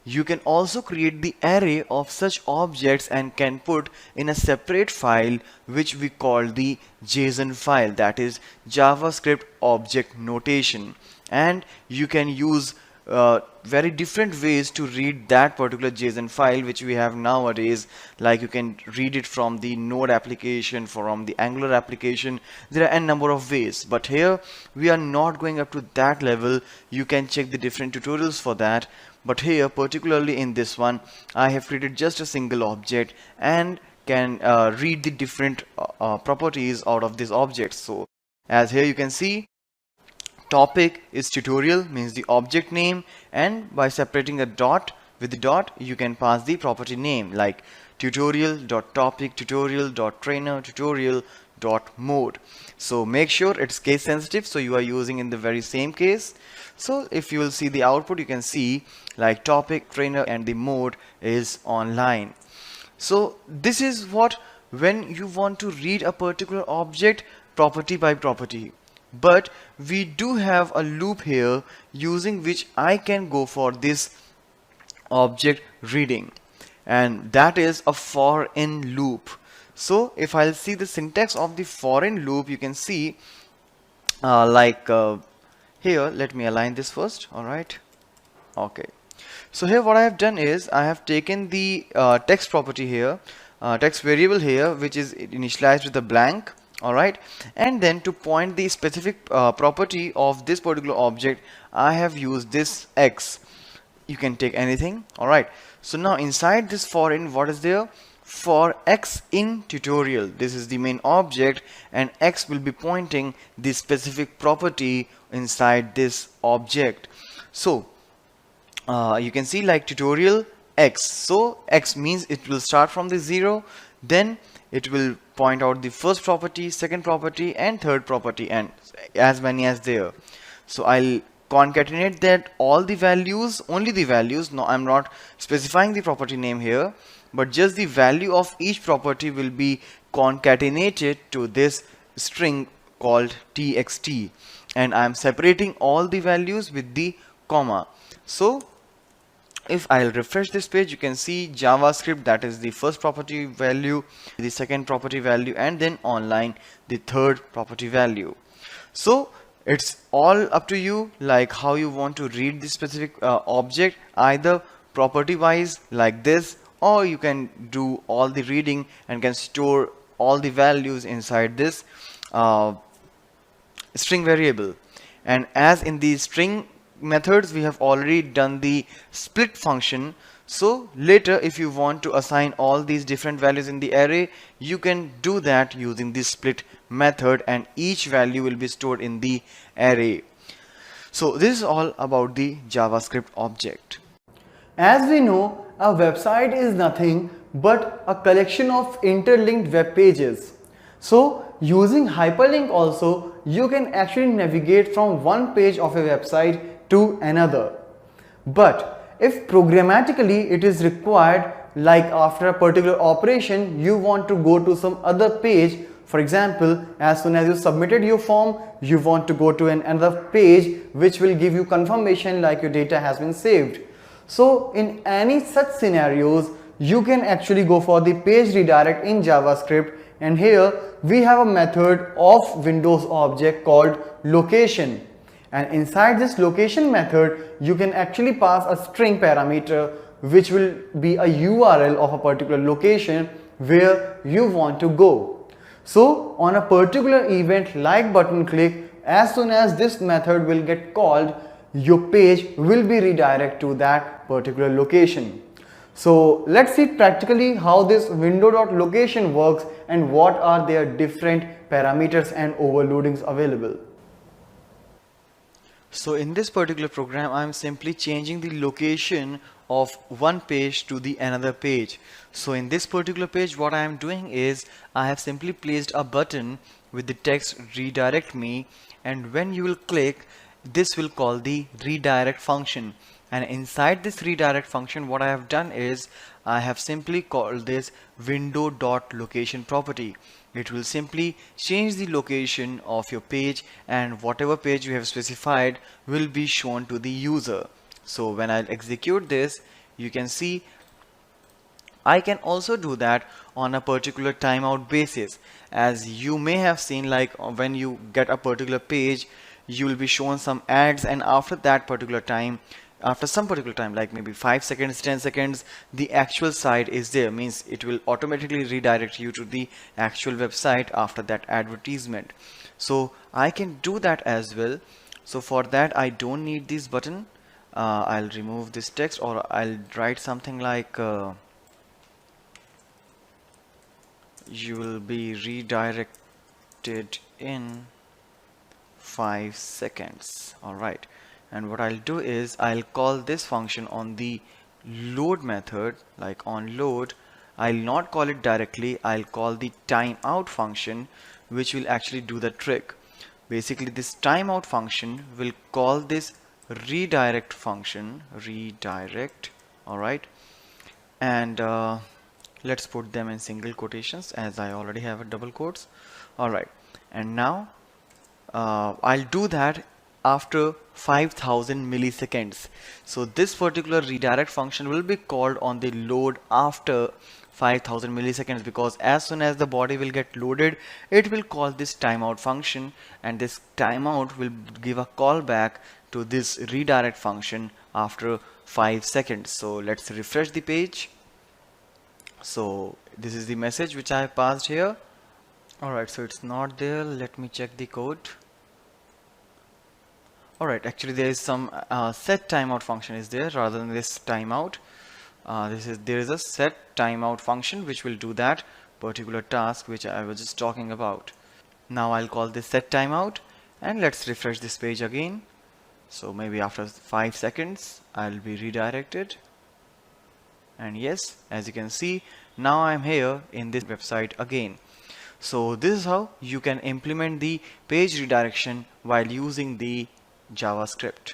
You can also create the array of such objects and can put in a separate file which we call the JSON file, that is JavaScript object notation, and you can use very different ways to read that particular JSON file which we have nowadays. Like you can read it from the Node application, from the Angular application. There are a number of ways, but here we are not going up to that level. You can check the different tutorials for that, but here particularly in this one I have created just a single object and can read the different properties out of this object. So as here you can see, topic is tutorial, means the object name, and by separating a dot with the dot you can pass the property name like tutorial.topic, tutorial.trainer, tutorial.mode. So make sure it's case sensitive, so you are using in the very same case. So if you will see the output, you can see like topic, trainer and the mode is online. So this is what, when you want to read a particular object property by property. But we do have a loop here using which I can go for this object reading, and that is a for in loop. So if I'll see the syntax of the for in loop, you can see here, let me align this first. Alright, okay. So here what I have done is I have taken the text property here, text variable here, which is initialized with a blank. Alright, and then to point the specific property of this particular object, I have used this X. You can take anything. Alright, so now inside this for in, what is there? For X in tutorial, this is the main object, and X will be pointing the specific property inside this object. So you can see like tutorial X. So X means it will start from the 0, then it will point out the first property, second property and third property, and as many as there. So I'll concatenate that all the values, only the values. No, I'm not specifying the property name here, but just the value of each property will be concatenated to this string called txt, and I'm separating all the values with the comma. So if I'll refresh this page, you can see JavaScript, that is the first property value, the second property value, and then online the third property value. So it's all up to you, like how you want to read this specific object, either property wise like this, or you can do all the reading and can store all the values inside this string variable. And as in the string methods, we have already done the split function. So later if you want to assign all these different values in the array, you can do that using this split method, and each value will be stored in the array. So this is all about the JavaScript object. As we know, a website is nothing but a collection of interlinked web pages. So using hyperlink also, you can actually navigate from one page of a website to another. But if programmatically it is required, like after a particular operation you want to go to some other page, for example, as soon as you submitted your form, you want to go to another page which will give you confirmation like your data has been saved. So in any such scenarios, you can actually go for the page redirect in JavaScript, and here we have a method of Windows object called location, and inside this location method you can actually pass a string parameter which will be a URL of a particular location where you want to go. So on a particular event like button click, as soon as this method will get called, your page will be redirected to that particular location. So let's see practically how this window.location works and what are their different parameters and overloadings available. So in this particular program, I'm simply changing the location of one page to the another page. So in this particular page, what I am doing is I have simply placed a button with the text redirect me, and when you will click, this will call the redirect function. And inside this redirect function, what I have done is I have simply called this window.location property. It will simply change the location of your page, and whatever page you have specified will be shown to the user. So when I execute this, you can see I can also do that on a particular timeout basis. As you may have seen, like when you get a particular page, you will be shown some ads, and after that particular time, after some particular time, like maybe 5 seconds, 10 seconds, the actual site is there, means it will automatically redirect you to the actual website after that advertisement. So I can do that as well. So for that, I don't need this button. I'll remove this text, or I'll write something like you will be redirected in 5 seconds. All right. And what I'll do is I'll call this function on the load method, like on load. I'll not call it directly, I'll call the timeout function, which will actually do the trick. Basically, this timeout function will call this redirect function, redirect. All right. And let's put them in single quotations, as I already have a double quotes. All right. And now I'll do that after 5000 milliseconds. So this particular redirect function will be called on the load after 5000 milliseconds, because as soon as the body will get loaded, it will call this timeout function, and this timeout will give a callback to this redirect function after 5 seconds. So let's refresh the page. So this is the message which I have passed here. Alright, so it's not there. Let me check the code. Alright, actually there is some set timeout function is there rather than this timeout. There is a set timeout function which will do that particular task which I was just talking about. Now I'll call this set timeout, and let's refresh this page again. So maybe after 5 seconds I'll be redirected, and yes, as you can see, now I'm here in this website again. So this is how you can implement the page redirection while using the JavaScript.